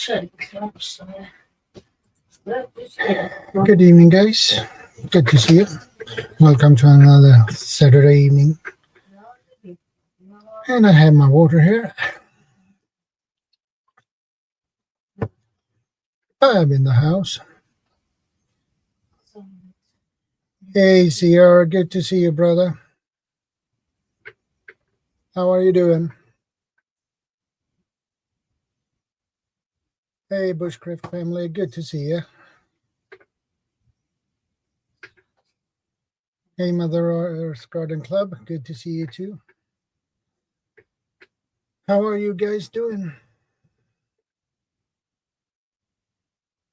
Good evening, guys. Good to see you. Welcome to another Saturday evening. And I have my water here. I'm in the house. Hey, CR, good to see you, brother. How are you doing? Hey, Bushcraft family, good to see you. Hey, Mother Earth Garden Club, good to see you too. How are you guys doing?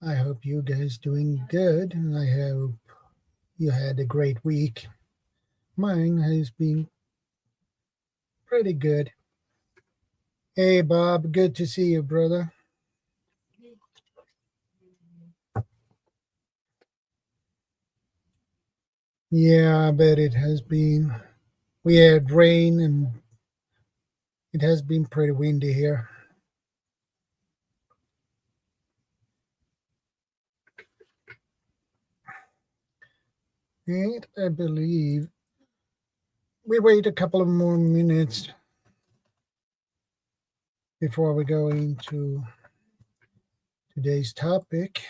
I hope you guys doing good, and I hope you had a great week. Mine has been pretty good. Hey, Bob, good to see you, brother. Yeah, I bet it has been. We had rain and it has been pretty windy here. And I believe we wait a couple of more minutes before we go into today's topic.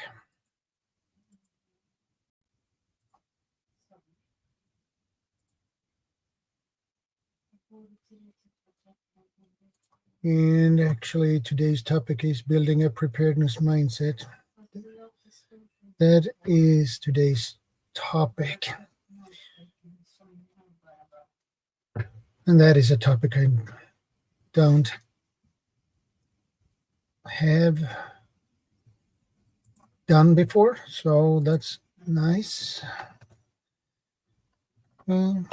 And actually, today's topic is building a preparedness mindset. That is today's topic. And that is a topic I don't have done before, so that's nice. Hey,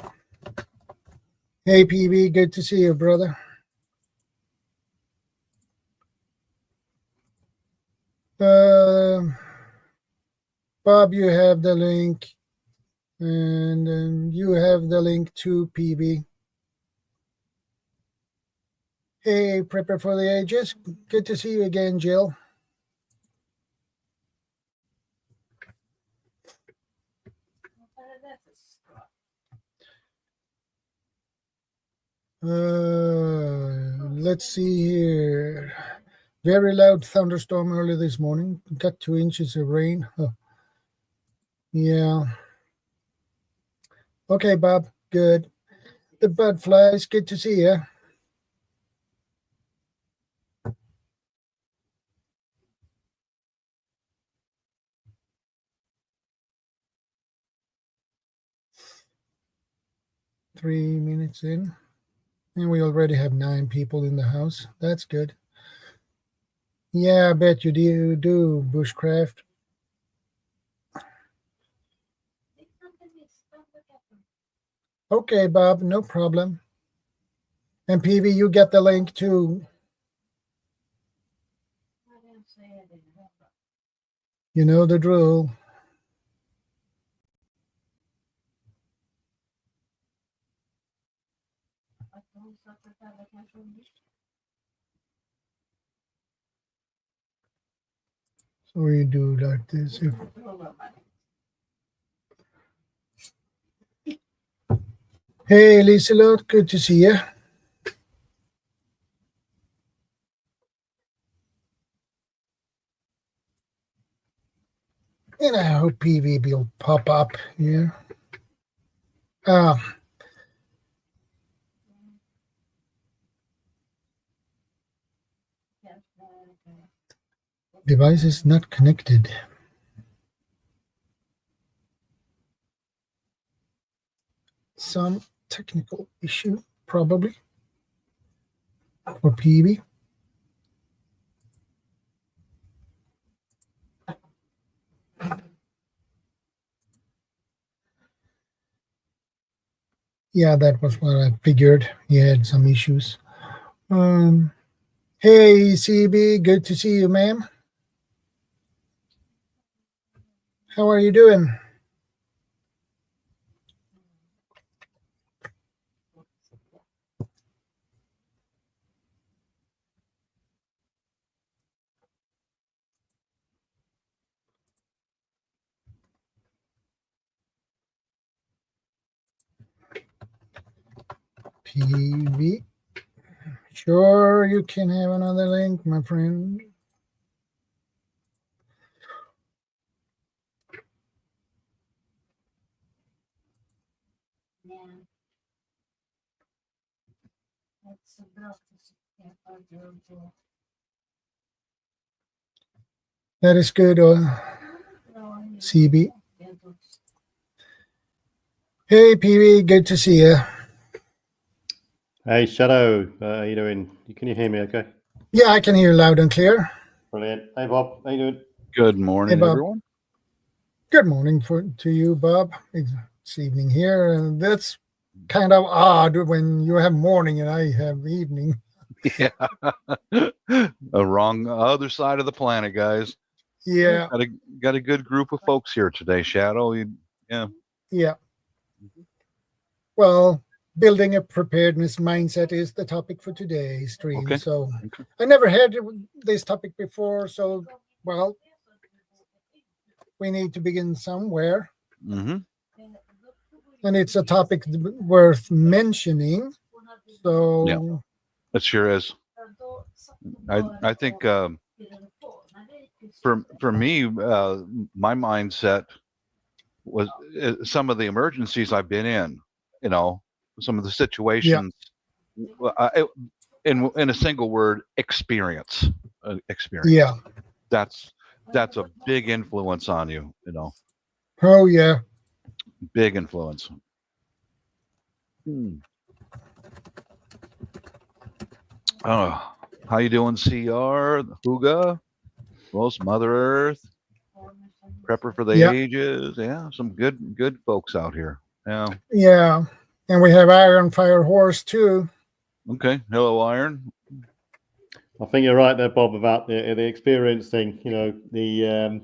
PB, good to see you, brother. Bob, you have the link, and you have the link to PB. Hey, Prepper for the Ages, good to see you again, Jill. Let's see here. Very loud thunderstorm early this morning. Got 2 inches of rain. Oh. Yeah. Okay, Bob. Good. The bud flies. Good to see you. Three minutes in. And we already have 9 people in the house. That's good. Yeah, I bet you do, Bushcraft. Okay, Bob, no problem. And PV, you get the link too. You know the drill. So we do like this. Hey, Liselot, good to see you. And I hope PV will pop up here. Device is not connected. Some technical issue, probably, for PV. Yeah, that was what I figured. He had some issues. Hey, CB, good to see you, ma'am. How are you doing? PV. Sure, you can have another link, my friend. That is good, CB. Hey, PV, good to see you. Hey, Shadow, how you doing? Can you hear me okay? Yeah, I can hear loud and clear. Brilliant. Hey, Bob, how you doing? Good morning, everyone. Good morning to you, Bob. It's evening here, and that's kind of odd when you have morning and I have evening. Yeah. A wrong other side of the planet, guys. Yeah. Got a good group of folks here today, Shadow. Yeah. Well, building a preparedness mindset is the topic for today's stream. Okay. So I never had this topic before. So, well, we need to begin somewhere. Mm-hmm. And it's a topic worth mentioning. So yeah, it sure is. I think for me, my mindset was some of the emergencies I've been in. You know, some of the situations. In a single word, experience. Experience. Yeah. That's a big influence on you. You know. Oh yeah. Big influence. Oh, how you doing, CR? Huga? Most Mother Earth? Prepper for the Ages? Yeah, some good folks out here. Yeah. Yeah. And we have Iron Fire Horse too. Okay. Hello, Iron. I think you're right there, Bob, about the experience thing. You know, the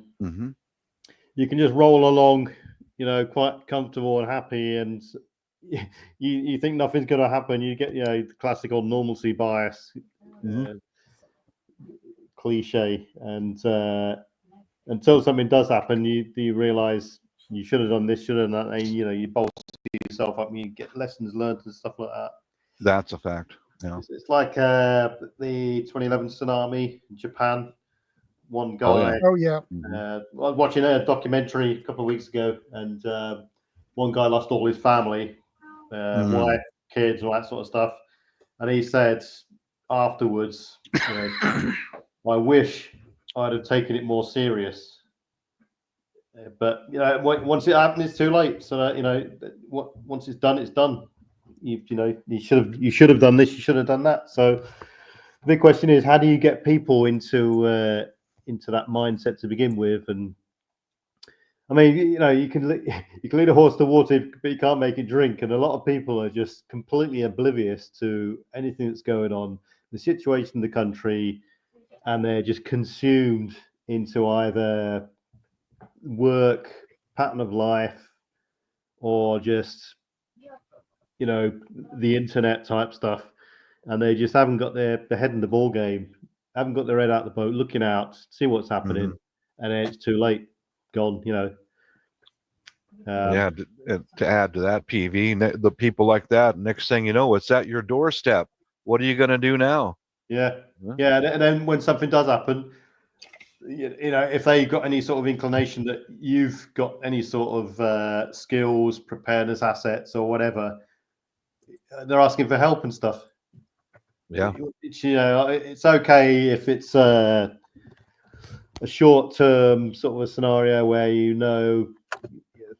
you can just roll along, you know, quite comfortable and happy, and you think nothing's going to happen. You get, you know, the classical normalcy bias, cliche, and until something does happen, you realize you should have done this, should have done that, and you know, you bolster yourself up, and you get lessons learned and stuff like that. That's a fact. Yeah. It's like the 2011 tsunami in Japan. One guy. Oh yeah. I was watching a documentary a couple of weeks ago, and one guy lost all his family, wife, kids, all that sort of stuff. And he said afterwards, you know, I wish I'd have taken it more serious. But you know, once it happened, it's too late. So that, you know, once it's done, it's done. You know, you should have done this, you should have done that. So the big question is, how do you get people into that mindset to begin with? And I mean, you know, you can lead a horse to water, but you can't make it drink. And a lot of people are just completely oblivious to anything that's going on, the situation in the country, and they're just consumed into either work, pattern of life, or just, you know, the internet type stuff. And they just haven't got their head in the ball game, haven't got their head out the boat, looking out, see what's happening, and then it's too late, gone, you know. Yeah, to add to that, PV, the people like that, next thing you know, it's at your doorstep. What are you going to do now? Yeah. And then when something does happen, you know, if they got any sort of inclination that you've got any sort of skills, preparedness, assets, or whatever, they're asking for help and stuff. Yeah. It's, you know, it's okay if it's a short-term sort of a scenario where you know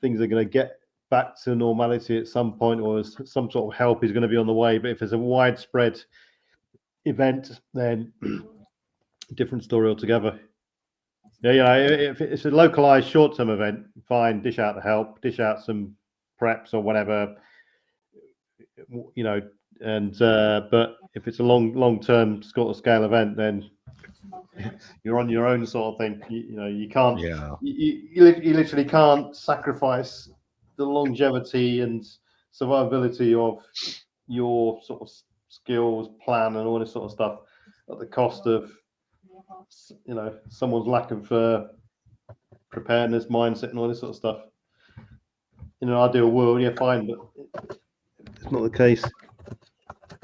things are going to get back to normality at some point, or some sort of help is going to be on the way. But if it's a widespread event, then different story altogether. Yeah, if it's a localized short-term event, fine, dish out the help, dish out some preps or whatever, you know. And but if it's a long-term sort of scale event, then you're on your own sort of thing. You know, you can't. Yeah. You literally can't sacrifice the longevity and survivability of your sort of skills, plan, and all this sort of stuff at the cost of, you know, someone's lack of preparedness mindset and all this sort of stuff. In an ideal world, yeah, fine, but it's not the case.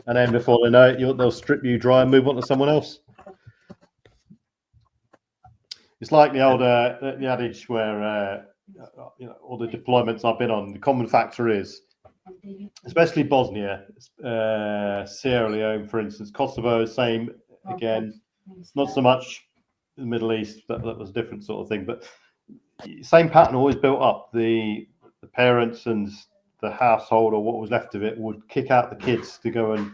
and then before they know it, they'll strip you dry and move on to someone else. It's like the old the adage where all the deployments I've been on, the common factor is, especially Bosnia, Sierra Leone, for instance, Kosovo, same again. Not so much the Middle East, that was a different sort of thing, but same pattern always built up. The parents and the household, or what was left of it, would kick out the kids to go and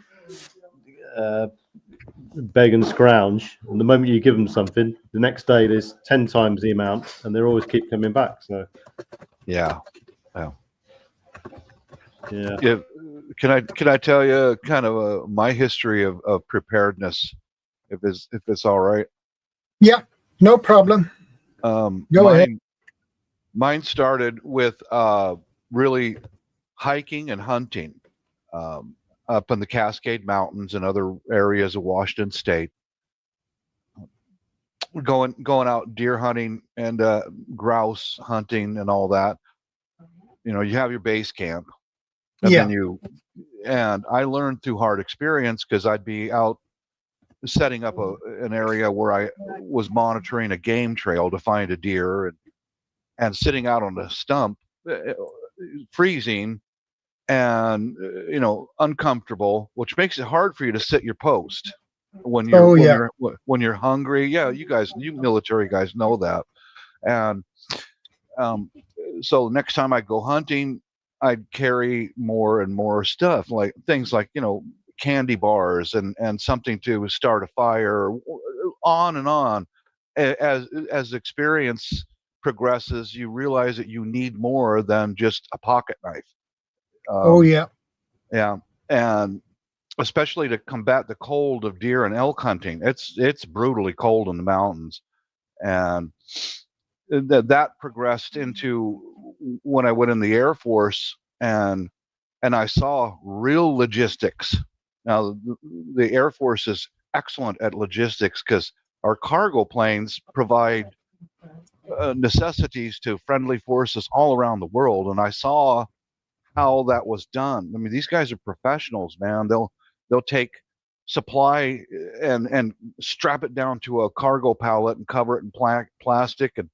beg and scrounge, and the moment you give them something, the next day there's 10 times the amount, and they always keep coming back. So yeah. Can I tell you kind of my history of preparedness, if it's all right? Yeah, no problem. Go ahead. Mine started with really hiking and hunting up in the Cascade Mountains and other areas of Washington State. Going out deer hunting and grouse hunting and all that. You have your base camp, and then I learned through hard experience, because I'd be out setting up an area where I was monitoring a game trail to find a deer, and sitting out on a stump, freezing and uncomfortable, which makes it hard for you to sit your post when you're hungry. Yeah, you military guys know that. And so next time I go hunting, I'd carry more and more stuff, like things like candy bars and something to start a fire, on and on. As experience progresses, you realize that you need more than just a pocket knife. Yeah, and especially to combat the cold of deer and elk hunting, it's brutally cold in the mountains, and that progressed into when I went in the Air Force, and I saw real logistics. Now, the Air Force is excellent at logistics, because our cargo planes provide necessities to friendly forces all around the world, and I saw how that was done. I mean, these guys are professionals, man. They'll take supply and strap it down to a cargo pallet and cover it in plastic and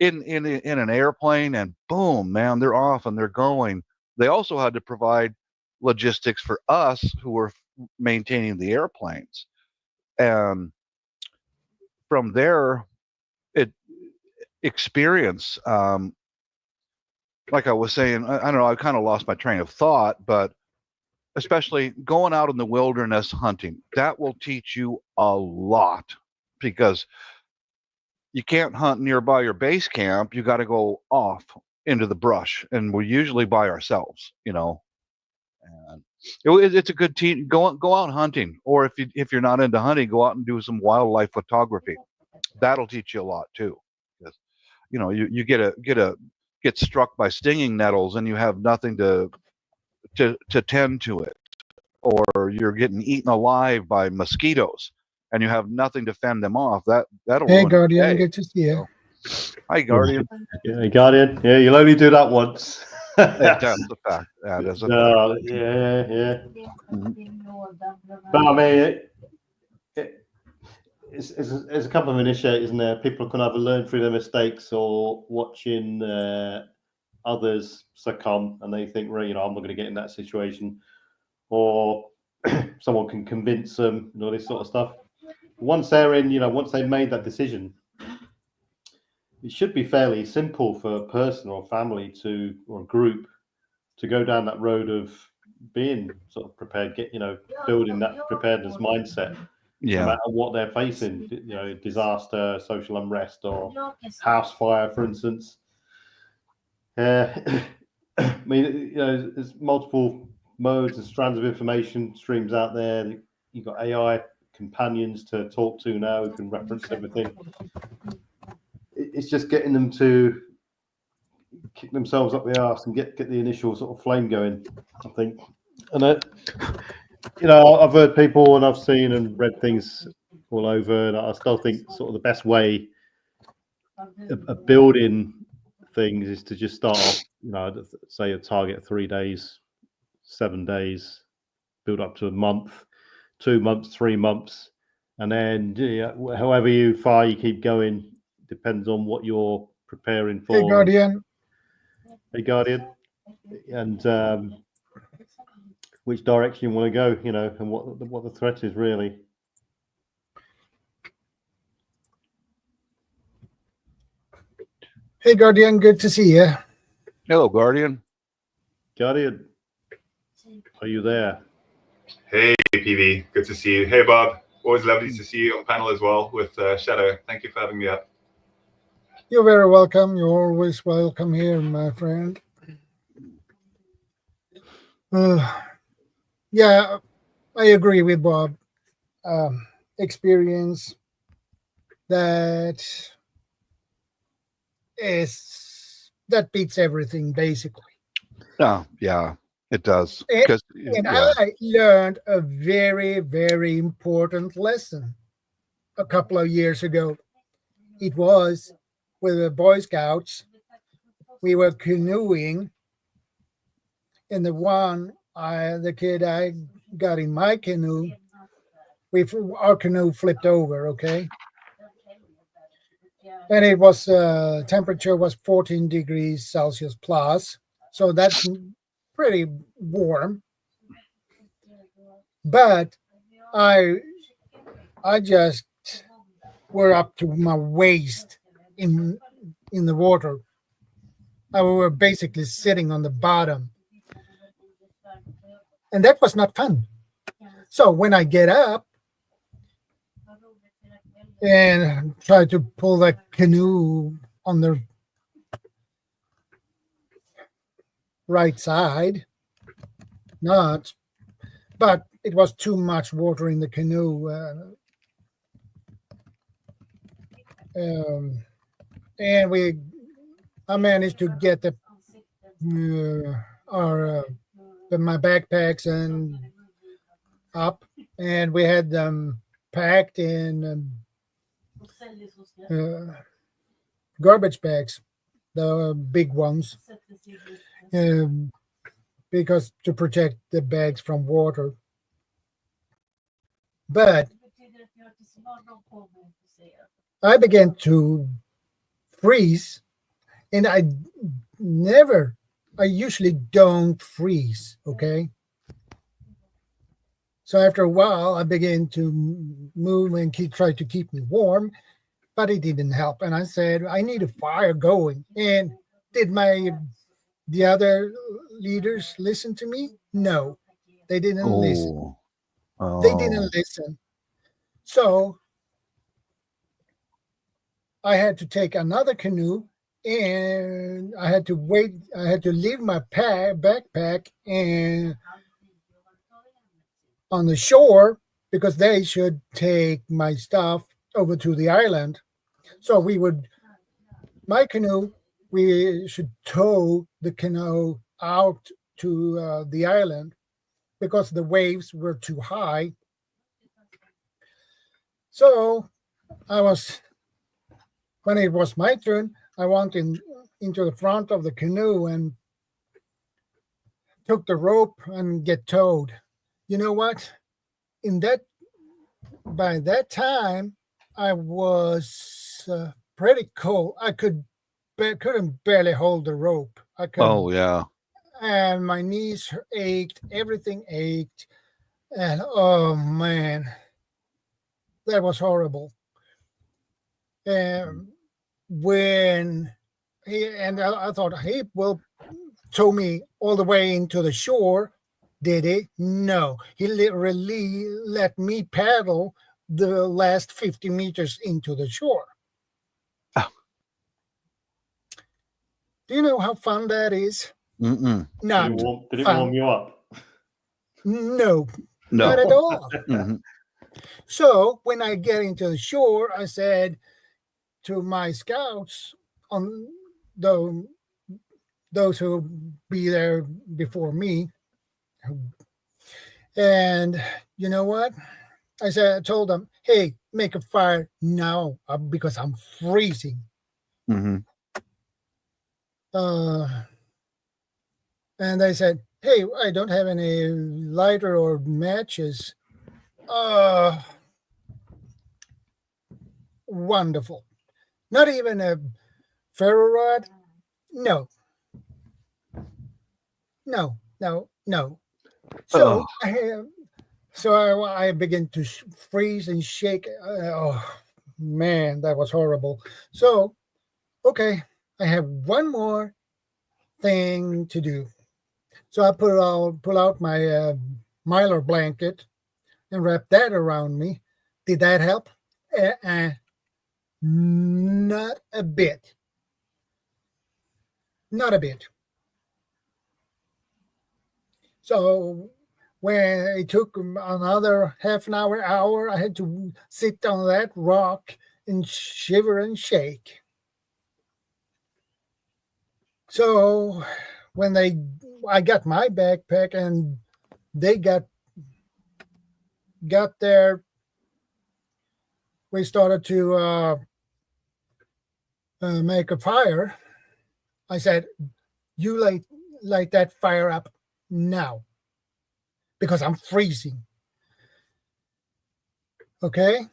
in an airplane, and boom, man, they're off and they're going. They also had to provide logistics for us who were maintaining the airplanes, and from there, experience. Like I was saying, I don't know, I kind of lost my train of thought, but especially going out in the wilderness hunting, that will teach you a lot, because you can't hunt nearby your base camp. You got to go off into the brush, and we're usually by ourselves, And it's a good team. Go out hunting, or if you're not into hunting, go out and do some wildlife photography. That'll teach you a lot too, because you get struck by stinging nettles and you have nothing to tend to it, or you're getting eaten alive by mosquitoes and you have nothing to fend them off. That'll Hey, ruin Guardian, your day. good to see you. Hi, Guardian. Yeah, Guardian. Yeah, you'll only do that once. That's a fact. That is a fact. Yeah. But I mean, it's a couple of initiators, isn't there? People can either learn through their mistakes or watching others succumb, and they think, well, I'm not going to get in that situation, or someone can convince them, and all this sort of stuff. Once they're in, once they've made that decision, it should be fairly simple for a person or family or a group to go down that road of being sort of prepared, building that preparedness mindset. Yeah. No matter what they're facing, disaster, social unrest, or house fire, for instance. I mean, there's multiple modes and strands of information streams out there. You've got AI companions to talk to now who can reference everything. It's just getting them to kick themselves up the arse and get the initial sort of flame going, I think. And I've heard people, and I've seen and read things all over, and I still think sort of the best way of building things is to just start off, say a target 3 days, 7 days, build up to a month, 2 months, 3 months, and then however far you keep going depends on what you're preparing for. Hey, Guardian. Hey, Guardian. And which direction you want to go, and what the threat is really. Hey, Guardian. Good to see you. Hello, Guardian. Guardian, are you there? Hey, PV. Good to see you. Hey, Bob. Always lovely to see you on panel as well with Shadow. Thank you for having me up. You're very welcome. You're always welcome here, my friend. Yeah, I agree with Bob. Experience that beats everything, basically. Oh, yeah, it does. And I learned a very, very important lesson a couple of years ago. It was with the Boy Scouts. We were canoeing, and the kid I got in my canoe, our canoe flipped over, okay? And it was temperature was 14 degrees Celsius plus, so that's pretty warm. But I just were up to my waist in the water. I were basically sitting on the bottom, and that was not fun. So when I get up and try to pull the canoe on the right side, but it was too much water in the canoe. And I managed to get my backpacks and up, and we had them packed in garbage bags, the big ones, because to protect the bags from water. But I began to freeze, and I usually don't freeze, okay? So after a while, I began to move and try to keep me warm, but it didn't help. And I said, I need a fire going. And did the other leaders listen to me? No, they didn't listen. They didn't listen. So I had to take another canoe, and I had to wait. I had to leave my backpack and on the shore because they should take my stuff over to the island. So my canoe, we should tow the canoe out to the island because the waves were too high. So when it was my turn, I went into the front of the canoe and took the rope and get towed. You know what? By that time, I was pretty cold. I couldn't barely hold the rope. I couldn't. Oh, yeah. And my knees ached. Everything ached. And oh man, that was horrible. And I thought he will tow me all the way into the shore. Did he? No. He literally let me paddle the last 50 meters into the shore. Oh. Do you know how fun that is? Mm-mm. Not Did it warm you up? No, not at all. Mm-hmm. So when I get into the shore, I said to my scouts, on those who be there before me, and you know what? I told them, hey, make a fire now because I'm freezing. Mm-hmm. And they said, hey, I don't have any lighter or matches. Wonderful. Not even a ferro rod? No. So I began to freeze and shake. Oh man, that was horrible. So okay, I have one more thing to do. So I pull out my Mylar blanket and wrap that around me. Did that help? Not a bit. Not a bit. So when it took another half an hour, I had to sit on that rock and shiver and shake. So when I got my backpack and they got there, we started to make a fire. I said, "You light that fire up now, because I'm freezing." Okay.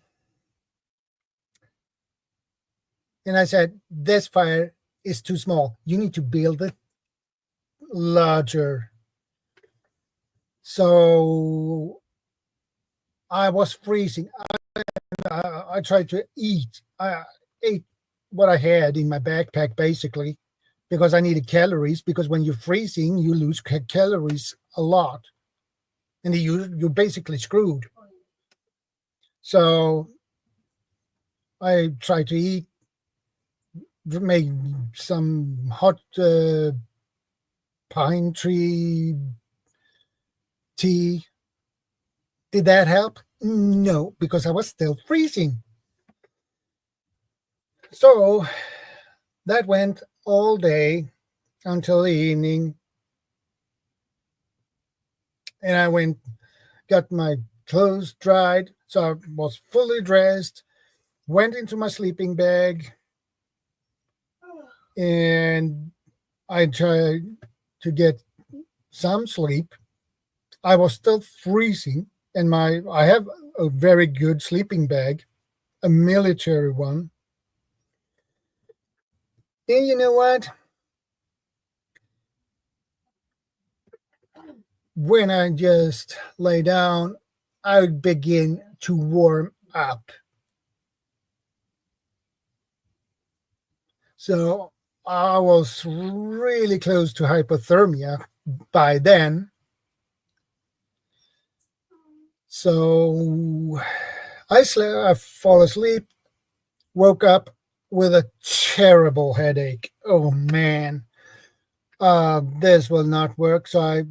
And I said, "This fire is too small. You need to build it larger." So I was freezing. I tried to eat. I ate what I had in my backpack, basically, because I needed calories. Because when you're freezing, you lose calories a lot, and you're basically screwed. So I tried to eat, make some hot pine tree tea. Did that help? No, because I was still freezing. So that went all day until the evening. And I got my clothes dried. So I was fully dressed, went into my sleeping bag, and I tried to get some sleep. I was still freezing, and I have a very good sleeping bag, a military one. And you know what? When I just lay down, I would begin to warm up. So I was really close to hypothermia by then. So I fall asleep, woke up with a terrible headache. Oh man, this will not work. So I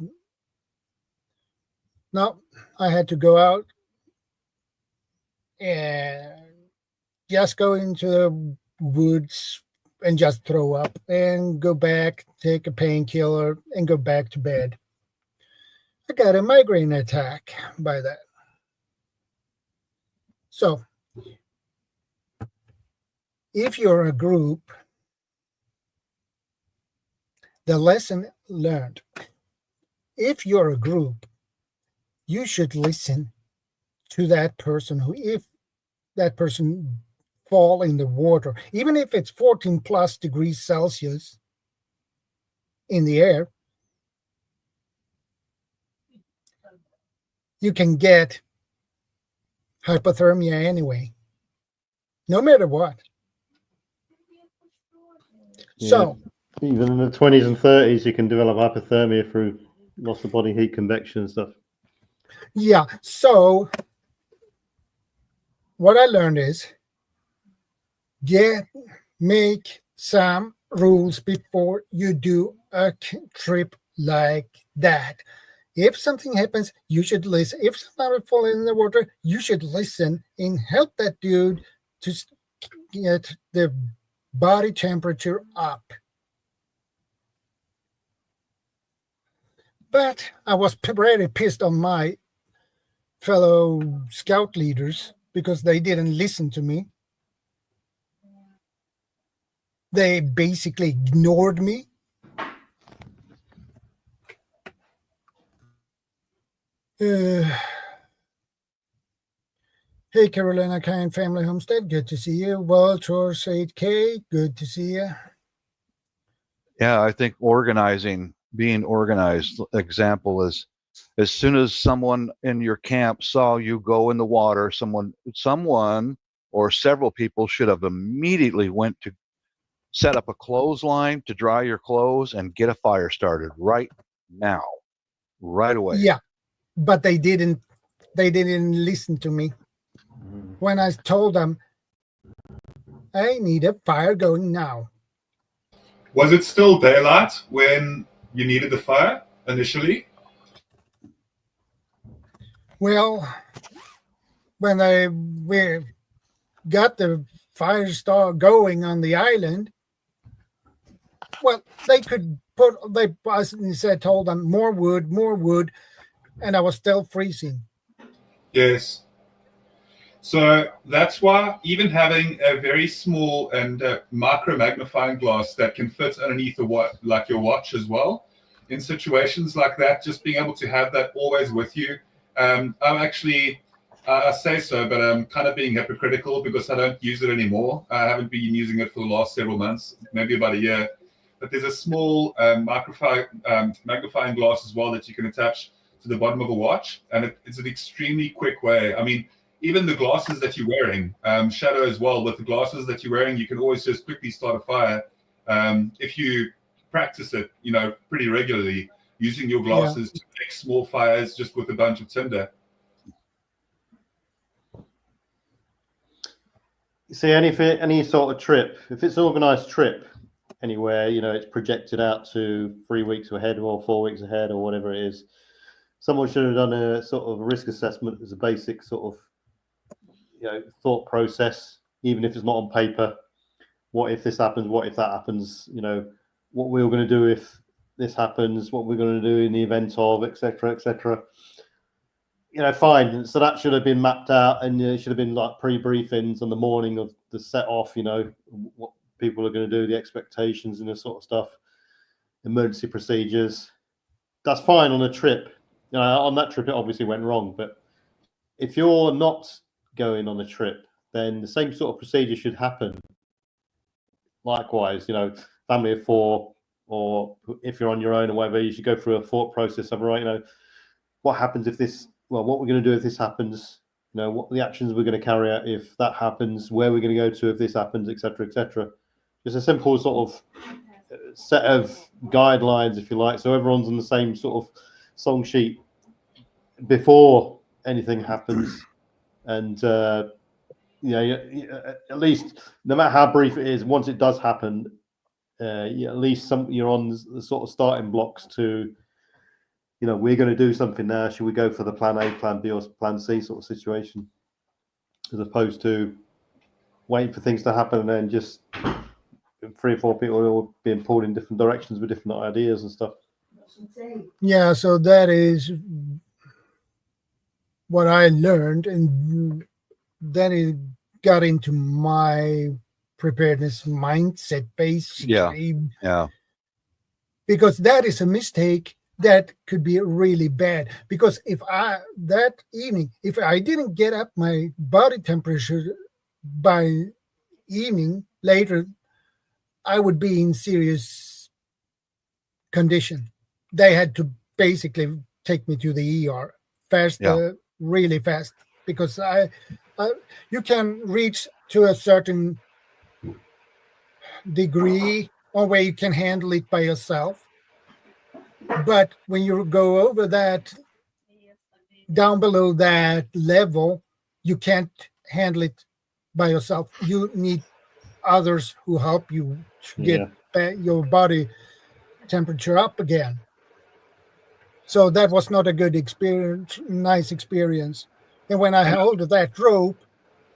had to go out and just go into the woods and just throw up and go back, take a painkiller, and go back to bed. I got a migraine attack by that. So if you're a group, the lesson learned, if you're a group, you should listen to that person if that person fall in the water, even if it's 14 plus degrees Celsius in the air, you can get hypothermia anyway, no matter what. Yeah. So even in the 20s and 30s, you can develop hypothermia through loss of body heat, convection and stuff. Yeah. So what I learned is make some rules before you do a trip like that. If something happens, you should listen. If somebody falls in the water, you should listen and help that dude to get the body temperature up. But I was pretty pissed on my fellow scout leaders because they didn't listen to me. They basically ignored me. Hey, Carolina Kind Family Homestead, good to see you. World Chores 8K, good to see you. Yeah, I think being organized, example is as soon as someone in your camp saw you go in the water, someone or several people should have immediately went to set up a clothesline to dry your clothes and get a fire started right now, right away. Yeah, but they didn't listen to me. When I told them, I need a fire going now. Was it still daylight when you needed the fire initially? Well, when we got the fire start going on the island, well, they told them more wood, and I was still freezing. Yes. So that's why even having a very small and micro magnifying glass that can fit underneath like your watch as well, in situations like that, just being able to have that always with you. I'm actually, I say so, but I'm kind of being hypocritical because I don't use it anymore. I haven't been using it for the last several months, maybe about a year. But there's a small magnifying glass as well that you can attach to the bottom of a watch, and it's an extremely quick way. I mean, even the glasses that you're wearing, Shadow as well, with the glasses that you're wearing, you can always just quickly start a fire. If you practice it, pretty regularly, using your glasses to make small fires just with a bunch of tinder. See, any sort of trip, if it's an organized trip anywhere, it's projected out to 3 weeks ahead or 4 weeks ahead or whatever it is, someone should have done a sort of risk assessment as a basic sort of thought process, even if it's not on paper. What if this happens? What if that happens? What we're going to do if this happens? What we're going to do in the event of, etc., etc. Fine. So that should have been mapped out, and it should have been like pre-briefings on the morning of the set off. What people are going to do, the expectations, and this sort of stuff. Emergency procedures. That's fine on a trip. On that trip, it obviously went wrong, but if you're not going on a trip, then the same sort of procedure should happen. Likewise, family of 4, or if you're on your own or whatever, you should go through a thought process of, right, what happens if this, what we're going to do if this happens, what the actions we're going to carry out if that happens, where we're going to go to if this happens, etc., etc. Just a simple sort of set of guidelines, if you like, so everyone's on the same sort of song sheet before anything happens. And at least, no matter how brief it is, once it does happen, at least you're on the sort of starting blocks to, we're going to do something now. Should we go for the plan A, plan B, or plan C sort of situation, as opposed to waiting for things to happen and then just 3 or 4 people all being pulled in different directions with different ideas and stuff. Yeah, so that is what I learned, and then it got into my preparedness mindset, basically. Yeah. Because that is a mistake that could be really bad. Because that evening, if I didn't get up my body temperature by evening later, I would be in serious condition. They had to basically take me to the ER really fast, because you can reach to a certain degree or where you can handle it by yourself. But when you go over that, down below that level, you can't handle it by yourself. You need others who help you to get your body temperature up again. So that was not a good experience, nice experience. And when I held that rope,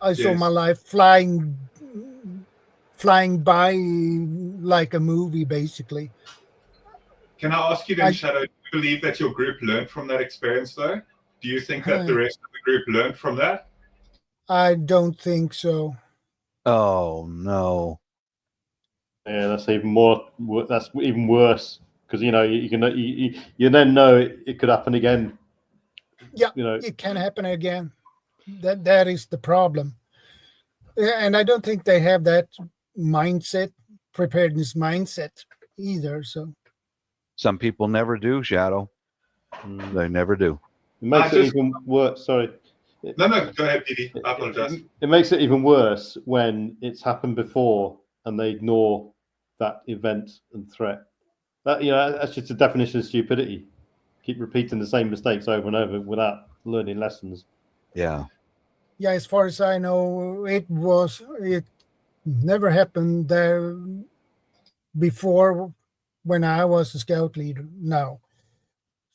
I saw my life flying by like a movie, basically. Can I ask you then, Shadow, do you believe that your group learned from that experience, though? Do you think that the rest of the group learned from that? I don't think so. Oh, no. Yeah, that's even more. That's even worse, because you then know it could happen again. Yeah, You know, it can happen again. That is the problem. And I don't think they have that preparedness mindset either. So Some people never do, Shadow. They never do. it makes it even worse. Sorry. No, go ahead, PD. I apologize. It makes it even worse when it's happened before and they ignore that event and threat. That that's just a definition of stupidity. Keep repeating the same mistakes over and over without learning lessons. Yeah. yeah, as far as I know, it never happened there before when I was a scout leader. No,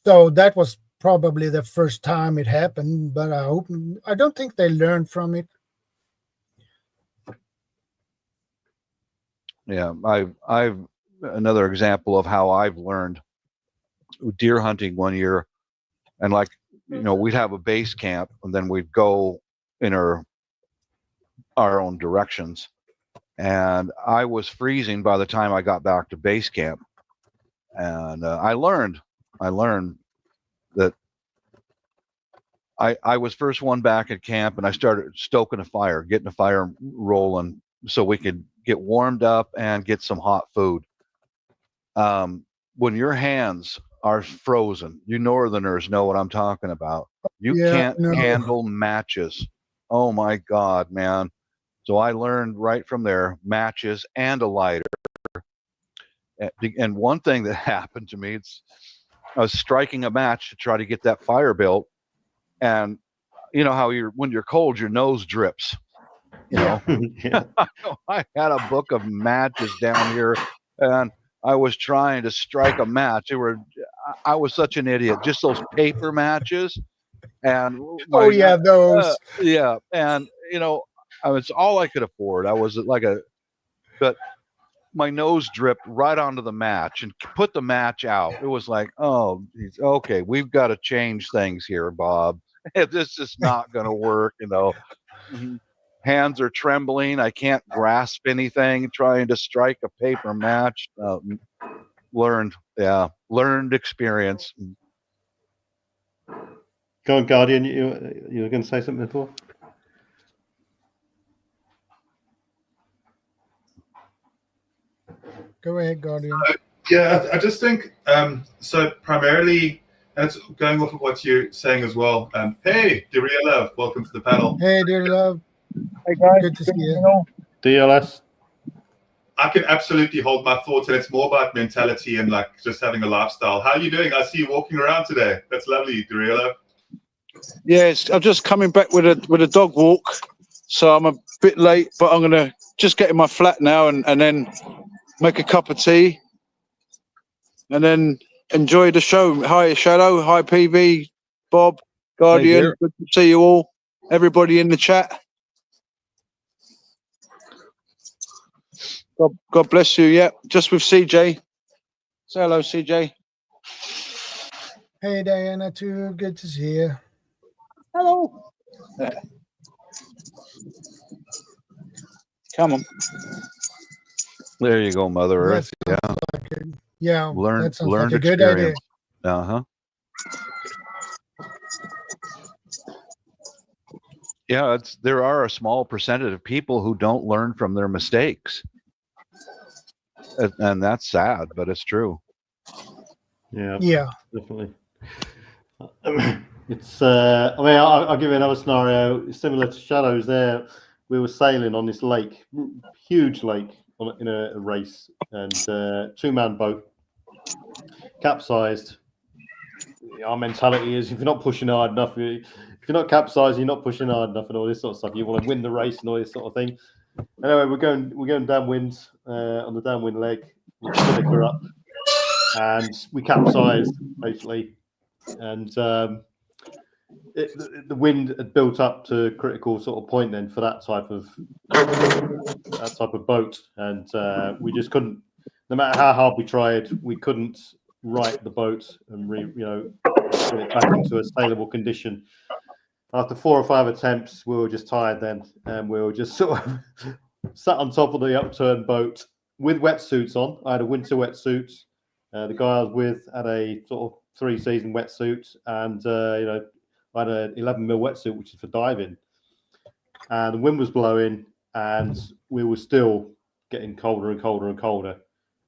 so that was probably the first time it happened. But I don't think they learned from it. Yeah. I've another example of how I've learned deer hunting one year, and like, we'd have a base camp and then we'd go in our own directions. And I was freezing by the time I got back to base camp. And I learned that I was first one back at camp, and I started stoking a fire, getting a fire rolling so we could get warmed up and get some hot food. When your hands are frozen, you northerners know what I'm talking about. You can't handle matches. Oh my God, man. So I learned right from there, matches and a lighter. And one thing that happened to me, I was striking a match to try to get that fire built. And you know how when you're cold, your nose drips. Yeah. I had a book of matches down here, and I was trying to strike a match. I was such an idiot. Just those paper matches, and those. yeah, and it's all I could afford. I was but my nose dripped right onto the match and put the match out. It was like, oh, okay, we've got to change things here, Bob. This is not going to work, Hands are trembling. I can't grasp anything. Trying to strike a paper match. Learned experience. Go on, Guardian. You were going to say something before? Go ahead, Guardian. Yeah, I just think so. Primarily, and it's going off of what you're saying as well. Hey, dear love, welcome to the panel. Hey, dear love. Hey guys, Good to see you. DLS. I can absolutely hold my thoughts, and it's more about mentality and like just having a lifestyle. How are you doing? I see you walking around today. That's lovely, Dorilla. Yes, I'm just coming back with a dog walk, so I'm a bit late, but I'm gonna just get in my flat now and then make a cup of tea, and then enjoy the show. Hi Shadow, hi PV, Bob, Guardian. Hey, good to see you all. Everybody in the chat. God bless you. Yeah, just with CJ. Say hello, CJ. Hey, Diana, too. Good to see you. Hello. Yeah. Come on. There you go, Mother Earth. Yeah. Learned that sounds like a good experience. idea. Yeah, there are a small percentage of people who don't learn from their mistakes, and that's sad, but it's true. Yeah, definitely. It's. I'll give you another scenario similar to Shadows. There, we were sailing on this lake, huge lake, in a race, and 2-man boat capsized. Our mentality is, if you're not pushing hard enough, if you're not capsized, you're not pushing hard enough, and all this sort of stuff. You want to win the race and all this sort of thing. Anyway, we're going downwind on the downwind leg. We spinnaker up, and we capsized basically, and the wind had built up to a critical sort of point then for that type of boat, and we just couldn't. No matter how hard we tried, we couldn't right the boat and get it back into a saleable condition. After 4 or 5 attempts, we were just tired then, and we were just sort of sat on top of the upturned boat with wetsuits on. I had a winter wetsuit. The guy I was with had a sort of 3-season wetsuit, and I had an 11mm wetsuit, which is for diving, and the wind was blowing, and we were still getting colder and colder and colder.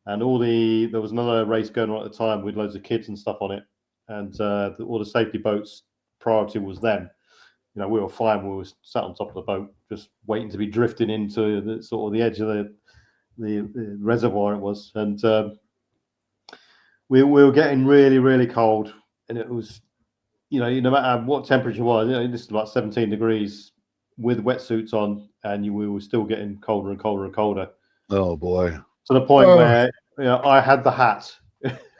And there was another race going on at the time with loads of kids and stuff on it, and all the safety boats, priority was them. You know, we were fine. We were sat on top of the boat, just waiting to be drifted into the sort of the edge of the reservoir it was, and we were getting really, really cold, and it was, you know, no matter what temperature was, you know, this is about 17 degrees with wetsuits on, and we were still getting colder and colder and colder. Oh boy! To the point where, you know, I had the hat,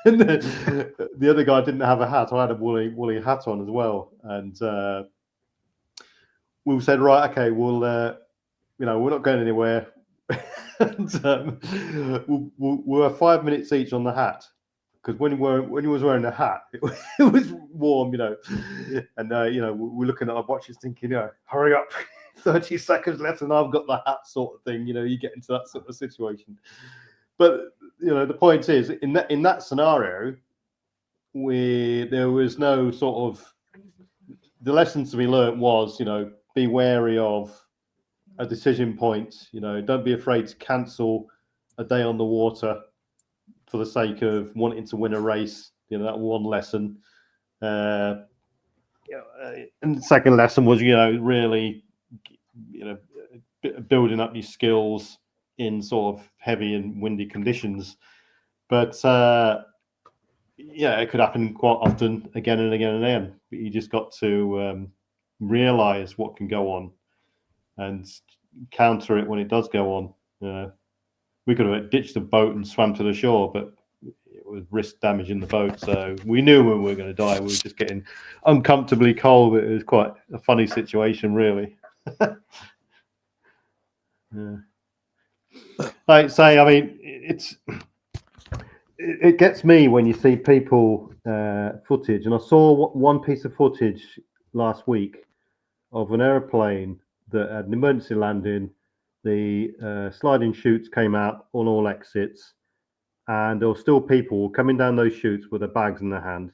and the other guy didn't have a hat. I had a woolly hat on as well, and we said, right, okay, we'll, you know, we're not going anywhere. And, we were 5 minutes each on the hat, because when you was wearing the hat, it was warm, you know, and you know, we're looking at our watches, thinking, you know, hurry up, 30 seconds left, and I've got the hat, sort of thing. You know, you get into that sort of situation. But you know, the point is, in that scenario, there was no sort of, the lessons to be learned was, you know, be wary of a decision point. You know, don't be afraid to cancel a day on the water for the sake of wanting to win a race. You know, that one lesson. And the second lesson was, you know, really, you know, building up your skills in sort of heavy and windy conditions. But yeah, it could happen quite often, again and again and again. But you just got to realize what can go on and counter it when it does go on. We could have ditched the boat and swam to the shore, but it would risk damaging the boat. So we knew when we were going to die. We were just getting uncomfortably cold. But it was quite a funny situation, really. Yeah. Like I say, I mean, it gets me when you see people footage, and I saw one piece of footage last week of an airplane that had an emergency landing. The sliding chutes came out on all exits, and there were still people coming down those chutes with their bags in their hand.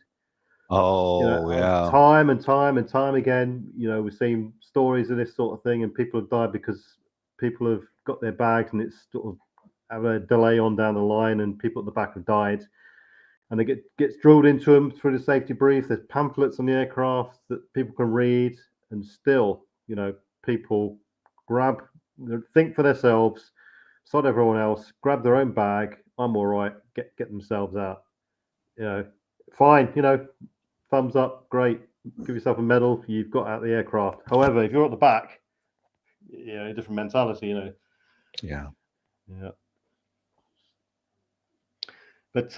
Oh, you know, yeah. Time and time and time again, you know, we've seen stories of this sort of thing, and people have died because people have got their bags and it's sort of have a delay on down the line, and people at the back have died, and they gets drilled into them through the safety brief. There's pamphlets on the aircraft that people can read, and still, you know, people think for themselves, sod everyone else, grab their own bag. I'm all right. Get themselves out. You know, fine. You know, thumbs up. Great. Give yourself a medal. You've got out of the aircraft. However, if you're at the back, you know, a different mentality. You know. Yeah. Yeah. But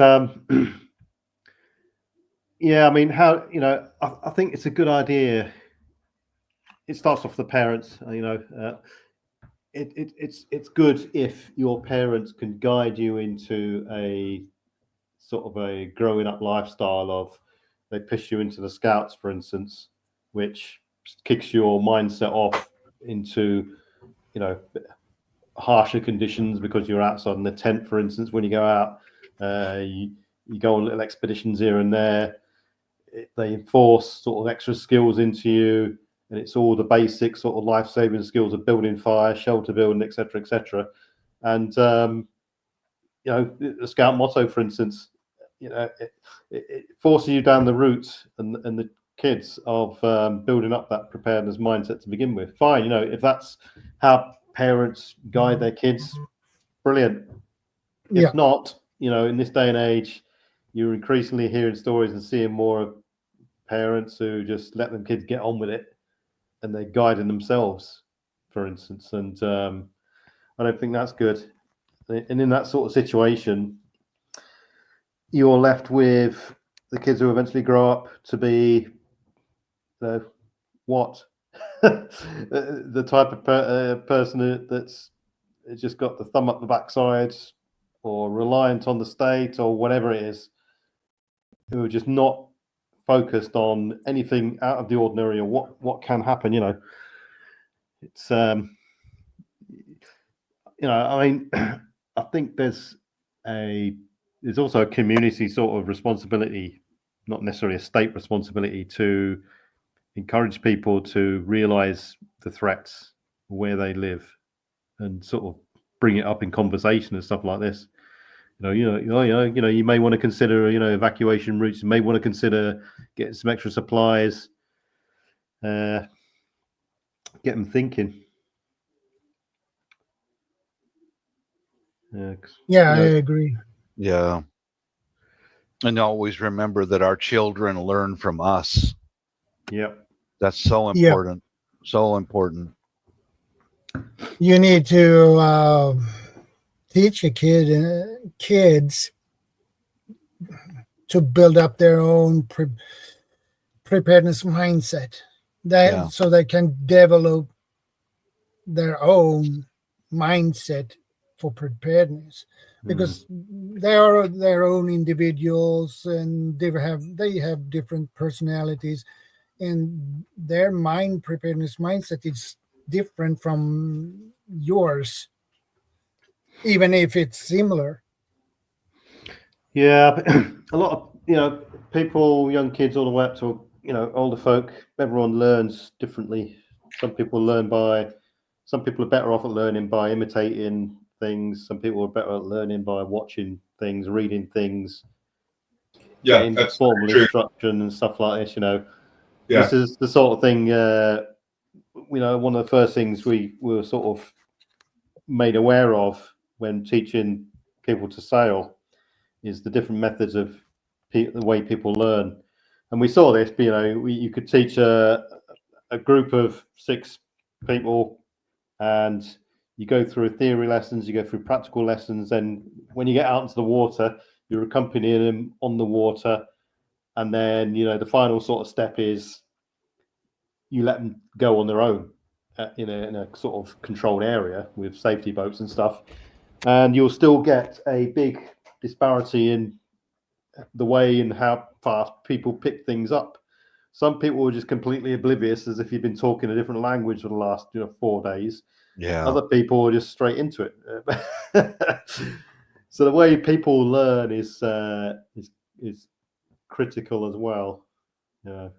yeah, I mean, how, you know, I think it's a good idea. It starts off the parents. You know, it's good if your parents can guide you into a sort of a growing up lifestyle of, they push you into the Scouts, for instance, which kicks your mindset off into, you know, harsher conditions because you're outside in the tent, for instance. When you go out, you go on little expeditions here and there. They enforce sort of extra skills into you, and it's all the basic sort of life-saving skills of building fire, shelter building, etc., etc. And you know, the Scout motto, for instance, you know, it forces you down the route and the kids of building up that preparedness mindset to begin with. Fine, you know, if that's how parents guide their kids, brilliant. If not, you know, in this day and age, you're increasingly hearing stories and seeing more of parents who just let them kids get on with it, and they're guiding themselves, for instance. And I don't think that's good. And in that sort of situation, you're left with the kids who eventually grow up to be, you know, what? The type of person that's just got the thumb up the backside, or reliant on the state, or whatever it is, who are just not focused on anything out of the ordinary, or what can happen. You know, it's you know, I mean, I think there's also a community sort of responsibility, not necessarily a state responsibility, to encourage people to realize the threats where they live, and sort of bring it up in conversation and stuff like this. You may want to consider, evacuation routes. You may want to consider getting some extra supplies. Get them thinking. Yeah, I agree. Yeah. And always remember that our children learn from us. Yep. That's so important. So important. You need to teach a kids to build up their own preparedness mindset, so they can develop their own mindset for preparedness, because they are their own individuals, and they have different personalities, and their preparedness mindset is different from yours, even if it's similar. Yeah, but a lot of people, young kids, all the way up to older folk. Everyone learns differently. Some people are better off at learning by imitating things. Some people are better at learning by watching things, reading things, getting that's formal true. instruction and stuff like this. Yeah. This is the sort of thing. One of the first things we were sort of made aware of when teaching people to sail is the different methods of the way people learn. And we saw this. You could teach a group of 6 people, and you go through theory lessons, you go through practical lessons, and when you get out into the water, you're accompanying them on the water, and then the final sort of step is you let them go on their own in a sort of controlled area with safety boats and stuff, and you'll still get a big disparity in the way and how fast people pick things up. Some people are just completely oblivious, as if you've been talking a different language for the last 4 days. Yeah. Other people are just straight into it. So the way people learn is critical as well. Yeah.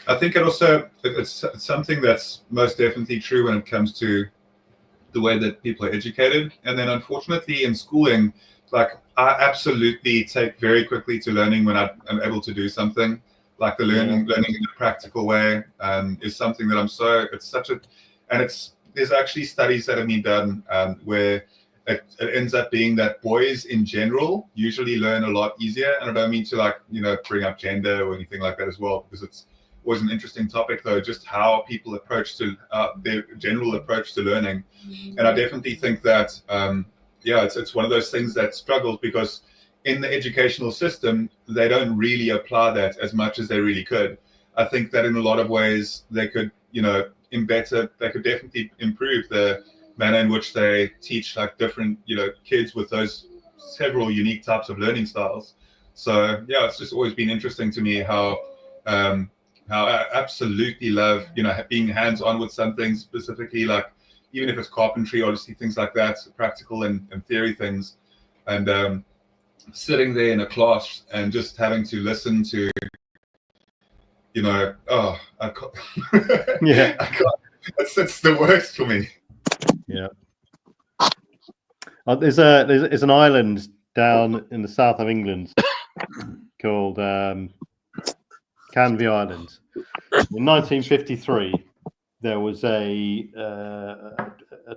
I think it's something that's most definitely true when it comes to the way that people are educated. And then unfortunately in schooling, like I absolutely take very quickly to learning when I'm able to do something. Like the learning in a practical way is something that there's actually studies that have been done where it ends up being that boys in general usually learn a lot easier. And I don't mean to bring up gender or anything like that as well, because it's always an interesting topic though, just how people approach to their general approach to learning. And I definitely think that it's one of those things that struggles, because in the educational system they don't really apply that as much as they really could. I think that in a lot of ways they could they could definitely improve the manner in which they teach different kids with those several unique types of learning styles. So it's just always been interesting to me how I absolutely love being hands-on with something, specifically even if it's carpentry or just things like that, practical and theory things, and sitting there in a class and just having to listen to I can't. Yeah. I can't. It's the worst for me. Yeah. There's an island down in the south of England called Canvey Island. In 1953, there was a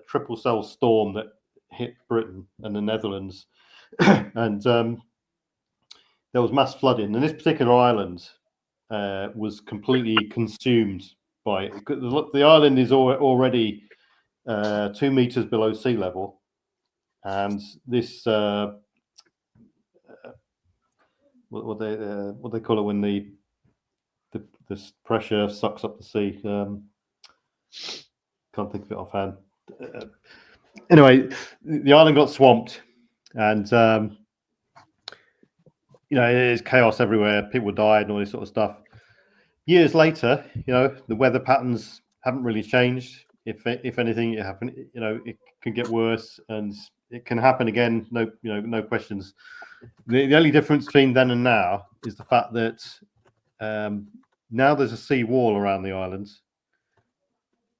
triple cell storm that hit Britain and the Netherlands, and there was mass flooding. And this particular island was completely consumed by it. The island is already 2 meters below sea level, and this what they call it when the pressure sucks up the sea. Can't think of it offhand. Anyway, the island got swamped, and there's chaos everywhere. People died and all this sort of stuff. Years later, the weather patterns haven't really changed. If anything, it can get worse, and it can happen again. No questions. The only difference between then and now is the fact that Now there's a sea wall around the islands,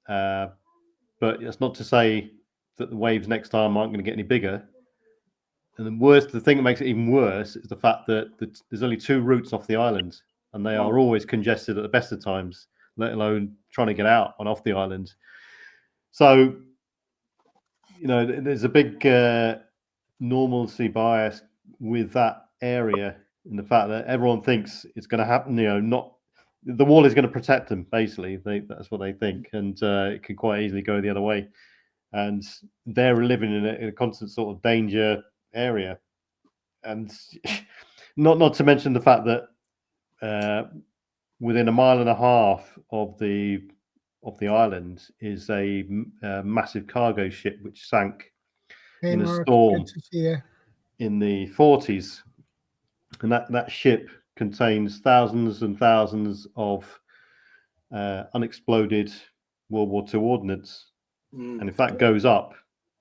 but it's not to say that the waves next time aren't going to get any bigger. And the thing that makes it even worse is the fact that there's only 2 routes off the island, and they are always congested at the best of times, let alone trying to get out and off the island. So, there's a big normalcy bias with that area, in the fact that everyone thinks it's going to happen. Not the wall is going to protect them. Basically, that's what they think, and it can quite easily go the other way. And they're living in a constant sort of danger area, and not to mention the fact that within 1.5 miles of the island is a massive cargo ship which sank in a storm in the 40s, and that ship contains thousands and thousands of unexploded World War II ordnance, and if that goes up,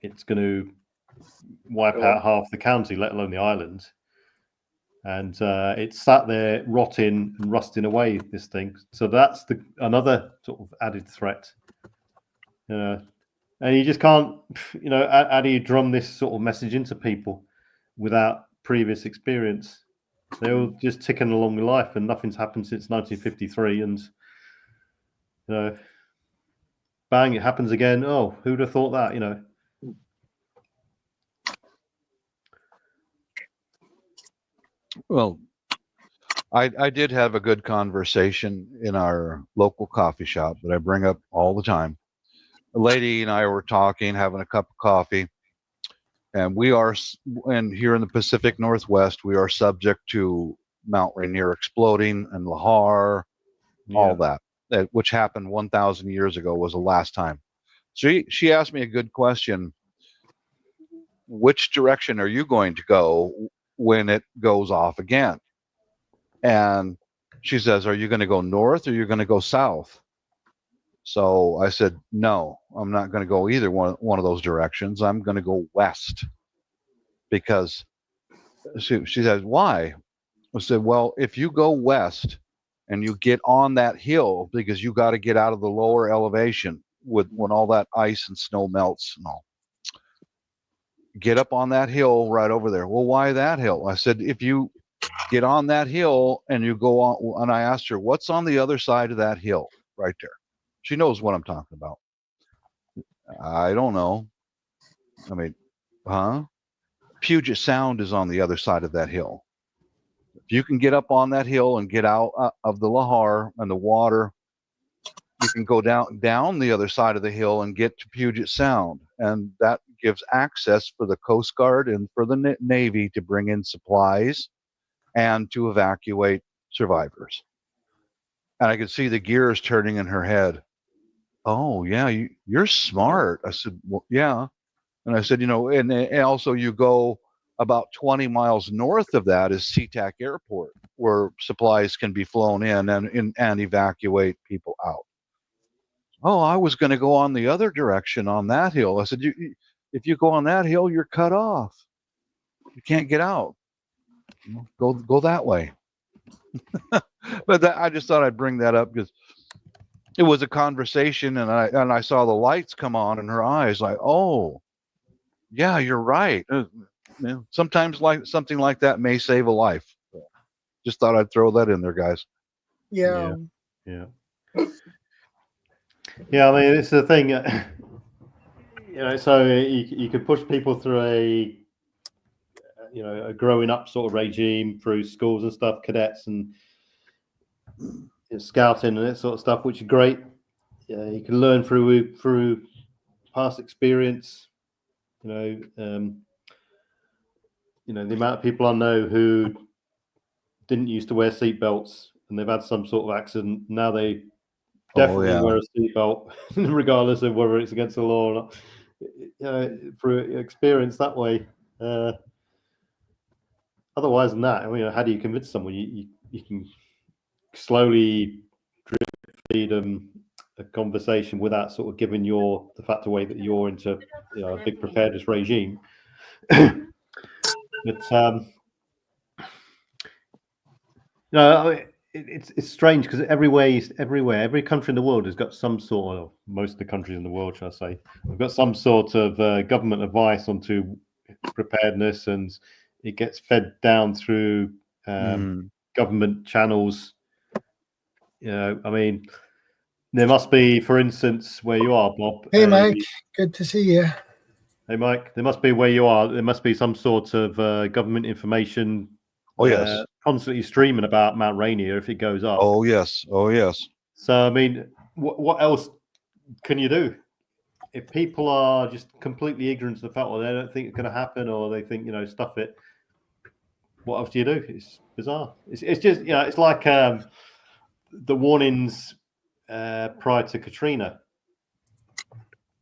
it's going to wipe out half the county, let alone the island. And it's sat there rotting and rusting away, this thing. So that's another sort of added threat. And you just can't, how do you drum this sort of message into people without previous experience? They're all just ticking along with life, and nothing's happened since 1953. And bang, it happens again. Oh, who'd have thought that? Well, I did have a good conversation in our local coffee shop that I bring up all the time. A lady and I were talking, having a cup of coffee, and here in the Pacific Northwest, we are subject to Mount Rainier exploding and Lahar, all that, which happened 1,000 years ago was the last time. So she asked me a good question. Which direction are you going to go when it goes off again? And she says, are you going to go north or you're going to go south? So I said, no, I'm not going to go either one of those directions. I'm going to go west. Because she says, why? I said, well, if you go west and you get on that hill, because you got to get out of the lower elevation when all that ice and snow melts and all. Get up on that hill right over there. Well, why that hill? I said, if you get on that hill and you go on, and I asked her, what's on the other side of that hill right there? She knows what I'm talking about. I don't know. I mean, Puget Sound is on the other side of that hill. If you can get up on that hill and get out of the Lahar and the water, you can go down the other side of the hill and get to Puget Sound. And that gives access for the Coast Guard and for the Navy to bring in supplies and to evacuate survivors. And I could see the gears turning in her head. Oh, yeah, you're smart. I said, well, yeah. And I said, and also you go about 20 miles north of that is SeaTac Airport, where supplies can be flown in and evacuate people out. Oh, I was going to go on the other direction on that hill. I said, if you go on that hill, you're cut off. You can't get out. Go that way. But I just thought I'd bring that up because it was a conversation, and I saw the lights come on in her eyes, like, oh, yeah, you're right. Sometimes something like that may save a life. So just thought I'd throw that in there, guys. Yeah. I mean, it's the thing. So you could push people through a growing up sort of regime through schools and stuff, cadets and scouting and that sort of stuff, which is great. You can learn through past experience. The amount of people I know who didn't used to wear seatbelts and they've had some sort of accident. Now they definitely wear a seatbelt, regardless of whether it's against the law or not. Through experience that way. Otherwise than that, how do you convince someone? You can slowly feed them a conversation without sort of giving the fact away that you're into a big preparedness regime. But it's strange because every country in the world has got some sort of, most of the countries in the world, shall I say, have got some sort of government advice onto preparedness, and it gets fed down through government channels. You know, I mean, there must be, for instance, where you are, Bob. Hey, Mike, good to see you. Hey, Mike, there must be where you are. There must be some sort of government information. Oh, yes. Constantly streaming about Mount Rainier if it goes up. Oh, yes. Oh, yes. So, I mean, what else can you do? If people are just completely ignorant of the fact, or they don't think it's going to happen, or they think, stuff it, what else do you do? It's bizarre. It's just, it's like the warnings prior to Katrina.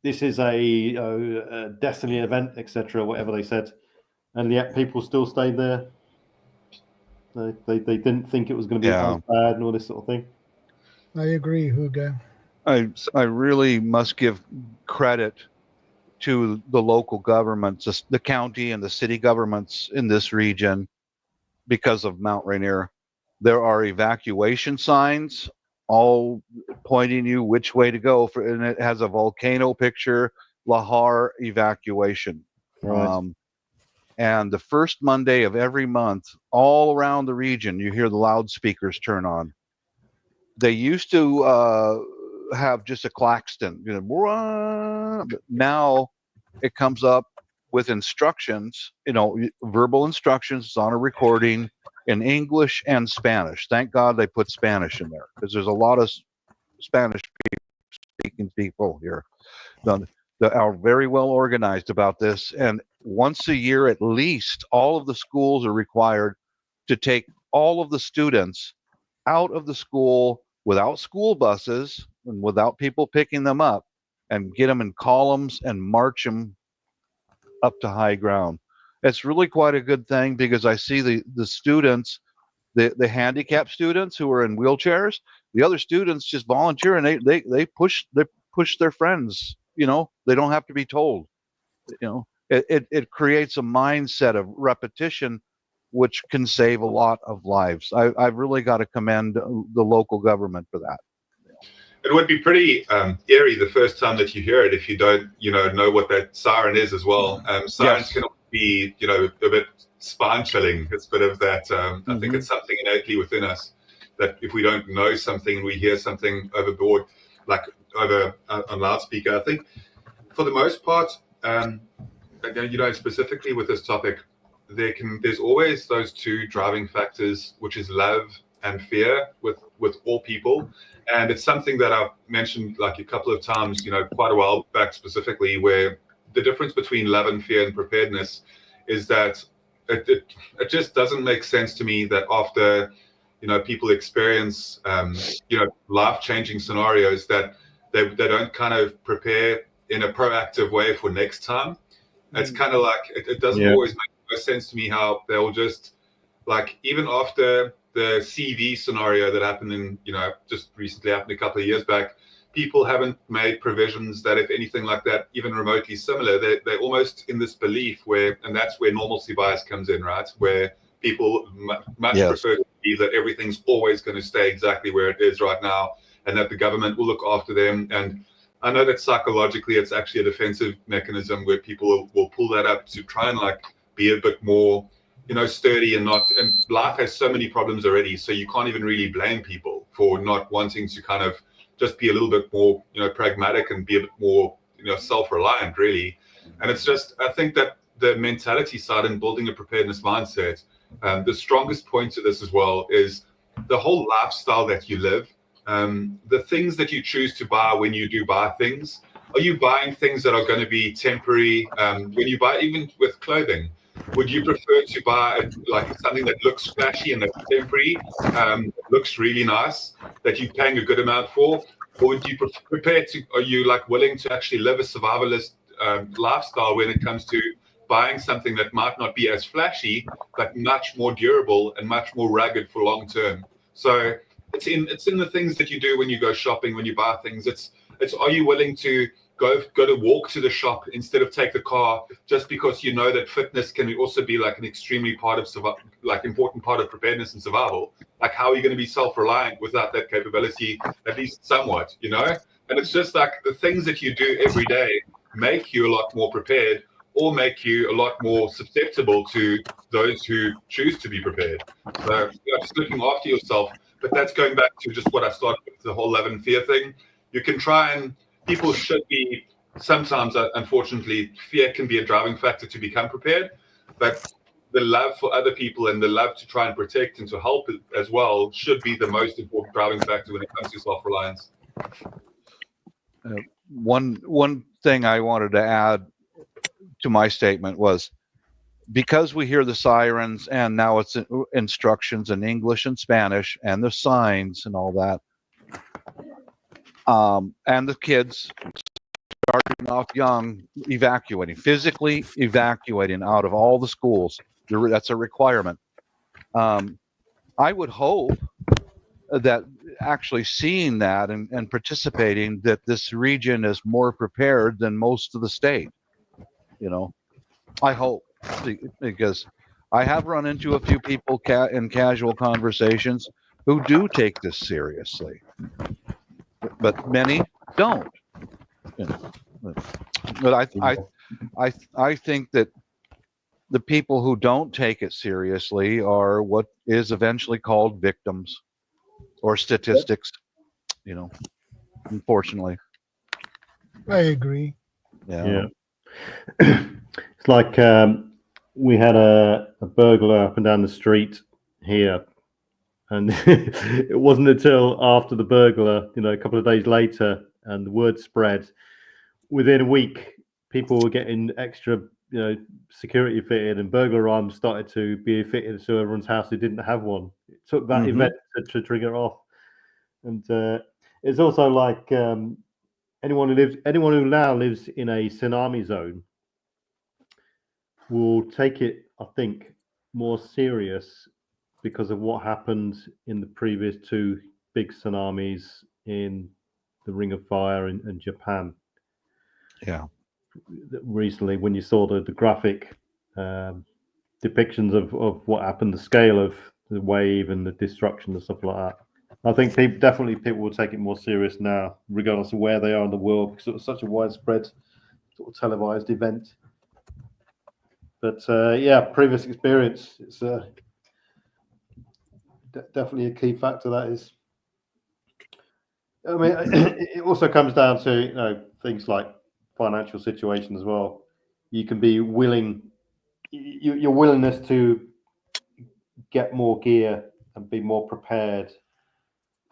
This is a destiny event, etc., whatever they said, and yet people still stayed there. They didn't think it was going to be as bad and all this sort of thing. I agree, Hugo. I really must give credit to the local governments, the county and the city governments in this region, because of Mount Rainier. There are evacuation signs all pointing you which way to go, and it has a volcano picture, Lahar evacuation. Right. And the first Monday of every month, all around the region, you hear the loudspeakers turn on. They used to have just a klaxon, but now it comes up with instructions, verbal instructions. It's on a recording in English and Spanish. Thank God they put Spanish in there, because there's a lot of Spanish speaking people here that are very well organized about this. And once a year at least, all of the schools are required to take all of the students out of the school without school buses and without people picking them up, and get them in columns and march them up to high ground. It's really quite a good thing, because I see the students, the handicapped students who are in wheelchairs, the other students just volunteer, and they push their friends. They don't have to be told. It creates a mindset of repetition, which can save a lot of lives. I've really got to commend the local government for that. It would be pretty eerie the first time that you hear it, if you don't, know what that siren is as well. Sirens can be, a bit spine chilling. It's a bit of that. I think it's something innately within us that if we don't know something and we hear something overboard, like over a loudspeaker, I think for the most part, specifically with this topic, there's always those two driving factors, which is love and fear with all people. And it's something that I've mentioned like a couple of times, quite a while back specifically, where the difference between love and fear and preparedness is that it just doesn't make sense to me that after, people experience, life-changing scenarios, that they don't kind of prepare in a proactive way for next time. It's kind of like, it doesn't always make no sense to me how they'll just, like, even after the CV scenario that happened in, just recently happened a couple of years back, people haven't made provisions that if anything like that, even remotely similar, they're almost in this belief where, and that's where normalcy bias comes in, right? Where people much prefer to believe that everything's always going to stay exactly where it is right now, and that the government will look after them. And I know that psychologically it's actually a defensive mechanism where people will pull that up to try and like be a bit more, sturdy and not, and life has so many problems already. So you can't even really blame people for not wanting to kind of just be a little bit more, pragmatic and be a bit more, self-reliant really. And it's just, I think that the mentality side in building a preparedness mindset, the strongest point to this as well is the whole lifestyle that you live. The things that you choose to buy when you do buy things, are you buying things that are going to be temporary? When you buy, even with clothing, would you prefer to buy like something that looks flashy and that's temporary, looks really nice, that you're paying a good amount for? Or would you are you like willing to actually live a survivalist lifestyle when it comes to buying something that might not be as flashy, but much more durable and much more rugged for long term? So it's in the things that you do when you go shopping, when you buy things. It's are you willing to go to walk to the shop instead of take the car, just because you know that fitness can also be like an extremely important part of preparedness and survival. Like, how are you going to be self-reliant without that capability, at least somewhat, you know? And it's just like the things that you do every day make you a lot more prepared, or make you a lot more susceptible to those who choose to be prepared. So just looking after yourself. But that's going back to just what I started with, the whole love and fear thing. You can try, and people should be, sometimes, unfortunately, fear can be a driving factor to become prepared. But the love for other people and the love to try and protect and to help as well should be the most important driving factor when it comes to self-reliance. One thing I wanted to add to my statement was, because we hear the sirens and now it's instructions in English and Spanish and the signs and all that, and the kids starting off young, physically evacuating out of all the schools, that's a requirement. I would hope that actually seeing that and participating, that this region is more prepared than most of the state. You know, I hope, because I have run into a few people in casual conversations who do take this seriously, but many don't. You know, but I think that the people who don't take it seriously are what is eventually called victims or statistics. You know, unfortunately. I agree. Yeah. It's like we had a burglar up and down the street here, and it wasn't until after the burglar, a couple of days later, and the word spread, within a week, people were getting extra, security fitted, and burglar alarms started to be fitted to everyone's house who didn't have one. It took that event to trigger off. And it's also like anyone who now lives in a tsunami zone will take it, I think, more serious because of what happened in the previous two big tsunamis in the Ring of Fire in Japan. Yeah. Recently, when you saw the graphic depictions of what happened, the scale of the wave and the destruction and stuff like that, I think people will take it more serious now, regardless of where they are in the world, because it was such a widespread sort of televised event. But previous experience, it's definitely a key factor. That is, I mean, it also comes down to things like financial situation as well. You can be willing, your willingness to get more gear and be more prepared.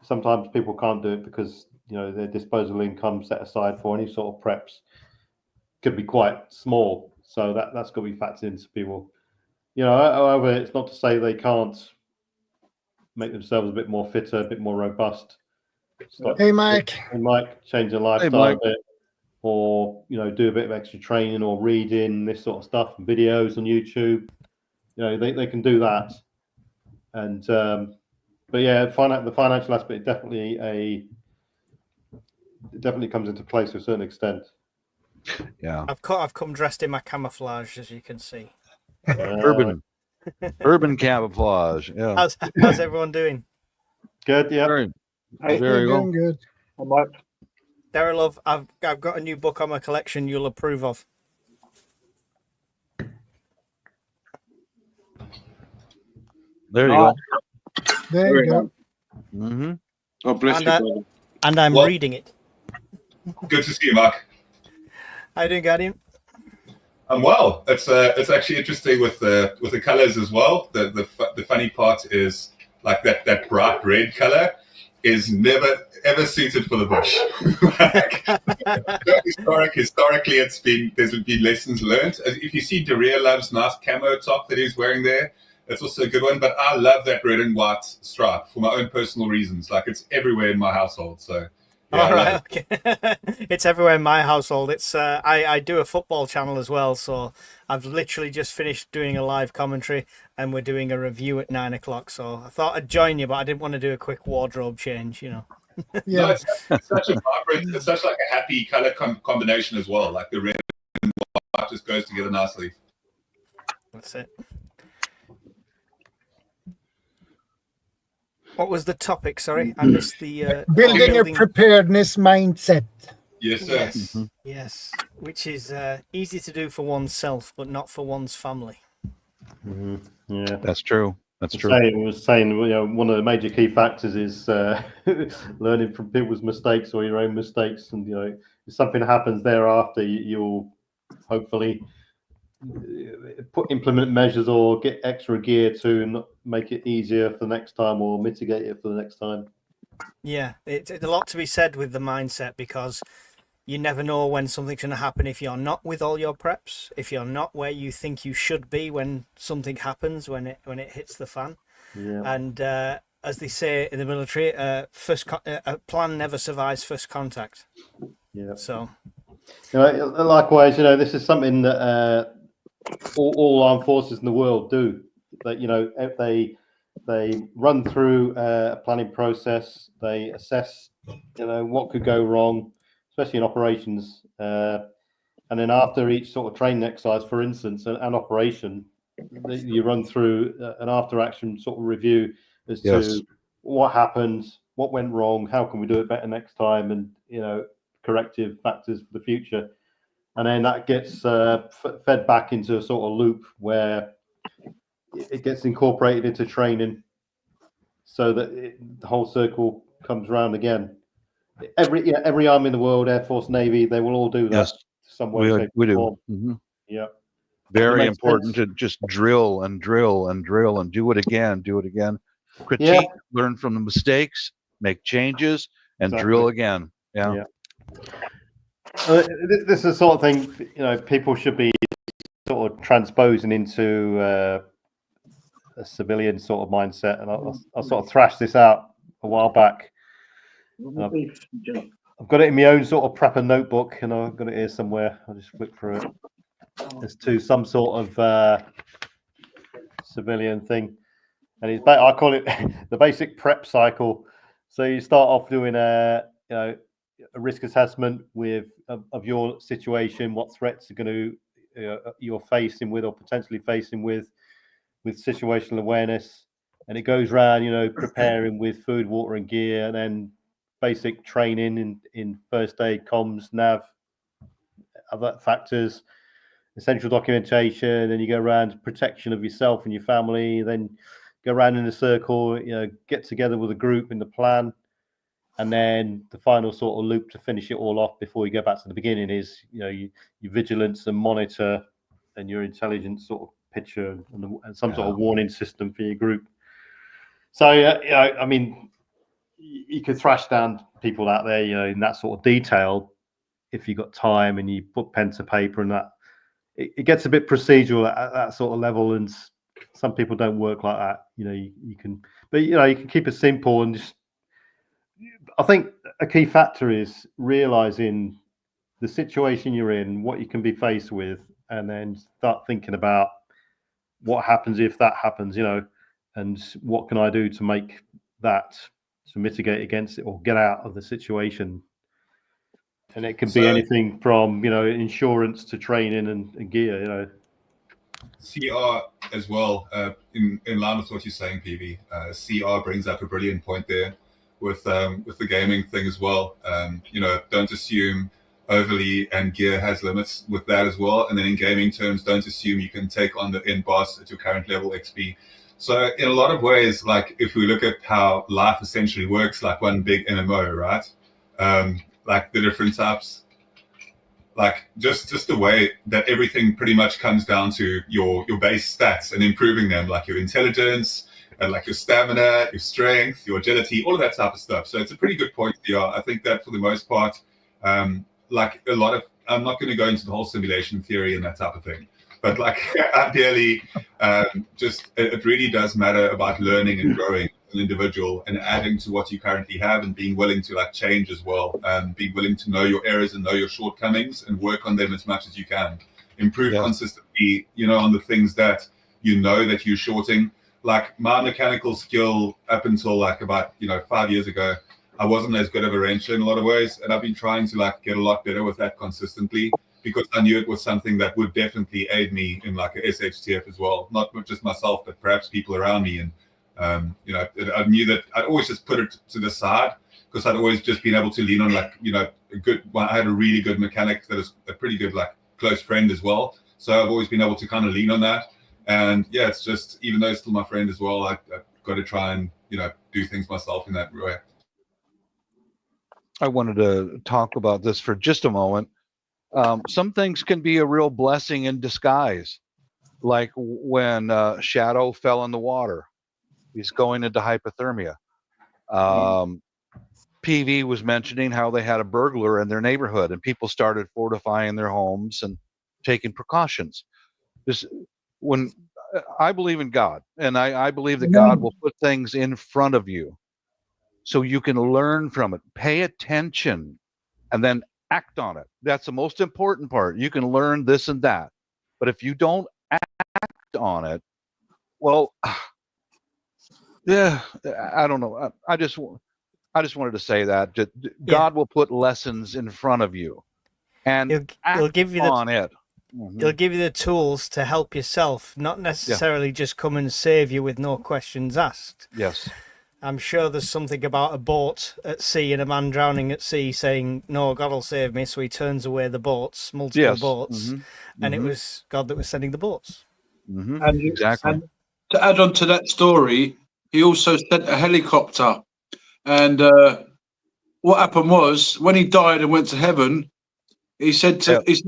Sometimes people can't do it because their disposable income set aside for any sort of preps could be quite small. So that's got to be factored into people. However, it's not to say they can't make themselves a bit more fitter, a bit more robust. Hey, Mike. They might change their lifestyle a bit, or do a bit of extra training or reading, this sort of stuff, and videos on YouTube. They can do that. And but yeah, the financial aspect definitely comes into play to a certain extent. Yeah. I've come dressed in my camouflage, as you can see. Urban camouflage. Yeah. How's everyone doing? Good. Yeah. Very well. Doing good. Daryl, love, I've got a new book on my collection you'll approve of. There you go. There you go. Mm-hmm. God bless you, brother. And I'm reading it. Good to see you, Mark. How you doing, Guardian? I'm well. It's actually interesting with the colors as well. The funny part is like that bright red color is never ever suited for the bush. Historically, there's been lessons learned. If you see Daria loves nice camo top that he's wearing there, that's also a good one. But I love that red and white stripe for my own personal reasons. Like, it's everywhere in my household. So. Yeah, all right, okay. It's everywhere in my household. It's I do a football channel as well, so I've literally just finished doing a live commentary, and we're doing a review at 9 o'clock. So I thought I'd join you, but I didn't want to do a quick wardrobe change, No, Yeah. it's such a vibrant, it's such like a happy color combination as well. Like the red and white just goes together nicely. That's it. What was the topic? Sorry, I missed the Building a preparedness mindset. Yes, sir. Yes, yes, which is easy to do for oneself, but not for one's family. Yeah, That's true. That's true. I was saying, one of the major key factors is learning from people's mistakes or your own mistakes, and if something happens thereafter, you'll hopefully implement measures or get extra gear to make it easier for the next time or mitigate it for the next time. Yeah, it's a lot to be said with the mindset, because you never know when something's going to happen if you're not with all your preps, if you're not where you think you should be when something happens, when it hits the fan. Yeah. And as they say in the military, a plan never survives first contact. Yeah. So, likewise, this is something that all armed forces in the world do. That if they run through a planning process, they assess what could go wrong, especially in operations, and then after each sort of training exercise, for instance, an operation, you run through an after action sort of review as to what happened, what went wrong, how can we do it better next time, and corrective factors for the future. And then that gets fed back into a sort of loop where it gets incorporated into training, so that the whole circle comes around again. Every army in the world, Air Force, Navy, they will all do that. Yes, Some way, shape, we or do. form. Mm-hmm. Yeah. Very important to just drill and drill and drill and do it again, critique, learn from the mistakes, make changes, and drill again. Yeah. This is the sort of thing people should be sort of transposing into a civilian sort of mindset, and I sort of thrashed this out a while back. I've got it in my own sort of prepper notebook, and I've got it here somewhere. I'll just flick through it. It's to some sort of civilian thing, and I call it the basic prep cycle. So you start off doing a risk assessment of your situation, what threats are going to you're facing with or potentially facing with situational awareness, and it goes around preparing with food, water, and gear, and then basic training in first aid, comms, nav, other factors, essential documentation. Then you go around protection of yourself and your family, then go around in a circle, get together with a group in the plan, and then the final sort of loop to finish it all off before you go back to the beginning is your vigilance and monitor and your intelligence sort of picture and some sort of warning system for your group. So I mean, you could thrash down people out there in that sort of detail if you got time and you put pen to paper, and that it gets a bit procedural at that sort of level, and some people don't work like that. You can keep it simple, and just I think a key factor is realizing the situation you're in, what you can be faced with, and then start thinking about what happens if that happens, and what can I do to make that, to mitigate against it or get out of the situation. And it can be anything from insurance to training and gear. CR as well, in line with what you're saying, PV. CR brings up a brilliant point there with the gaming thing as well. Don't assume overly, and gear has limits with that as well. And then in gaming terms, don't assume you can take on the end boss at your current level XP. So in a lot of ways, like if we look at how life essentially works, like one big MMO, right? Like the different types, like just the way that everything pretty much comes down to your base stats and improving them, like your intelligence and like your stamina, your strength, your agility, all of that type of stuff. So it's a pretty good point here. I think that for the most part, like a lot of, I'm not going to go into the whole simulation theory and that type of thing, but like ideally, it really does matter about learning and growing an individual and adding to what you currently have and being willing to like change as well, and being willing to know your errors and know your shortcomings and work on them as much as you can. Improve consistently, on the things that that you're shorting. Like my mechanical skill up until like about 5 years ago, I wasn't as good of a rancher in a lot of ways, and I've been trying to like get a lot better with that consistently, because I knew it was something that would definitely aid me in like a SHTF as well, not just myself, but perhaps people around me. And I knew that I'd always just put it to the side, because I'd always just been able to lean on like I had a really good mechanic that is a pretty good like close friend as well. So I've always been able to kind of lean on that. And yeah, it's just, even though it's still my friend as well, I've got to try and do things myself in that way. I wanted to talk about this for just a moment. Some things can be a real blessing in disguise, like when Shadow fell in the water. He's going into hypothermia. PV was mentioning how they had a burglar in their neighborhood, and people started fortifying their homes and taking precautions. When I believe in God, and I believe that God will put things in front of you so you can learn from it, pay attention, and then act on it. That's the most important part. You can learn this and that, but if you don't act on it, well, yeah, I don't know. I just wanted to say that God will put lessons in front of you, and He'll give you on it. He'll give you the tools to help yourself, not necessarily just come and save you with no questions asked. Yes. I'm sure there's something about a boat at sea and a man drowning at sea saying, "No, God will save me." So he turns away the boats, multiple boats, and it was God that was sending the boats. Exactly. And to add on to that story, he also sent a helicopter. And what happened was, when he died and went to heaven, he said,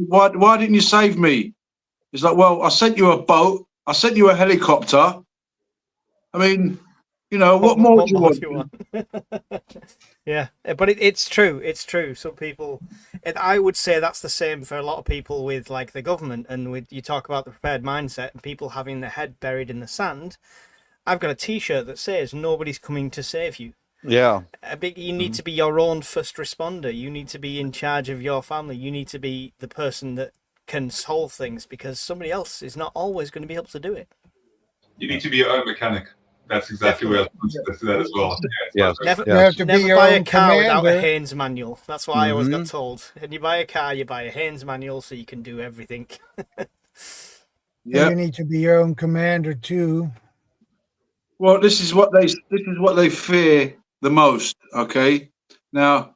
"Why didn't you save me?" He's like, "Well, I sent you a boat, I sent you a helicopter. I mean, what more do you want?" Yeah, but it's true. It's true. Some people, I would say that's the same for a lot of people with like the government, and you talk about the prepared mindset and people having their head buried in the sand. I've got a T-shirt that says "Nobody's coming to save you." Yeah. You need to be your own first responder. You need to be in charge of your family. You need to be the person that can solve things, because somebody else is not always going to be able to do it. You need to be your own mechanic. That's exactly where I was going to that as well. Yes. Never, You have to be never your buy a own car without a commander. Haynes manual. That's what I always got told. When you buy a car, you buy a Haynes manual so you can do everything. Yeah. You need to be your own commander too. Well, this is what they fear the most. Okay, now,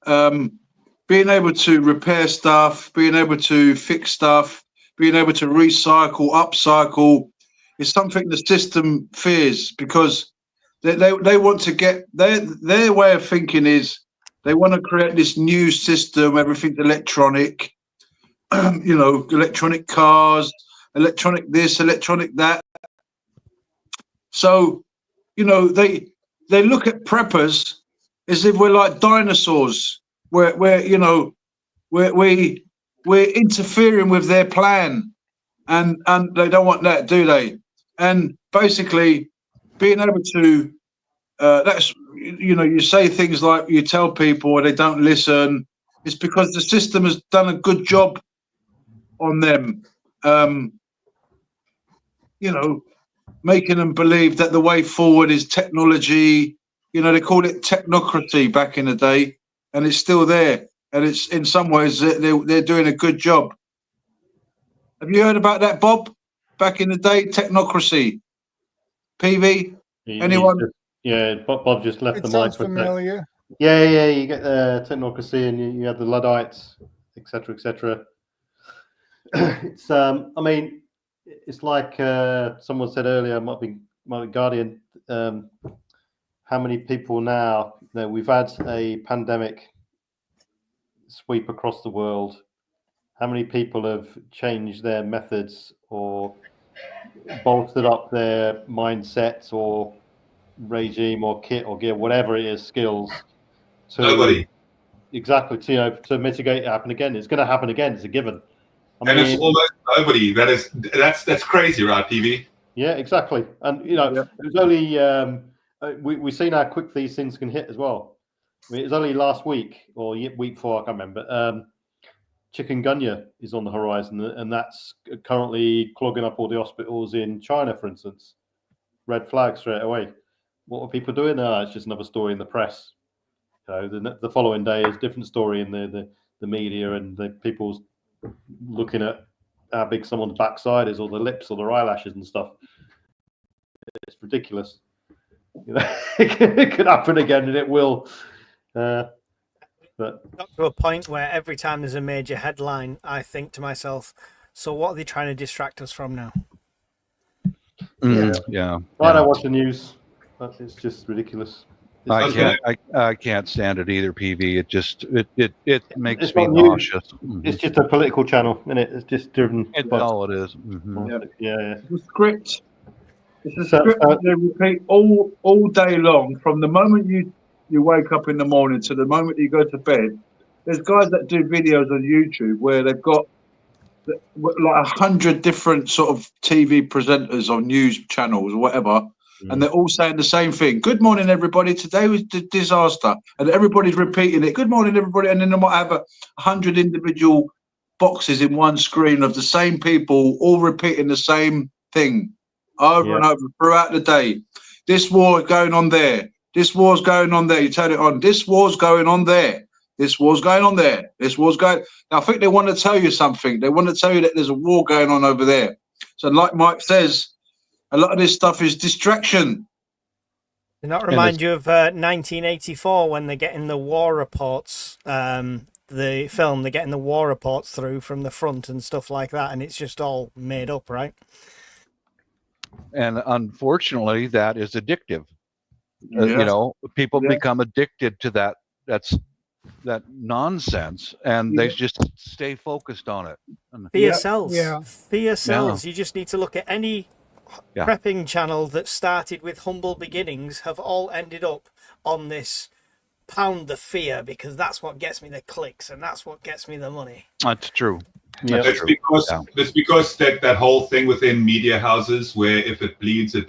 being able to repair stuff, being able to fix stuff, being able to recycle, upcycle, is something the system fears, because they want to get their way of thinking is they want to create this new system, everything's electronic, electronic cars, electronic this, electronic that. So, they look at preppers as if we're like dinosaurs, where we're interfering with their plan, and they don't want that, do they? And basically, being able to that's you say things like, you tell people they don't listen. It's because the system has done a good job on them, making them believe that the way forward is technology. They called it technocracy back in the day, and it's still there. And it's, in some ways, they're doing a good job. Have you heard about that, Bob? Back in the day, technocracy. PV? Anyone? Bob just left It the mic. sounds familiar. Yeah, you get the technocracy, and you have the Luddites, etc., etc. It's it's like someone said earlier, might be Guardian. How many people now? We've had a pandemic sweep across the world. How many people have changed their methods or bolstered up their mindsets or regime or kit or gear, whatever it is, skills? Nobody. Exactly. To mitigate it happen again. It's going to happen again. It's a given. It's almost nobody. That's crazy, right, PV? Yeah, exactly. And it was only we've seen how quick these things can hit as well. I mean, it was only last week or week before, I can't remember. Chikungunya is on the horizon, and that's currently clogging up all the hospitals in China, for instance. Red flag straight away. What are people doing? It's just another story in the press. the following day is a different story in the media, and the people's looking at how big someone's backside is, or the lips, or their eyelashes and stuff. It's ridiculous. It could happen again, and it will. But got to a point where every time there's a major headline, I think to myself, so what are they trying to distract us from now? Yeah. I don't watch the news. It's just ridiculous. I can't stand it either, PV. It makes It's me not news. nauseous. It's just a political channel, and it's just driven. All it is. Yeah. The script. It's a script that they repeat all day long, from the moment you wake up in the morning to the moment you go to bed. There's guys that do videos on YouTube where they've got like 100 different sort of TV presenters on news channels or whatever, and they're all saying the same thing. Good morning, everybody. Today was the disaster, and everybody's repeating it. Good morning, everybody, and then they might have 100 individual boxes in one screen of the same people all repeating the same thing over and over throughout the day. This war is going on there. This war's going on there. You turn it on. This war's going on there. This war's going on there. This war's going. Now, I think they want to tell you something. They want to tell you that there's a war going on over there. So, like Mike says, a lot of this stuff is distraction. Does not remind you of 1984 when they're getting the war reports? The film, they're getting the war reports through from the front and stuff like that, and it's just all made up, right? And unfortunately, that is addictive. People become addicted to that. That nonsense, and they just stay focused on it. Fear sells. Fear sells. You just need to look at any prepping channel that started with humble beginnings have all ended up on this pound the fear, because that's what gets me the clicks and that's what gets me the money. That's true. That's because that whole thing within media houses where if it bleeds, it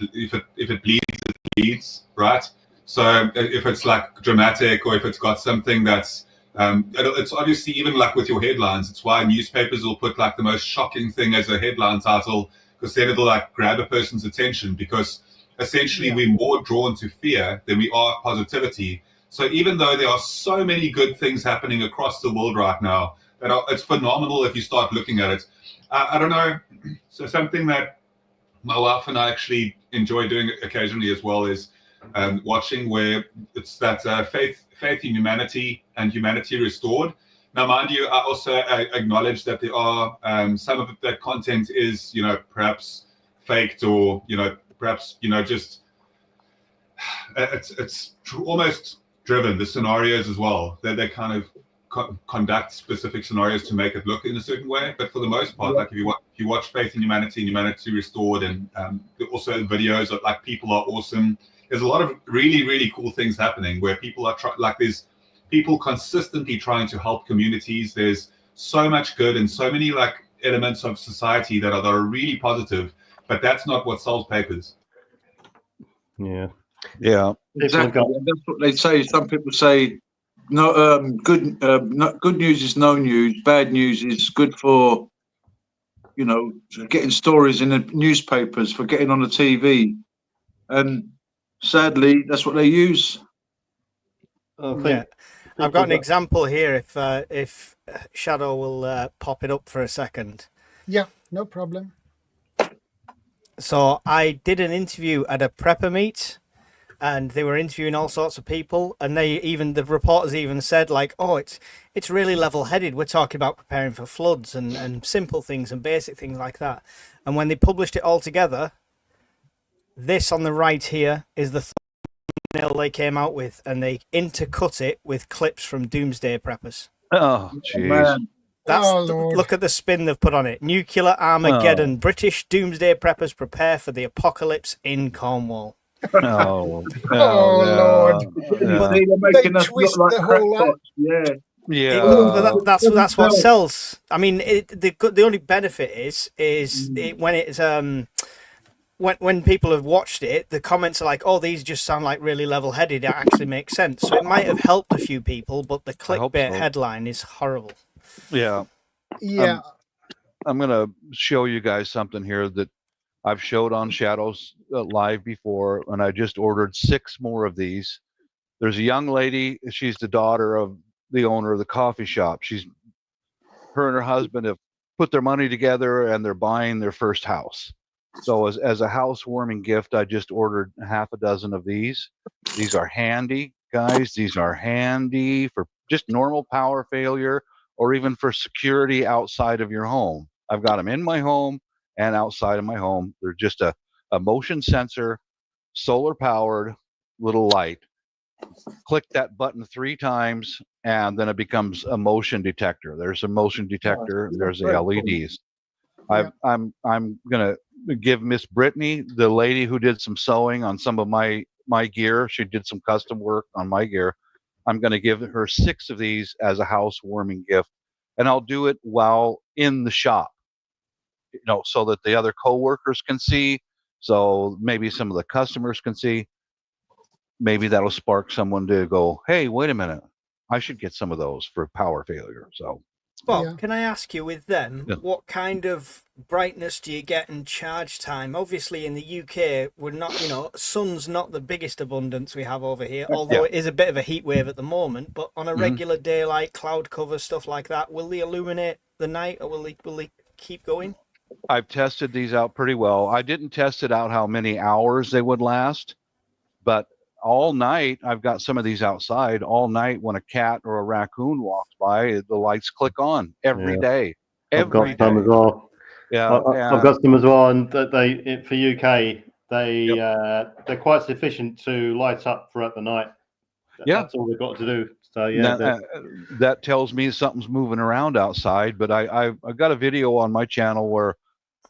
bleeds, right? So if it's like dramatic, or if it's got something that's it's obviously, even like with your headlines, it's why newspapers will put like the most shocking thing as a headline title, because then it'll like grab a person's attention, because essentially we're more drawn to fear than we are positivity. So even though there are so many good things happening across the world right now, it's phenomenal if you start looking at it. I don't know. So something that my wife and I actually enjoy doing occasionally as well is watching, where it's that faith in humanity and humanity restored. Now, mind you, I also acknowledge that there are some of that content is, perhaps faked, or perhaps just it's almost driven, the scenarios as well, that they kind of conduct specific scenarios to make it look in a certain way. But for the most part, like if you watch Faith in Humanity and Humanity Restored, and also videos of like People Are Awesome, there's a lot of really, really cool things happening where people are there's people consistently trying to help communities. There's so much good and so many like elements of society that are really positive, but that's not what sells papers. Yeah. Exactly. That's what they say. Some people say, no, good news is no news. Bad news is good for, getting stories in the newspapers, for getting on the TV, and sadly, that's what they use. I've got an example here. If Shadow will pop it up for a second. Yeah, no problem. So I did an interview at a prepper meet, and they were interviewing all sorts of people, and the reporters even said like, oh, it's really level-headed. We're talking about preparing for floods and simple things and basic things like that. And when they published it all together, this on the right here is the thumbnail they came out with, and they intercut it with clips from Doomsday Preppers. Oh, jeez. Look at the spin they've put on it. Nuclear Armageddon. British Doomsday Preppers prepare for the apocalypse in Cornwall. Oh, Lord. They're making us look like crackpots. That's what sells. I mean, the only benefit is when it's when people have watched it, the comments are like, oh, these just sound like really level-headed. It actually makes sense. So it might have helped a few people, but the clickbait headline is horrible. Yeah. I'm going to show you guys something here that I've showed on Shadows Live before, and I just ordered 6 more of these. There's a young lady. She's the daughter of the owner of the coffee shop. Her and her husband have put their money together and they're buying their first house. So as a housewarming gift, I just ordered half a dozen of these. These are handy, guys. These are handy for just normal power failure or even for security outside of your home. I've got them in my home and outside of my home. They're just a motion sensor, solar powered little light. Click that button 3 times and then it becomes a motion detector. There's a motion detector and there's the LEDs. Yeah. I'm gonna give Miss Brittany, the lady who did some sewing on some of my gear. She did some custom work on my gear. I'm gonna give her 6 of these as a housewarming gift, and I'll do it while in the shop, so that the other coworkers can see. So maybe some of the customers can see. Maybe that'll spark someone to go, hey, wait a minute, I should get some of those for power failure. So, Bob, Yeah. can I ask you with them, Yeah. what kind of brightness do you get in charge time? Obviously in the UK, we're not, sun's not the biggest abundance we have over here, although it is a bit of a heat wave at the moment, but on a regular day, like cloud cover, stuff like that, will they illuminate the night or will they keep going? I've tested these out pretty well. I didn't test it out how many hours they would last, but all night, I've got some of these outside all night. When a cat or a raccoon walks by, the lights click on every day. I've got Every some day. as well. Yeah, I've got some as well, and for UK, they're quite sufficient to light up throughout the night. Yeah. That's all they've got to do. So yeah, that tells me something's moving around outside. But I've got a video on my channel where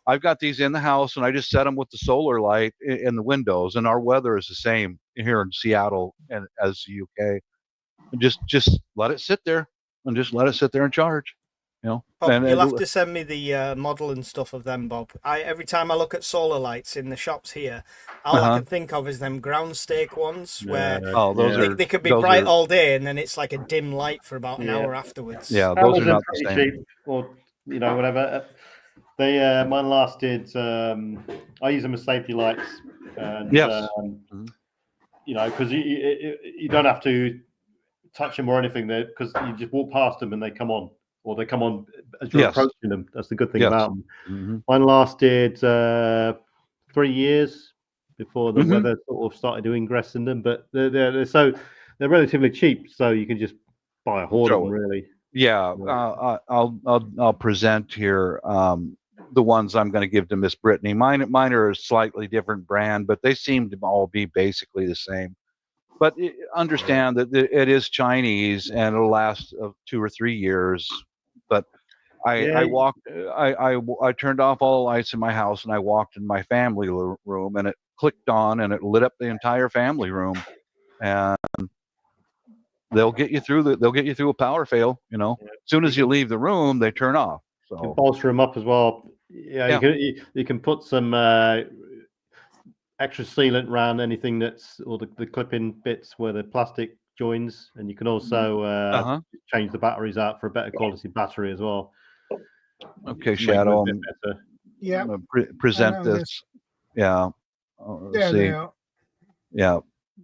I've got these in the house and I just set them with the solar light in the windows, and our weather is the same here in Seattle and as the UK. And just let it sit there and just let it sit there and charge. Bob, And you'll have to send me the model and stuff of them, Bob. Every time I look at solar lights in the shops here, all I can think of is them ground stake ones where they could be bright all day and then it's like a dim light for about an hour afterwards. Yeah, those are not the pretty same. cheap, or whatever. They mine lasted. I use them as safety lights, and Yes. because you don't have to touch them or anything there, because you just walk past them and they come on, or they come on as you're approaching them. That's the good thing about them. Mine lasted 3 years before the weather sort of started to ingress in them, but they're relatively cheap, so you can just buy a horde of them, really. Yeah, I'll present here the ones I'm going to give to Miss Brittany. Mine are a slightly different brand, but they seem to all be basically the same. But understand that it is Chinese and it'll last 2 or 3 years. But I turned off all the lights in my house and I walked in my family room and it clicked on and it lit up the entire family room. And they'll get you through a power fail. As soon as you leave the room, they turn off. So you can bolster them up as well. You can put some extra sealant around anything or the clipping bits where the plastic joins, and you can also change the batteries out for a better quality battery as well. Okay, Shadow. Yeah. Present this. Yeah. Yeah. See. Yeah.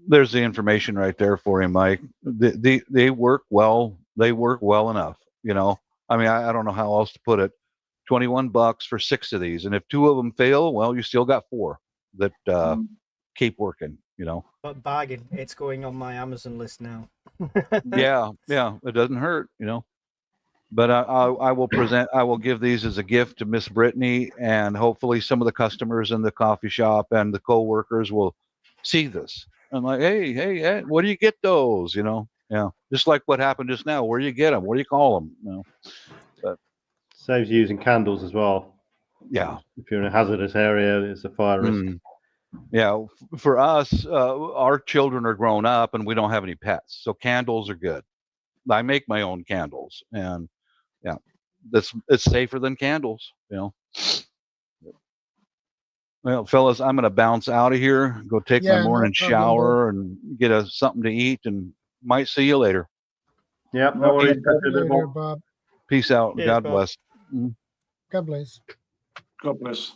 There's the information right there for you, Mike. They work well. They work well enough. I mean, I don't know how else to put it. $21 for 6 of these, and if 2 of them fail, well, you still got 4 that keep working. But bargain, it's going on my Amazon list now. Yeah, it doesn't hurt. But I will present. I will give these as a gift to Miss Brittany, and hopefully some of the customers in the coffee shop and the co-workers will see this. I'm like, hey, where do you get those? Yeah, just like what happened just now. Where do you get them? What do you call them? But saves you using candles as well. Yeah, if you're in a hazardous area, it's a fire risk. Yeah, for us, our children are grown up and we don't have any pets, so candles are good. I make my own candles, and yeah, it's safer than candles. Well, fellas, I'm going to bounce out of here, go take my morning shower and get something to eat, and might see you later. Yeah, no worries. Later, Bob. Peace out. Cheers, God Bob. bless. God bless. God bless.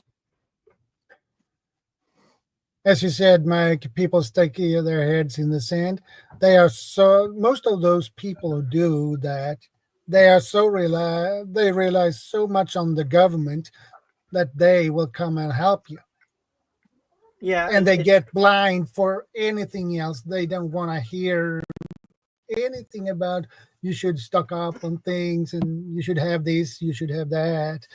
as you said, Mike, people stick their heads in the sand. Most of those people who do that, they rely so much on the government that they will come and help you. Yeah, And they get blind for anything else. They don't want to hear anything about you should stock up on things and you should have this, you should have that.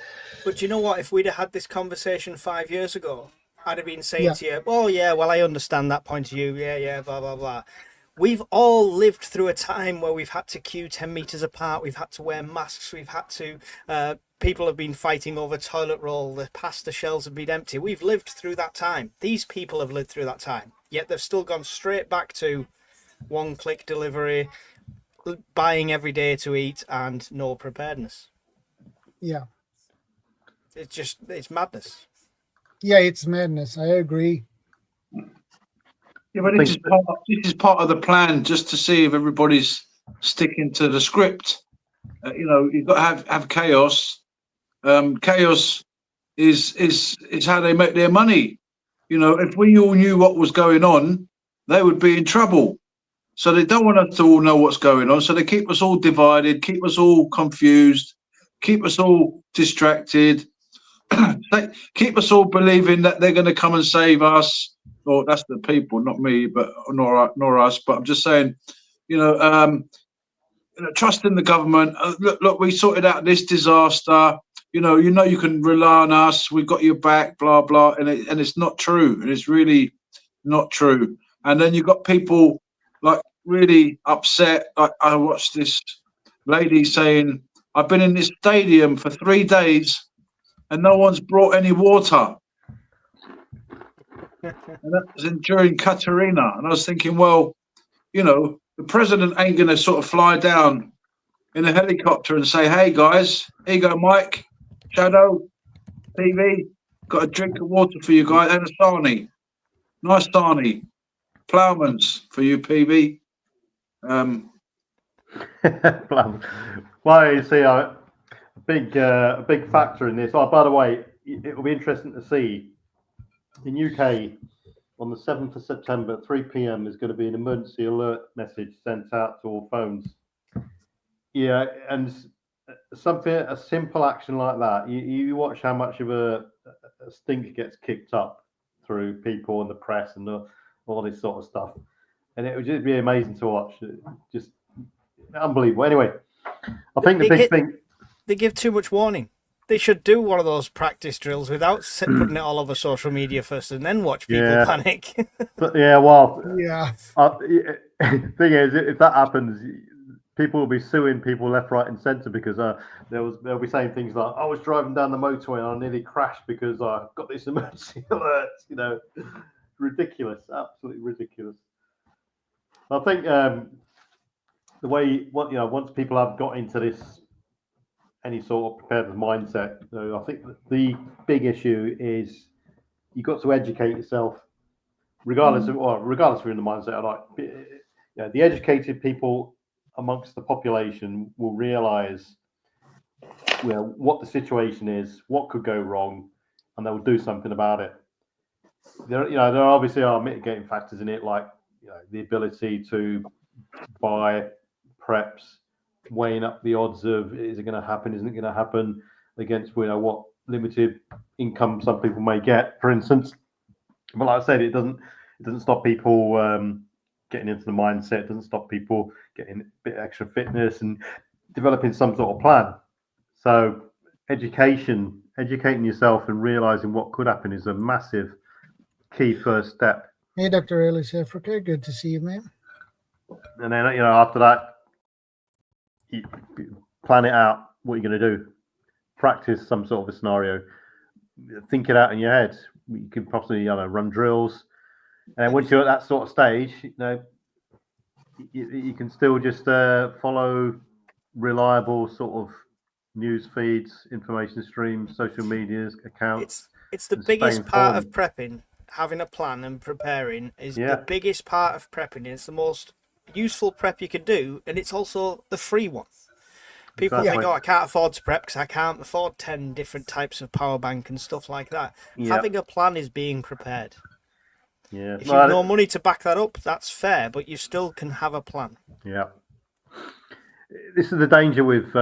But you know what? If we'd have had this conversation 5 years ago, I'd have been saying Yeah. to you, "Oh yeah, well I understand that point of view. Yeah, blah blah blah." We've all lived through a time where we've had to queue 10 meters apart. We've had to wear masks. We've had to. People have been fighting over toilet roll. The pasta shelves have been empty. We've lived through that time. These people have lived through that time. Yet they've still gone straight back to one-click delivery, buying every day to eat, and no preparedness. Yeah. It's madness. Yeah, it's madness. I agree. Yeah, but this is part of the plan, just to see if everybody's sticking to the script. You've got to have chaos. Chaos is how they make their money. If we all knew what was going on, they would be in trouble. So they don't want us to all know what's going on. So they keep us all divided, keep us all confused, keep us all distracted, keep us all believing that they're going to come and save us. Or that's the people, not me, but nor us. But I'm just saying, trust in the government. Look, we sorted out this disaster. You can rely on us. We've got your back. Blah blah, and it's not true. And it's really not true. And then you've got people like really upset. Like I watched this lady saying, "I've been in this stadium for 3 days, and no one's brought any water." And that was during Katarina. And I was thinking, well, the president ain't going to sort of fly down in a helicopter and say, "Hey guys, here you go, Mike, Shadow, TV, got a drink of water for you guys and a sarnie, nice sarnie, Ploughman's for you, PV." Well, you see, a big factor in this. Oh, by the way, it will be interesting to see in UK on the 7th of September at 3 p.m. is going to be an emergency alert message sent out to all phones. Yeah, and a simple action like that, you watch how much of a stink gets kicked up through people and the press and all this sort of stuff. And it would just be amazing to watch. Just unbelievable. Anyway, I think the big thing... They give too much warning. They should do one of those practice drills without putting it all over social media first and then watch people panic. But, yeah, well... Yeah. Thing is, if that happens, people will be suing people left, right, and centre because they'll be saying things like, "I was driving down the motorway and I nearly crashed because I got this emergency alert." Ridiculous, absolutely ridiculous. I think the way once people have got into this any sort of preparedness mindset, I think the big issue is you've got to educate yourself, regardless if you're in the mindset. The educated people amongst the population will realise what the situation is, what could go wrong, and they will do something about it. There obviously are mitigating factors in it, like the ability to buy preps, weighing up the odds of is it going to happen, isn't it going to happen, against what limited income some people may get, for instance. But like I said, it doesn't stop people getting into the mindset. It doesn't stop people getting a bit extra fitness and developing some sort of plan. So educating yourself and realizing what could happen is a massive key first step. Hey, Dr. Ellis Africa, good to see you, man. And then after that, you plan it out what you're going to do. Practice some sort of a scenario. Think it out in your head. You can possibly run drills. And once you're at that sort of stage, you can still just follow reliable sort of news feeds, information streams, social medias, accounts. It's the biggest part of prepping. Having a plan and preparing is the biggest part of prepping. It's the most useful prep you can do, and it's also the free one. People think, "Oh, I can't afford to prep because I can't afford 10 different types of power bank and stuff like that." Having a plan is being prepared. Yeah. If you've no money to back that up, that's fair, but you still can have a plan. Yeah. This is the danger with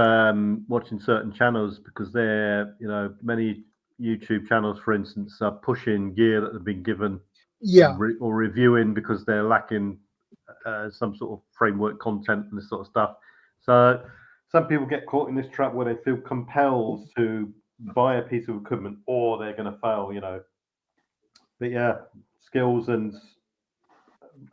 watching certain channels, because they're, many YouTube channels, for instance, are pushing gear that have been given, or reviewing because they're lacking some sort of framework content and this sort of stuff. So some people get caught in this trap where they feel compelled to buy a piece of equipment or they're going to fail, But yeah, skills and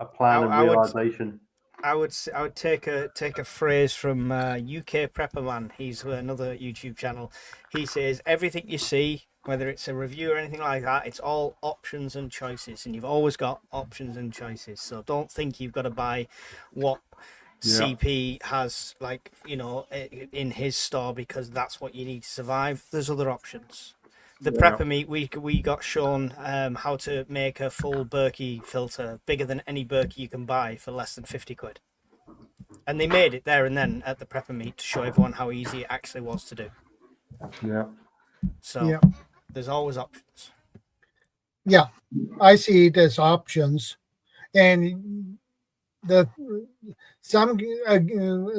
a plan and realization. I would take a phrase from UK Prepper Man. He's another YouTube channel. He says everything you see, whether it's a review or anything like that, it's all options and choices, and you've always got options and choices. So don't think you've got to buy what CP has, like, in his store, because that's what you need to survive. There's other options. The Prepper Meet, we got shown how to make a full Berkey filter bigger than any Berkey you can buy for less than 50 quid. And they made it there and then at the Prepper Meet to show everyone how easy it actually was to do. Yeah. So there's always options. Yeah, I see it as options. And some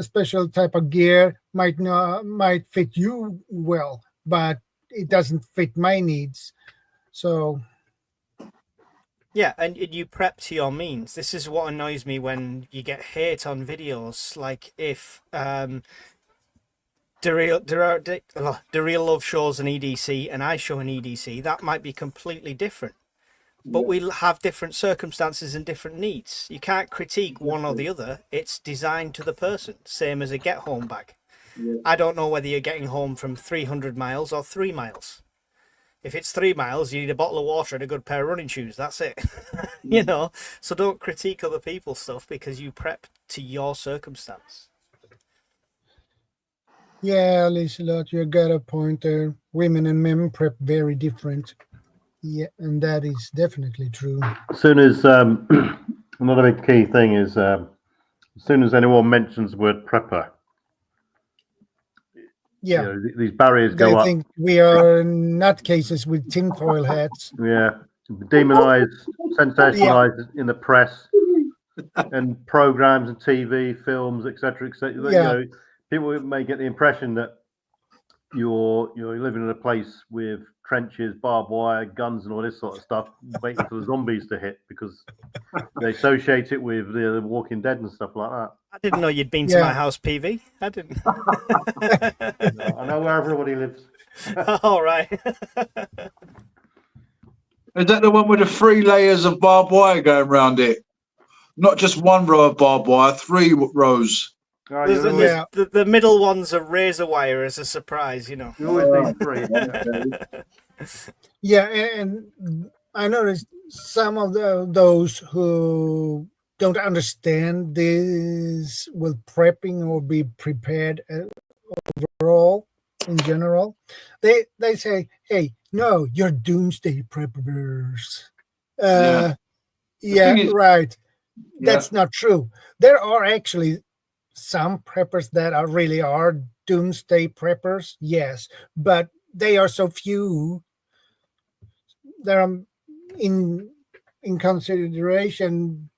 special type of gear might fit you well, but it doesn't fit my needs. So yeah, and you prep to your means. This is what annoys me when you get hate on videos. Like if Daryl Love shows an EDC and I show an EDC, that might be completely different. But we'll have different circumstances and different needs. You can't critique one or the other. It's designed to the person, same as a get home bag. I don't know whether you're getting home from 300 miles or 3 miles. If it's 3 miles, you need a bottle of water and a good pair of running shoes. That's it. So don't critique other people's stuff because you prep to your circumstance. yeah, Liselot, you got a point there. Women and men prep very different. Yeah, and that is definitely true. As soon as another big key thing is, as soon as anyone mentions the word prepper, these barriers go up. They think we are nutcases with tinfoil hats. Yeah, demonized, sensationalized in the press and programs and TV, films, etc., etc. Yeah. People may get the impression that you're living in a place with trenches, barbed wire, guns, and all this sort of stuff, waiting for the zombies to hit, because they associate it with the Walking Dead and stuff like that. I didn't know you'd been to my house, PV. I didn't. I know where everybody lives. All right. Is that the one with the 3 layers of barbed wire going around it? Not just 1 row of barbed wire, 3 rows. The middle one's a razor wire as a surprise, You always need 3. Yeah, and I noticed some of those who don't understand this with prepping or be prepared overall in general. They say, "Hey, no, you're doomsday preppers." Right. That's not true. There are actually some preppers that really are doomsday preppers, yes, but they are so few. They're in consideration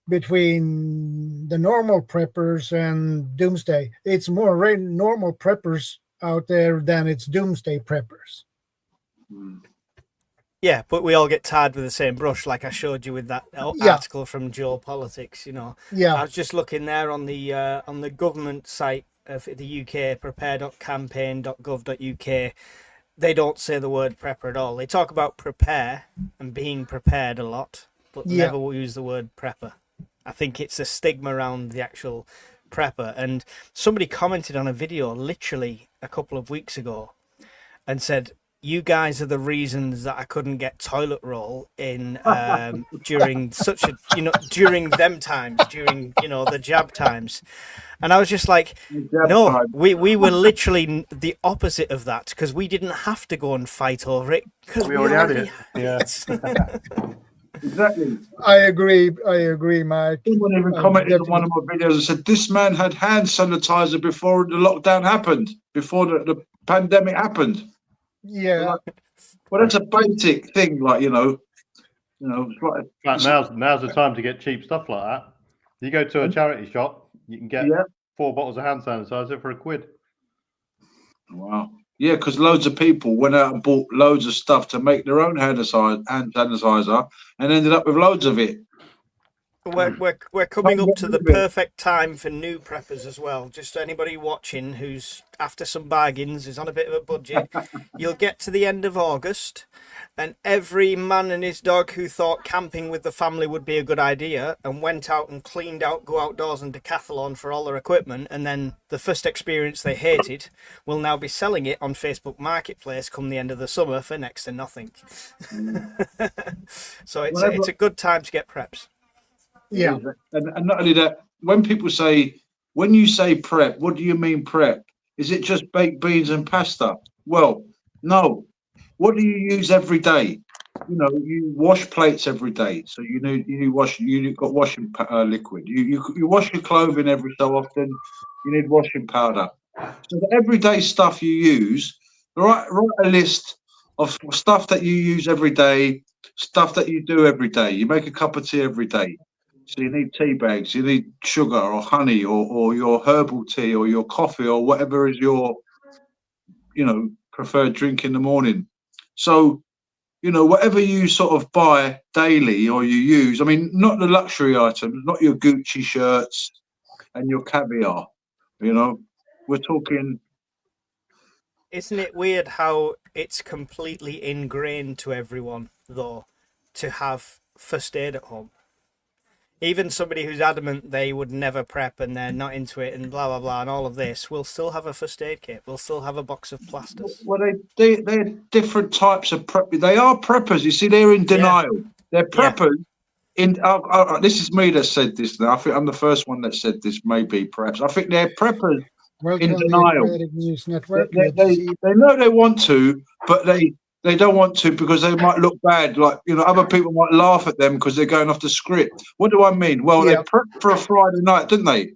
between the normal preppers and doomsday. It's more normal preppers out there than it's doomsday preppers. Yeah, but we all get tarred with the same brush, like I showed you with that article from Geopolitics. Yeah, I was just looking there on the government site of the UK, prepare.campaign.gov.uk. They don't say the word prepper at all. They talk about prepare and being prepared a lot, but never use the word prepper. I think it's a stigma around the actual prepper. And somebody commented on a video literally a couple of weeks ago and said, "You guys are the reasons that I couldn't get toilet roll in during during them times, during the jab times." And I was just like, no, we were literally the opposite of that, because we didn't have to go and fight over it because we already had it. Exactly. I agree, Mike. Someone even commented on one of my videos and said, "This man had hand sanitizer before the lockdown happened, before the pandemic happened." Yeah. Well, that's a basic thing, You know, it's like, In fact, now's the time to get cheap stuff like that. You go to a charity shop, you can get 4 bottles of hand sanitizer for £1. Wow. Yeah, because loads of people went out and bought loads of stuff to make their own hand sanitizer and ended up with loads of it. We're coming up to the perfect time for new preppers as well. Just anybody watching who's after some bargains, is on a bit of a budget. You'll get to the end of August, and every man and his dog who thought camping with the family would be a good idea and went out and cleaned out Go Outdoors and Decathlon for all their equipment, and then the first experience they hated will now be selling it on Facebook Marketplace come the end of the summer for next to nothing. So it's a good time to get preps. Yeah. And not only that, when you say prep, what do you mean prep? Is it just baked beans and pasta? Well, no. What do you use every day? You know, you wash plates every day, so you've got washing liquid. You wash your clothing every so often. You need washing powder. So the everyday stuff you use, write a list of stuff that you use every day, stuff that you do every day. You make a cup of tea every day. So you need tea bags, you need sugar or honey or your herbal tea or your coffee or whatever is your, preferred drink in the morning. So, whatever you sort of buy daily or you use, I mean, not the luxury items, not your Gucci shirts and your caviar, we're talking. Isn't it weird how it's completely ingrained to everyone, though, to have first aid at home? Even somebody who's adamant they would never prep and they're not into it and blah, blah, blah, and all of this, will still have a first aid kit. Will still have a box of plasters. Well, they're different types of prep. They are preppers. You see, they're in denial. Yeah. They're preppers. Yeah. This is me that said this now. I think I'm the first one that said this, maybe, perhaps. I think they're preppers in denial. They know they want to, but they don't want to because they might look bad. Like, other people might laugh at them because they're going off the script. What do I mean? Well, they prepped for a Friday night, didn't they?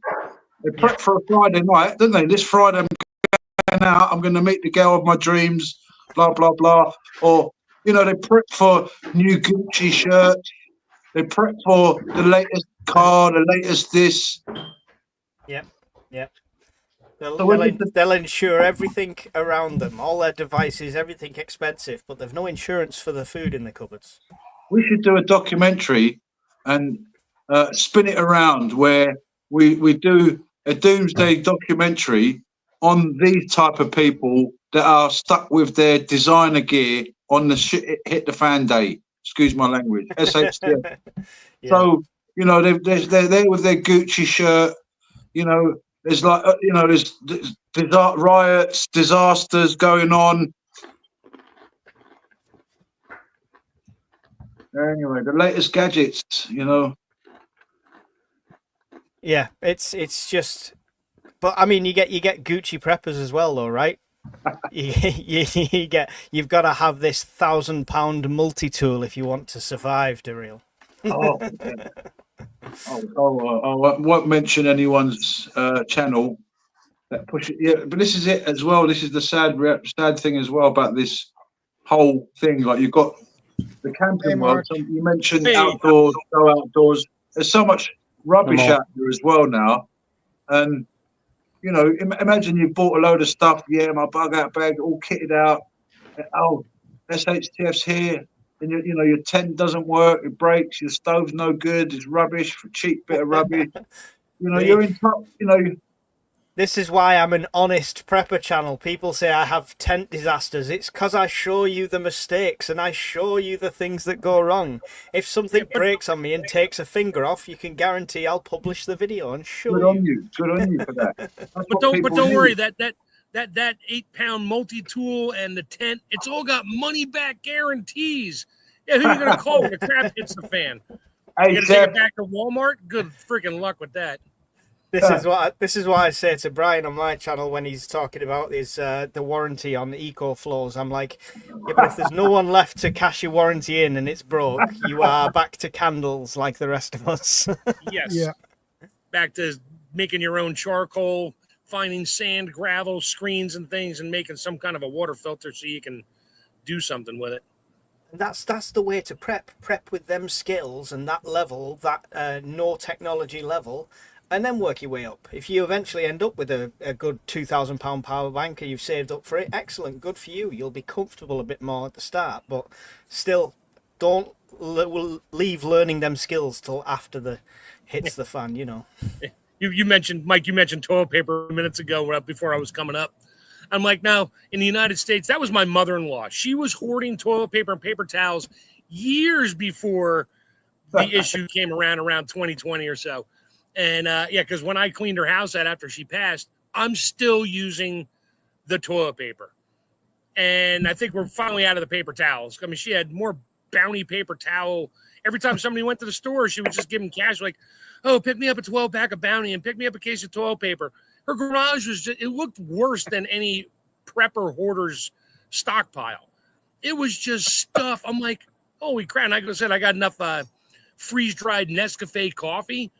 They prepped for a Friday night, didn't they? This Friday, I'm going to meet the girl of my dreams, blah, blah, blah. Or, they prep for new Gucci shirts. They prep for the latest car, the latest this. Yep. They'll insure everything around them, all their devices, everything expensive, but they've no insurance for the food in the cupboards. We should do a documentary and spin it around where we do a doomsday documentary on these type of people that are stuck with their designer gear on the shit hit the fan day. Excuse my language. SHTF. Yeah. So, they're there with their Gucci shirt. There's like, there's riots, disasters going on. Anyway, the latest gadgets, Yeah, it's just, but I mean, you get Gucci preppers as well, though, right? You've got to have this £1,000 multi-tool if you want to survive, Daryl. Oh, yeah. I won't mention anyone's channel that push it. Yeah, but this is it as well. This is the sad thing as well about this whole thing. Like, you've got the camping world. So you mentioned outdoors, go outdoors. There's so much rubbish out there as well now, and imagine you bought a load of stuff. Yeah, my bug out bag all kitted out. Oh, SHTF's here. And your tent doesn't work, it breaks, your stove's no good, it's rubbish, for cheap bit of rubbish. You're in top, This is why I'm an honest prepper channel. People say I have tent disasters. It's because I show you the mistakes and I show you the things that go wrong. If something breaks on me and takes a finger off, you can guarantee I'll publish the video and show you. Good on you for that. But don't worry, that 8-pound multi-tool and the tent, it's all got money back guarantees. Yeah, who are you gonna call when the crap hits the fan? You gonna take it back to Walmart? Good freaking luck with that. This is why I say to Brian on my channel when he's talking about his the warranty on eco flows. I'm like, yeah, but if there's no one left to cash your warranty in and it's broke, you are back to candles like the rest of us. Yes. Yeah. Back to making your own charcoal, finding sand, gravel, screens, and things, and making some kind of a water filter so you can do something with it. That's the way to prep with them skills and that level, that no technology level, and then work your way up. If you eventually end up with a good £2,000 power bank and you've saved up for it, excellent, good for you. You'll be comfortable a bit more at the start, but still don't leave learning them skills till after the hits the fan, you know. You mentioned, Mike, you mentioned toilet paper minutes ago before I was coming up. I'm like, now, in the United States, that was my mother-in-law. She was hoarding toilet paper and paper towels years before the issue came around 2020 or so. And, because when I cleaned her house out after she passed, I'm still using the toilet paper. And I think we're finally out of the paper towels. I mean, she had more Bounty paper towel. Every time somebody went to the store, she would just give them cash, like, oh, pick me up a 12-pack of Bounty and pick me up a case of toilet paper. Her garage was just, it looked worse than any prepper hoarder's stockpile. It was just stuff. I'm like, holy crap. And like I said, I got enough freeze-dried Nescafe coffee.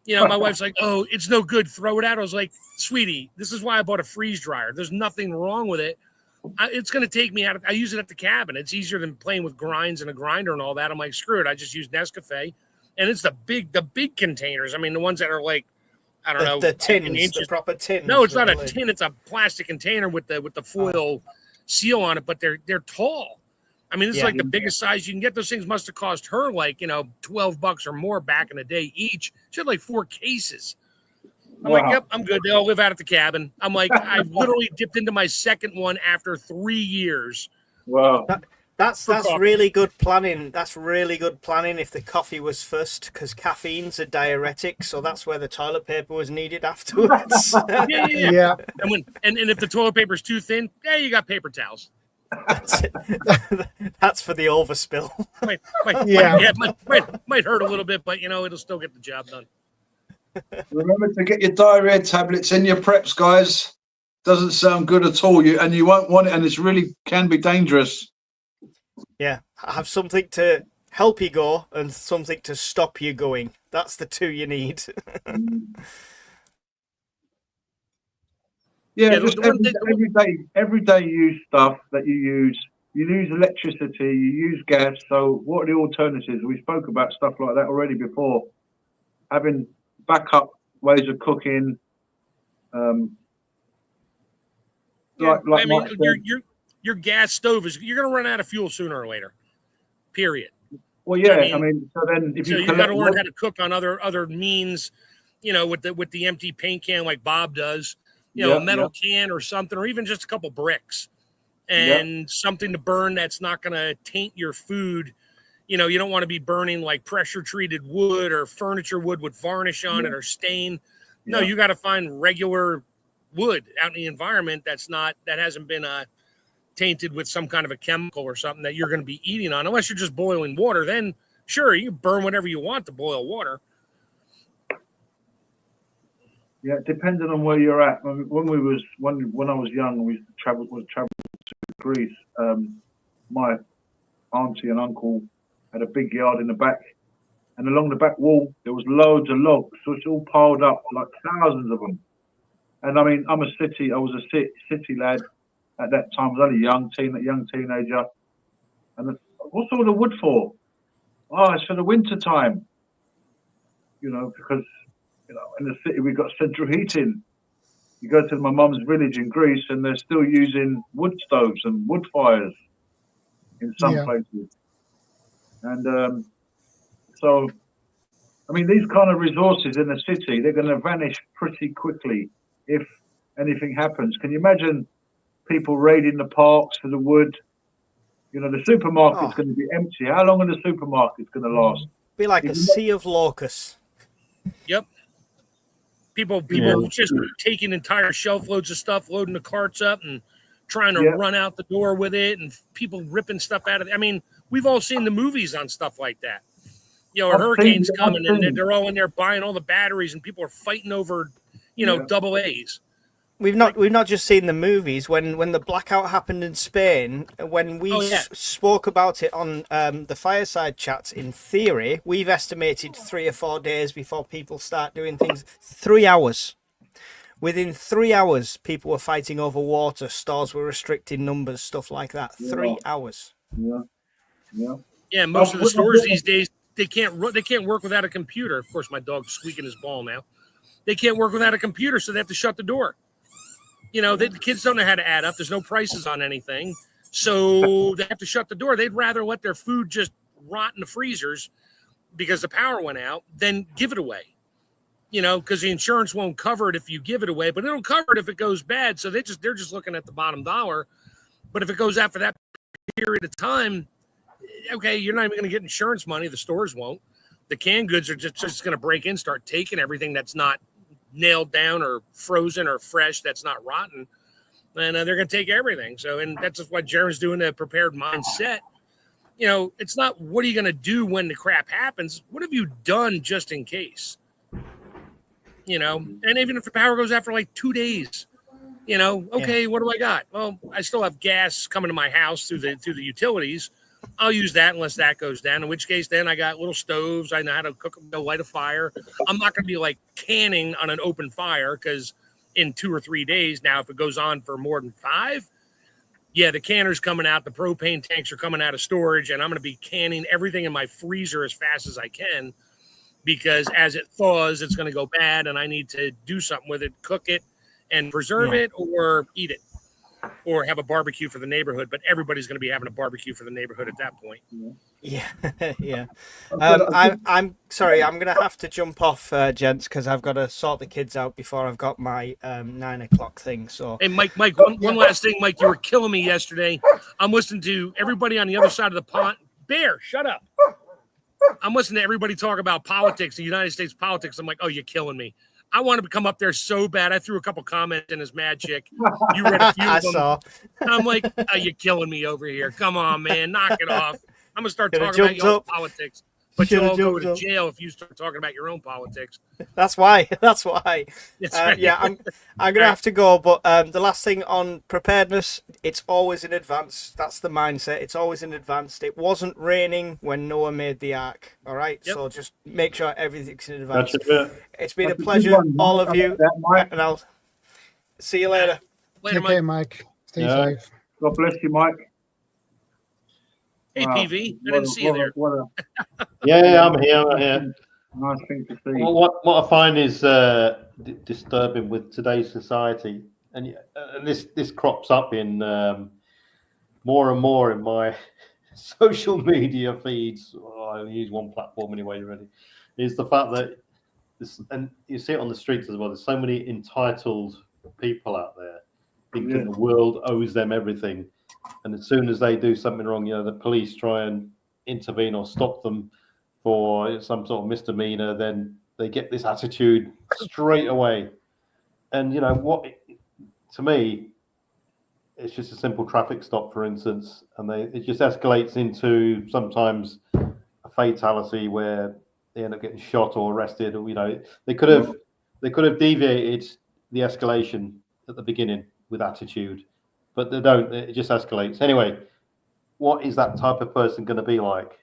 You know, my wife's like, oh, it's no good. Throw it out. I was like, sweetie, this is why I bought a freeze dryer. There's nothing wrong with it. It's going to take me out. I use it at the cabin. It's easier than playing with grinds and a grinder and all that. I'm like, screw it. I just use Nescafe. And it's the big containers. I mean, the ones that are like, I don't know. The tins, the proper tins. No, it's not a tin. It's a plastic container with the foil seal on it, but they're tall. I mean, it's like the biggest size you can get. Those things must have cost her like, $12 or more back in the day each. She had like 4 cases. I'm like, yep, I'm good. They all live out at the cabin. I'm like, I literally dipped into my second one after 3 years. Wow. That's really good planning. That's really good planning if the coffee was first, because caffeine's a diuretic, so that's where the toilet paper was needed afterwards. Yeah. And if the toilet paper's too thin, you got paper towels. That's for the overspill. Might hurt a little bit, but it'll still get the job done. Remember to get your diarrhea tablets in your preps, guys. Doesn't sound good at all. You won't want it, and it's really can be dangerous. Yeah, have something to help you go and something to stop you going. That's the two you need. Just every day you use stuff that you use. You use electricity, you use gas. So what are the alternatives? We spoke about stuff like that already before. Having backup ways of cooking. Your gas stove you're going to run out of fuel sooner or later. Period. Well, yeah. So then if you got to learn how to cook on other means, with the empty paint can like Bob does, a metal can or something, or even just a couple bricks and something to burn that's not going to taint your food. You don't want to be burning like pressure treated wood or furniture wood with varnish on it or stain. No, you got to find regular wood out in the environment that hasn't been tainted with some kind of a chemical or something that you're going to be eating on. Unless you're just boiling water, then sure, you burn whatever you want to boil water. Yeah, depending on where you're at. When I was young, we traveled to Greece. My auntie and uncle had a big yard in the back, and along the back wall there was loads of logs, so it's all piled up, like thousands of them. And I was a city lad at that time. I was only a young teenager. And what's all the wood for? Oh, it's for the winter time. Because in the city we've got central heating. You go to my mum's village in Greece, and they're still using wood stoves and wood fires in some places. And these kind of resources in the city, they're going to vanish pretty quickly if anything happens. Can you imagine people raiding the parks for the wood? The supermarket's going to be empty. How long are the supermarkets going to last? Be like a sea of locusts. Yep. People just taking entire shelf loads of stuff, loading the carts up and trying to run out the door with it, and people ripping stuff out of it. We've all seen the movies on stuff like that. A hurricane's coming and they're all in there buying all the batteries, and people are fighting over, double A's. We've not just seen the movies. When the blackout happened in Spain, when we spoke about it on the fireside chats, in theory, we've estimated 3 or 4 days before people start doing things. 3 hours. Within 3 hours, people were fighting over water. Stores were restricting numbers, stuff like that. 3 hours. Yeah. Yeah, most of the stores these days, they can't work without a computer. Of course, my dog's squeaking his ball now. They can't work without a computer, so they have to shut the door. You know, the kids don't know how to add up. There's no prices on anything, so they have to shut the door. They'd rather let their food just rot in the freezers because the power went out than give it away. You know, because the insurance won't cover it if you give it away, but it'll cover it if it goes bad. So they're just looking at the bottom dollar. But if it goes out for that period of time, okay, you're not even going to get insurance money. The stores won't. The canned goods are just going to break in, start taking everything that's not nailed down or frozen or fresh, that's not rotten, and they're going to take everything. So, and that's just what Jaren's doing, a prepared mindset. You know, it's not what are you going to do when the crap happens. What have you done just in case? You know, and even if the power goes out for like 2 days, you know, okay, what do I got? Well, I still have gas coming to my house through the utilities. I'll use that unless that goes down, in which case then I got little stoves. I know how to cook, light a fire. I'm not going to be like canning on an open fire because in 2 or 3 days now, if it goes on for more than 5, yeah, the canner's coming out. The propane tanks are coming out of storage, and I'm going to be canning everything in my freezer as fast as I can because as it thaws, it's going to go bad, and I need to do something with it, cook it, and preserve it or eat it. Or have a barbecue for the neighborhood, but everybody's going to be having a barbecue for the neighborhood at that point. Yeah, yeah. I'm sorry, I'm going to have to jump off, gents, because I've got to sort the kids out before I've got my 9 o'clock thing. So, hey, Mike, one last thing, Mike, you were killing me yesterday. I'm listening to everybody on the other side of the pond. Bear, shut up. I'm listening to everybody talk about politics, the United States politics. I'm like, oh, you're killing me. I wanted to come up there so bad. I threw a couple comments in his mad chick. You read a few of them. saw. I'm like, oh, you're killing me over here. Come on, man. Knock it off. I'm going to start talking about your own politics. But you'll all go to jail if you start talking about your own politics. That's why. That's why. Right. Yeah, I'm going to have to go. But the last thing on preparedness, it's always in advance. That's the mindset. It's always in advance. It wasn't raining when Noah made the ark. All right. Yep. So just make sure everything's in advance. It's been a pleasure, all of you. And I'll see you later. Later, Take care, Mike. Stay safe. God bless you, Mike. Hey, PV, I didn't see you there. Yeah, I'm here. Nice thing to see. Well, what I find is disturbing with today's society, and this crops up in more and more in my social media feeds. I use one platform anyway already. Is the fact that and you see it on the streets as well. There's so many entitled people out there thinking the world owes them everything. And as soon as they do something wrong, you know, the police try and intervene or stop them for some sort of misdemeanor, then they get this attitude straight away. And, you know, to me, it's just a simple traffic stop, for instance, and it just escalates into sometimes a fatality where they end up getting shot or arrested. Or, you know, they could have deviated the escalation at the beginning with attitude. But they don't. It just escalates. Anyway, what is that type of person going to be like?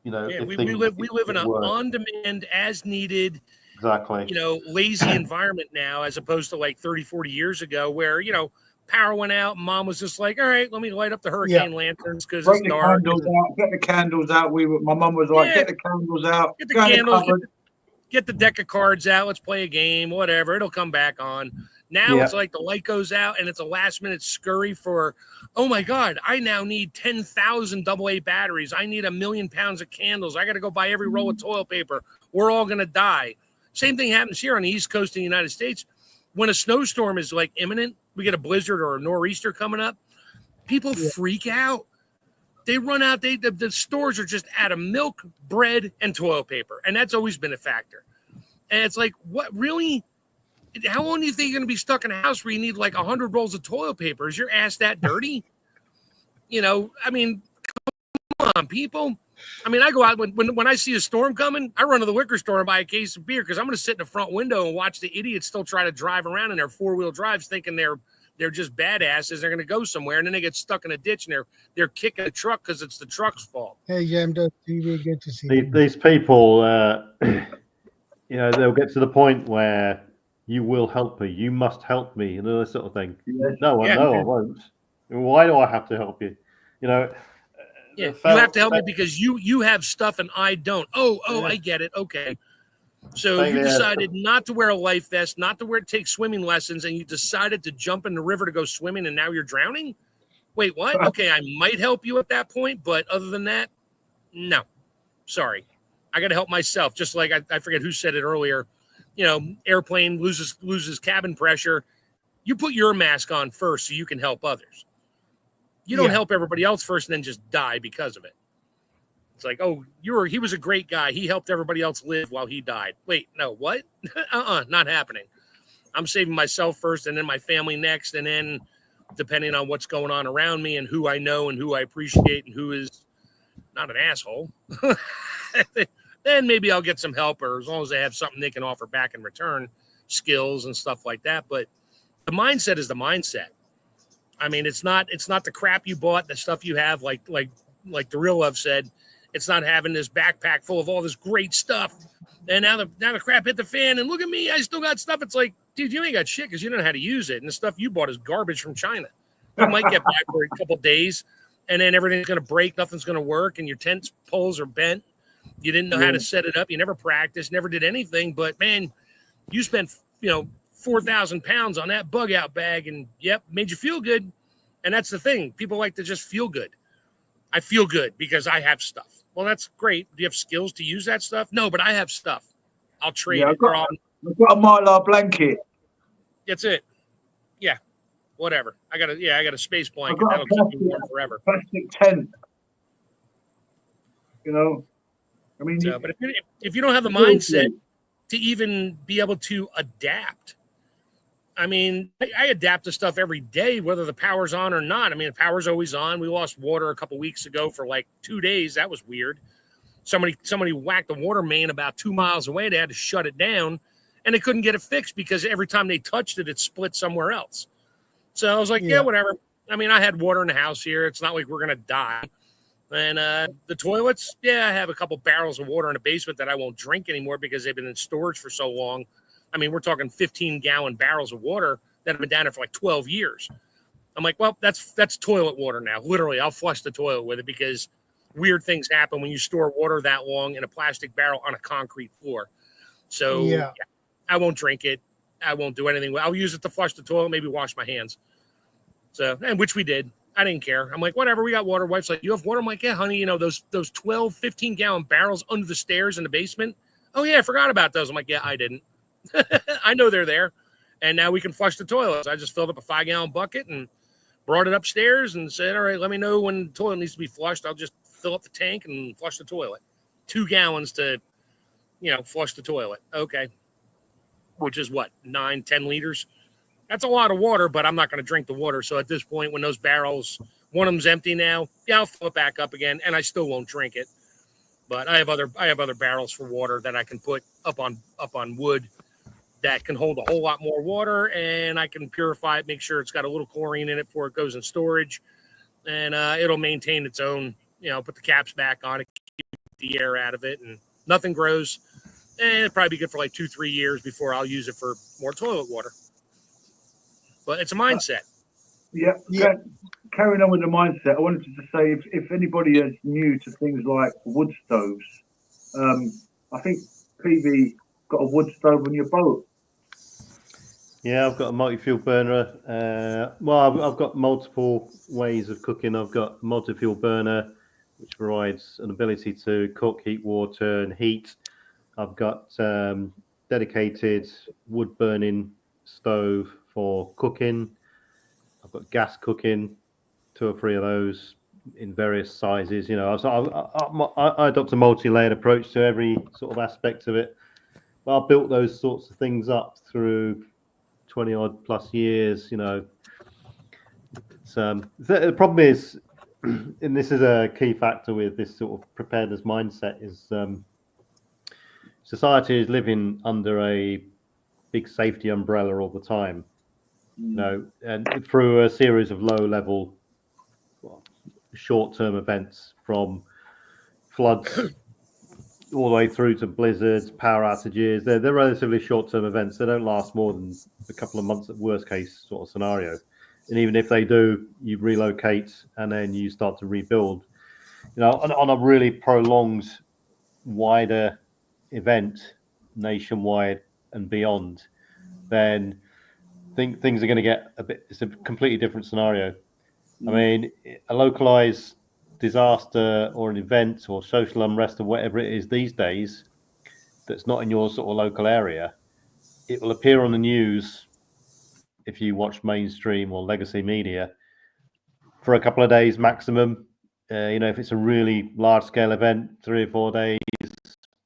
You know, we live in an on-demand, as-needed, exactly. You know, lazy environment now, as opposed to like 30, 40 years ago, where you know power went out, and mom was just like, "All right, let me light up the hurricane lanterns because it's dark." Get the candles out. My mum was like, "Get the candles out. Get the candles. Get the deck of cards out. Let's play a game. Whatever. It'll come back on." Now it's like the light goes out and it's a last minute scurry for, oh my God, I now need 10,000 AA batteries. I need 1 million pounds of candles. I got to go buy every roll of toilet paper. We're all going to die. Same thing happens here on the East Coast of the United States. When a snowstorm is like imminent, we get a blizzard or a nor'easter coming up, people freak out. They run out. The stores are just out of milk, bread, and toilet paper. And that's always been a factor. And it's like, what really? How long do you think you're going to be stuck in a house where you need like 100 rolls of toilet paper? Is your ass that dirty? You know, I mean, come on, people. I mean, I go out when I see a storm coming, I run to the liquor store and buy a case of beer because I'm going to sit in the front window and watch the idiots still try to drive around in their 4-wheel drives thinking they're just badasses. They're going to go somewhere, and then they get stuck in a ditch and they're kicking a truck because it's the truck's fault. Hey, TV, good to see you. These people, you know, they'll get to the point where you will help me. You must help me, and all this sort of thing. No, I won't. Why do I have to help you? You know, Yeah, you have to help me because you have stuff and I don't. Oh, I get it. Okay. So you decided not to wear a life vest, not to take swimming lessons, and you decided to jump in the river to go swimming, and now you're drowning? Wait, what? Okay, I might help you at that point, but other than that, no. Sorry. I got to help myself. Just like I forget who said it earlier. You know, airplane loses cabin pressure. You put your mask on first so you can help others. You don't help everybody else first and then just die because of it. It's like, oh, he was a great guy. He helped everybody else live while he died. Wait, no, what? Not happening. I'm saving myself first and then my family next. And then depending on what's going on around me and who I know and who I appreciate and who is not an asshole, then maybe I'll get some help, or as long as they have something they can offer back in return, skills and stuff like that. But the mindset is the mindset. I mean, it's not the crap you bought, the stuff you have, like the real love said. It's not having this backpack full of all this great stuff. And now the crap hit the fan and look at me, I still got stuff. It's like, dude, you ain't got shit because you don't know how to use it. And the stuff you bought is garbage from China. You might get back for a couple of days and then everything's going to break. Nothing's going to work. And your tent poles are bent. You didn't know how to set it up. You never practiced, never did anything. But man, you spent, 4,000 pounds on that bug out bag and made you feel good. And that's the thing. People like to just feel good. I feel good because I have stuff. Well, that's great. Do you have skills to use that stuff? No, but I have stuff. I'll trade it. I've got a Mylar blanket. That's it. Yeah, whatever. I got a space blanket. That'll keep me warm forever. Plastic tent. I mean, but if you don't have the mindset to even be able to adapt, I mean, I adapt to stuff every day, whether the power's on or not. I mean, the power's always on. We lost water a couple weeks ago for like 2 days. That was weird. Somebody whacked the water main about 2 miles away. They had to shut it down, and they couldn't get it fixed because every time they touched it, it split somewhere else. So I was like, yeah, whatever. I mean, I had water in the house here. It's not like we're going to die. And the toilets, I have a couple barrels of water in the basement that I won't drink anymore because they've been in storage for so long. I mean, we're talking 15-gallon barrels of water that have been down there for like 12 years. I'm like, well, that's toilet water now. Literally, I'll flush the toilet with it because weird things happen when you store water that long in a plastic barrel on a concrete floor. So I won't drink it. I won't do anything. I'll use it to flush the toilet, maybe wash my hands. So, and which we did. I didn't care. I'm like, whatever, we got water. Wife's like, you have water? I'm like, yeah, honey, those 12, 15-gallon barrels under the stairs in the basement. Oh, yeah, I forgot about those. I'm like, yeah, I didn't. I know they're there. And now we can flush the toilets. I just filled up a 5-gallon bucket and brought it upstairs and said, all right, let me know when the toilet needs to be flushed. I'll just fill up the tank and flush the toilet. 2 gallons to, flush the toilet. Okay. Which is what, 9, 10 liters? That's a lot of water, but I'm not going to drink the water. So at this point, when those barrels, one of them's empty now, I'll fill it back up again, and I still won't drink it. But I have other barrels for water that I can put up on wood that can hold a whole lot more water, and I can purify it, make sure it's got a little chlorine in it before it goes in storage, and it'll maintain its own. Put the caps back on it, keep the air out of it, and nothing grows. And it'll probably be good for like 2-3 years before I'll use it for more toilet water. But it's a mindset. Yeah. Carrying on with the mindset, I wanted to say if anybody is new to things like wood stoves, I think PV got a wood stove on your boat. Yeah, I've got a multi-fuel burner. I've got multiple ways of cooking. I've got a multi-fuel burner, which provides an ability to cook, heat water, and heat. I've got dedicated wood-burning stove for cooking. I've got gas cooking, 2 or 3 of those in various sizes. I adopt a multi-layered approach to every sort of aspect of it. But I built those sorts of things up through 20-odd plus years. The problem is, and this is a key factor with this sort of preparedness mindset, is society is living under a big safety umbrella all the time. And through a series of low-level, short-term events, from floods all the way through to blizzards, power outages. They're relatively short-term events. They don't last more than a couple of months at worst-case sort of scenario. And even if they do, you relocate and then you start to rebuild. on a really prolonged, wider event, nationwide and beyond, then things are going to get a bit. It's a completely different scenario. I mean, a localized disaster or an event or social unrest or whatever it is these days that's not in your sort of local area, it will appear on the news if you watch mainstream or legacy media for a couple of days maximum. If it's a really large scale event, 3 or 4 days,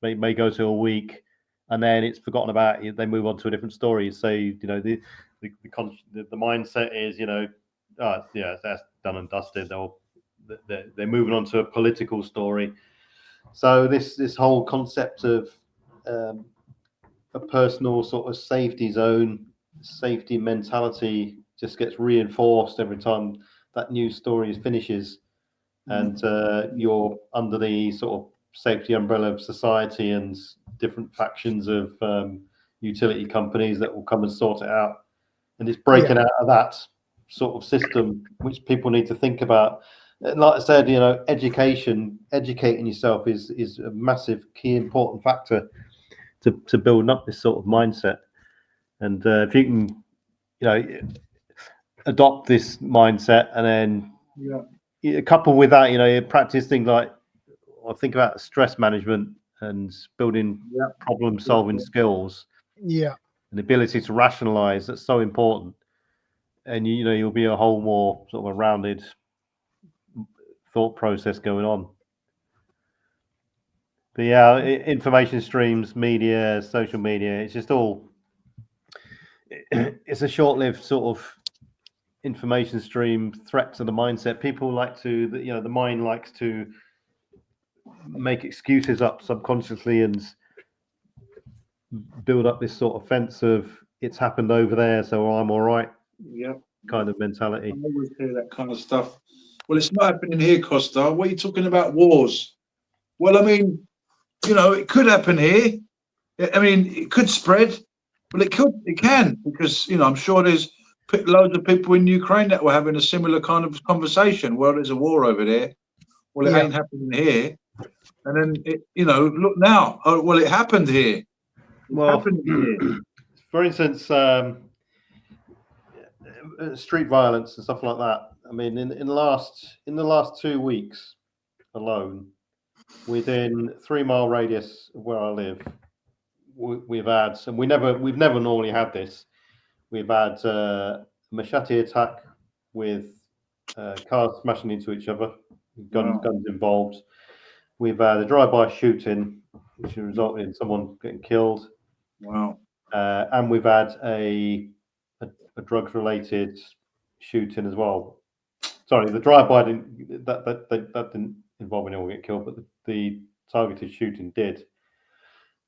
may go to a week, and then it's forgotten about. They move on to a different story. So the mindset is that's done and dusted. They're moving on to a political story. So this whole concept of a personal sort of safety zone, safety mentality just gets reinforced every time that news story finishes, and you're under the sort of safety umbrella of society and different factions of utility companies that will come and sort it out. And it's breaking out of that sort of system, which people need to think about. And like I said, educating yourself is a massive, key, important factor to building up this sort of mindset. And if you can, adopt this mindset, and then couple with that, you practice things like, or think about stress management and building problem-solving skills. Yeah. And the ability to rationalize, that's so important. And you'll be a whole more sort of a rounded thought process going on. But yeah, information streams, media, social media, it's just all, it's a short-lived sort of information stream, threat to the mindset. People like to, the mind likes to make excuses up subconsciously and build up this sort of fence of it's happened over there, so I'm all right. Kind of mentality. I always hear that kind of stuff. Well, it's not happening here, Costa. What are you talking about, wars? Well, I mean, it could happen here. I mean, it could spread. Well, it can, because I'm sure there's loads of people in Ukraine that were having a similar kind of conversation. Well, there's a war over there. Well, it ain't happening here. And then look now. Oh, well, it happened here. Happened here. For instance, street violence and stuff like that. I mean, in the last 2 weeks alone, within 3-mile radius of where I live, we've had, and we've never normally had this. We've had a machete attack with cars smashing into each other, guns involved. We've had a drive-by shooting, which resulted in someone getting killed. Wow. And we've had a drugs-related shooting as well. Sorry, the drive-by didn't involve anyone get killed, but the targeted shooting did.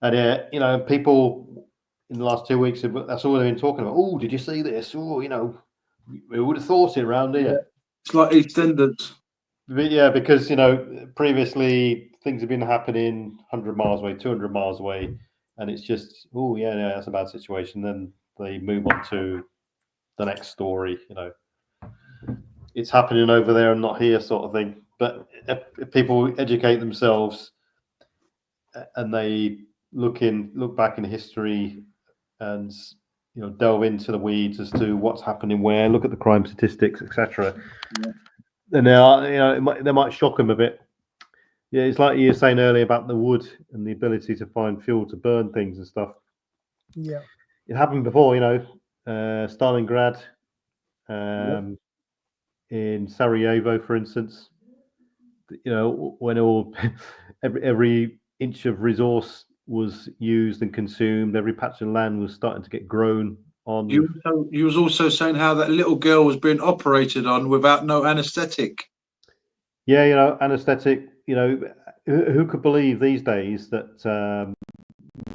And people in the last 2 weeks, that's all they've been talking about. Oh, did you see this? Oh, we would have thought it around here. It's like EastEnders. But yeah, because previously things have been happening 100 miles away, 200 miles away, and it's just, that's a bad situation. Then they move on to the next story. It's happening over there and not here, sort of thing. But if people educate themselves and they look back in history and delve into the weeds as to what's happening where, look at the crime statistics, etc. And they might shock them a bit. Yeah, it's like you were saying earlier about the wood and the ability to find fuel to burn things and stuff. Yeah, it happened before. Stalingrad, in Sarajevo, for instance. When every inch of resource was used and consumed, every patch of land was starting to get grown on. You was also saying how that little girl was being operated on without no anaesthetic. Yeah, anaesthetic. Who could believe these days that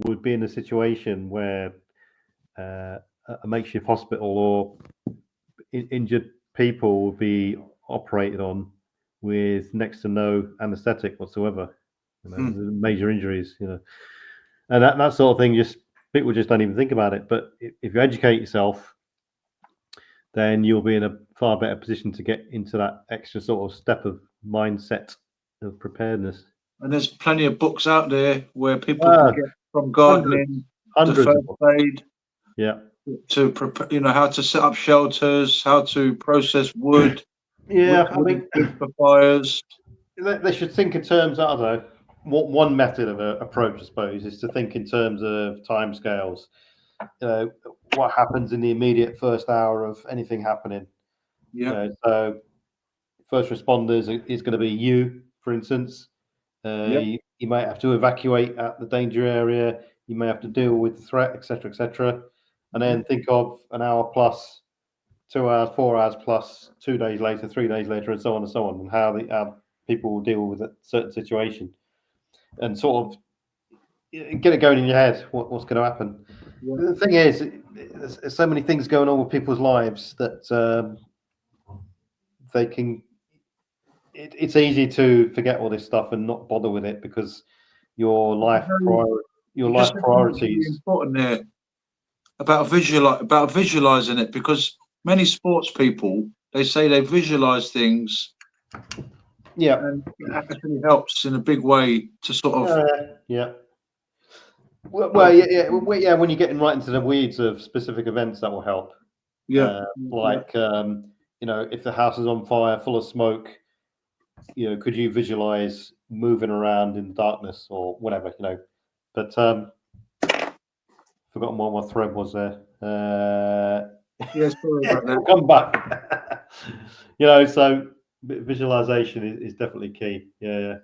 would be in a situation where a makeshift hospital or injured people would be operated on with next to no anaesthetic whatsoever. Major injuries, and that sort of thing. Just people just don't even think about it. But if you educate yourself, then you'll be in a far better position to get into that extra sort of step of mindset of preparedness. And there's plenty of books out there where people can get from gardening hundreds to of books. first aid. Yeah. To prepare, how to set up shelters, how to process wood. Yeah, I mean, for fires. They should think in terms. I don't know. What one method of approach, I suppose, is to think in terms of timescales. What happens in the immediate first hour of anything happening. Yeah. So first responders is going to be you, for instance. You might have to evacuate at the danger area. You may have to deal with the threat, etc., etc. And then think of an hour plus, 2 hours, 4 hours plus, 2 days later, 3 days later, and so on, and how people will deal with a certain situation, and sort of get it going in your head. What's going to happen? Yeah. The thing is, there's so many things going on with people's lives that they can. It's easy to forget all this stuff and not bother with it because your life priorities. Important there about visualizing it, because many sports people, they say they visualize things. Yeah, and it actually helps in a big way to sort of. Yeah. Well, yeah. When you're getting right into the weeds of specific events, that will help. Yeah. If the house is on fire, full of smoke, could you visualize moving around in the darkness or whatever, But forgotten what my thread was there. Yes, sorry about that. Come back. So visualization is definitely key. Yeah.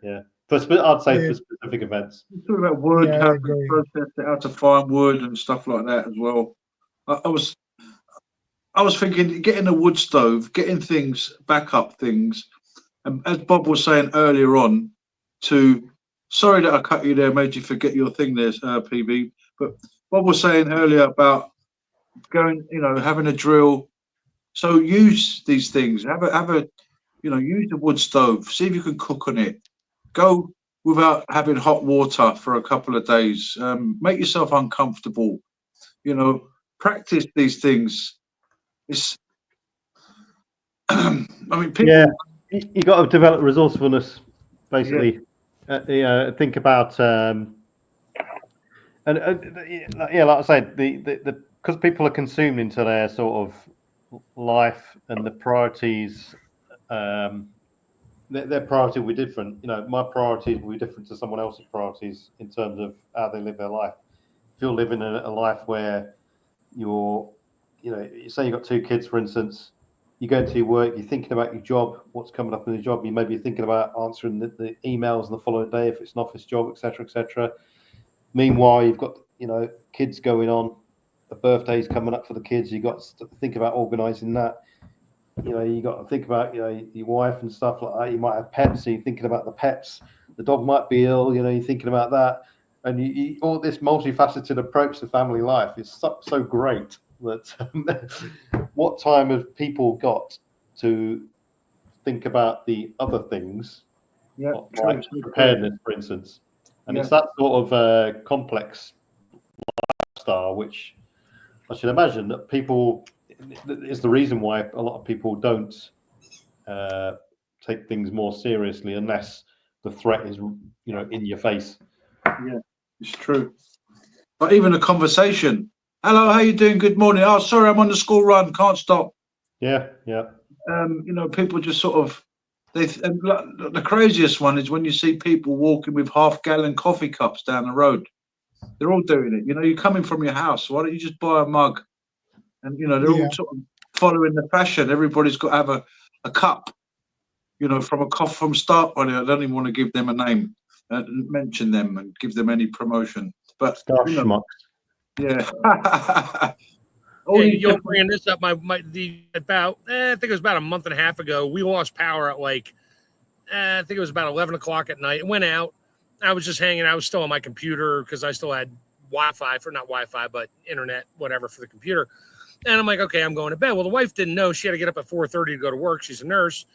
I'd say for specific events. Talking about wood, how to process it, how to find wood and stuff like that as well. I was thinking, getting a wood stove, getting things, backup things, and as Bob was saying earlier on, sorry that I cut you there, made you forget your thing there, PB. But Bob was saying earlier about going, having a drill. So use these things. Use the wood stove. See if you can cook on it. Go without having hot water for a couple of days. Make yourself uncomfortable. Practice these things. It's. People. Yeah, you got to develop resourcefulness, basically. Yeah. Think about like I said, the because people are consumed into their sort of life and the priorities. Their priority will be different. My priorities will be different to someone else's priorities in terms of how they live their life. If you're living a life where you're, say you've got 2 kids, for instance, you go into your work, you're thinking about your job, what's coming up in the job. You may be thinking about answering the emails on the following day if it's an office job, etc., etc. Meanwhile, you've got, kids going on, the birthday's coming up for the kids. You've got to think about organising that. You got to think about, your wife and stuff like that. You might have pets, so you're thinking about the pets. The dog might be ill, you're thinking about that. And you all this multifaceted approach to family life is so great that what time have people got to think about the other things, like preparedness, for instance? And it's that sort of complex lifestyle, which I should imagine that people is the reason why a lot of people don't take things more seriously unless the threat is, in your face. Yeah, it's true. But even a conversation. Hello, how you doing? Good morning. Oh, sorry, I'm on the school run. Can't stop. Yeah. People just sort of the craziest one is when you see people walking with half-gallon coffee cups down the road. They're all doing it. You're coming from your house. Why don't you just buy a mug? And they're all sort of following the fashion. Everybody's got to have a cup. From Start. I don't even want to give them a name, mention them, and give them any promotion. But schmucks. Yeah. You're bringing this up. I think it was about a month and a half ago. We lost power at I think it was about 11 o'clock at night. It went out. I was just hanging. I was still on my computer because I still had Wi-Fi not Wi-Fi, but internet, whatever for the computer. And I'm like, okay, I'm going to bed. Well, the wife didn't know. She had to get up at 4:30 to go to work. She's a nurse.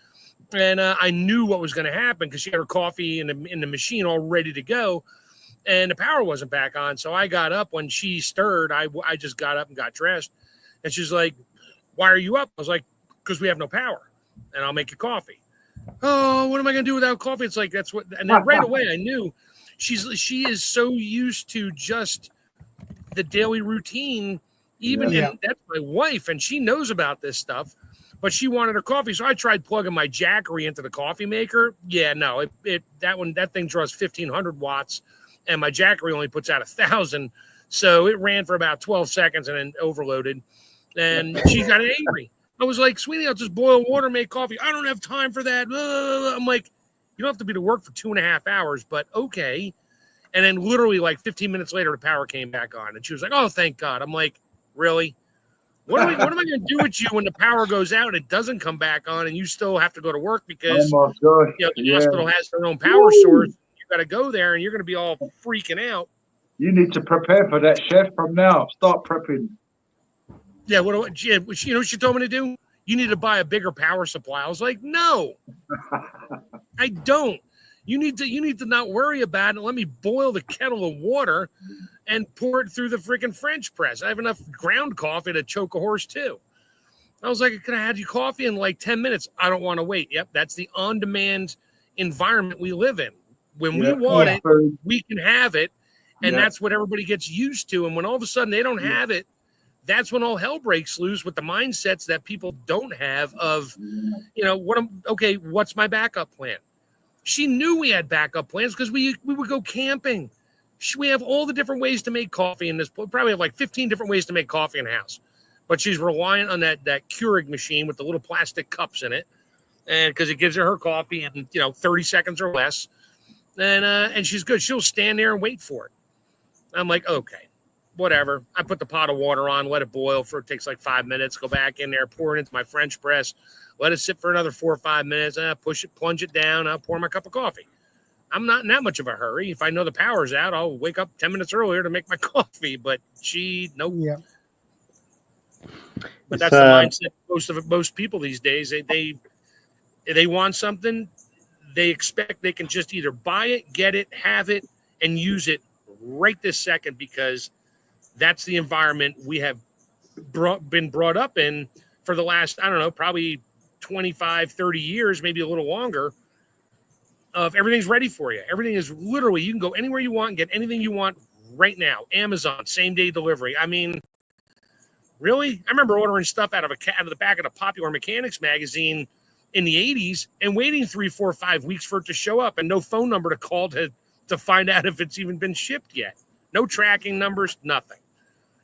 And I knew what was going to happen because she had her coffee in the machine all ready to go. And the power wasn't back on. So I got up when she stirred. I just got up and got dressed. And she's like, why are you up? I was like, because we have no power. And I'll make you coffee. oh, what am I going to do without coffee? It's like, that's what, and then right away I knew she is so used to just the daily routine, even, and that's my wife, and she knows about this stuff, but she wanted her coffee. So I tried plugging my Jackery into the coffee maker. Yeah, no, that thing draws 1,500 watts, and my Jackery only puts out 1,000. So it ran for about 12 seconds and then overloaded, and she got angry. I was like, sweetie, I'll just boil water, make coffee. I don't have time for that. I'm like, you don't have to be to work for 2.5 hours, but okay. And then literally like 15 minutes later, the power came back on. And she was like, oh, thank God. I'm like, really? What am I going to do with you when the power goes out, it doesn't come back on, and you still have to go to work because the hospital has their own power source. You got to go there, and you're going to be all freaking out. You need to prepare for that, chef, from now. Start prepping. Yeah, you know what she told me to do? You need to buy a bigger power supply. I was like, no, I don't. You need to not worry about it. Let me boil the kettle of water and pour it through the freaking French press. I have enough ground coffee to choke a horse too. I was like, can I have you coffee in like 10 minutes? I don't want to wait. Yep, that's the on-demand environment we live in. When we want it, we can have it, and that's what everybody gets used to. And when all of a sudden they don't have it, that's when all hell breaks loose with the mindsets that people don't have of, what's my backup plan? She knew we had backup plans because we would go camping. We have all the different ways to make coffee in this. Probably have like 15 different ways to make coffee in the house. But she's reliant on that Keurig machine with the little plastic cups in it, and because it gives her coffee in 30 seconds or less, and she's good. She'll stand there and wait for it. I'm like, okay, whatever. I put the pot of water on, let it boil it takes like 5 minutes. Go back in there, pour it into my French press, let it sit for another 4 or 5 minutes. Push it, plunge it down. I'll pour my cup of coffee. I'm not in that much of a hurry. If I know the power's out, I'll wake up 10 minutes earlier to make my coffee. But nope. Yeah. But that's the mindset most people these days. They want something. They expect they can just either buy it, get it, have it, and use it right this second because that's the environment we have been brought up in for the last, I don't know, probably 25, 30 years, maybe a little longer, of everything's ready for you. Everything is literally, you can go anywhere you want and get anything you want right now. Amazon, same day delivery. I mean, really? I remember ordering stuff out of the back of the Popular Mechanics magazine in the 80s and waiting 3, 4, 5 weeks for it to show up and no phone number to call to find out if it's even been shipped yet. No tracking numbers, nothing.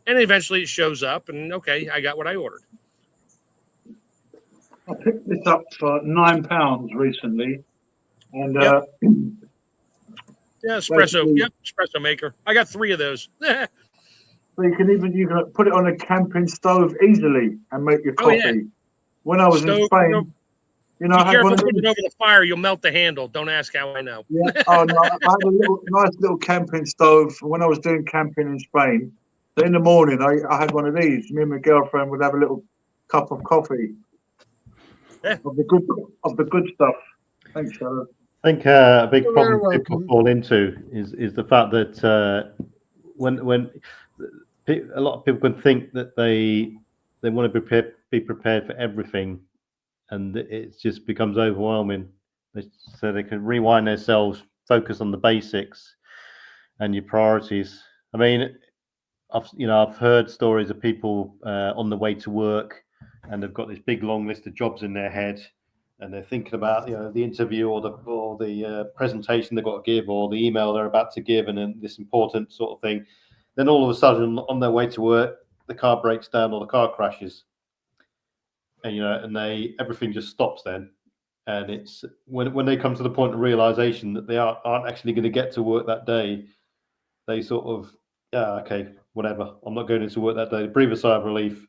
And eventually it shows up and okay, I got what I ordered. I picked this up for £9 recently. And espresso. Yep, espresso maker. I got 3 of those. So you can put it on a camping stove easily and make your coffee. Oh, yeah. When I was in Spain, be careful putting it over the fire. You'll melt the handle. Don't ask how I know. Yeah. Oh no, I had a nice little camping stove when I was doing camping in Spain. So in the morning, I had one of these. Me and my girlfriend would have a little cup of coffee of the good stuff. Thanks, Shadow. I think a big problem people fall into is the fact that when a lot of people can think that they want to be prepared for everything, and it just becomes overwhelming. So they can rewind themselves, focus on the basics and your priorities. I mean, I've heard stories of people on the way to work, and they've got this big long list of jobs in their head, and they're thinking about the interview or the presentation they've got to give or the email they're about to give, and then this important sort of thing. Then all of a sudden, on their way to work, the car breaks down or the car crashes, and everything just stops then. And it's when they come to the point of realization that they aren't actually going to get to work that day, they sort of, okay, whatever, I'm not going into work that day. They breathe a sigh of relief,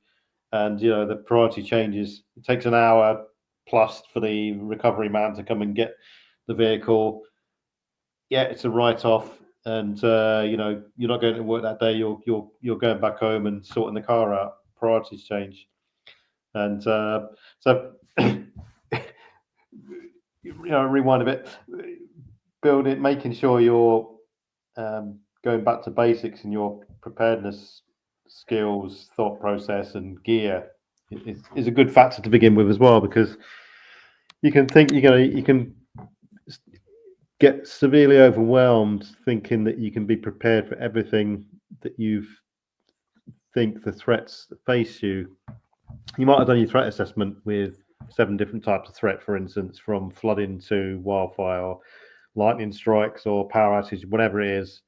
and the priority changes. It takes an hour plus for the recovery man to come and get the vehicle. Yeah, it's a write-off. And you're not going to work that day. You're going back home and sorting the car out. Priorities change, and so rewind a bit, build it, making sure you're going back to basics in your preparedness skills, thought process, and gear is a good factor to begin with as well, because you can think you can get severely overwhelmed thinking that you can be prepared for everything that you think the threats that face you. You might have done your threat assessment with 7 different types of threat, for instance, from flooding to wildfire, or lightning strikes, or power outage, whatever it is.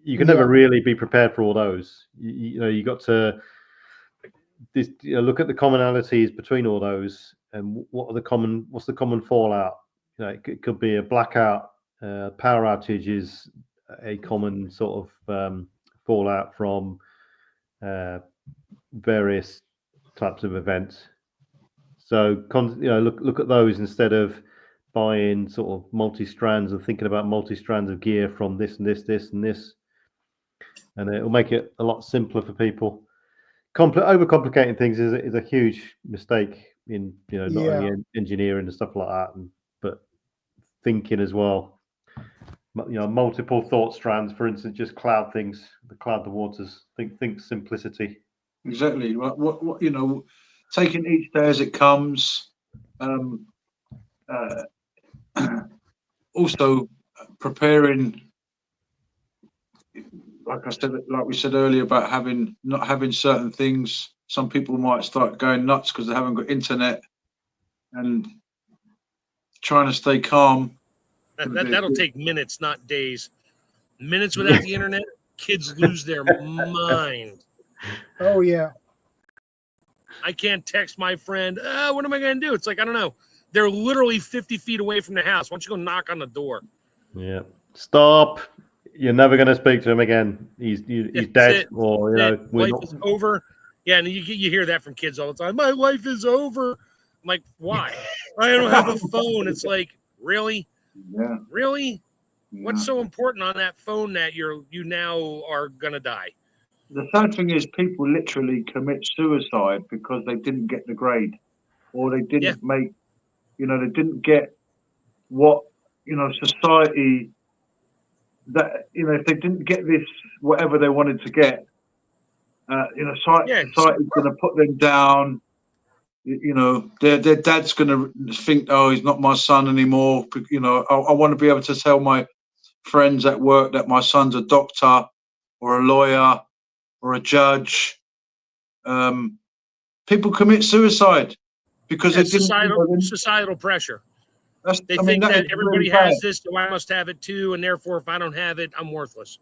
You can never really be prepared for all those. You got to look at the commonalities between all those, and what's the common fallout. It could be a blackout. Power outage is a common sort of fallout from various types of events. So look at those instead of buying sort of multi-strands and thinking about multi-strands of gear from this and this and this, and it will make it a lot simpler for people. Overcomplicating things is a huge mistake in not only engineering and stuff like that, but thinking as well. Multiple thought strands, for instance, just cloud things, cloud the waters. Think simplicity. Exactly. What taking each day as it comes. Also preparing, like we said earlier, about not having certain things. Some people might start going nuts because they haven't got internet, and trying to stay calm. That'll take minutes, not days. Minutes without the internet, kids lose their mind. Oh yeah. I can't text my friend. What am I going to do? It's like, I don't know. They're literally 50 feet away from the house. Why don't you go knock on the door? Yeah. Stop. You're never going to speak to him again. He's dead. Or life is over. Yeah, and you hear that from kids all the time. My life is over. I'm like, why? I don't have a phone. It's like, really? Yeah. Really? Yeah. What's so important on that phone that you now are going to die? The sad thing is, people literally commit suicide because they didn't get the grade, or they didn't make, they didn't get what, society, that, if they didn't get this, whatever they wanted to get, society's going to put them down. Their dad's going to think, oh, he's not my son anymore. I want to be able to tell my friends at work that my son's a doctor or a lawyer or a judge. People commit suicide because they didn't. Societal pressure. They think that everybody has this, so I must have it too, and therefore, if I don't have it, I'm worthless.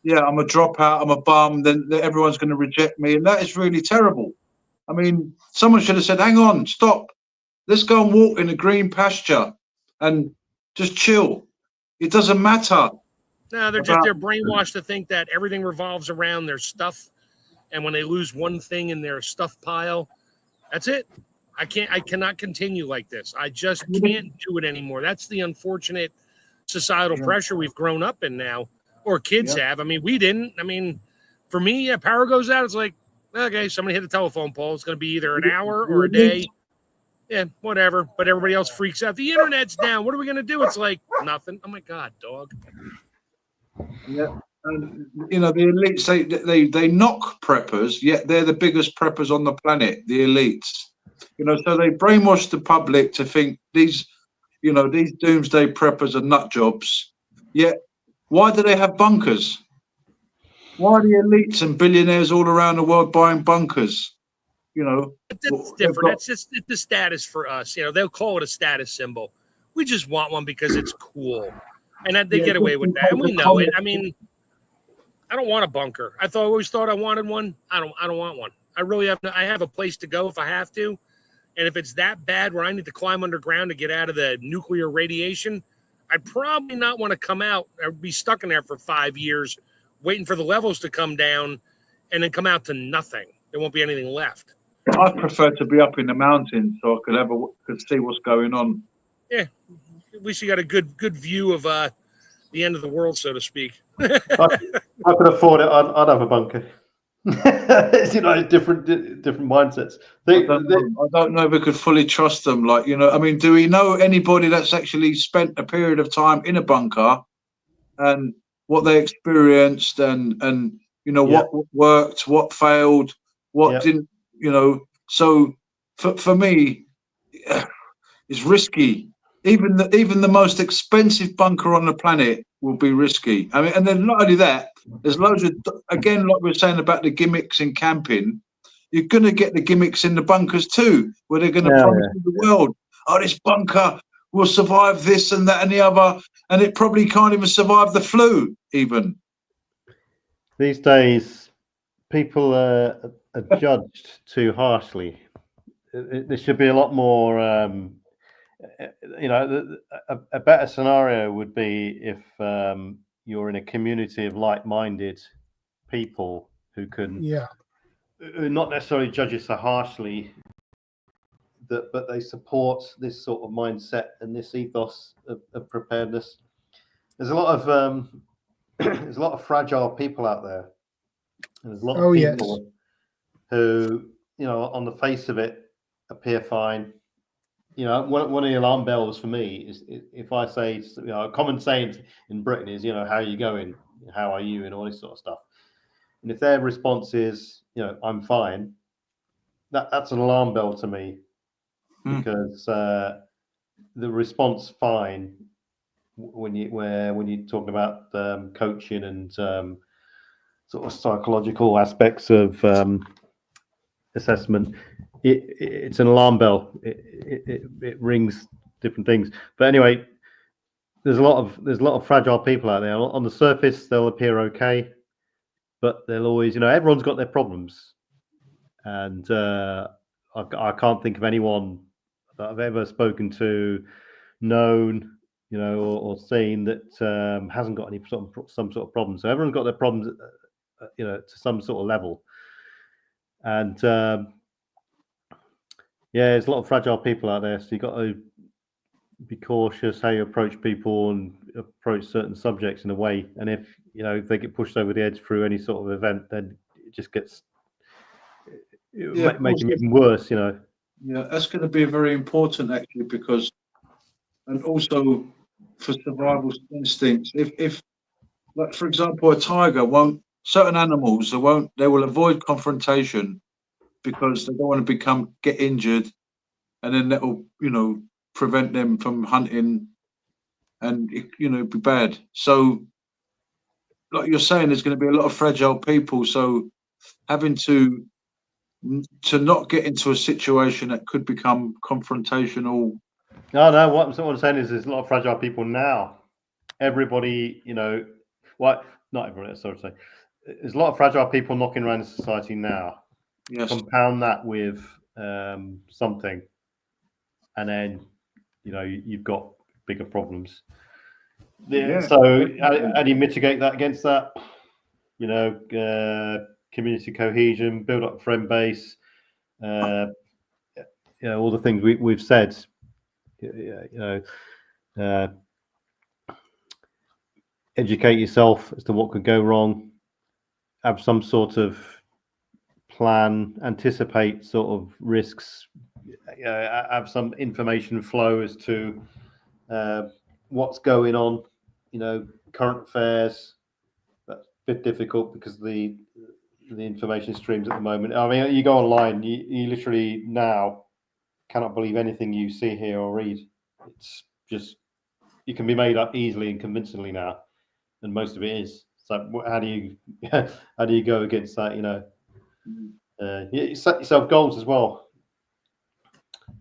Yeah, I'm a dropout. I'm a bum. Then everyone's going to reject me, and that is really terrible. I mean, someone should have said, "Hang on, stop. Let's go and walk in a green pasture and just chill. It doesn't matter." No, they're brainwashed to think that everything revolves around their stuff, and when they lose one thing in their stuff pile, that's it. I cannot continue like this. I just can't do it anymore. That's the unfortunate societal pressure we've grown up in now, or kids have. I mean, we didn't. I mean, for me, power goes out. It's like, okay, somebody hit a telephone pole. It's going to be either an hour or a day. Yeah, whatever. But everybody else freaks out. The internet's down. What are we going to do? It's like nothing. Oh my God, dog. Yeah. And the elites, they knock preppers, yet they're the biggest preppers on the planet, the elites. So they brainwash the public to think these doomsday preppers are nut jobs. Yet why do they have bunkers? Why are the elites and billionaires all around the world buying bunkers? That's different. That's just the status for us. They'll call it a status symbol. We just want one because it's cool. And they get away with that. And we know it. I mean, I don't want a bunker. I always thought I wanted one. I don't want one. I have a place to go if I have to. And if it's that bad where I need to climb underground to get out of the nuclear radiation, I'd probably not want to come out. I'd be stuck in there for 5 years waiting for the levels to come down and then come out to nothing. There won't be anything left. I prefer to be up in the mountains so I could see what's going on. Yeah. At least you got a good view of the end of the world, so to speak. I could afford it. I'd have a bunker. Different mindsets. I don't know if we could fully trust them. Do we know anybody that's actually spent a period of time in a bunker and what they experienced and what worked, what failed, what didn't? So for me, is risky. Even the most expensive bunker on the planet will be risky. I mean, and then not only that, there's loads of, again, like we were saying about the gimmicks in camping, you're going to get the gimmicks in the bunkers too, where they're going to promise you the world, oh, this bunker will survive this and that and the other, and it probably can't even survive the flu even. These days, people are judged too harshly. There should be a lot more, a better scenario would be if you're in a community of like-minded people who can, who not necessarily judge you so harshly, but they support this sort of mindset and this ethos of preparedness. There's a lot of there's a lot of fragile people out there, and there's a lot of people who, on the face of it, appear fine. One of the alarm bells for me is if I say, a common saying in Britain is, how are you going? How are you? And all this sort of stuff. And if their response is, I'm fine, that's an alarm bell to me, because the response fine, when you're talking about coaching and sort of psychological aspects of assessment, it's an alarm bell. It rings different things. But anyway, there's a lot of fragile people out there. On the surface, they'll appear okay, but they'll always, everyone's got their problems, and I can't think of anyone that I've ever spoken to, known, or seen that hasn't got some sort of problem. So everyone's got their problems, to some sort of level, and there's a lot of fragile people out there. So you've got to be cautious how you approach people and approach certain subjects in a way. And if they get pushed over the edge through any sort of event, then it just gets making it even worse. Yeah, that's going to be very important actually, because, and also for survival instincts. If like, for example, a tiger certain animals, they will avoid confrontation because they don't want to get injured, and then that will, prevent them from hunting, and be bad. So, like you're saying, there's going to be a lot of fragile people. So, having to not get into a situation that could become confrontational. No. What I'm saying is, there's a lot of fragile people now. Everybody, not everybody. Sorry to say, there's a lot of fragile people knocking around society now. Yes. Compound that with something, and then you've got bigger problems. So how do you mitigate that against that? Community cohesion, build up friend base, all the things we've said. Educate yourself as to what could go wrong. Have some sort of plan, anticipate sort of risks. Have some information flow as to what's going on. Current affairs. That's a bit difficult because the information streams at the moment. I mean, you go online, you literally now cannot believe anything you see, hear, or read. It's just, you can be made up easily and convincingly now, and most of it is. So how do you go against that? You set yourself goals as well.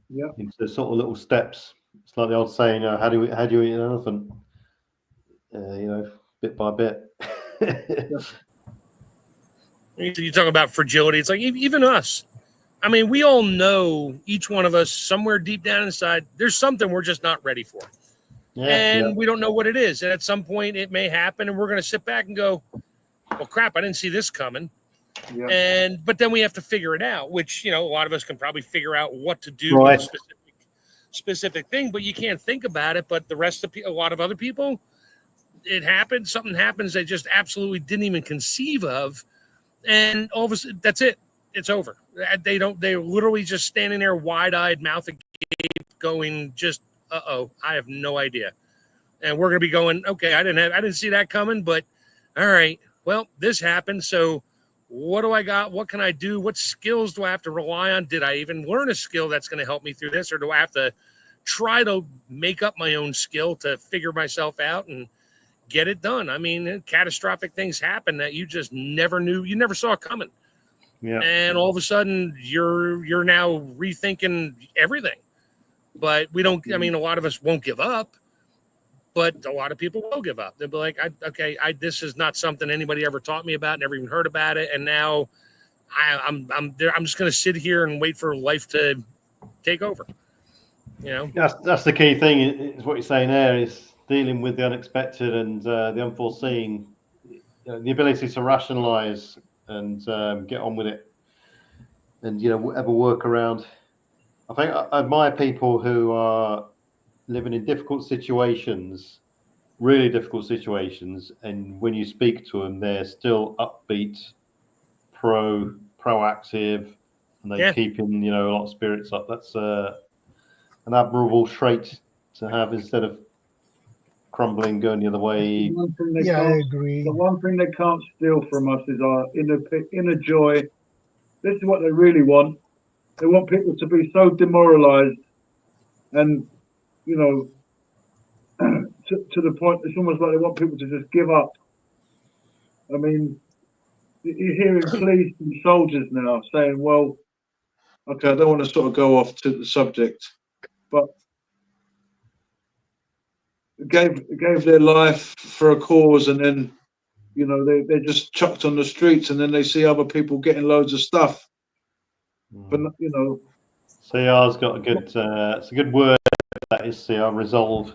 Yeah. Into sort of little steps. It's like the old saying, how do you eat an elephant? Bit by bit. You talk about fragility. It's like even us. I mean, we all know, each one of us, somewhere deep down inside, there's something we're just not ready for. We don't know what it is. And at some point it may happen, and we're going to sit back and go, well, crap, I didn't see this coming. Yeah. But then we have to figure it out, which, a lot of us can probably figure out what to do with a specific thing, but you can't think about it. But the rest of a lot of other people, it happens, something happens they just absolutely didn't even conceive of. And all of a sudden, that's it. It's over. They're literally just standing there wide-eyed, mouth agape, going just, I have no idea. And we're going to be going, okay, I didn't see that coming, but all right, well, this happened. So what do I got? What can I do? What skills do I have to rely on? Did I even learn a skill that's going to help me through this? Or do I have to try to make up my own skill to figure myself out and get it done. I mean, catastrophic things happen that you just never knew, you never saw coming. Yeah. And all of a sudden you're now rethinking everything. But we don't, I mean, a lot of us won't give up, but a lot of people will give up. They'll be like, this is not something anybody ever taught me about, never even heard about it. And now I'm just going to sit here and wait for life to take over. You know, that's the key thing. Is what you're saying there is dealing with the unexpected and the unforeseen. The ability to rationalize and get on with it, and whatever work around. I think I admire people who are living in difficult situations, really difficult situations, and when you speak to them, they're still upbeat, proactive, and they're keeping a lot of spirits up. That's an admirable trait to have instead of crumbling, going the other way. I agree. The one thing they can't steal from us is our inner joy. This is what they really want. They want people to be so demoralized and, to the point, it's almost like they want people to just give up. I mean, you're hearing police and soldiers now saying, well, okay, I don't want to sort of go off to the subject, but gave their life for a cause, and then they're just chucked on the streets, and then they see other people getting loads of stuff. But CR's got a good. It's a good word. That is CR. Resolve.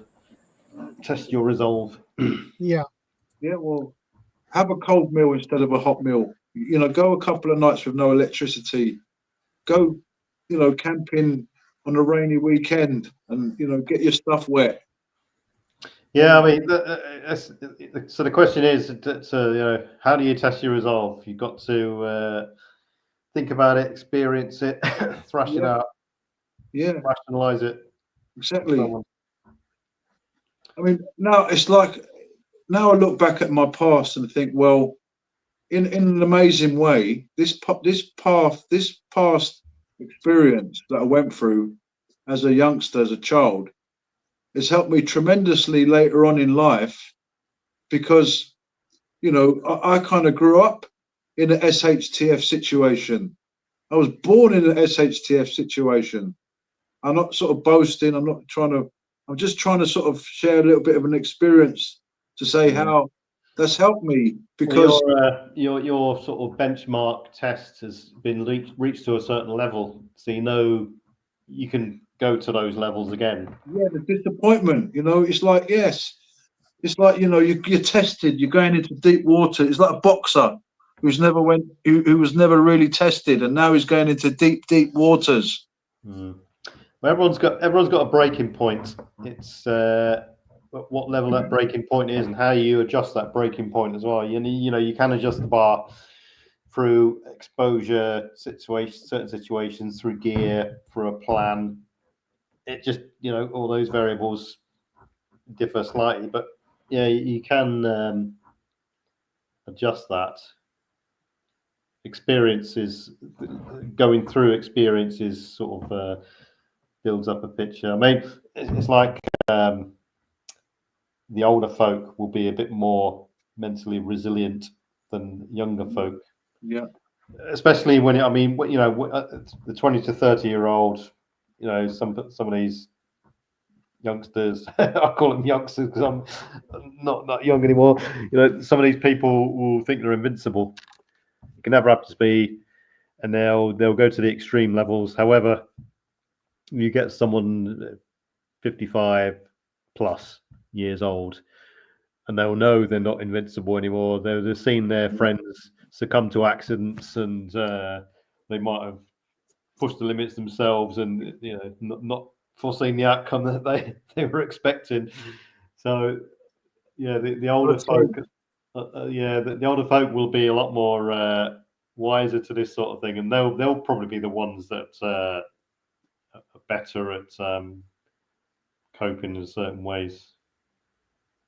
Test your resolve. Yeah. Well, have a cold meal instead of a hot meal. Go a couple of nights with no electricity. Go, camping on a rainy weekend, and get your stuff wet. Yeah, I mean, so the question is, how do you test your resolve? You've got to think about it, experience it, thrash it out, rationalize it. Exactly. I mean, now it's like, now I look back at my past and think, well, in an amazing way, this past experience that I went through as a youngster, as a child, has helped me tremendously later on in life, because I kind of grew up in an SHTF situation. I was born in an SHTF situation. I'm not sort of boasting. I'm just trying to sort of share a little bit of an experience to say how that's helped me, because your sort of benchmark test has been reached to a certain level, so you can go to those levels again. Yeah, the disappointment, it's like, it's like, you're tested, you're going into deep water. It's like a boxer who was never really tested, and now he's going into deep waters. Well, everyone's got a breaking point. It's what level that breaking point is and how you adjust that breaking point as well. You can adjust the bar through exposure, certain situations, through gear, through a plan. It just, all those variables differ slightly, but you can adjust that. Going through experiences sort of builds up a picture. I mean, it's like the older folk will be a bit more mentally resilient than younger folk. Yeah. Especially when the 20 to 30-year-old, some of these youngsters, I call them youngsters because I'm not young anymore. Some of these people will think they're invincible. You can never up to speed, and they'll go to the extreme levels. However, you get someone 55 plus years old, and they'll know they're not invincible anymore. They've seen their friends succumb to accidents, and they might have pushed the limits themselves, and not foreseen the outcome that they were expecting. So the older folk, the older folk will be a lot more wiser to this sort of thing, and they'll probably be the ones that are better at coping in certain ways.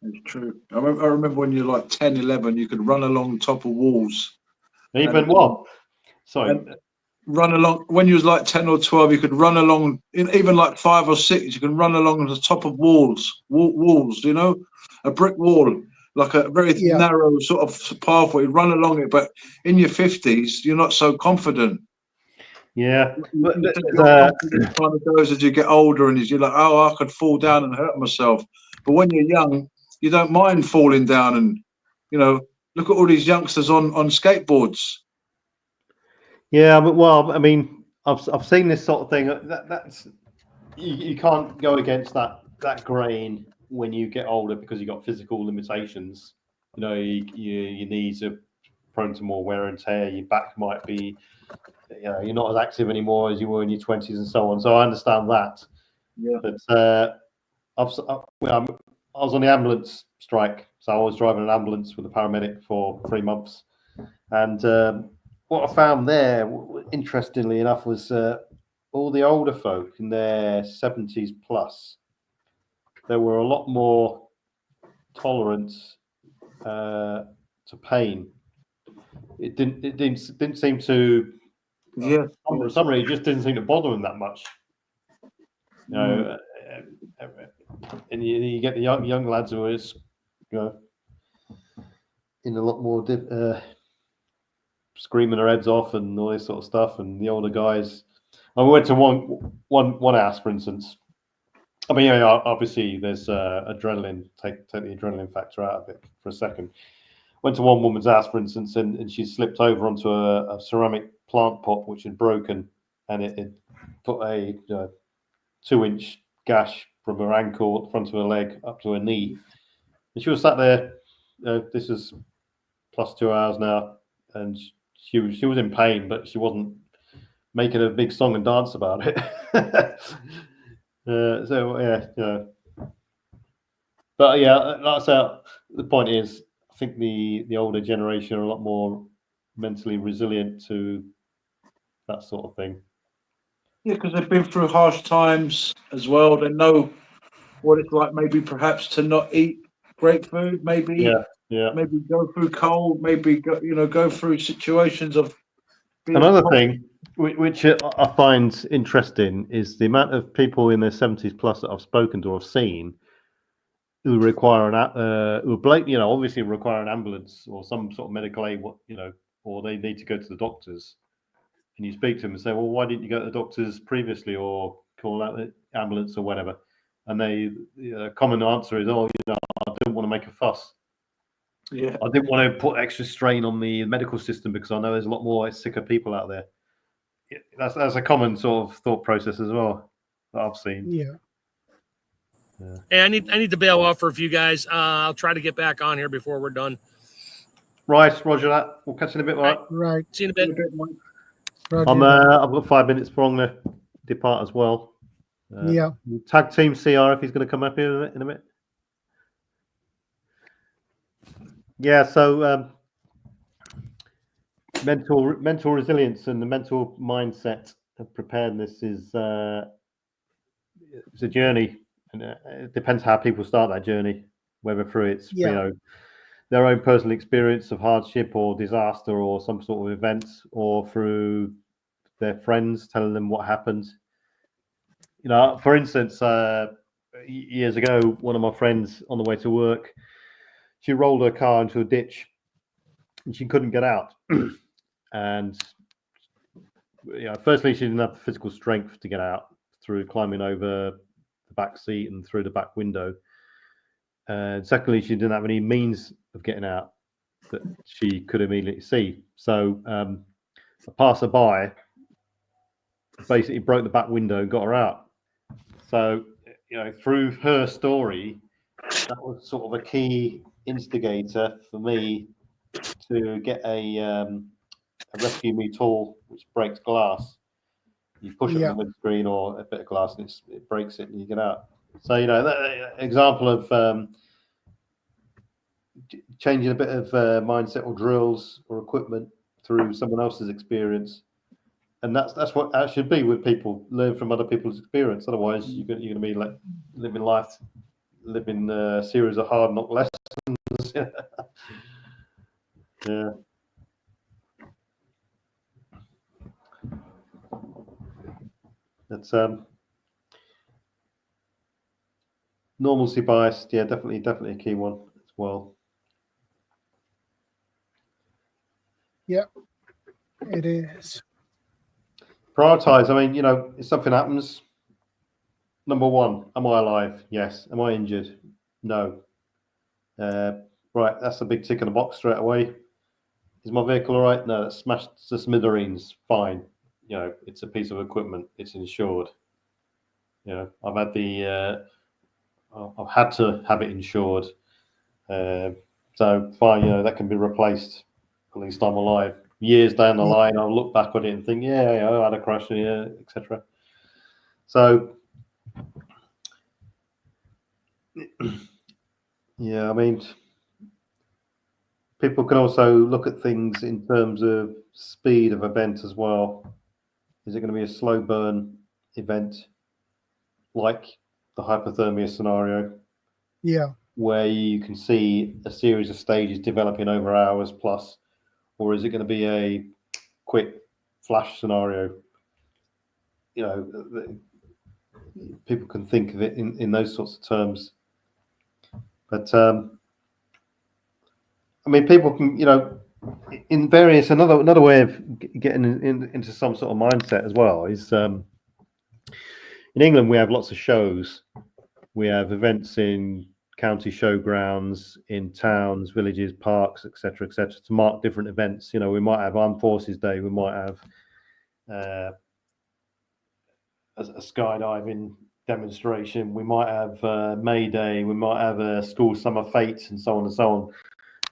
It's true. I remember when you're like 10, 11, you could run along top of walls. Even what? Sorry. run along when you was like 10 or 12. You could run along, even like 5 or 6. You can run along the top of walls, you know, a brick wall, like a very narrow sort of pathway. Run along it, but in your 50s, you're not so confident. Yeah, but Your confidence kind of goes as you get older, and you're like, oh, I could fall down and hurt myself. But when you're young, you don't mind falling down, and you know, look at all these youngsters on skateboards. Yeah, but well, I mean, I've seen this sort of thing. That's you can't go against that grain when you get older because you've got physical limitations. You know, your knees are prone to more wear and tear. Your back might be, you know, you're not as active anymore as you were in your 20s and so on. So I understand that. Yeah. But I was on the ambulance strike, so I was driving an ambulance with a paramedic for 3 months, and what I found there, interestingly enough, was all the older folk in their 70s plus. They were a lot more tolerant to pain. It didn't seem to. Yeah. For some reason, it just didn't seem to bother them that much. You know, and you get the young lads who are, you know, in a lot more screaming their heads off and all this sort of stuff, and the older guys. I went to one house, for instance. I mean, yeah, obviously there's adrenaline. Take the adrenaline factor out of it for a second. Went to one woman's house, for instance, and she slipped over onto a ceramic plant pot which had broken, and it put a 2-inch gash from her ankle, front of her leg, up to her knee. And she was sat there. This is plus 2 hours now, and she was in pain, but she wasn't making a big song and dance about it. So yeah, but yeah, like I said, the point is, I think the older generation are a lot more mentally resilient to that sort of thing. Yeah, because they've been through harsh times as well. They know what it's like, maybe perhaps to not eat great food, maybe go through cold, maybe go through situations of being Another thing which I find interesting is the amount of people in their 70s plus that I've spoken to or seen who require obviously require an ambulance or some sort of medical aid, or they need to go to the doctors. And you speak to them and say, well, why didn't you go to the doctors previously or call out the ambulance or whatever? And the common answer is, I didn't want to make a fuss. Yeah. I didn't want to put extra strain on the medical system because I know there's a lot more sicker people out there. That's a common sort of thought process as well that I've seen. Yeah. Hey, I need to bail off for a few guys. I'll try to get back on here before we're done. Right, Roger that. We'll catch you in a bit, right? Right. See you in a bit. I've got 5 minutes before I'm gonna depart as well. Tag team CR if he's going to come up here in a minute. Yeah, so mental resilience and the mental mindset of preparedness is it's a journey, and it depends how people start that journey, whether through it's their own personal experience of hardship or disaster or some sort of event, or through their friends telling them what happened. For instance, years ago, one of my friends on the way to work, she rolled her car into a ditch and she couldn't get out. And firstly, she didn't have the physical strength to get out through climbing over the back seat and through the back window. And secondly, she didn't have any means of getting out that she could immediately see. So a passerby basically broke the back window and got her out. So, through her story, that was sort of a key instigator for me to get a rescue me tool which breaks glass. You push it on the windscreen or a bit of glass and it breaks it and you get out. So, that example of changing a bit of mindset or drills or equipment through someone else's experience. And that's what that should be with people. Learn from other people's experience. Otherwise, you're going to be like living a series of hard knock lessons. Yeah. It's normalcy bias, yeah, definitely a key one as well. Yep, it is. Prioritize. I mean, if something happens, number one, am I alive? Yes. Am I injured? No. Right, that's a big tick in the box straight away. Is my vehicle all right? No, that's smashed to smithereens. Fine. It's a piece of equipment. It's insured. I've had I've had to have it insured. So fine, that can be replaced. At least I'm alive. Years down the line, I'll look back on it and think, yeah, I had a crash, yeah, etc. So, yeah, I mean, people can also look at things in terms of speed of event as well. Is it going to be a slow burn event, like the hypothermia scenario? Yeah. Where you can see a series of stages developing over hours plus, or is it going to be a quick flash scenario? People can think of it in those sorts of terms. But I mean, people can, in various another way of getting into some sort of mindset as well is in England we have lots of shows. We have events in county showgrounds, in towns, villages, parks, etc., to mark different events. We might have Armed Forces Day, we might have a skydiving demonstration, we might have May Day, we might have a school summer fete, and so on and so on.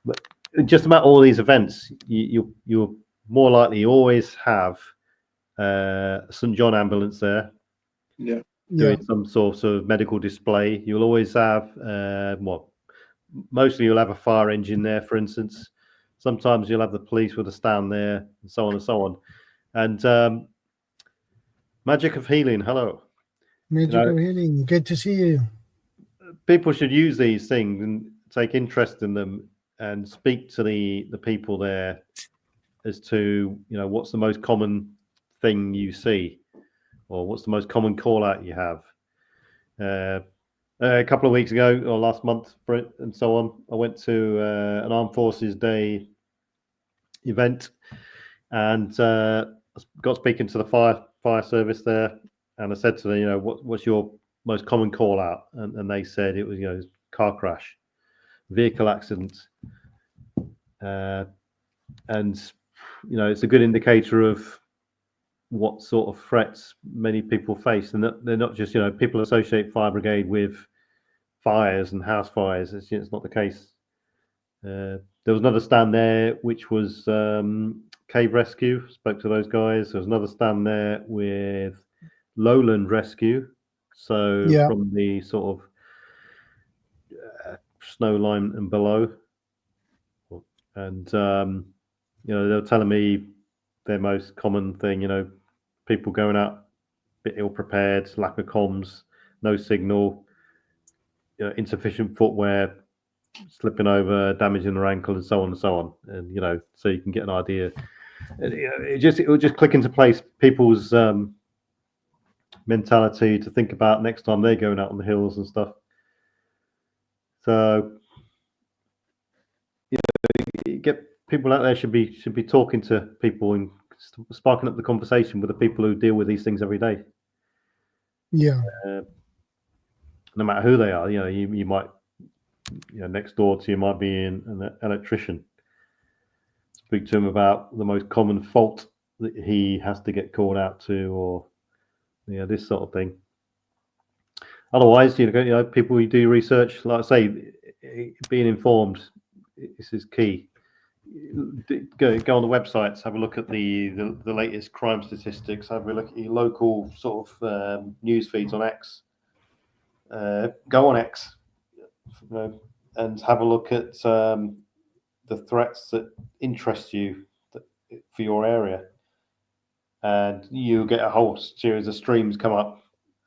But just about all these events, you'll more likely always have St. John ambulance there. Yeah. Doing some sort of medical display. You'll always have, mostly you'll have a fire engine there, for instance. Sometimes you'll have the police with a stand there, and so on and so on. And Magic of Healing, hello. Magic of Healing, good to see you. People should use these things and take interest in them and speak to the people there as to, what's the most common thing you see, or what's the most common call out you have. A couple of weeks ago, or last month, and so on, I went to an Armed Forces Day event, and got speaking to the fire service there, and I said to them, what's your most common call out? And they said it was, car crash, vehicle accident, and it's a good indicator of what sort of threats many people face, and that they're not just, people associate fire brigade with fires and house fires. It's not the case. There was another stand there which was cave rescue. Spoke to those guys. There was another stand there with lowland rescue, so from the sort of snow line and below. And they were telling me their most common thing, people going out a bit ill prepared, lack of comms, no signal, insufficient footwear, slipping over, damaging their ankle, and so on and so on. And so you can get an idea. And, it will just click into place people's mentality to think about next time they're going out on the hills and stuff. So get people out there should be talking to people and sparking up the conversation with the people who deal with these things every day. Yeah. No matter who they are, you might, next door to you might be an electrician. Speak to him about the most common fault that he has to get called out to, or this sort of thing. Otherwise, people who do research, like I say, being informed, this is key. Go on the websites, have a look at the latest crime statistics, have a look at your local sort of news feeds on X. Go on X, and have a look at the threats that interest you for your area, and you get a whole series of streams come up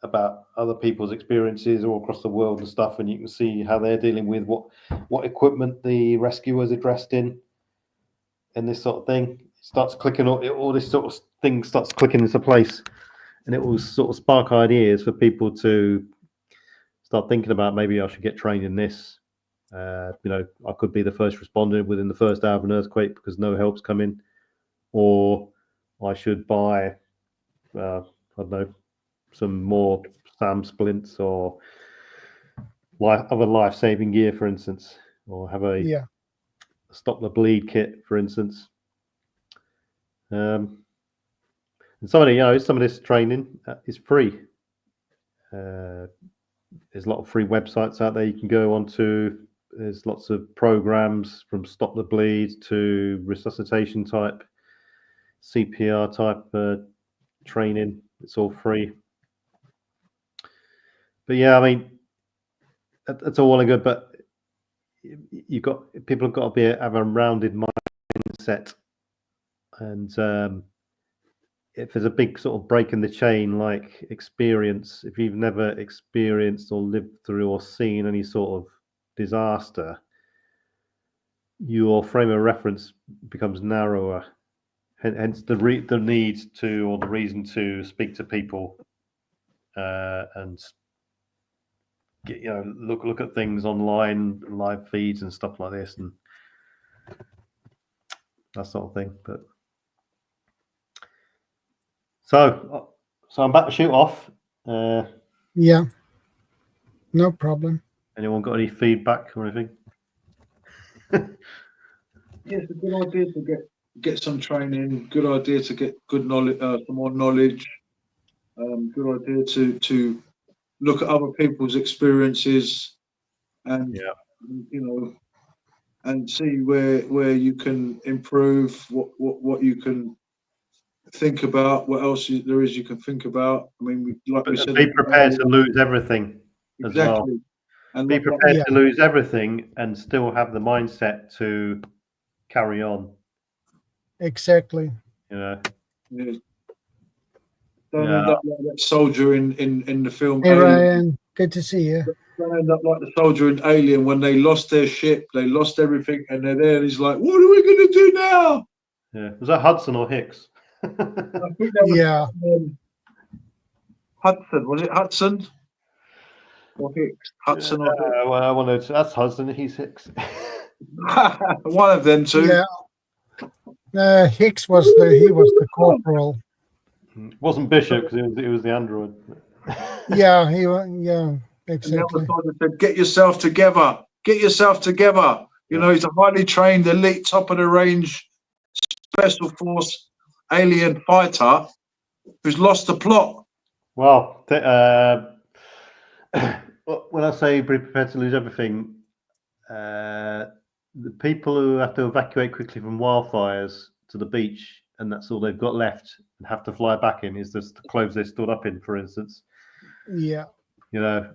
about other people's experiences all across the world and stuff, and you can see how they're dealing with what equipment the rescuers are dressed in, and this sort of thing. It starts clicking, all this sort of thing starts clicking into place, and it will sort of spark ideas for people to start thinking about, maybe I should get trained in this. I could be the first responder within the first hour of an earthquake because no help's coming, or I should buy, I don't know, some more SAM splints or other life-saving gear, for instance, or have a stop the bleed kit, for instance. And some of this training is free. There's a lot of free websites out there you can go onto. There's lots of programs from stop the bleed to resuscitation type, CPR type training. It's all free. But yeah, I mean, that's all well and good, but people have got to have a rounded mindset. And if there's a big sort of break in the chain, like experience, if you've never experienced or lived through or seen any sort of disaster, your frame of reference becomes narrower. Hence the need to, or the reason to, speak to people and look at things online, live feeds and stuff like this, and that sort of thing. But so I'm about to shoot off. Yeah, no problem. Anyone got any feedback or anything? Yeah, it's a good idea to get some training. Good idea to get good knowledge, some more knowledge. Good idea to look at other people's experiences and and see where you can improve, what you can think about, what else there is you can think about. I mean, like we said, be prepared to lose everything as well. And be prepared to lose everything and still have the mindset to carry on. Exactly. Yeah. Don't end up like that soldier in the film. Hey, Ryan, good to see you. Don't end up like the soldier in Alien when they lost their ship, they lost everything, and they're there, and he's like, "What are we going to do now?" Yeah, was that Hudson or Hicks? I think that was, Hudson. Was it Hudson or Hicks? Hudson or Hicks? Well, I wanted that's Hudson. He's Hicks. One of them two. Yeah. Hicks was the corporal. It wasn't Bishop because it was the android. Yeah, exactly. And the said, "Get yourself together. Get yourself together." You know, he's a highly trained, elite, top of the range, special force alien fighter who's lost the plot. Well, when I say be prepared to lose everything, the people who have to evacuate quickly from wildfires to the beach, and that's all they've got left, and have to fly back in, is just the clothes they stood up in, for instance. Yeah. Yeah.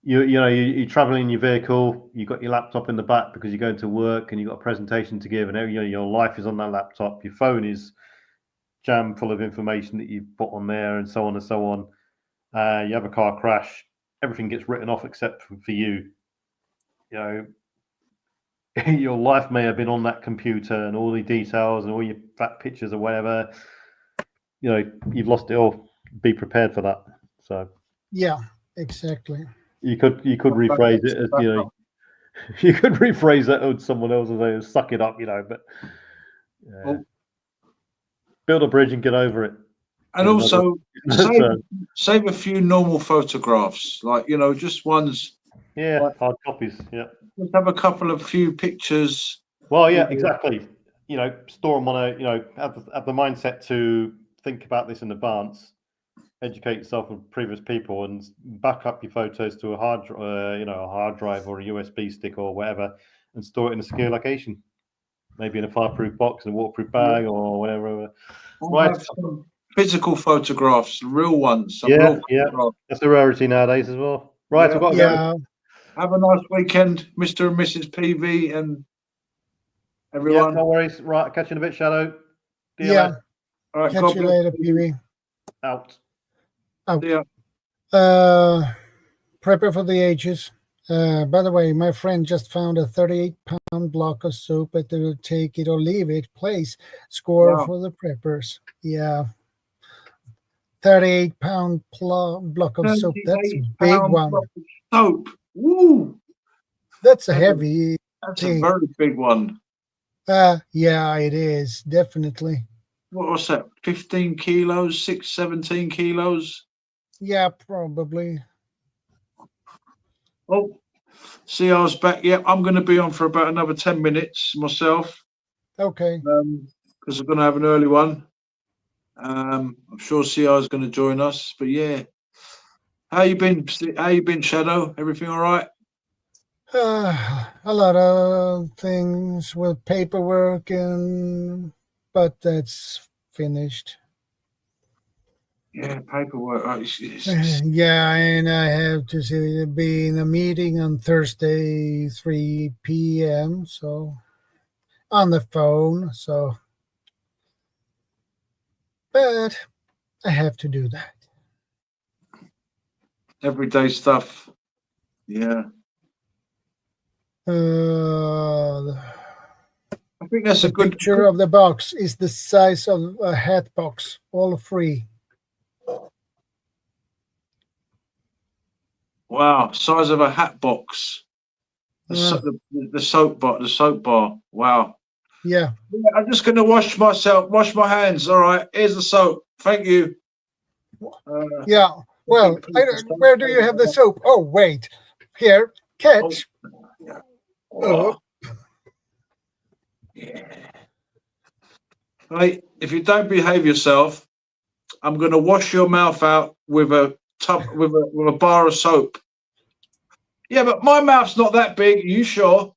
You're traveling in your vehicle. You've got your laptop in the back because you're going to work, and you've got a presentation to give, and your life is on that laptop. Your phone is jam full of information that you put on there, and so on and so on. You have a car crash, everything gets written off except for you. Your life may have been on that computer, and all the details and all your fat pictures or whatever. You've lost it all. Be prepared for that. So yeah, exactly. You could rephrase it as you could rephrase that to someone else and say suck it up, but build a bridge and get over it. And also save a few normal photographs, like just ones. Yeah, like, hard copies. Yeah. Just have a few pictures. Well, yeah, exactly. Store them on have the mindset to think about this in advance. Educate yourself with previous people and back up your photos to a hard drive or a USB stick or whatever, and store it in a secure location, maybe in a fireproof box, in a waterproof bag or whatever. Right. Some physical photographs, real ones. Yeah, that's a rarity nowadays as well. Right, I've got to go. Have a nice weekend, Mr. and Mrs. PV and everyone. Yeah, no worries. Right, catch you in a bit, Shadow. See you later. All right, catch you later, PV. Out. Yeah. Prepper for the ages. By the way, my friend just found a 38-pound block of soap at the take it or leave it place. Score Wow. for the preppers. Yeah. 38-pound block of soap. That's a 38 big pound one. block of soap. Woo! That's a heavy That's thing. a very big one. Yeah, it is. Definitely. What was that? 15 kilos, 17 kilos? Yeah, probably. Oh, see, I was back. Yeah, I'm going to be on for about another 10 minutes myself. Okay. Because we're going to have an early one. I'm sure CR is going to join us. But yeah, how you been? How you been, Shadow? Everything all right? A lot of things with paperwork but that's finished. Yeah, paperwork. Yeah, and I have to be in a meeting on Thursday, 3 p.m. So on the phone. So, but I have to do that. Everyday stuff. Yeah. I think that's The a good picture of the box is the size of a hat box, all free. Wow, size of a hat box. The soap bar. Wow. Yeah. I'm just going to wash my hands. All right. Here's the soap. Thank you. Yeah. Well, where do you have the soap? Oh, wait. Here, catch. Oh. Yeah. Right. If you don't behave yourself, I'm going to wash your mouth out with a tub with a bar of soap. Yeah, but my mouth's not that big. Are you sure?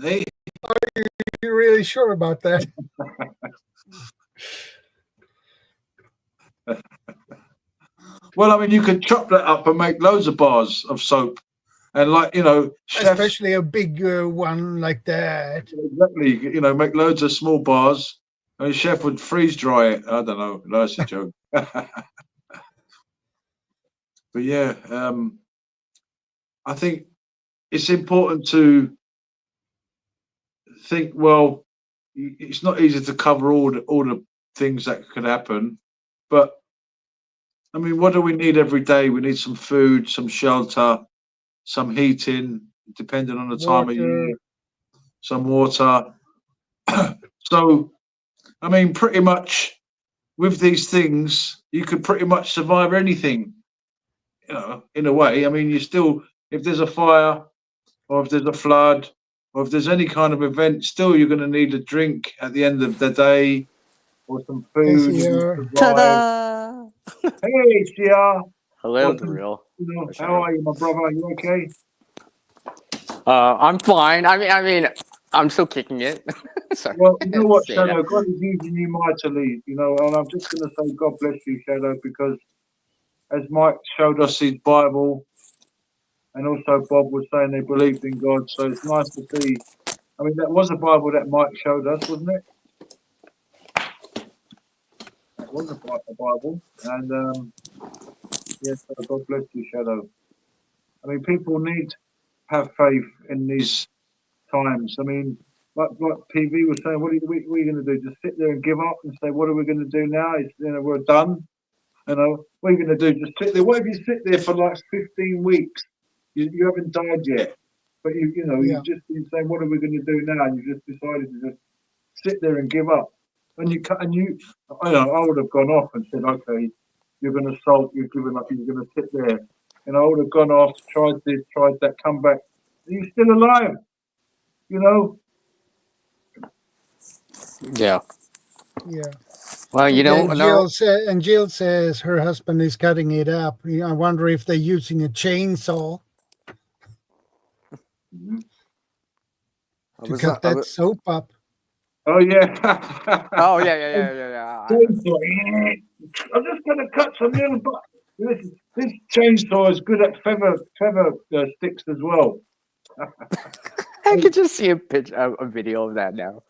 Hey. Are you really sure about that? Well, I mean, you could chop that up and make loads of bars of soap, and especially a big one like that. Exactly, make loads of small bars. I mean, chef would freeze dry it. I don't know. That's a joke. But yeah, I think it's important to think. Well, it's not easy to cover all the things that could happen, but I mean, what do we need every day? We need some food, some shelter, some heating, depending on the time of year, some water. So, I mean, pretty much with these things, you could pretty much survive anything, in a way. I mean, if there's a fire or if there's a flood or if there's any kind of event, still you're going to need a drink at the end of the day or some food. Ta-da! Hey, CR. Hello, the real. How are you, my brother? Are you okay? I'm fine. I mean, I'm still kicking it. Sorry. Well, you know what, Shadow? God is using you mightily, and I'm just going to say God bless you, Shadow, because as Mike showed us his Bible, and also Bob was saying they believed in God, so it's nice to see. I mean, that was a Bible that Mike showed us, wasn't it? That was a Bible, and yes, God bless you, Shadow. I mean, people need to have faith in these times. I mean, like PV was saying, what are you going to do? Just sit there and give up and say, what are we going to do now? We're done. What are you going to do? Just sit there. What if you sit there for like 15 weeks? You haven't died yet, but you've just been saying, what are we going to do now? And you just decided to just sit there and give up. I would have gone off and said, okay, you're going to sulk, you're giving up, you're going to sit there. And I would have gone off, tried this, tried that, come back. You're still alive, Yeah. Yeah. Well, and Jill says her husband is cutting it up. I wonder if they're using a chainsaw to cut that soap up. Oh yeah. Oh yeah. I'm just going to cut some little. This chainsaw is good at feather sticks as well. I could just see a video of that now.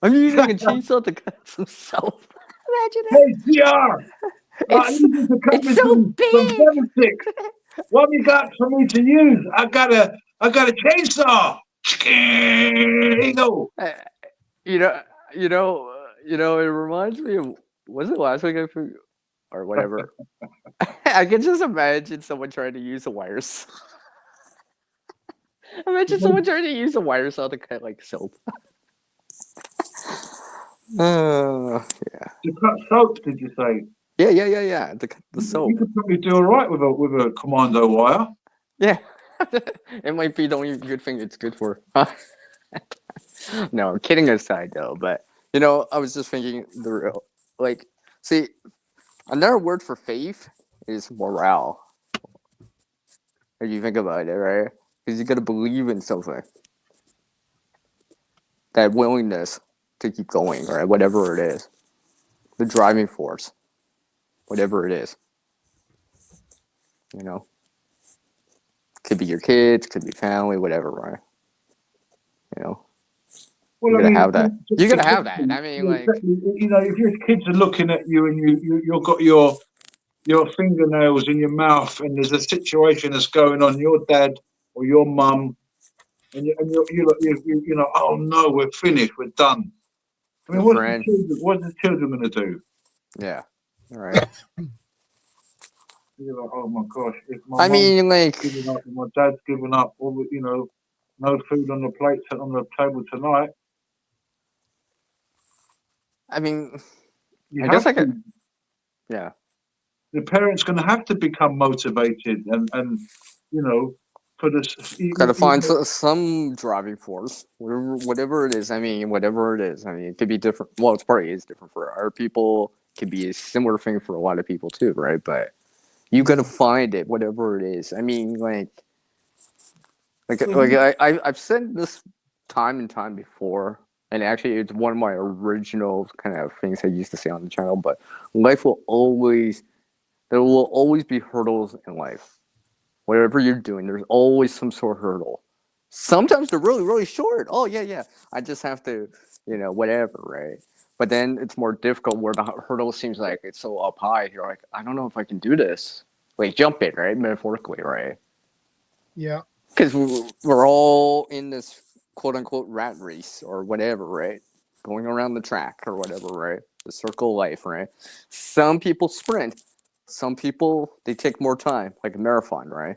I'm using a chainsaw to cut some soap. Imagine that. Hey, CR! It's so big. Some feather sticks. What have you got for me to use? I got a chainsaw. Here you go. You know, it reminds me of, was it last week or whatever? I can just imagine someone trying to use a wire saw. Imagine someone trying to use a wire saw to cut like soap. Yeah. To cut soap, did you say? Yeah. The soap. You could probably do all right with a commando wire. Yeah. It might be the only good thing it's good for. No, kidding aside though, but I was just thinking see, another word for faith is morale. If you think about it, right? Because you gotta believe in something. That willingness to keep going, right? Whatever it is. The driving force. Whatever it is. Could be your kids, could be family, whatever, right? Well, You're gonna have that. You're gonna have that. I mean, like, if your kids are looking at you and you've got your fingernails in your mouth and there's a situation that's going on, your dad or your mum, and you're oh no, we're finished, we're done. I mean, what's the children going to do? Yeah. All right. You're like, oh my gosh, if my mum's giving up and my dad's giving up, no food on the plate on the table tonight. I mean, I guess I could. Yeah. The parent's going to have to become motivated and for this. Got to find some driving force, whatever it is. I mean, whatever it is. I mean, it could be different. Well, it's probably is different for our people. It could be a similar thing for a lot of people too, right? But you got to find it, whatever it is. I mean, I've said this time and time before, and actually, it's one of my original kind of things I used to say on the channel. But there will always be hurdles in life. Whatever you're doing, there's always some sort of hurdle. Sometimes they're really, really short. Oh, yeah. I just have to, whatever, right? But then it's more difficult where the hurdle seems like it's so up high. You're like, I don't know if I can do this. Like, jump it, right? Metaphorically, right? Yeah. Because we're all in this quote-unquote rat race or whatever, right? Going around the track or whatever, right? The circle of life, right? Some people sprint. Some people, they take more time, like a marathon, right?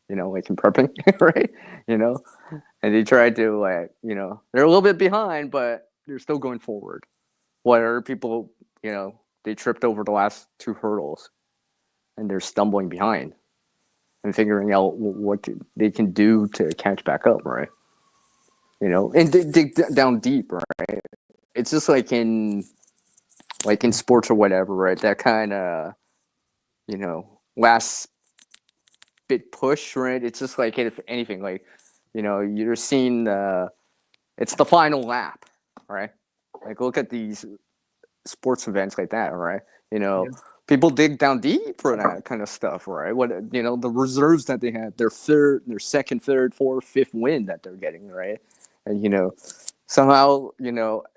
Like in prepping, right? And they try to, they're a little bit behind, but they're still going forward. While other people, they tripped over the last two hurdles and they're stumbling behind and figuring out what they can do to catch back up, right? And dig down deep, right? It's just like in sports or whatever, right? That kind of, last bit push, right? It's just like, if anything, like, you're seeing it's the final lap, right? Like, look at these sports events like that, right? People dig down deep for that kind of stuff, right? What the reserves that they had, their second, third, fourth, fifth win that they're getting, right? And somehow,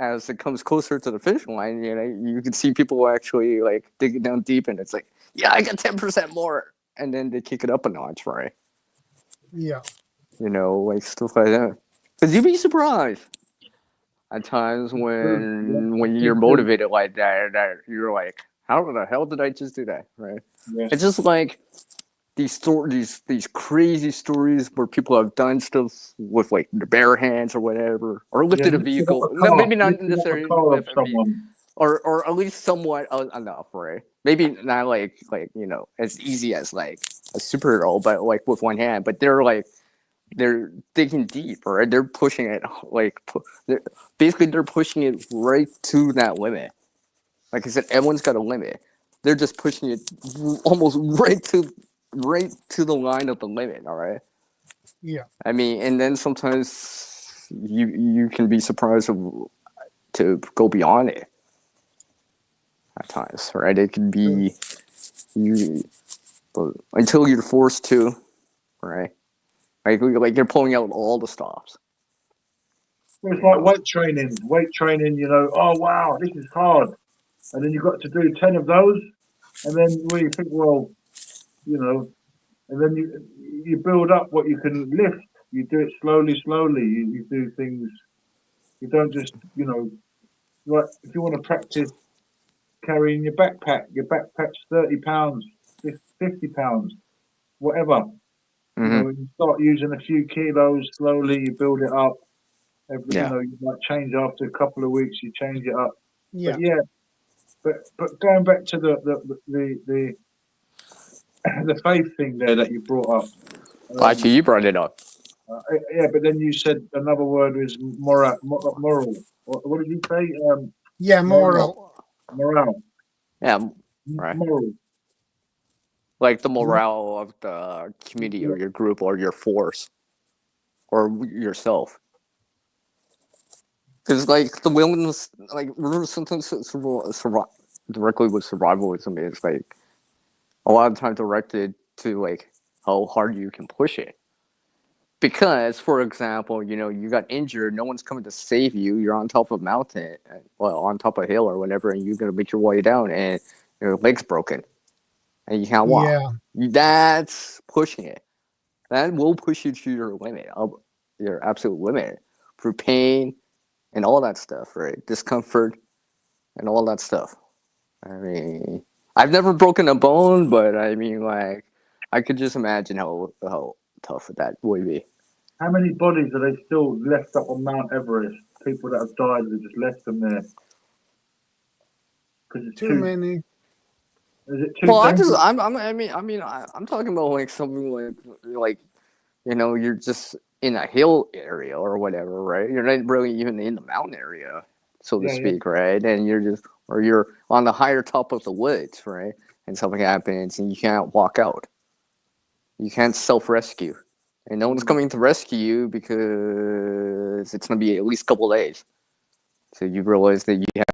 as it comes closer to the finish line, you can see people actually like digging down deep, and it's like, yeah, I got 10% more, and then they kick it up a notch, right? Yeah. Like stuff like that. Because you'd be surprised at times when you're motivated like that you're like, how the hell did I just do that, right? Yeah. It's just like these crazy stories where people have done stuff with like their bare hands or whatever, or lifted a vehicle. No, maybe not necessarily, or at least somewhat enough, right? Maybe not like as easy as like a superhero, but like with one hand. But they're digging deep, right? They're pushing it they're pushing it right to that limit. Like I said, everyone's got a limit. They're just pushing it almost right to the line of the limit. All right. Yeah. I mean, and then sometimes you can be surprised to go beyond it. At times, right? It can be until you're forced to, right? Like you're pulling out all the stops. It's like weight training. Oh wow, this is hard. And then you've got to do 10 of those. And then you think, well, and then you build up what you can lift. You do it slowly. You do things. You don't just, like if you want to practice carrying your backpack's 30 pounds, 50 pounds, whatever. You start using a few kilos slowly. You build it up. You might change after a couple of weeks. You change it up. Yeah. But going back to the the faith thing there that you brought up. Actually, you brought it up. But then you said another word was moral. What did you say? Moral. Morale. Yeah, right. Moral. Like the morale of the community or your group or your force or yourself. Because like the willingness, like sometimes directly with survivalism is like a lot of time directed to like how hard you can push it. Because, for example, you got injured, no one's coming to save you. You're on top of a mountain, on top of a hill or whatever, and you're gonna make your way down, and your leg's broken, and you can't walk. Yeah. That's pushing it. That will push you to your limit, your absolute limit, through pain and all that stuff, right? Discomfort and all that stuff. I mean, I've never broken a bone, but I mean, like, I could just imagine how tough that would be. How many bodies are they still left up on Mount Everest? People that have died, they just left them there. Because it's too many. Is it too? Well, I'm talking about like something like you're just in a hill area or whatever, right? You're not really even in the mountain area, so to speak, right? And you're on the higher top of the woods, right? And something happens and you can't walk out. You can't self-rescue. And no one's coming to rescue you because it's going to be at least a couple of days. So you realize that you have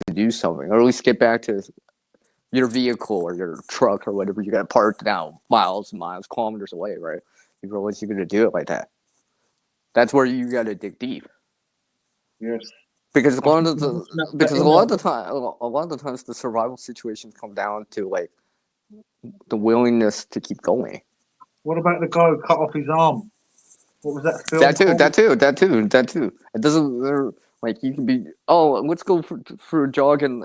to do something, or at least get back to your vehicle or your truck or whatever you got parked now miles and miles, kilometers away, right? You realize you're going to do it like that. That's where you got to dig deep. Yes. Because a lot of the times the survival situations come down to like the willingness to keep going. What about the guy who cut off his arm? What was that film? That too. It doesn't like you can be. Oh, let's go for a jog in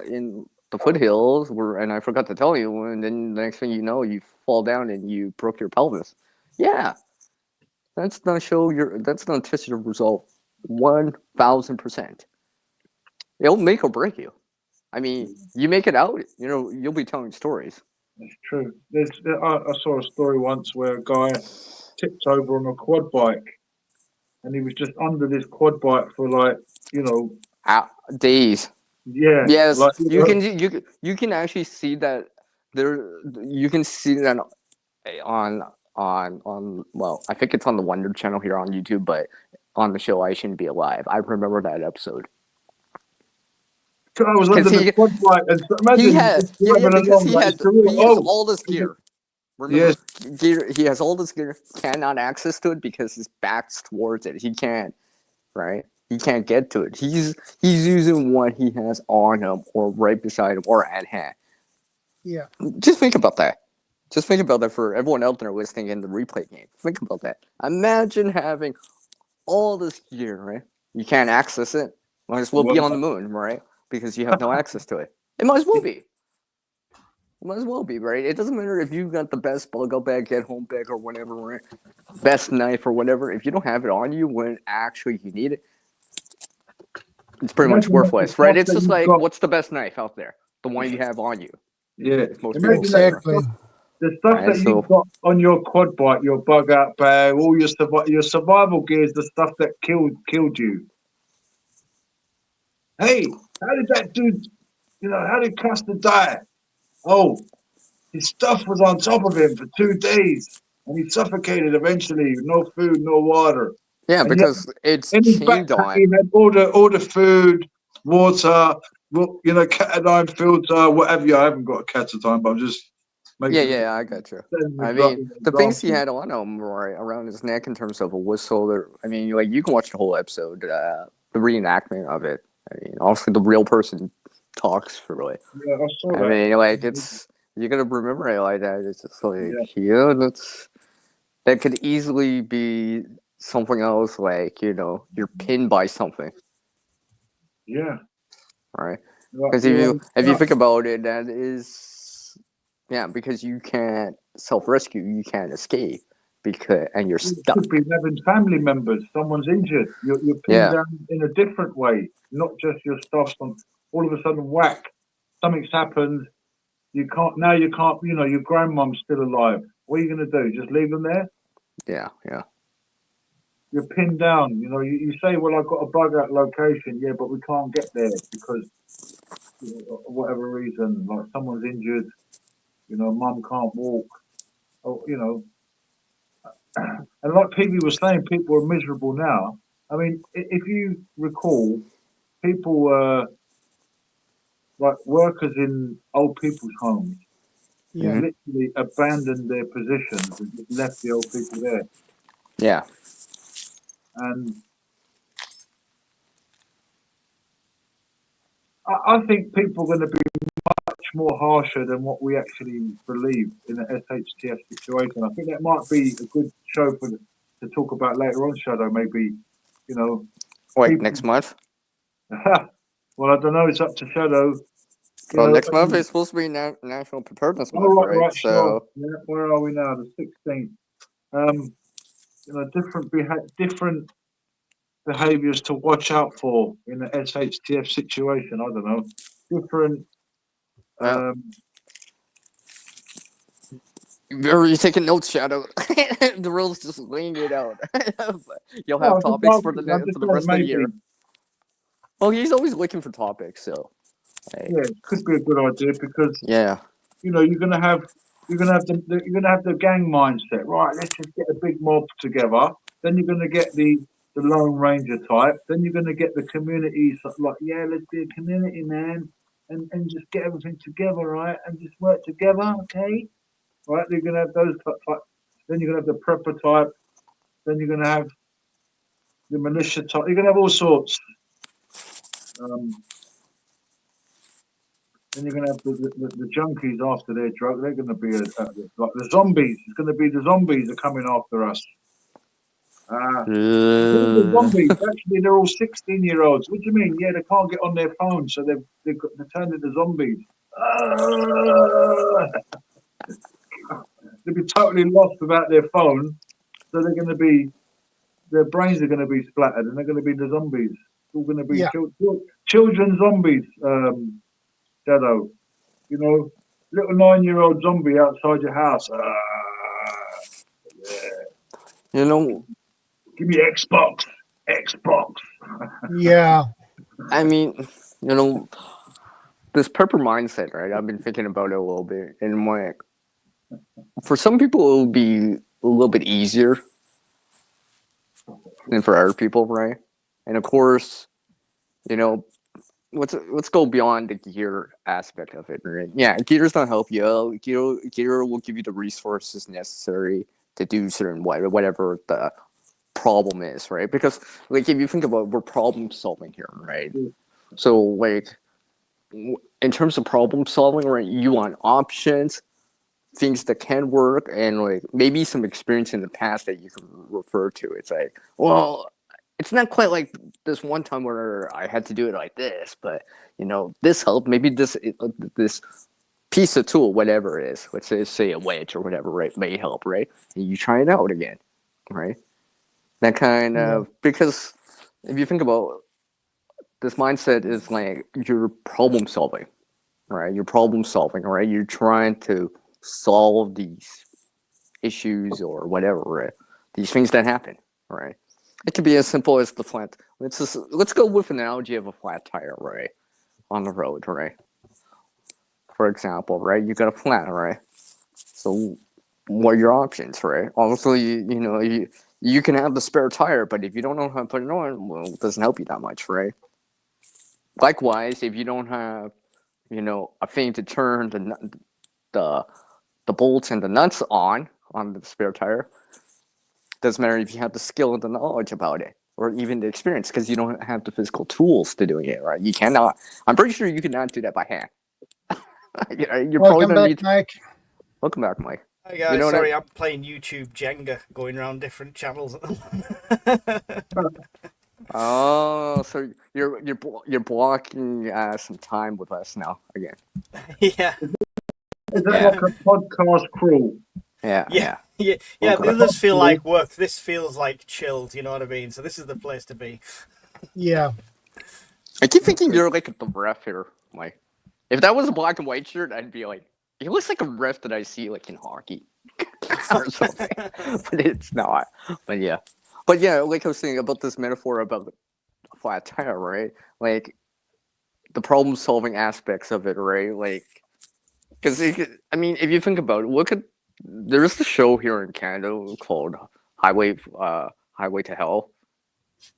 the foothills. And I forgot to tell you. And then the next thing you know, you fall down and you broke your pelvis. Yeah, that's not test your result 1,000%. It'll make or break you. I mean, you make it out, you'll be telling stories. That's true. I saw a story once where a guy tipped over on a quad bike, and he was just under this quad bike for days. Yeah. Yes, you can actually see that there. You can see that on well, I think it's on the Wonder Channel here on YouTube, but on the show I Shouldn't Be Alive. I remember that episode. I was under the quad bike, and imagine he has all this gear. Remember, yes. He has all this gear, cannot access to it because his back's towards it. He can't, right? He can't get to it. He's using what he has on him or right beside him or at hand. Yeah. Just think about that. Just think about that for everyone out there listening in the replay game. Think about that. Imagine having all this gear, right? You can't access it. Might as well be on the moon, right? Because you have no access to it. It might as well be. It might as well be, right? It doesn't matter if you've got the best bug-out bag, get-home bag, or whatever, right? Best knife or whatever. If you don't have it on you when actually you need it, it's pretty much worthless, right? It's just like, what's the best knife out there? The one you have on you. Yeah, exactly. The stuff that you've got on your quad bike, your bug-out bag, all your survival gear is the stuff that killed you. Hey, how did that dude, how did Custer die? Oh, his stuff was on top of him for 2 days, and he suffocated eventually. No food, no water. Yeah, and because it's in his chained backpack, on. he had all the food, water, catadine filter, whatever. I haven't got a catadine, but I'm just making. Yeah, I got you. I mean, the things he had on him right around his neck in terms of a whistle. I mean, like you can watch the whole episode, the reenactment of it. I mean, also the real person talks for like. Yeah, I saw that. I mean, like you gotta remember it like that. It's just like that could easily be something else, like, you know, you're pinned by something, Yeah. right? Like, Because if you think about it, that is, yeah, because you can't self-rescue, you can't escape, and you're it stuck. could be having family members. Someone's injured. You're pinned Yeah. down in a different way, not just your stuff. All of a sudden, whack, something's happened. You can't. You know, your grandmom's still alive. What are you going to do? Just leave them there? Yeah, yeah. You're pinned down. You know, you say, well, I've got a bug out location. Yeah, but we can't get there because, you know, for whatever reason, like someone's injured. You know, mum can't walk. Or, you know, and like PB was saying, people are miserable now. I mean, if you recall, people like workers in old people's homes Yeah. literally abandoned their positions and just left the old people there. Yeah. And I think people are going to be much more harsher than what we actually believe in an SHTF situation. I think that might be a good show to talk about later on, Shadow. Maybe, you know. Wait, people, next month? well, I don't know. It's up to Shadow. You Well, know, next month is supposed to be National Preparedness Month, right? So, sure. Yeah, where are we now? The 16th. You know, different behaviours to watch out for in the SHTF situation. I don't know. Different. well, are you taking notes, Shadow? The rules just laying it out. You'll have topics for the rest of the year. Well, he's always looking for topics, so. Hey. Yeah, it could be a good idea because yeah, you know you're gonna have the gang mindset, right? Let's just get a big mob together. Then you're gonna get the Lone Ranger type. Then you're gonna get the community, like, yeah, let's be a community, man, and just get everything together, right? And just work together, okay? Right? You're gonna have those type. Then you're gonna have the prepper type. Then you're gonna have the militia type. You're gonna have all sorts. Then you're going to have the junkies after their drug. They're going to be like the zombies. It's going to be the zombies are coming after us. The zombies, actually, they're all 16-year-olds. What do you mean? Yeah, they can't get on their phone, so they're turned into zombies. They'll be totally lost without their phone, so their brains are going to be splattered, and they're going to be the zombies. It's all going to be children zombies. Shadow, you know, little 9-year-old zombie outside your house. Yeah. You know, give me Xbox. Yeah. I mean, you know, this prepper mindset, right? I've been thinking about it a little bit, and like, for some people, it will be a little bit easier than for other people, right? And of course, you know, let's go beyond the gear aspect of it, right? Yeah, gear's not help you out. Gear will give you the resources necessary to do certain whatever the problem is, right? Because like if you think about it, we're problem solving here, right? So like in terms of problem solving, right, you want options, things that can work, and like maybe some experience in the past that you can refer to. It's like, well, it's not quite like this one time where I had to do it like this, but you know, this helped. Maybe this piece of tool, whatever it is, let's say a wedge or whatever, right, may help, right? And you try it out again, right? That kind of, because if you think about this mindset is like you're problem solving, right? You're problem solving, right? You're trying to solve these issues or whatever, right? These things that happen, right? It could be as simple as the flat. Let's go with an analogy of a flat tire, right, on the road, right? For example, right, you got a flat, right? So, what are your options, right? Obviously, you know, you can have the spare tire, but if you don't know how to put it on, well, it doesn't help you that much, right? Likewise, if you don't have, you know, a thing to turn the bolts and the nuts on the spare tire, doesn't matter if you have the skill and the knowledge about it, or even the experience, because you don't have the physical tools to doing it, right? You cannot. I'm pretty sure you cannot do that by hand. You're Welcome back, Mike. Welcome back, Mike. Hi You guys, know what sorry, I'm playing YouTube Jenga, going around different channels at the moment. Oh, so you're blocking some time with us now again. Yeah, Is that Yeah. like a podcast crawl? Yeah. yeah. The Okay. others feel like work. This feels like chilled. You know what I mean? So this is the place to be. Yeah. I keep thinking you're like the ref here. Like, if that was a black and white shirt, I'd be like, he looks like a ref that I see like in hockey or something. But it's not. But yeah, like I was saying about this metaphor about a flat tire, right? Like the problem-solving aspects of it, right? Like, because I mean, if you think about it, look at there's the show here in Canada called Highway to Hell.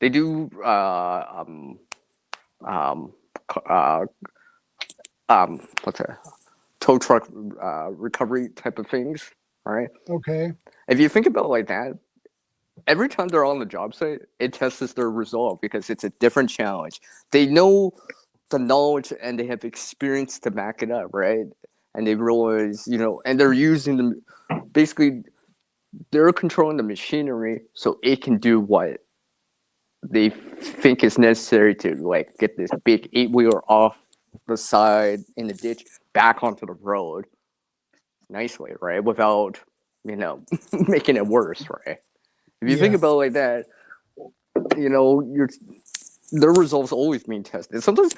They do uh, what's that? Tow truck recovery type of things. All right. Okay. If you think about it like that, every time they're on the job site, it tests their resolve because it's a different challenge. They know the knowledge and they have experience to back it up, right? And they realize, and they're using them. Basically, they're controlling the machinery so it can do what they think is necessary to like get this big 8-wheeler off the side in the ditch back onto the road nicely, right? Without, making it worse, right? If you think about it like that, their results always being tested. Sometimes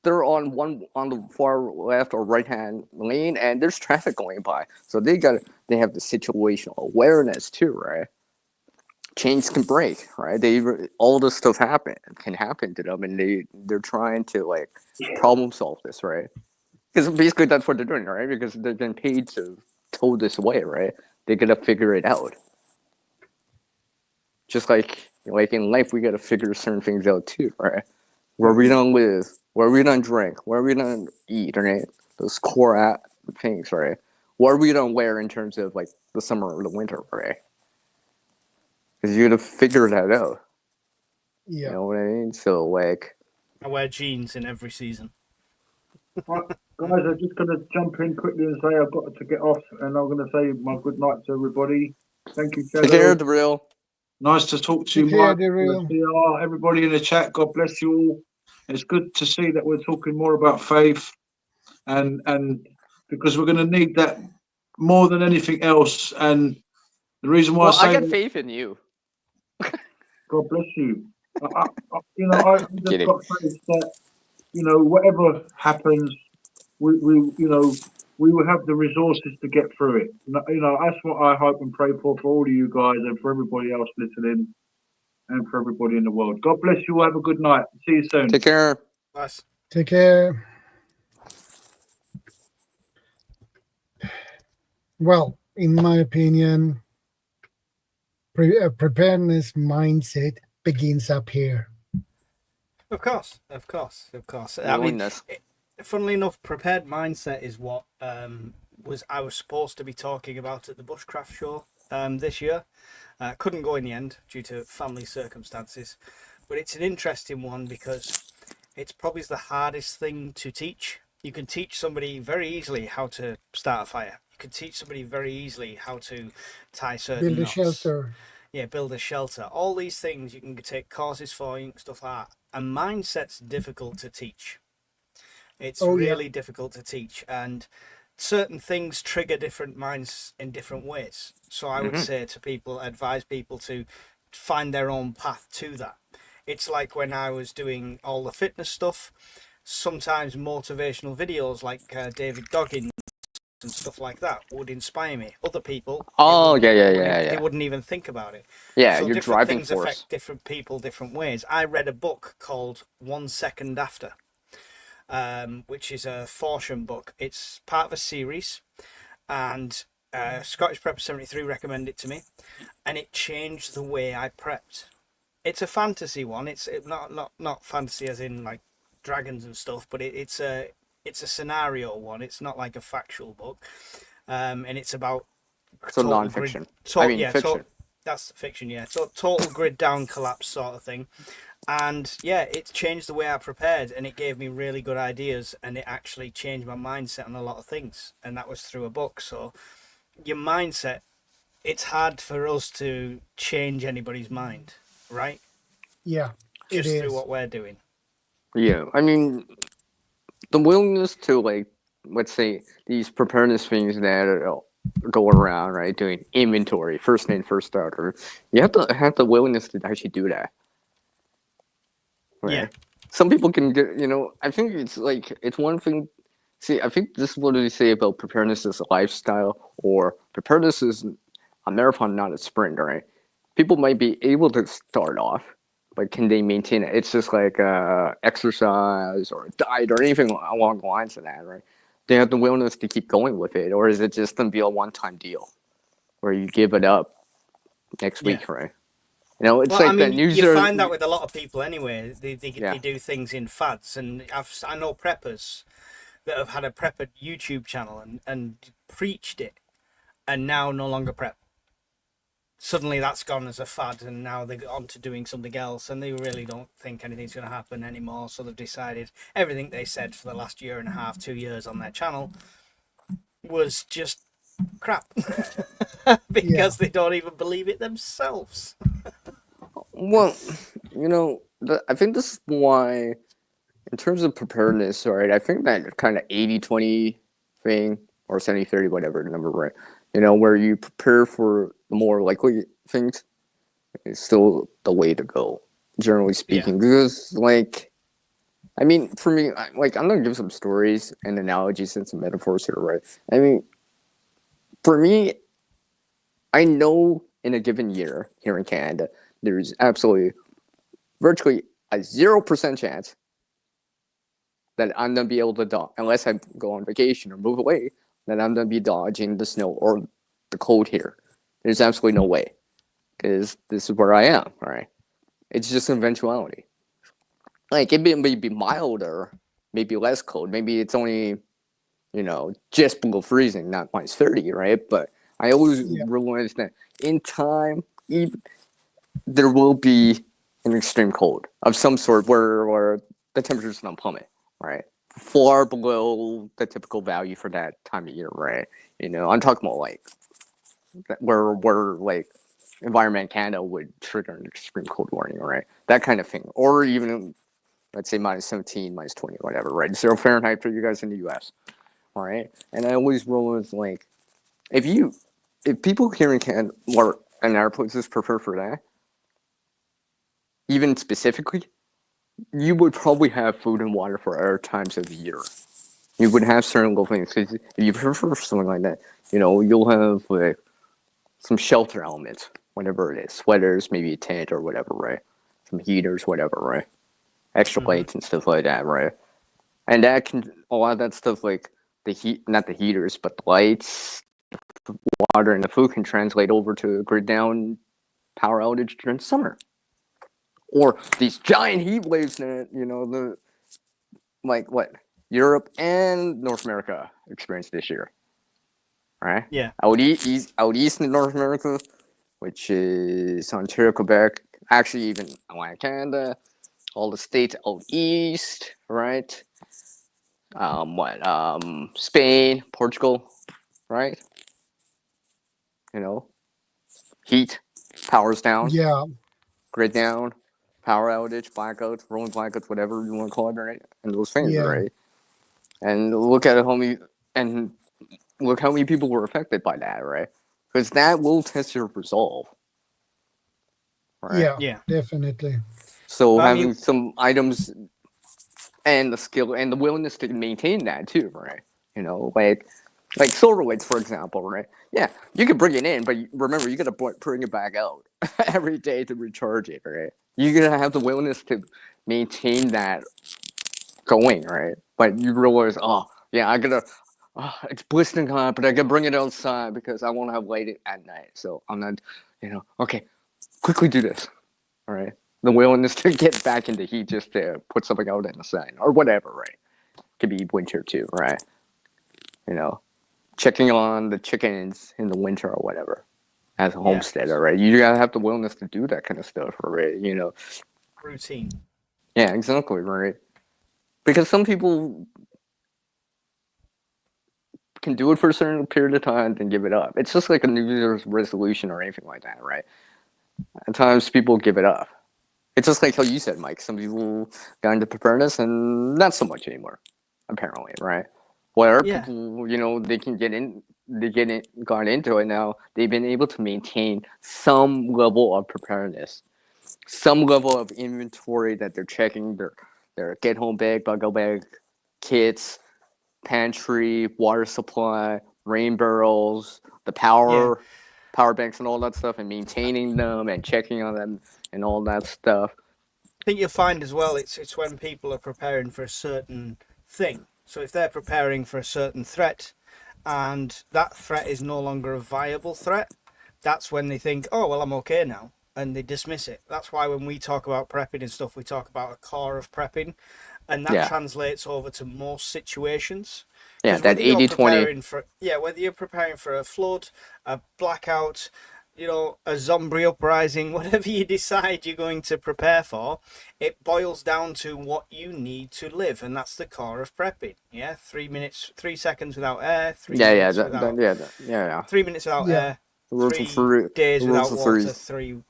they're on the far left or right hand lane, and there's traffic going by, so they have the situational awareness too, right? Chains can break, right? All this stuff can happen to them, and they're trying to like problem solve this, right? Because basically that's what they're doing, right? Because they're getting paid to tow this away, right? They gotta figure it out. Just like in life, we gotta figure certain things out too, right? Where we don't live, where we don't drink, where we don't eat, right? Those core things, right? Where we don't wear in terms of like the summer or the winter, right? Because you gotta figure that out. Yeah. You know what I mean? So like, I wear jeans in every season. Right, guys, I'm just going to jump in quickly and say I've got to get off, and I'm going to say my good night to everybody. Thank you, Shadow. take care of the real. Nice to talk to you, Take care, Mike. Daryl. CR, everybody in the chat. God bless you all. It's good to see that we're talking more about faith, and because we're going to need that more than anything else. And the reason why Well, I say got faith in you. God bless you. I just Kidding. got faith that whatever happens, we will have the resources to get through it. That's what I hope and pray for all of you guys and for everybody else listening and for everybody in the world. God bless you. Have a good night. See you soon. Take care. Nice. Take care. Well, in my opinion, preparedness mindset begins up here. Of course. I mean, Willingness. funnily enough, prepared mindset is what I was supposed to be talking about at the Bushcraft show this year. Couldn't go in the end due to family circumstances, but it's an interesting one because it's probably the hardest thing to teach. You can teach somebody very easily how to start a fire. You can teach somebody very easily how to tie certain Build a knots. shelter. Yeah, build a shelter. All these things you can take courses for, stuff like that. And mindset's difficult to teach. It's really difficult to teach, and certain things trigger different minds in different ways. So I would say to people, advise people to find their own path to that. It's like when I was doing all the fitness stuff, sometimes motivational videos like David Goggins and stuff like that would inspire me. Other people, they wouldn't even think about it. Yeah, So your different driving things force. affect different people different ways. I read a book called 1 Second After, which is a Fortune book. It's part of a series, and Scottish Prepper 73 recommended it to me, and it changed the way I prepped. It's a fantasy one. It's not fantasy as in like dragons and stuff, but it's a scenario one. It's not like a factual book, and it's about Non-fiction. Fiction. Fiction. That's fiction, yeah. So total grid down collapse sort of thing. And yeah, it changed the way I prepared, and it gave me really good ideas, and it actually changed my mindset on a lot of things, and that was through a book. So your mindset, it's hard for us to change anybody's mind, right? Yeah, it Just through is. what we're doing. Yeah, I mean, the willingness to, like, let's say these preparedness things that go around, right? Doing inventory, first name, first starter. You have to have the willingness to actually do that. Right? Yeah. Some people can get, I think it's like, it's one thing. See, I think this is what they say about preparedness as a lifestyle, or preparedness is a marathon, not a sprint, right? People might be able to start off, but can they maintain it? It's just like exercise or diet or anything along the lines of that, right? They have the willingness to keep going with it, or is it just going to be a one-time deal where you give it up next week, right? It's well, like I mean, that you user. find that with a lot of people anyway. They do things in fads, and I know preppers that have had a prepper YouTube channel and preached it, and now no longer prep. Suddenly that's gone as a fad, and now they're on to doing something else, and they really don't think anything's going to happen anymore. So they've decided everything they said for the last year and a half, 2 years on their channel was just crap because they don't even believe it themselves. Well, I think this is why, in terms of preparedness, right, I think that kind of 80-20 thing, or 70-30, whatever the number, right, where you prepare for the more likely things is still the way to go, generally speaking. Because, like, I mean, for me, I'm going to give some stories and analogies and some metaphors here, right? I mean, for me, I know in a given year here in Canada, there's absolutely virtually a 0% chance that I'm going to be able to dodge, unless I go on vacation or move away, that I'm going to be dodging the snow or the cold here. There's absolutely no way, because this is where I am, right? It's just an eventuality. Like, it may be milder, maybe less cold, maybe it's only, just below freezing, not minus 30, right? But I always realize that in time, there will be an extreme cold of some sort where the temperature's going to plummet, right? Far below the typical value for that time of year, right? I'm talking about like where like Environment Canada would trigger an extreme cold warning, right? That kind of thing. Or even, let's say, minus 17, minus 20, whatever, right? 0 Fahrenheit for you guys in the US, all right? And I always roll with, like, if people here in Canada or in our places prefer for that, even specifically, you would probably have food and water for other times of the year. You would have certain little things. If you prefer something like that, you'll have like some shelter elements, whatever it is, sweaters, maybe a tent or whatever, right? Some heaters, whatever, right? Extra lights and stuff like that, right? And a lot of that stuff, like the heat, not the heaters, but the lights, the water, and the food can translate over to grid down power outage during summer. Or these giant heat waves that, like what Europe and North America experienced this year, right? Yeah. Out east in North America, which is Ontario, Quebec, actually even Atlantic Canada, all the states out east, right? Spain, Portugal, right? Heat, powers down, grid down, power outage, blackout, rolling blackouts, whatever you want to call it, right? And those things, right? And look at how many people were affected by that, right? Because that will test your resolve, right? Yeah, definitely. So having some items and the skill and the willingness to maintain that too, right? Like solar lights, for example, right? Yeah, you can bring it in, but remember, you gotta bring it back out every day to recharge it, right? You're gonna have the willingness to maintain that going, right? But you realize, it's blistering hot, but I gotta bring it outside because I want to have light at night. So I'm not, okay, quickly do this, all right? The willingness to get back into heat just to put something out in the sun or whatever, right? Could be winter too, right? Checking on the chickens in the winter or whatever as a homesteader, right? You gotta have the willingness to do that kind of stuff, right? routine. Yeah, exactly, right. Because some people can do it for a certain period of time, then give it up. It's just like a New Year's resolution or anything like that, right? At times, people give it up. It's just like how you said, Mike. Some people got into preparedness and not so much anymore, apparently, right? Where Yeah. people, they can got into it now. They've been able to maintain some level of preparedness, some level of inventory that they're checking, their get home bag, buggle bag, kits, pantry, water supply, rain barrels, the power banks and all that stuff, and maintaining them and checking on them and all that stuff. I think you'll find as well it's when people are preparing for a certain thing. So if they're preparing for a certain threat and that threat is no longer a viable threat, that's when they think, oh, well, I'm okay now, and they dismiss it. That's why when we talk about prepping and stuff, we talk about a core of prepping, and that translates over to most situations. Yeah, that 80-20. Whether you're preparing for a flood, a blackout, a zombie uprising, whatever you decide you're going to prepare for, it boils down to what you need to live, and that's the core of prepping. 3 seconds without air, 3 minutes without 3 minutes without air, 3 days without water, 3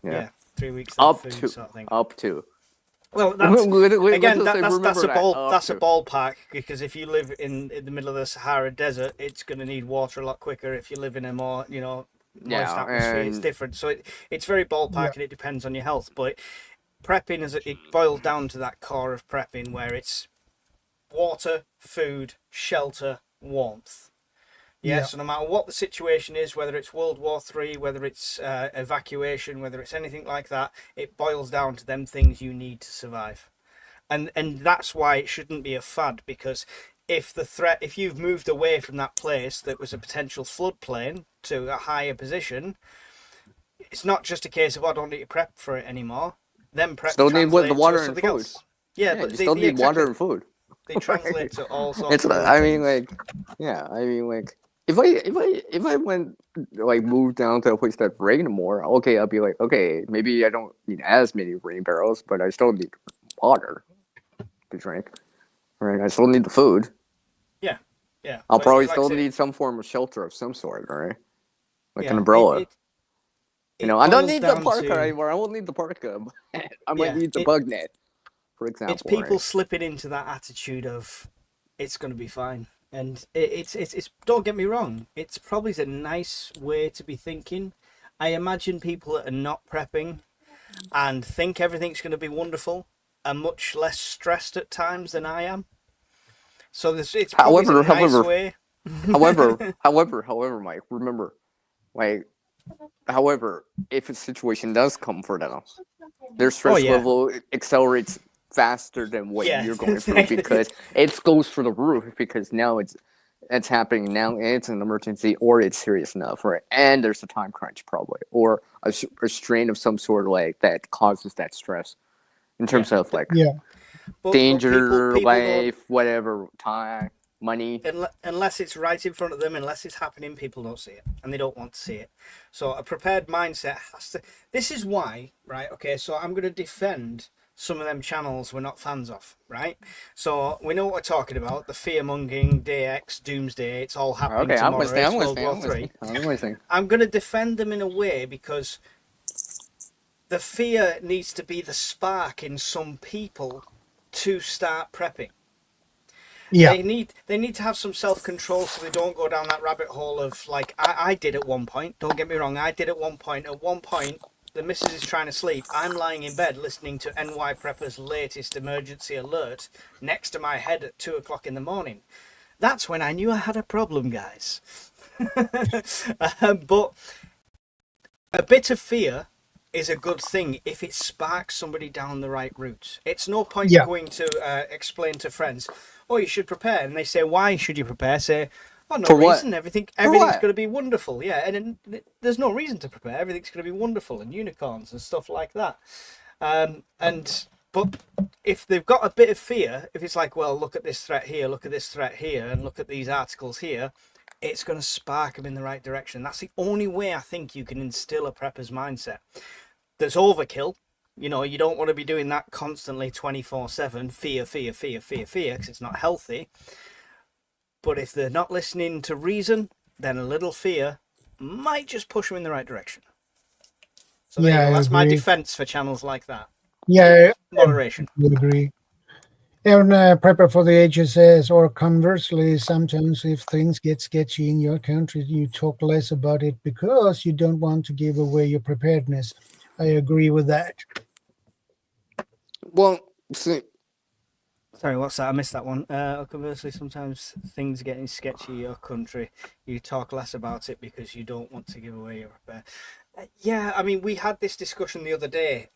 weeks without food, sort of thing. Up to. Well, that's again, that's a that's a ballpark, because if you live in the middle of the Sahara Desert, it's going to need water a lot quicker. If you live in a more moist atmosphere, it's different. So it's very ballpark, and it depends on your health. But prepping, it boils down to that core of prepping, where it's water, food, shelter, warmth. So no matter what the situation is, whether it's World War III, whether it's evacuation, whether it's anything like that, it boils down to them things you need to survive. And that's why it shouldn't be a fad, because if you've moved away from that place that was a potential floodplain to a higher position, it's not just a case of, I don't need to prep for it anymore. Then prep still need the water and food. Else. Yeah, but you still need water and food. They translate to all sorts. If I went moved down to a place that rained more, okay, I'll be like, okay, maybe I don't need as many rain barrels, but I still need water to drink. Right? I still need the food. Yeah. I'll probably still need some form of shelter of some sort, right? Like an umbrella. I don't need the parka anymore. I won't need the parka. I might need the bug net, for example. It's people slipping into that attitude of, it's going to be fine. And it's don't get me wrong, it's probably a nice way to be thinking. I imagine people that are not prepping and think everything's going to be wonderful are much less stressed at times than I am. So it's probably a nice way. However, Mike, remember, if a situation does come for them, their stress level accelerates faster than what you're going through, because it goes for the roof, because now it's happening now, and it's an emergency, or it's serious enough, right? And there's a time crunch probably, or a strain of some sort that causes that stress in terms of danger, life, whatever, time, money. Unless it's right in front of them, unless it's happening, people don't see it, and they don't want to see it. So a prepared mindset has to. This is why, right? Okay, so I'm going to defend some of them channels we're not fans of, right? So we know what we're talking about, the fear-mongering, Day X, Doomsday, it's all happening tomorrow, it's World War III. I'm going to defend them in a way, because the fear needs to be the spark in some people to start prepping. Yeah. They need to have some self-control, so they don't go down that rabbit hole of, I did at one point, don't get me wrong, I did at one point, the missus is trying to sleep. I'm lying in bed listening to NY Prepper's latest emergency alert next to my head at 2 o'clock in the morning. That's when I knew I had a problem, guys. But a bit of fear is a good thing if it sparks somebody down the right route. It's no point going to explain to friends, oh, you should prepare. And they say, why should you prepare? Say, oh, no reason. Everything's going to be wonderful. Yeah, and there's no reason to prepare. Everything's going to be wonderful, and unicorns and stuff like that. But if they've got a bit of fear, if it's like, well, look at this threat here, look at this threat here, and look at these articles here, it's going to spark them in the right direction. That's the only way I think you can instill a prepper's mindset. There's overkill. You know, you don't want to be doing that constantly 24/7, fear, because it's not healthy. But if they're not listening to reason, then a little fear might just push them in the right direction. So there you go. That's my defense for channels like that. Yeah, moderation. I would agree. And Prepper for the Ages says, or conversely, sometimes if things get sketchy in your country, you talk less about it because you don't want to give away your preparedness. I agree with that. Well, see, sorry, what's that? I missed that one. Conversely, sometimes things getting sketchy in your country, you talk less about it because you don't want to give away your prepare. Yeah, I mean, we had this discussion the other day.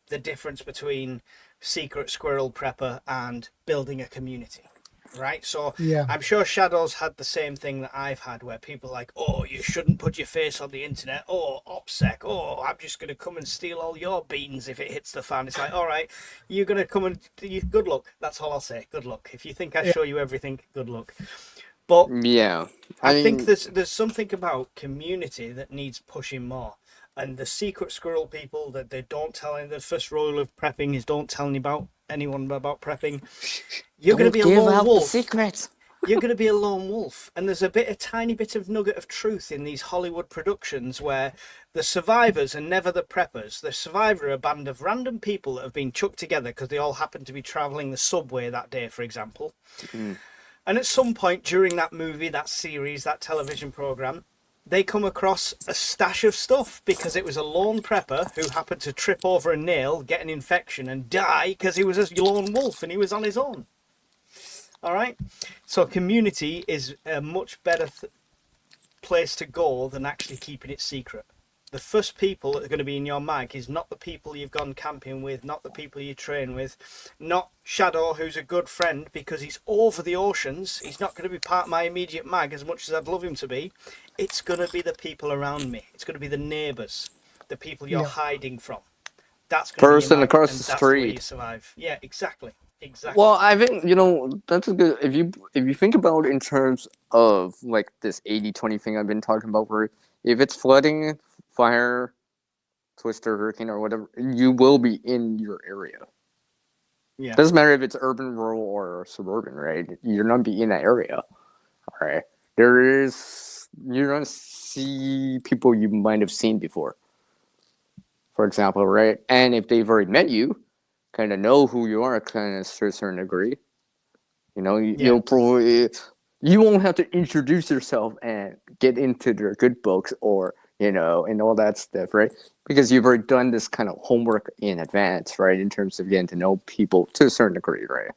The difference between secret squirrel prepper and building a community, right? So Yeah. I'm sure Shadow's had the same thing that I've had, where people are like, oh, you shouldn't put your face on the internet, oh, OPSEC, oh, I'm just going to come and steal all your beans if it hits the fan. It's like, all right, you're going to come and good luck. That's all I'll say. Good luck. If you think I show you everything, good luck. But yeah, I think there's something about community that needs pushing more. And the secret squirrel people that they don't tell any, the first rule of prepping is don't tell anyone about prepping. You're going to be a lone wolf. Secrets. You're going to be a lone wolf. And there's a tiny bit of nugget of truth in these Hollywood productions where the survivors are never the preppers. The survivor are a band of random people that have been chucked together because they all happen to be traveling the subway that day, for example. Mm. And at some point during that movie, that series, that television program, they come across a stash of stuff because it was a lone prepper who happened to trip over a nail, get an infection and die because he was a lone wolf and he was on his own. All right. So community is a much better place to go than actually keeping it secret. The first people that are going to be in your mag is not the people you've gone camping with, not the people you train with, not Shadow, who's a good friend because he's over the oceans. He's not going to be part of my immediate mag as much as I'd love him to be. It's going to be the people around me. It's going to be the neighbours, the people you're hiding from. That's going to be your mag, across and the that's street. The way you survive. Yeah, exactly. Well, I think that's a good. If you think about it in terms of like this 80-20 thing I've been talking about, where if it's flooding, fire, twister, hurricane, or whatever, you will be in your area. Yeah. Doesn't matter if it's urban, rural, or suburban, right? You're not be in that area. All right. You're gonna see people you might have seen before. For example, right? And if they've already met you, kind of know who you are, kind of to a certain degree. You'll probably you won't have to introduce yourself and get into their good books or and all that stuff, right? Because you've already done this kind of homework in advance, right? In terms of getting to know people to a certain degree, right?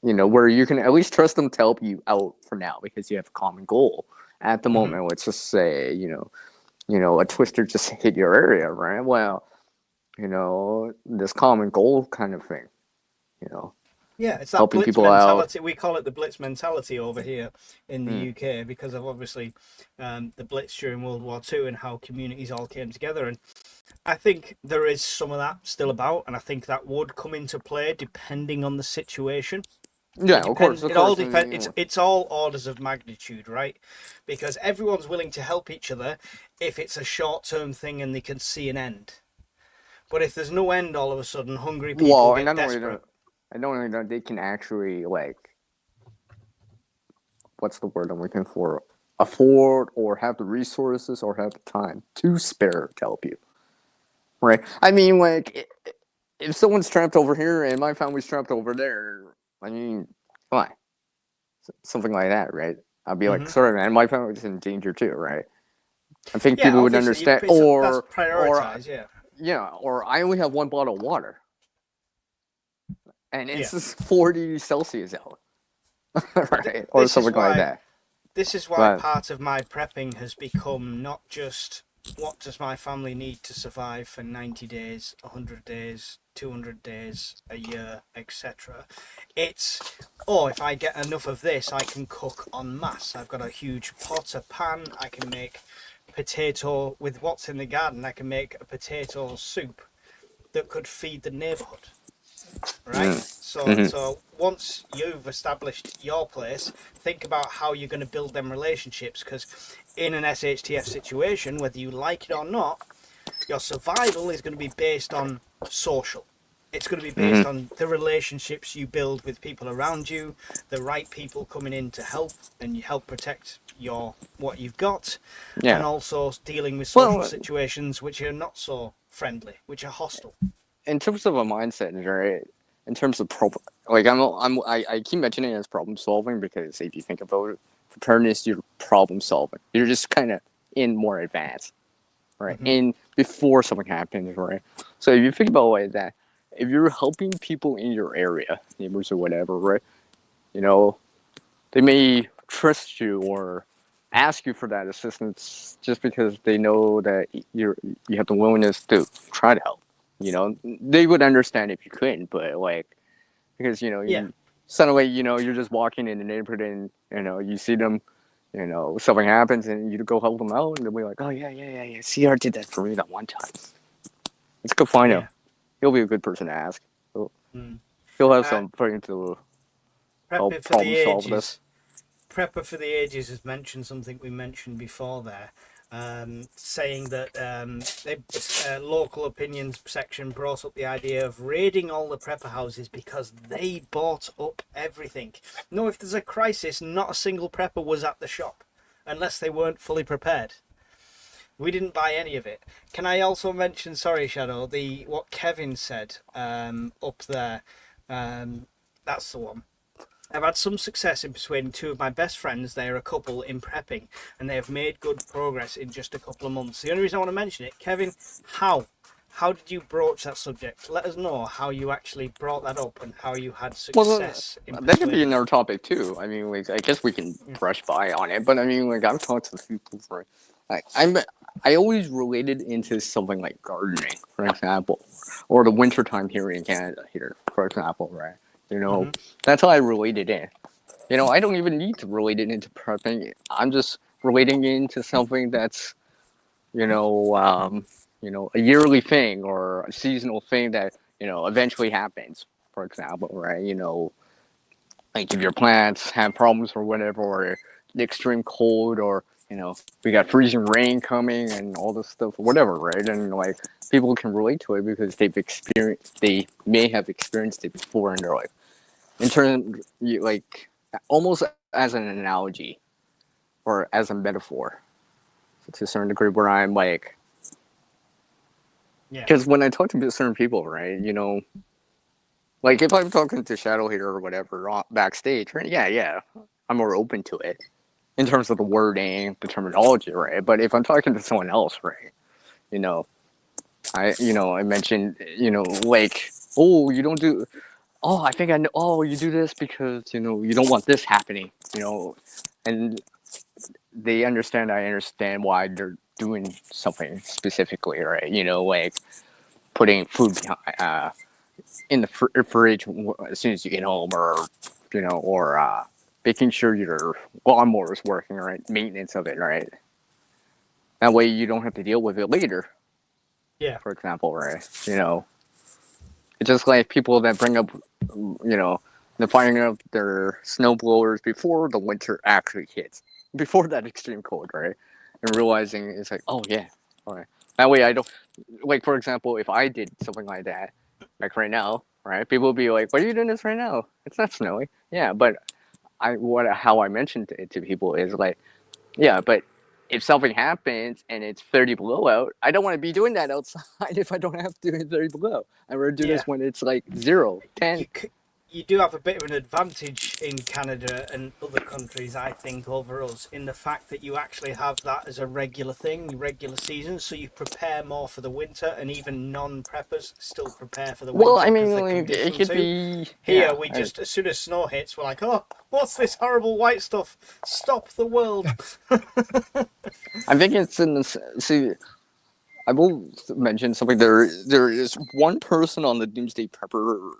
Where you can at least trust them to help you out for now because you have a common goal. At the moment, let's just say, a twister just hit your area, right? Well, this common goal kind of thing, Yeah, it's that helping blitz people mentality. out. We call it the blitz mentality over here in the UK because of obviously the blitz during World War II and how communities all came together. And I think there is some of that still about, and I think that would come into play depending on the situation. Yeah, of course. It all depends. It's all orders of magnitude, right? Because everyone's willing to help each other if it's a short-term thing and they can see an end. But if there's no end, all of a sudden, hungry people get desperate. And not only that, they can actually, what's the word I'm looking for? Afford or have the resources or have the time to spare to help you. Right? I mean, if someone's trapped over here and my family's trapped over there, I mean, come on. Something like that, right? I'll be like, sorry, man, my family's in danger too, right? I think people would understand. That's prioritize, or I only have one bottle of water. And it's just 40 Celsius out. Right? Or something like that. This is why part of my prepping has become not just what does my family need to survive for 90 days, 100 days, 200 days, a year, etc. It's, if I get enough of this, I can cook en masse. I've got a huge pot, a pan, I can make potato with what's in the garden. I can make a potato soup that could feed the neighborhood. Right? So once you've established your place, think about how you're going to build them relationships, because in an SHTF situation, whether you like it or not, Your survival is going to be based on social. It's going to be based on the relationships you build with people around you, the right people coming in to help and you help protect what you've got, and also dealing with social situations which are not so friendly, which are hostile. In terms of a mindset, right? In terms of I keep mentioning it as problem solving because if you think about it, preparedness, you're problem solving. You're just kind of in more advanced, right? In before something happens, right? So if you think about it like that, if you're helping people in your area, neighbors or whatever, right? You know, they may trust you or ask you for that assistance just because they know that you have the willingness to try to help. You know, they would understand if you couldn't, but because suddenly you're just walking in the neighborhood and you see them, something happens and you go help them out and they'll be like, oh yeah. CR did that for me that one time. Let's go find him. He'll be a good person to ask. He'll have something to help problem solve this. Prepper for the Ages has mentioned something we mentioned before there, saying that local opinions section brought up the idea of raiding all the prepper houses because they bought up everything. No, if there's a crisis, not a single prepper was at the shop unless they weren't fully prepared. We didn't buy any of it. Can I also mention, sorry Shadow, what Kevin said up there? That's the one. I've had some success in persuading two of my best friends, they are a couple, in prepping, and they have made good progress in just a couple of months. The only reason I want to mention it, Kevin, how did you broach that subject? Let us know how you actually brought that up and how you had success in persuading. That could be another topic too. I mean, I guess we can brush by on it, but I mean, I've talked to people for I always related into something like gardening, for example, or the wintertime here in Canada, for example, right? That's how I related in. I don't even need to relate it into prepping. I'm just relating into something that's, a yearly thing or a seasonal thing that, eventually happens, for example, right? Like if your plants have problems or whatever, or the extreme cold, or, we got freezing rain coming and all this stuff, whatever, right? And people can relate to it because they may have experienced it before in their life. In terms, almost as an analogy or as a metaphor to a certain degree, where I'm because when I talk to certain people, right, if I'm talking to Shadow here or whatever backstage, right, yeah, I'm more open to it in terms of the wording, the terminology, right? But if I'm talking to someone else, right, I mentioned, oh, you don't do. Oh, I think I know. Oh, you do this because you don't want this happening. And they understand. I understand why they're doing something specifically, right? Putting food behind, in the fridge as soon as you get home, or making sure your lawnmower is working, right? Maintenance of it, right? That way you don't have to deal with it later. Yeah. For example, right? It's just like people that bring up, they're firing up their snow blowers before the winter actually hits, before that extreme cold, right? And realizing it's like, oh yeah, all right. That way I don't, for example, if I did something like that, like right now, right? People would be like, "Why are you doing this right now? It's not snowy." Yeah, but how I mentioned it to people is yeah, but if something happens and it's 30 below out, I don't want to be doing that outside if I don't have to do it 30 below. I rather do this when it's 0, 10. You do have a bit of an advantage in Canada and other countries, I think, over us, in the fact that you actually have that as a regular thing, regular season, so you prepare more for the winter, and even non-preppers still prepare for the winter. Well, I mean, it could be... Here, as soon as snow hits, we're like, oh, what's this horrible white stuff? Stop the world. I think it's in the... See, I will mention something. There is one person on the Doomsday Prepper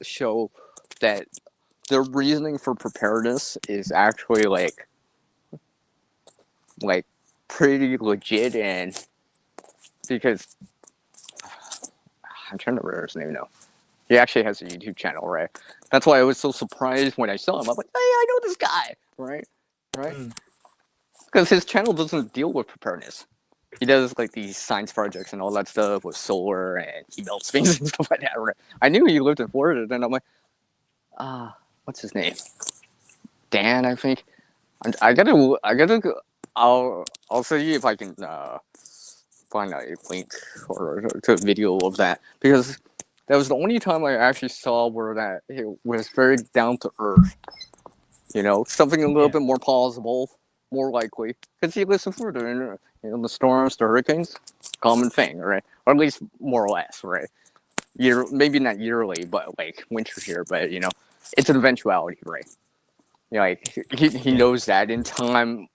show that their reasoning for preparedness is actually pretty legit, and because I'm trying to remember his name now. He actually has a YouTube channel, right? That's why I was so surprised when I saw him. I'm like, hey, I know this guy, right? Because his channel doesn't deal with preparedness. he does like these science projects and all that stuff with solar, and he melts things and stuff like that. Right? I knew he lived in Florida, and I'm like, what's his name? Dan, I think. I gotta. I'll see if I can find a link or to a video of that, because that was the only time I actually saw where that it was very down to earth. You know, something a little bit more plausible, more likely, because he lives in Florida, and the storms, the hurricanes, common thing, right? Or at least more or less, right? Maybe not yearly, but like winter here, but it's an eventuality, right? Like he knows that in time.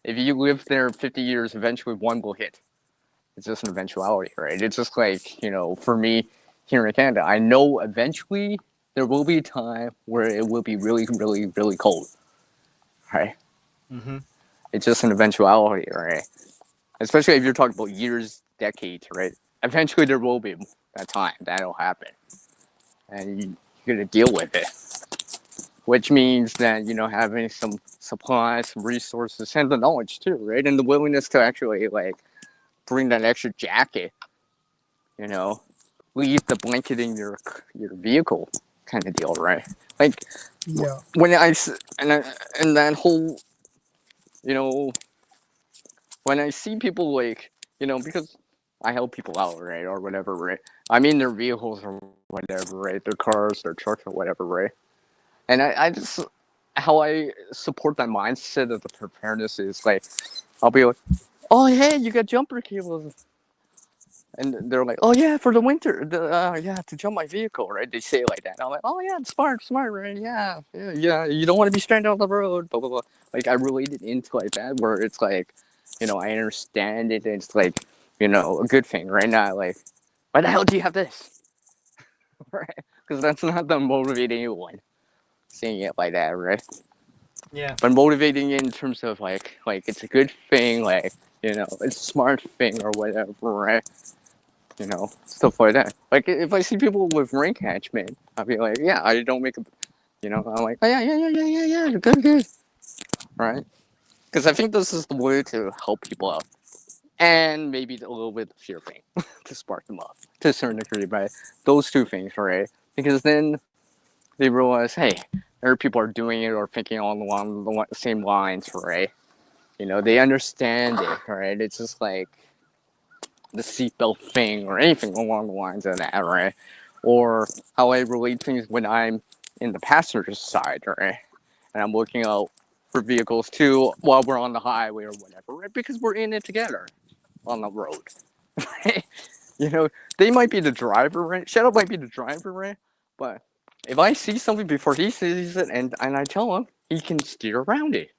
If you live there 50 years, eventually one will hit. It's just an eventuality, right? It's just like, for me here in Canada, I know eventually there will be a time where it will be really, really, really cold, right? Mm-hmm. It's just an eventuality, right? Especially if you're talking about years, decades, right? Eventually there will be that time that'll happen. And you're going to deal with it. Which means that, having some supplies, some resources, and the knowledge too, right? And the willingness to actually, like, bring that extra jacket, leave the blanket in your vehicle kind of deal, right? Like, when and that whole, when I see people, like, because I help people out, right? Or whatever, right? I mean, their vehicles or whatever, right? Their cars, their trucks or whatever, right? And I just, how I support that mindset of the preparedness is like, I'll be like, oh, hey, you got jumper cables. And they're like, oh, yeah, for the winter, to jump my vehicle, right? They say it like that. And I'm like, oh, yeah, it's smart, right? Yeah, you don't want to be stranded on the road, blah, blah, blah. Like, I relate it into like that, where it's like, I understand it. It's like, a good thing, right? Now, like, why the hell do you have this? Right? Because that's not the motivating one. Seeing it like that, right? Yeah. But motivating it in terms of like it's a good thing, like, it's a smart thing or whatever, right? Stuff like that. Like, if I see people with ring catchment, I'll be like, yeah, I don't make a, I'm like, oh, yeah, good, right? Because I think this is the way to help people out, and maybe a little bit of fear thing to spark them up to a certain degree, by those two things, right? Because then they realize, hey, other people are doing it or thinking along the same lines, right? They understand it, right? It's just like the seatbelt thing or anything along the lines of that, right? Or how I relate things when I'm in the passenger side, right? And I'm looking out for vehicles too while we're on the highway or whatever, right? Because we're in it together on the road, right? They might be the driver, right? Shadow might be the driver, right? But if I see something before he sees it and I tell him, he can steer around it.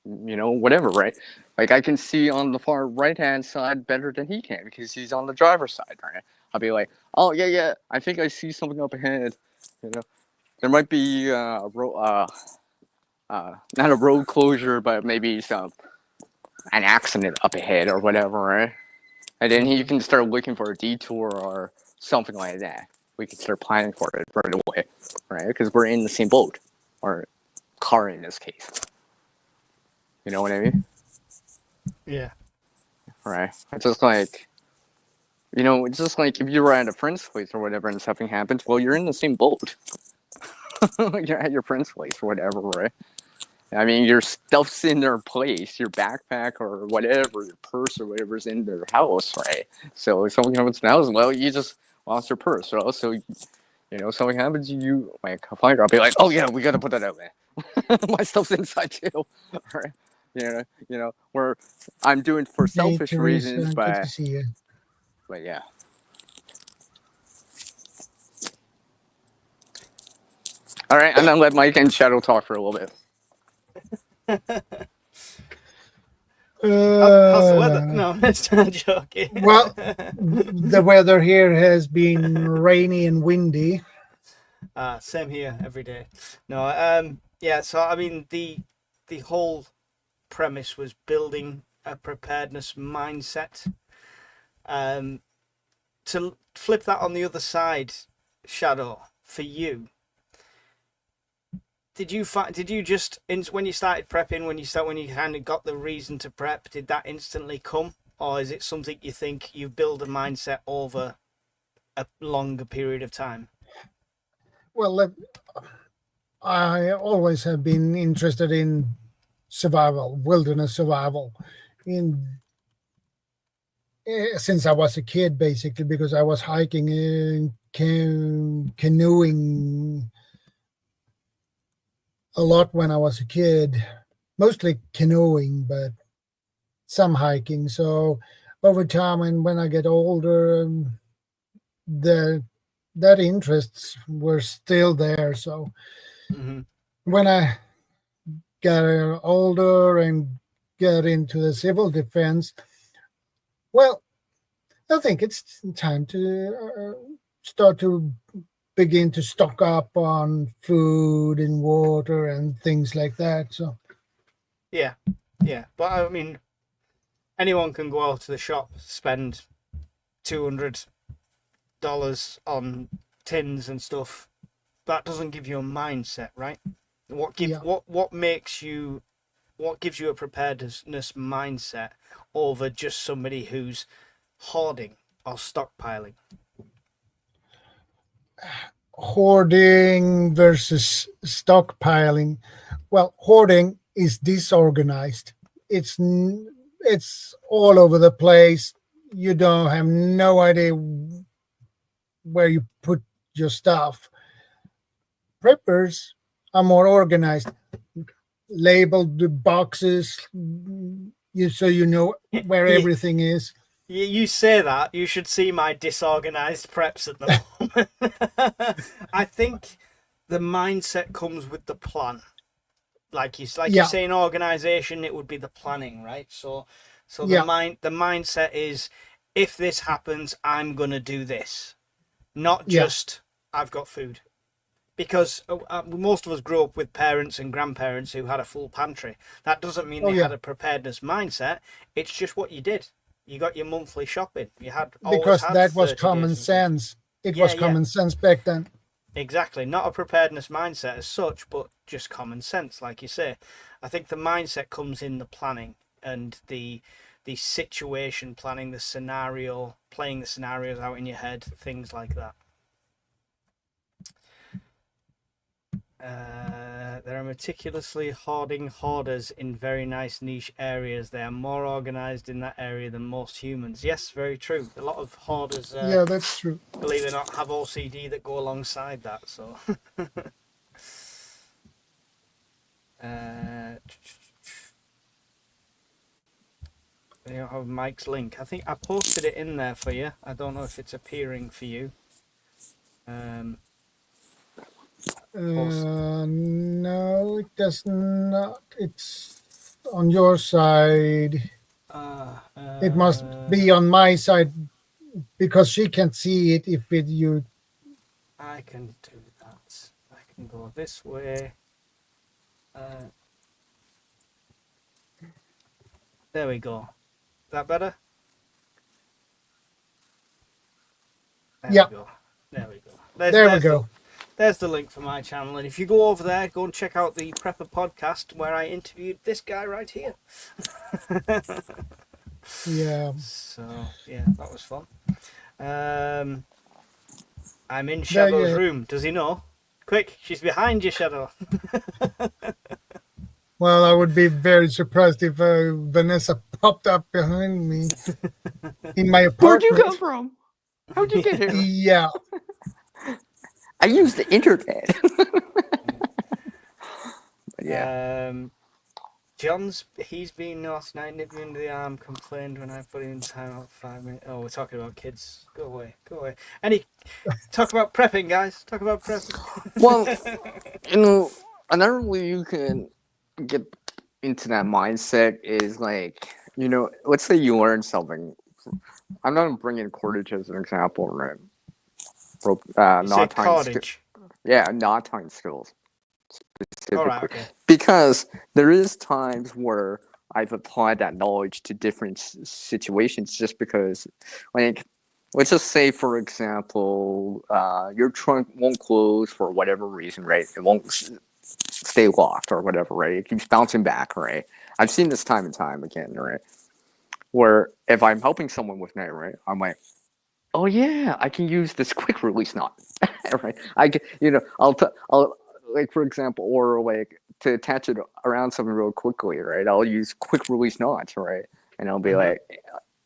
Whatever, right? Like, I can see on the far right-hand side better than he can because he's on the driver's side, right? I'll be like, oh, yeah, I think I see something up ahead. There might be not a road closure, but maybe an accident up ahead or whatever, right? And then he can start looking for a detour or something like that. We can start planning for it right away, right? Because we're in the same boat, or car in this case. You know what I mean? Yeah. Right. It's just like, it's just like if you were at a friend's place or whatever and something happens, well, you're in the same boat. You're at your friend's place or whatever, right? I mean, your stuff's in their place, your backpack or whatever, your purse or whatever's in their house, right? So if something happens in the house, well, you just lost your purse, right? So, something happens, you like find her, I'll be like, oh yeah, we gotta put that out there. My stuff's inside too, right? Where I'm doing for selfish reasons, good to see you. But yeah. All right, and then let Mike and Shadow talk for a little bit. How's the weather? No, I'm just joking. Well, the weather here has been rainy and windy. Same here every day. No, yeah. So I mean, the whole premise was building a preparedness mindset. To flip that on the other side, Shadow, for you, did you just when you started prepping, when you kind of got the reason to prep, did that instantly come? or is it something you think you build a mindset over a longer period of time? Well, I always have been interested in survival, wilderness survival, since I was a kid, basically, because I was hiking and canoeing a lot when I was a kid, mostly canoeing, but some hiking. So over time, and when I get older, that interests were still there. So when I got older and got into the civil defense, well, I think it's time to start to begin to stock up on food and water and things like that. So yeah, but I mean, anyone can go out to the shop, spend $200 on tins and stuff. That doesn't give you a mindset, right? What gives you a preparedness mindset over just somebody who's hoarding or stockpiling? Hoarding versus stockpiling. Well, hoarding is disorganized. It's all over the place. You don't have no idea where you put your stuff. Preppers are more organized. Labeled the boxes, so you know where everything is. You say that, you should see my disorganized preps at the moment. I think the mindset comes with the plan. Like you say in organization, it would be the planning, right? So the mindset is, if this happens, I'm gonna do this, not just I've got food. Because most of us grew up with parents and grandparents who had a full pantry. That doesn't mean they had a preparedness mindset. It's just what you did. You got your monthly shopping. You had because that was common sense. It was common sense back then. Exactly. Not a preparedness mindset as such, but just common sense, like you say. I think the mindset comes in the planning and the situation planning, the scenario, playing the scenarios out in your head, things like that. There are meticulously hoarding hoarders in very nice niche areas. They are more organized in that area than most humans. Yes, very true. A lot of hoarders, that's true. Believe it or not, have OCD that go alongside that. So, you don't have Mike's link. I think I posted it in there for you. I don't know if it's appearing for you. No, it does not. It's on your side. It must be on my side because she can't see it. I can do that. I can go this way. There we go. Is that better? There we go. There we go. There we go. There's the link for my channel, and if you go over there, go and check out the Prepper podcast where I interviewed this guy right here. Yeah. So yeah, that was fun. I'm in Shadow's room. Does he know? Quick, she's behind you, Shadow. Well, I would be very surprised if Vanessa popped up behind me in my apartment. Where'd you come from? How'd you get here? Yeah. I use the internet. Yeah. He's been naughty tonight, nipped me into the arm, complained when I put him in time out 5 minutes. Oh, we're talking about kids. Go away. Talk about prepping, guys. Talk about prepping. Well, another way you can get into that mindset is like, let's say you learn something. I'm not bringing cordage as an example, right? Not cordage. Not time skills. Specifically. All right, okay. Because there is times where I've applied that knowledge to different situations just because, like, let's just say, for example, your trunk won't close for whatever reason, right? It won't stay locked or whatever, right? It keeps bouncing back, right? I've seen this time and time again, right? where if I'm helping someone with that, right, I'm like, oh yeah, I can use this quick release knot, right? I can, I'll like for example, or like to attach it around something real quickly, right? I'll use quick release knots, right? And I'll be like,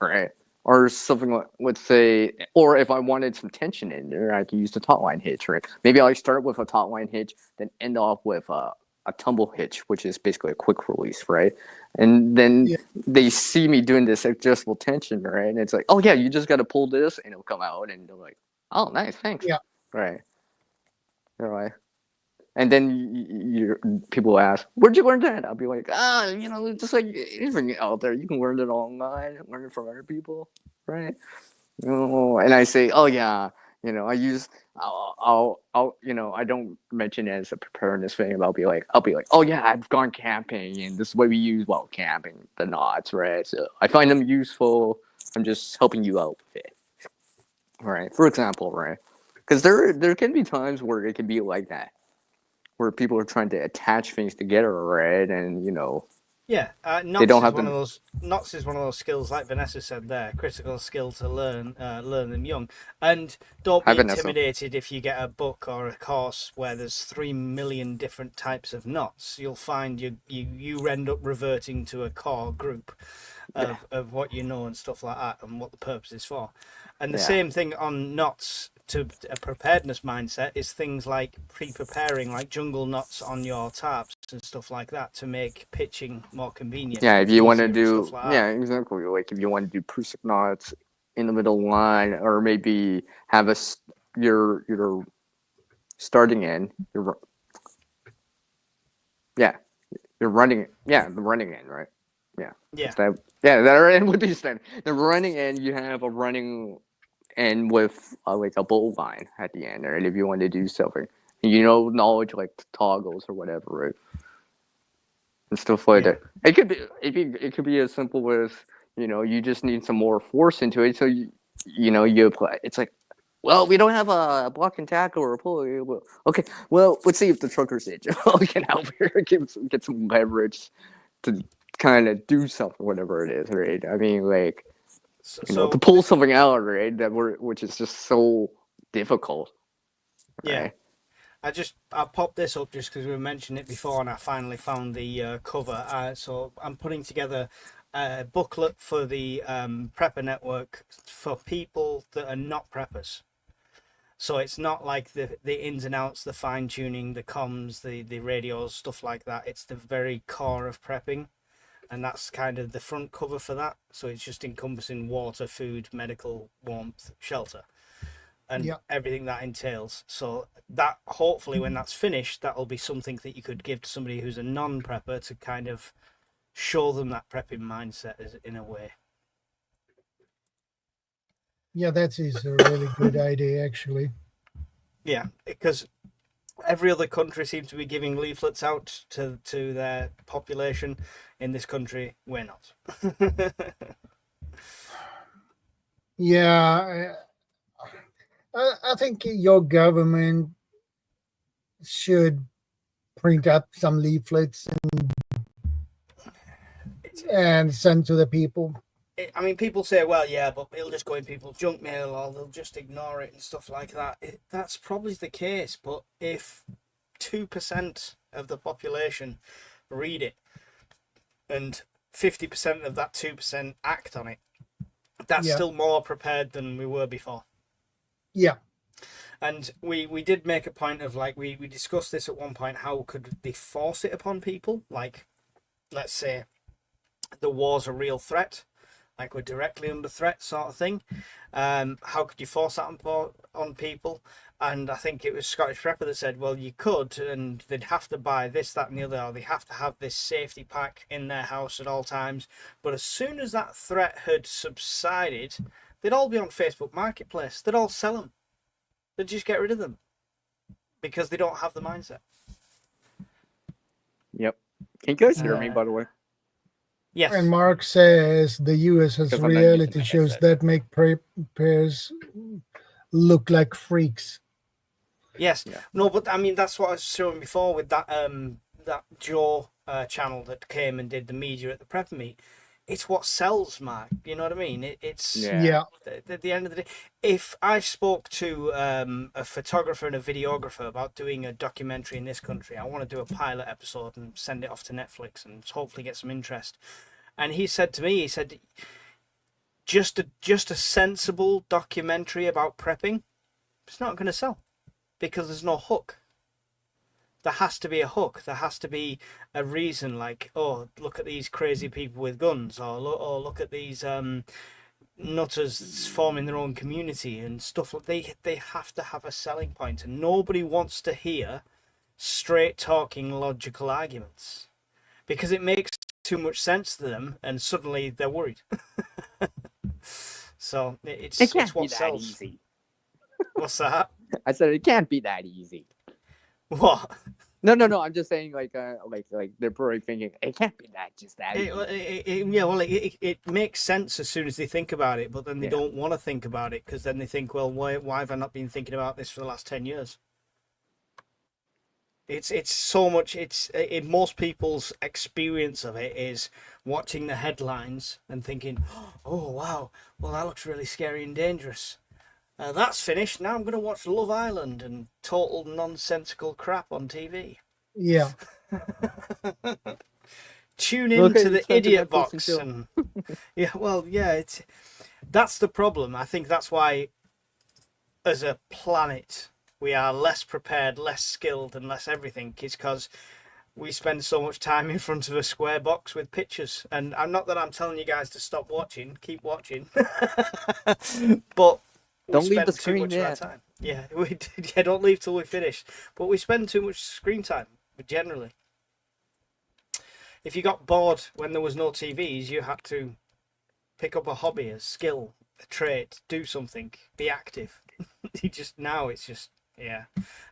right, or something like, let's say, or if I wanted some tension in there, I can use the taut line hitch, right? Maybe I start with a taut line hitch, then end off with a tumble hitch, which is basically a quick release, right? And then they see me doing this adjustable tension, right? And it's like, oh yeah, you just got to pull this, and it'll come out, and they're like, oh nice, thanks, right? They're like, and then people ask, where'd you learn that? I'll be like, just like anything out there, you can learn it online, learn it from other people, right? And I say, oh yeah, I use, I'll I don't mention it as a preparedness thing. I'll be like, oh yeah, I've gone camping, and this is what we use while camping, the knots, right? So I find them useful. I'm just helping you out with it, right? For example, right? Because there can be times where it can be like that, where people are trying to attach things together, right? And knots don't is have one them. of those. Knots is one of those skills, like Vanessa said there, critical skill to learn them young. And don't be intimidated if you get a book or a course where there's 3 million different types of knots. You'll find you end up reverting to a core group of what you know and stuff like that, and what the purpose is for. And the same thing on knots. To a preparedness mindset is things like pre-preparing, like jungle knots on your tarps and stuff like that, to make pitching more convenient. Yeah, if you want to do, like that. Exactly. Like if you want to do Prusik knots in the middle line, or maybe have your starting end, you're running, the running end, right? That end would be standard. The running end, you have a running end with like a bowl line at the end, right? If you want to do something, knowledge like toggles or whatever, right? And stuff like that. It could be as simple as you just need some more force into it, so you apply. It's like, well, we don't have a block and tackle or a pull. Well, okay, well, let's see if the trucker's edge can help here, get some leverage to kind of do something, whatever it is, right? I mean, like, to pull something out, right? Which is just so difficult. Right? I popped this up just because we mentioned it before, and I finally found the cover. So I'm putting together a booklet for the Prepper Network for people that are not preppers. So it's not like the ins and outs, the fine tuning, the comms, the radios, stuff like that. It's the very core of prepping. And that's kind of the front cover for that. So it's just encompassing water, food, medical, warmth, shelter, and everything that entails. So that, hopefully when that's finished, that'll be something that you could give to somebody who's a non-prepper to kind of show them that prepping mindset in a way. Yeah, that is a really good idea, actually. Yeah, because every other country seems to be giving leaflets out to their population. In this country, we're not. Yeah, I think your government should print up some leaflets and send to the people. I mean, people say, well, yeah, but it'll just go in people's junk mail, or they'll just ignore it and stuff like that. That's probably the case, but if 2% of the population read it, and 50% of that 2% act on it, that's still more prepared than we were before. Yeah. And we did make a point of, like, we discussed this at one point, how could they force it upon people? Like, let's say the war's a real threat, like we're directly under threat sort of thing. How could you force that on people? And I think it was Scottish Prepper that said, well, you could, and they'd have to buy this, that, and the other, or they have to have this safety pack in their house at all times. But as soon as that threat had subsided, they'd all be on Facebook Marketplace. They'd all sell them. They'd just get rid of them because they don't have the mindset. Yep. Can you guys hear me, by the way? Yes. And Mark says the U.S. has reality shows that make preppers look like freaks. Yes. Yeah. No, but I mean, that's what I was showing before with that Joe channel that came and did the media at the Prepper Meet. it's what sells, Mark. You know what I mean? It's Yeah. at the end of the day, if I spoke to a photographer and a videographer about doing a documentary in this country, I want to do a pilot episode and send it off to Netflix and hopefully get some interest. And he said to me, he said, just a sensible documentary about prepping, it's not going to sell because there's no hook. There has to be a hook. There has to be a reason, like, oh, look at these crazy people with guns, or look at these nutters forming their own community and stuff. They have to have a selling point, and nobody wants to hear straight talking logical arguments because it makes too much sense to them, and suddenly they're worried. So it's what sells. Easy. What's that? I said it can't be that easy. What? No. I'm just saying, like they're probably thinking it can't be that easy. It makes sense as soon as they think about it, but then they don't want to think about it because then they think, well, why have I not been thinking about this for the last 10 years? It's so much. In most people's experience of it is watching the headlines and thinking, oh wow, well that looks really scary and dangerous. That's finished. Now I'm going to watch Love Island and total nonsensical crap on TV. Yeah. Tune in to the idiot box. And that's the problem. I think that's why, as a planet, we are less prepared, less skilled, and less everything. It's because we spend so much time in front of a square box with pictures. And I'm not that I'm telling you guys to stop watching. Keep watching. But don't leave the screen yet. Yeah, don't leave till we finish. But we spend too much screen time, generally. If you got bored when there was no TVs, you had to pick up a hobby, a skill, a trait, do something, be active.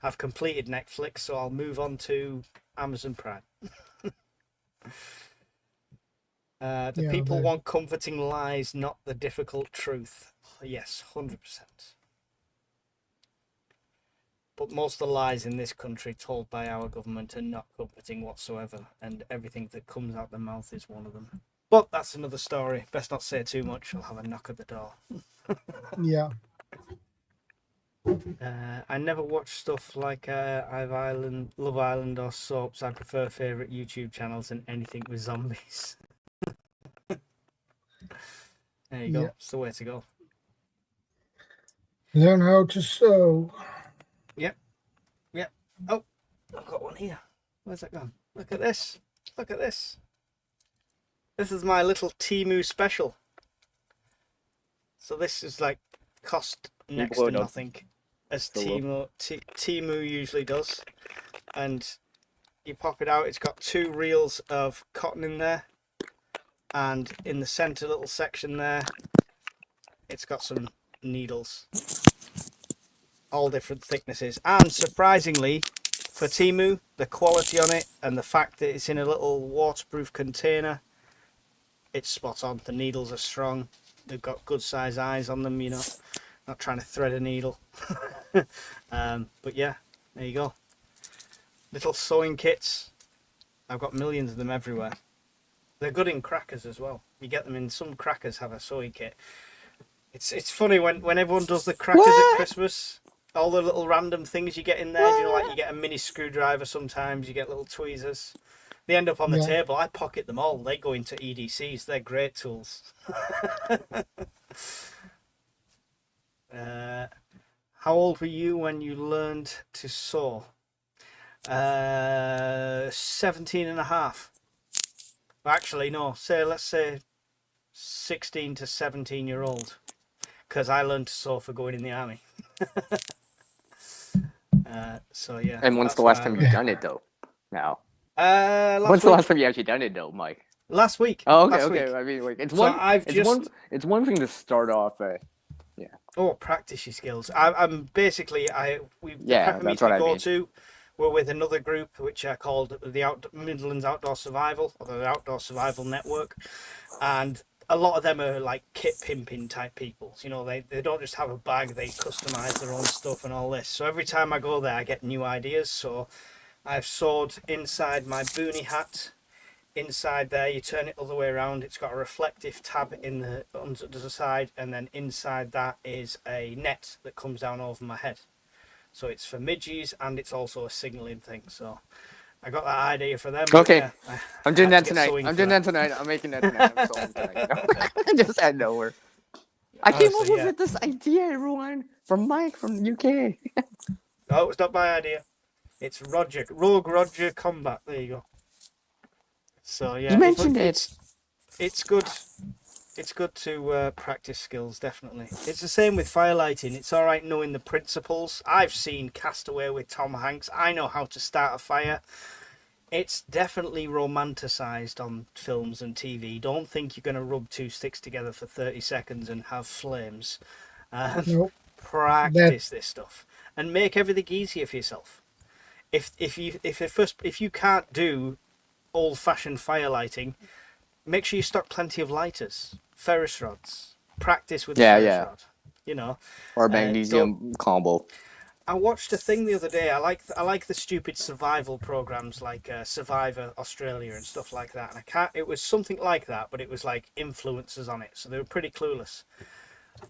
I've completed Netflix, so I'll move on to Amazon Prime. People want comforting lies, not the difficult truth. Yes, 100%. But most of the lies in this country told by our government are not comforting whatsoever, and everything that comes out their mouth is one of them. But that's another story. Best not say too much. I'll have a knock at the door. Yeah. I never watch stuff like Love Island or soaps. I prefer favourite YouTube channels and anything with zombies. There you go. Yeah. It's the way to go. Learn how to sew. Yep. Oh, I've got one here. Where's that gone? Look at this. This is my little Temu special. So this is like cost next to nothing, as Temu usually does. And you pop it out. It's got 2 reels of cotton in there, and in the center little section there, it's got some needles, all different thicknesses. And surprisingly, for Temu, the quality on it and the fact that it's in a little waterproof container, it's spot on. The needles are strong. They've got good size eyes on them, not trying to thread a needle. But yeah, there you go. Little sewing kits. I've got millions of them everywhere. They're good in crackers as well. You get them in some crackers have a sewing kit. It's funny when everyone does the crackers at Christmas, all the little random things you get in there. Like you get a mini screwdriver sometimes, you get little tweezers. They end up on the table. I pocket them all. They go into EDCs. They're great tools. How old were you when you learned to sew? 17 and a half. Actually, no. Let's say 16 to 17-year-old. Because I learned to sew for going in the army. So yeah. And when's the last time you've done it though? Now. When's the last time you actually done it though, Mike? Last week. Oh, okay, last okay. Week. I mean, like it's one thing to start off. Yeah. Oh, practice your skills. I'm basically the that's meet what we I go mean. to. We're with another group which are called the Midlands Outdoor Survival, or the Outdoor Survival Network, and a lot of them are like kit pimping type people. They don't just have a bag; they customize their own stuff and all this. So every time I go there, I get new ideas. So I've sewed inside my boonie hat inside there, you turn it other way around. It's got a reflective tab in the under the side, and then inside that is a net that comes down over my head. So it's for midges, and it's also a signaling thing. So I got that idea for them. Okay. Yeah, I'm doing that tonight. I'm making that tonight. I'm sewing tonight. Just out of nowhere. I came up with this idea, everyone, from Mike from the UK. No, it's not my idea. It's Rogue Roger Combat. There you go. So yeah, You mentioned it's good. It's good to practice skills, definitely. It's the same with firelighting. It's all right knowing the principles. I've seen Castaway with Tom Hanks. I know how to start a fire. It's definitely romanticized on films and TV. Don't think you're going to rub two sticks together for 30 seconds and have flames. Nope. Practice this stuff and make everything easier for yourself. If you can't do old-fashioned firelighting, make sure you stock plenty of lighters, ferrous rods. Practice with the ferrous rod. You know, or magnesium combo. I watched a thing the other day. I like the stupid survival programs like Survivor Australia and stuff like that. And it was something like that, but it was like influencers on it, so they were pretty clueless.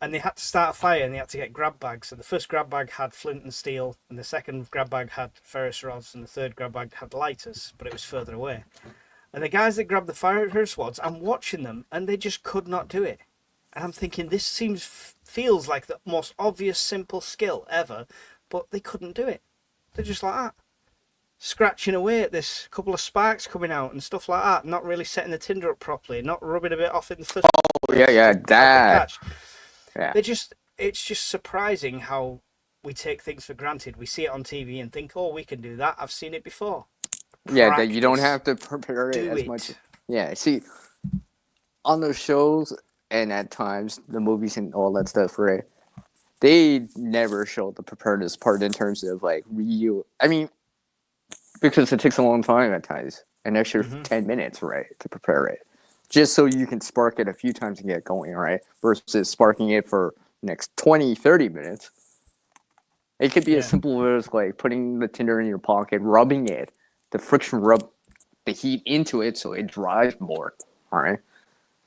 And they had to start a fire, and they had to get grab bags. And the first grab bag had flint and steel, and the second grab bag had ferrous rods, and the third grab bag had lighters, but it was further away. And the guys that grabbed the ferrous rods, I'm watching them, and they just could not do it. And I'm thinking, this feels like the most obvious, simple skill ever, but they couldn't do it. They're just like that, scratching away at this, couple of sparks coming out and stuff like that, not really setting the tinder up properly, not rubbing a bit off in the first. Oh yeah, that. Yeah. It's just surprising how we take things for granted. We see it on TV and think, oh, we can do that. I've seen it before. Yeah, that you don't have to prepare it as much. Yeah, see, on those shows and at times the movies and all that stuff, right? They never show the preparedness part in terms of like real. I mean, because it takes a long time at times, an extra 10 minutes, right, to prepare it, just so you can spark it a few times and get going, right? Versus sparking it for next 20, 30 minutes. It could be as simple as like putting the tinder in your pocket, rubbing it, the friction rub the heat into it so it dries more, all right?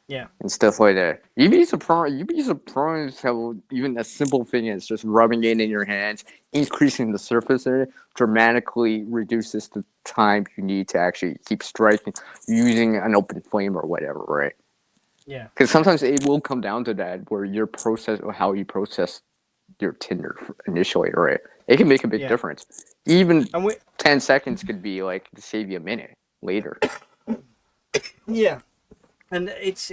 Yeah. And stuff like that. You'd be surprised how even a simple thing as just rubbing it in your hands, increasing the surface area, dramatically reduces the time you need to actually keep striking using an open flame or whatever, right? Yeah. Because sometimes it will come down to that where your process or how you process your tinder initially, right? It can make a big difference. Even 10 seconds could be like save you a minute later. Yeah. And it's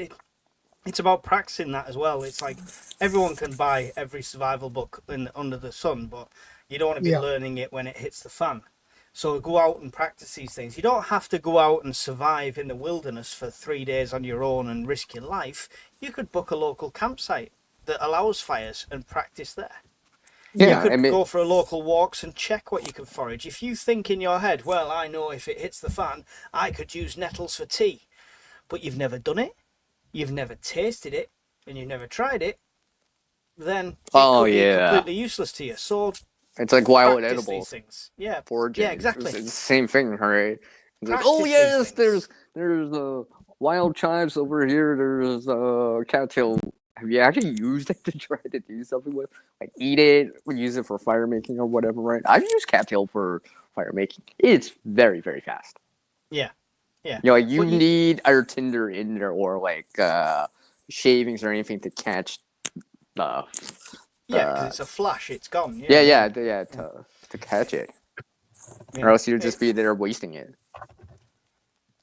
about practicing that as well. It's like everyone can buy every survival book under the sun, but you don't want to be learning it when it hits the fan. So go out and practice these things. You don't have to go out and survive in the wilderness for 3 days on your own and risk your life. You could book a local campsite that allows fires and practice there. Yeah, you could go for local walks and check what you can forage. If you think in your head, well, I know if it hits the fan, I could use nettles for tea. But you've never done it, you've never tasted it, and you've never tried it, then it could be completely useless to you. So it's like wild edibles. Things. Yeah. Foraging. Yeah, exactly. It's the same thing, right? It's like, oh yes, there's wild chives over here. There's cattail. Have you actually used it to try to do something with? Like eat it, or use it for fire making or whatever, right? I've used cattail for fire making. It's very, very fast. Yeah. Yeah. You know, like you need our tinder in there or like shavings or anything to catch because it's a flash, it's gone. To catch it. Yeah. Or else you'll just be there wasting it.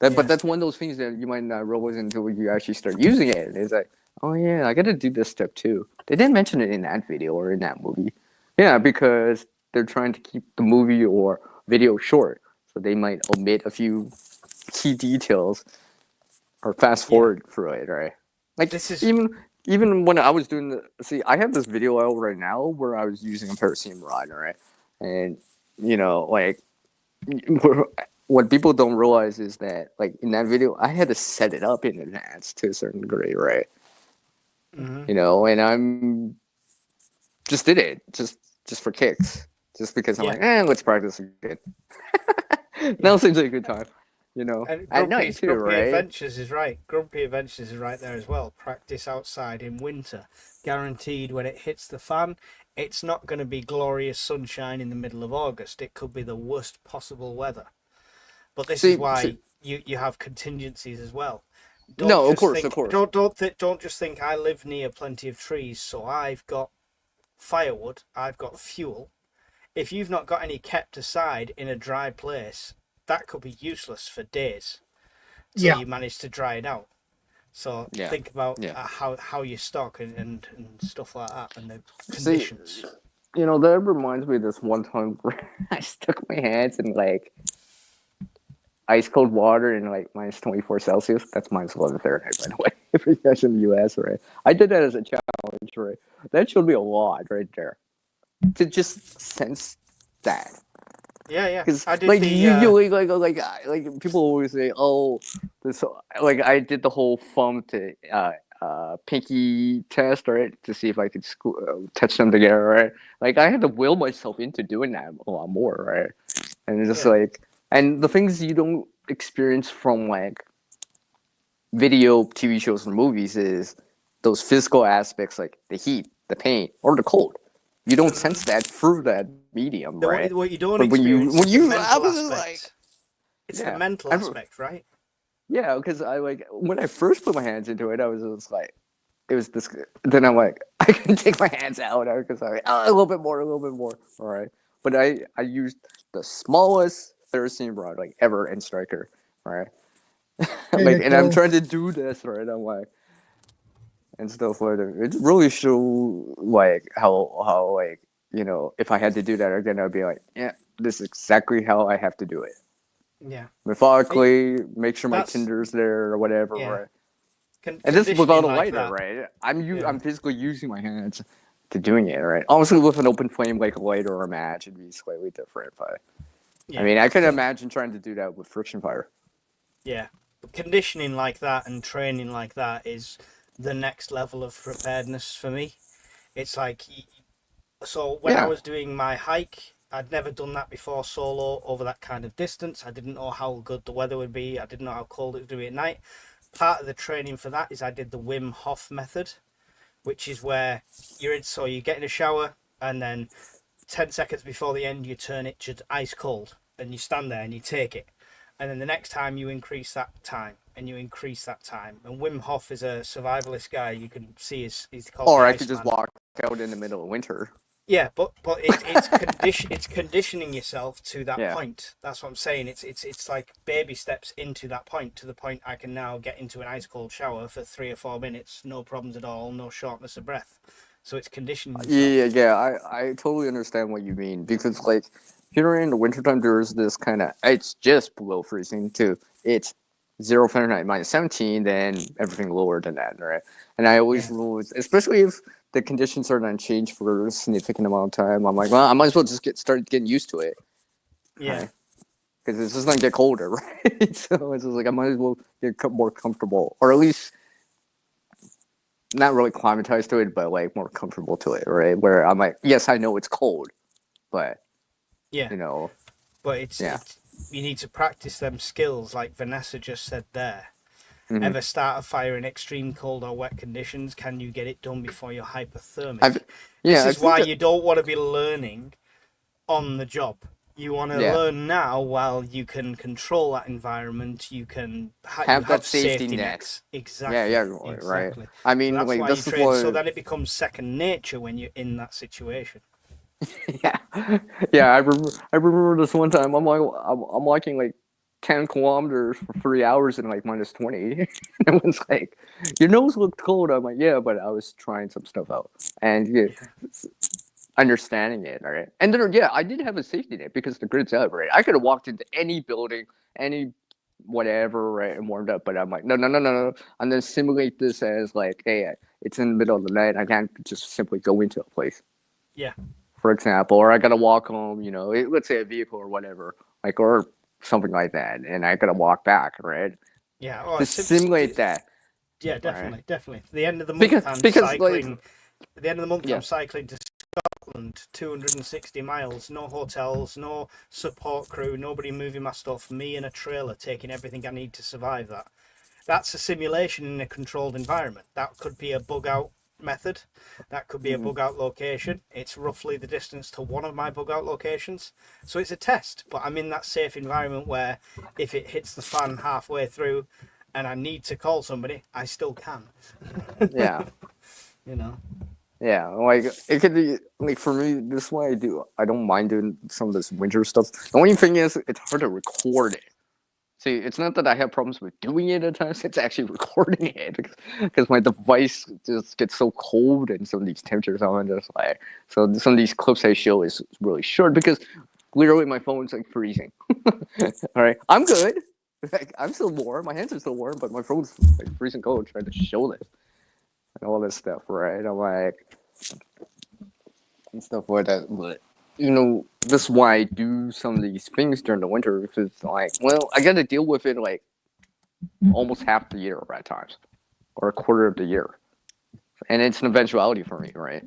But that's one of those things that you might not realize until you actually start using it. It's like, oh yeah, I gotta do this step too. They didn't mention it in that video or in that movie. Yeah, because they're trying to keep the movie or video short. So they might omit a few key details or fast forward through it, right? Like this is even when I was doing I have this video out right now where I was using a paracetam rod, right? And you know, like what people don't realize is that like in that video I had to set it up in advance to a certain degree, right? You know, and I'm just did it just for kicks, just because I'm like, let's practice again. Now seems like a good time. you know, And at night too, Grumpy right? Adventures is right. Grumpy Adventures is right there as well. Practice outside in winter. Guaranteed when it hits the fan, it's not going to be glorious sunshine in the middle of August. It could be the worst possible weather. But this is why you have contingencies as well. No, of course. Don't just think I live near plenty of trees, so I've got firewood, I've got fuel. If you've not got any kept aside in a dry place, that could be useless for days. So you manage to dry it out. So think about how you stock and stuff like that and the conditions. You know, that reminds me of this one time where I stuck my hands in like ice cold water in like minus 24 Celsius. That's minus 11 Fahrenheit, by the way, if you guys in the US, right? I did that as a challenge, right? That showed me a lot right there. To just sense that. Yeah. Because I did like the like people always say, oh, this like I did the whole thumb to pinky test, right, to see if I could touch them together, right? Like I had to will myself into doing that a lot more, right? And it's just like, and the things you don't experience from like video, TV shows, and movies is those physical aspects, like the heat, the pain, or the cold. You don't sense that through that medium, right? What you don't but experience when you, I was like, it's the mental aspect, right? Yeah, because I like when I first put my hands into it, I was just like, it was this. Then I'm like, I can take my hands out because I'm like, a little bit more, all right. But I used the smallest theracene rod like ever in Striker, right? Like, and I'm trying to do this, right? I'm like, and stuff like that. It really show like how like, you know, if I had to do that again, I'd be like, yeah, this is exactly how I have to do it. Yeah. Methodically, make sure my tinder's there or whatever, right? And this is without a lighter, right? I'm physically using my hands to doing it, right? Obviously, with an open flame like a lighter or a match, it'd be slightly different. But I mean, I could imagine trying to do that with friction fire. Yeah, but conditioning like that and training like that is the next level of preparedness for me. It's like, so when I was doing my hike, I'd never done that before solo over that kind of distance. I didn't know how good the weather would be. I didn't know how cold it would be at night. Part of the training for that is I did the Wim Hof method, which is where you get in a shower and then 10 seconds before the end, you turn it to ice cold and you stand there and you take it. And then the next time you increase that time and you increase that time. And Wim Hof is a survivalist guy. You can see he's called. Or I could just walk out in the middle of winter. Yeah, but it's conditioning yourself to that point. That's what I'm saying. It's like baby steps into that point, to the point I can now get into an ice cold shower for 3 or 4 minutes, no problems at all, no shortness of breath. So it's conditioning yourself. Yeah. I totally understand what you mean, because like here in the wintertime, there's this kind of, it's just below freezing too. It's 0 Fahrenheit, minus 17, then everything lower than that, right? And I always rule, especially if the conditions are not changed for a significant amount of time, I'm like, well, I might as well just start getting used to it. Yeah. Because it's just going to get colder, right? So it's just like, I might as well get more comfortable, or at least not really climatized to it, but like more comfortable to it, right? Where I'm like, yes, I know it's cold, but you know. But it's you need to practice them skills, like Vanessa just said there. Mm-hmm. Ever start a fire in extreme cold or wet conditions? Can you get it done before you're hypothermic? This is why you don't want to be learning on the job. You want to learn now while you can control that environment. You can have that safety net. Exactly. Exactly. Right. I mean, so that's like, why you train. So then it becomes second nature when you're in that situation. I remember this one time. I'm walking like 10 kilometers for 3 hours in like minus 20. Everyone's like, your nose looked cold. I'm like, yeah, but I was trying some stuff out and understanding it, right? And then I did have a safety net because the grid's out, right? I could have walked into any building, any whatever, right, and warmed up, but I'm like, no. And then simulate this as like, hey, it's in the middle of the night. I can't just simply go into a place. Yeah. For example, or I gotta walk home, you know, let's say a vehicle or whatever, like, or something like that, and I gotta walk back, right? Yeah. Just simulate that. Yeah, definitely. At the end of the month, I'm cycling. At the end of the month, I'm cycling to island, 260 miles, no hotels, no support crew, nobody moving my stuff, me in a trailer taking everything I need to survive that. That's a simulation in a controlled environment. That could be a bug out method. That could be a bug out location. It's roughly the distance to one of my bug out locations. So it's a test, but I'm in that safe environment where if it hits the fan halfway through and I need to call somebody, I still can. Yeah. You know? Yeah, like it could be like for me. This is why I don't mind doing some of this winter stuff. The only thing is, it's hard to record it. See, it's not that I have problems with doing it at times. It's actually recording it because my device just gets so cold and some of these temperatures I'm just like. So some of these clips I show is really short because literally my phone's like freezing. All right, I'm good. Like, I'm still warm. My hands are still warm, but my phone's like freezing cold trying to show this and all this stuff, right? I'm like, and stuff like that. But you know, this is why I do some of these things during the winter because, like, well, I got to deal with it like almost half the year at times, or a quarter of the year, and it's an eventuality for me, right?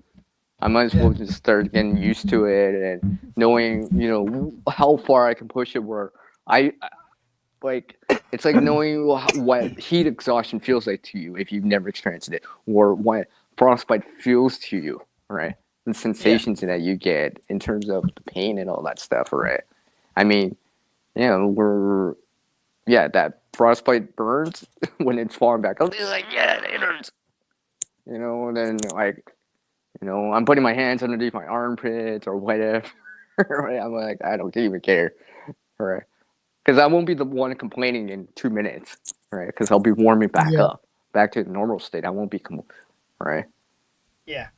I might as well just start getting used to it and knowing, you know, how far I can push it. Where I like, it's like knowing what heat exhaustion feels like to you if you've never experienced it, or what frostbite feels to you, right? The sensations that you get in terms of the pain and all that stuff, right? I mean, that frostbite burns when it's falling back. I'll be like, yeah, it hurts. You know, and then like, you know, I'm putting my hands underneath my armpits or whatever. Right? I'm like, I don't even care, right? Because I won't be the one complaining in 2 minutes, right? Because I'll be warming back up, back to the normal state. I won't be, right? Yeah.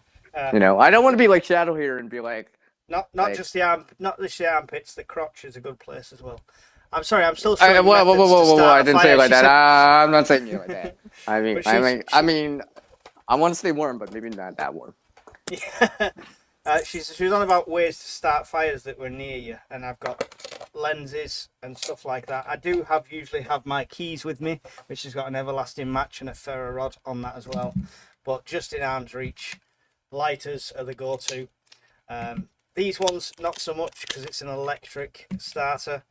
You know, I don't want to be like Shadow here and be like, not like, just the armpits. The crotch is a good place as well. I'm sorry, I'm still showing whoa! I didn't say it like that. Said... I'm not saying it like that. I mean, I want to stay warm, but maybe not that warm. Yeah. She was on about ways to start fires that were near you, and I've got lenses and stuff like that. I do usually have my keys with me, which has got an everlasting match and a ferro rod on that as well. But just in arm's reach, lighters are the go-to. These ones not so much because it's an electric starter.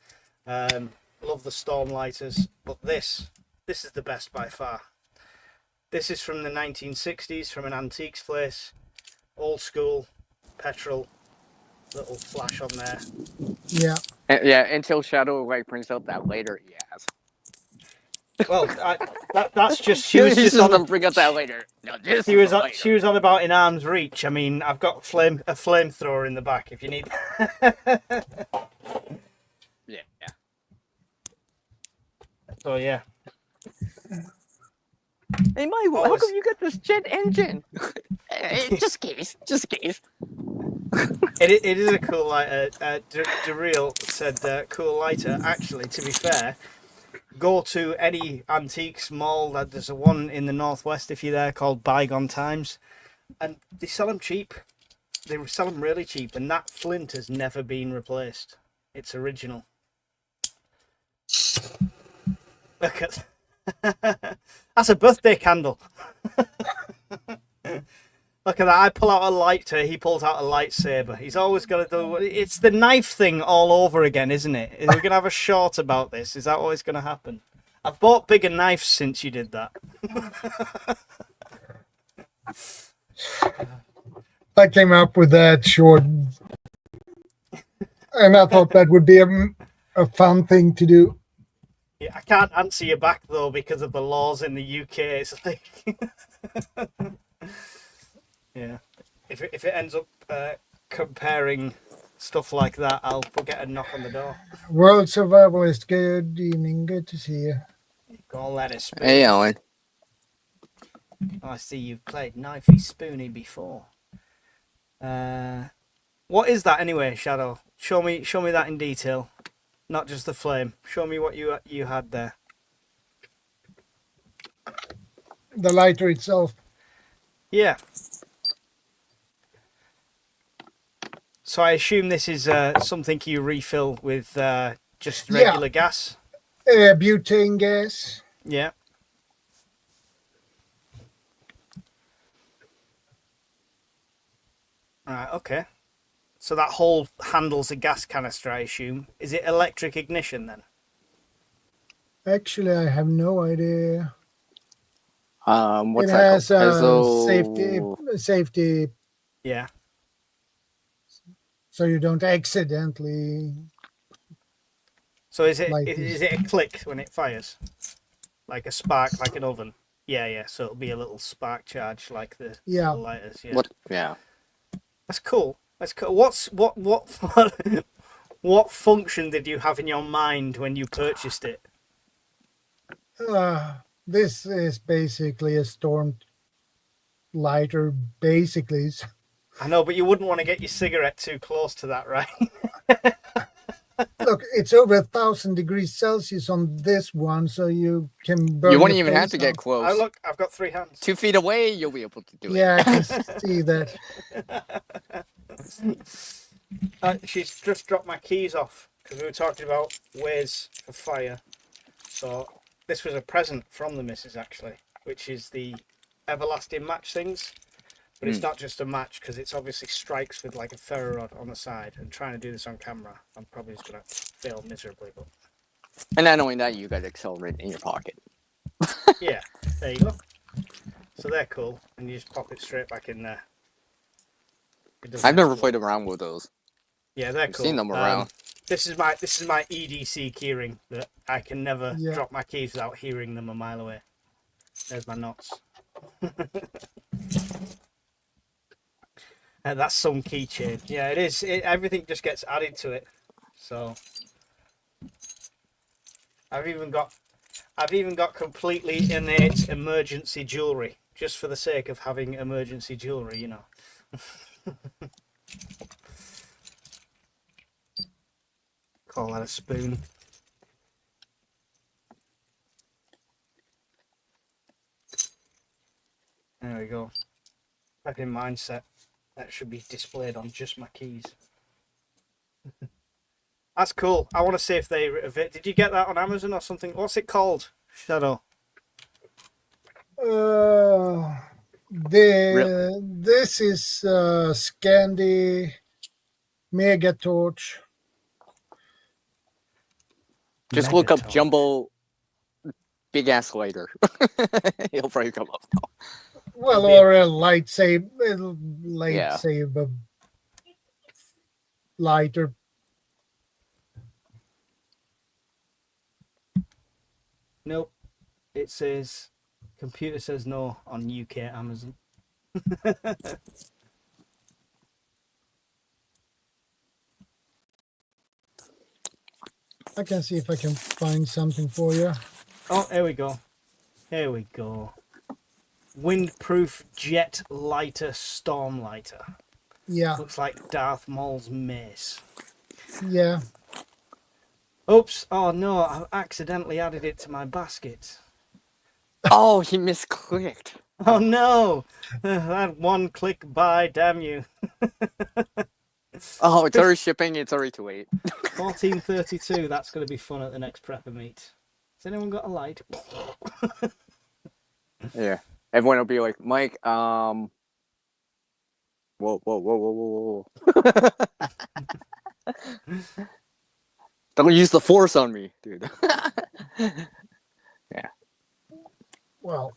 Love the storm lighters, but this is the best by far. This is from the 1960s, from an antiques place, old school, petrol, little flash on there. Yeah. Yeah, until Shadow like brings out that later he has. Well, that's just she was just on. Bring up that later. No, she was on about in arm's reach. I mean, I've got a flamethrower in the back if you need. Yeah. So yeah. Hey, Michael, how come you got this jet engine? Just case. It is a cool lighter. Daryl said cool lighter. Actually, to be fair, go to any antiques mall. There's a one in the northwest if you're there called Bygone Times, and they sell them cheap. They sell them really cheap, and that flint has never been replaced. It's original. Look at that's a birthday candle. Look at that. I pull out a lighter, he pulls out a lightsaber. He's always got to do... It's the knife thing all over again, isn't it? We're going to have a short about this. Is that always going to happen? I've bought bigger knives since you did that. I came up with that short. And I thought that would be a fun thing to do. Yeah, I can't answer you back, though, because of the laws in the UK. It's like... Yeah, if it ends up comparing stuff like that, I'll get a knock on the door. World Survivalist, good evening, good to see you. Go on, let it spoon. Hey, Alan. I see you've played Knifey Spoony before. What is that anyway, Shadow? Show me that in detail, not just the flame. Show me what you had there. The lighter itself. Yeah. So I assume this is something you refill with just regular gas? Butane gas. Yeah. Alright, okay. So that hole handles a gas canister, I assume. Is it electric ignition then? Actually, I have no idea. What's It that has called? safety, Yeah. so you don't accidentally. So is it Like is it a click when it fires? Like a spark, like an oven? Yeah, yeah. So it'll be a little spark charge like the lighters. Yeah. What? Yeah. That's cool. That's cool. What function did you have in your mind when you purchased it? This is basically a storm lighter, basically. I know, but you wouldn't want to get your cigarette too close to that, right? Look, it's over 1,000 degrees Celsius on this one, so you can burn. You wouldn't your even have face to get off. close. Oh, look, I've got 3 hands. 2 feet away, you'll be able to do it. Yeah, I can see that. She's just dropped my keys off because we were talking about ways for fire. So this was a present from the missus, actually, which is the everlasting match things. But it's not just a match because it's obviously strikes with like a ferro rod on the side. And trying to do this on camera, I'm probably just going to fail miserably. But And not only that, you got accelerate in your pocket. yeah, there you go. So they're cool, and you just pop it straight back in there. I've never played around with those. Yeah, they're I've cool. seen them around. This is my EDC keyring that I can never drop my keys without hearing them a mile away. There's my knots. That's some keychain. Yeah, it is. Everything just gets added to it. So I've even got completely innate emergency jewelry just for the sake of having emergency jewelry, you know. Call that a spoon. There we go. Prepping mindset. That should be displayed on just my keys. That's cool. I want to see if they... Did you get that on Amazon or something? What's it called? Shadow. This is Scandi Mega Torch. Just look up Jumbo Big Ass Lighter. He'll probably come up. Well, or a lightsaber lighter. Nope. It says, computer says no on UK Amazon. I can see if I can find something for you. Oh, here we go. Here we go. Windproof jet lighter storm lighter. Yeah. Looks like Darth Maul's mace. Yeah. Oops. Oh no, I accidentally added it to my basket. Oh, he misclicked. Oh no! That one click buy, damn you. Oh, it's already shipping. It's already too late. 1432. That's going to be fun at the next prepper meet. Has anyone got a light? Yeah. Everyone will be like, Mike, whoa. Don't use the force on me, dude. Yeah. Well.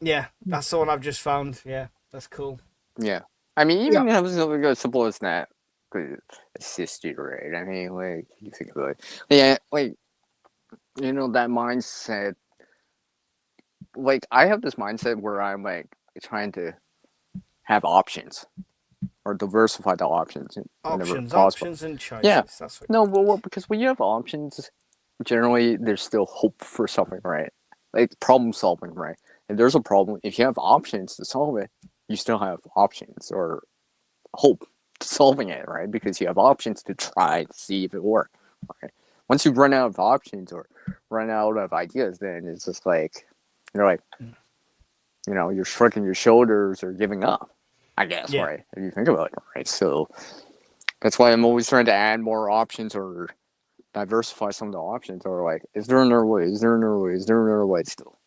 Yeah, that's the one I've just found. Yeah, that's cool. Yeah. I mean, even if it was something as simple as that, could assist you, right? I mean, like, you think about it. Yeah, like, you know, that mindset. Like, I have this mindset where I'm, like, trying to have options or diversify the options. Options and choices. Yeah. That's what... No, well, because when you have options, generally, there's still hope for something, right? Like, problem solving, right? If there's a problem, if you have options to solve it, you still have options or hope to solving it, right? Because you have options to try to see if it works, right? Once you run out of options or run out of ideas, then it's just like, you're like, you know, you're shrugging your shoulders or giving up, I guess, right? If you think about it, right? So that's why I'm always trying to add more options or diversify some of the options, or like, is there another way? Is there another way? Is there another way still?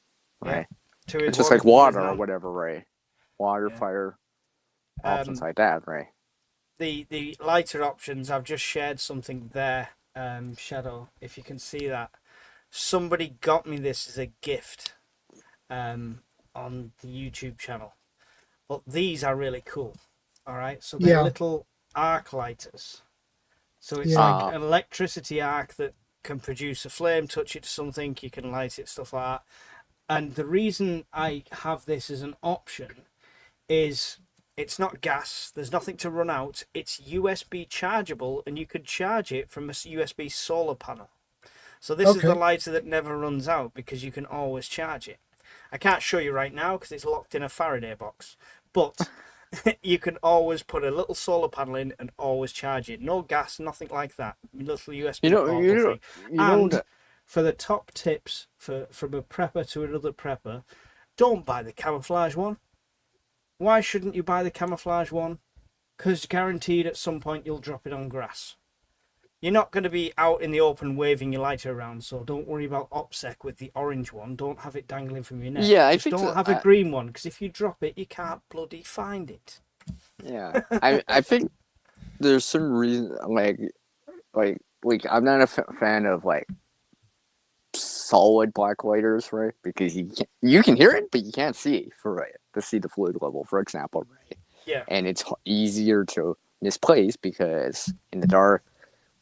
Right? It's just like water or whatever, right? Water, fire, options like that, right? The lighter options, I've just shared something there, Shadow, if you can see that. Somebody got me this as a gift on the YouTube channel. But these are really cool. All right, so they're little arc lighters. So it's like an electricity arc that can produce a flame, touch it to something, you can light it, stuff like that. And the reason I have this as an option is it's not gas, there's nothing to run out, it's USB chargeable, and you could charge it from a USB solar panel. So this is the lighter that never runs out because you can always charge it. I can't show you right now because it's locked in a Faraday box, but you can always put a little solar panel in and always charge it. No gas, nothing like that. Little USB thing. And for the top tips from a prepper to another prepper, don't buy the camouflage one. Why shouldn't you buy the camouflage one? Because guaranteed at some point you'll drop it on grass. You're not going to be out in the open waving your lighter around, so don't worry about OPSEC with the orange one. Don't have it dangling from your neck. Yeah, I Just think don't have a green one, because if you drop it, you can't bloody find it. Yeah, I think there's some reason, like I'm not a fan of like solid black lighters, right? Because you can hear it, but you can't see to see the fluid level, for example, right? Yeah. And it's easier to misplace because in the dark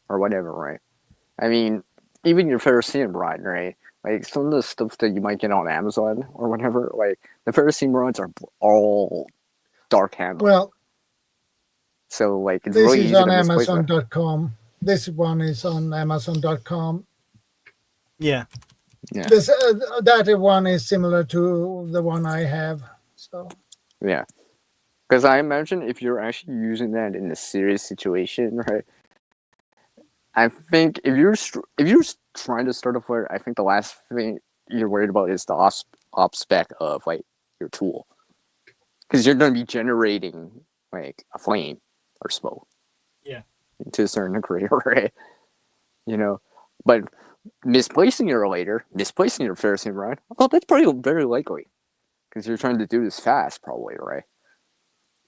or whatever, right? I mean, even your ferrocerium rod, right? Like some of the stuff that you might get on Amazon or whatever, like the ferrocerium rods are all dark handle. Well, so like it's this really is easy on to misplace it. Amazon.com. This one is on Amazon.com. Yeah. Yeah. This that one is similar to the one I have. So yeah, because I imagine if you're actually using that in a serious situation, right? I think if you're trying to start a fire, I think the last thing you're worried about is the op spec of like your tool, because you're going to be generating like a flame or smoke. Yeah. To a certain degree, right? You know, but misplacing your ferrocerium rod, oh, that's probably very likely, because you're trying to do this fast, probably, right?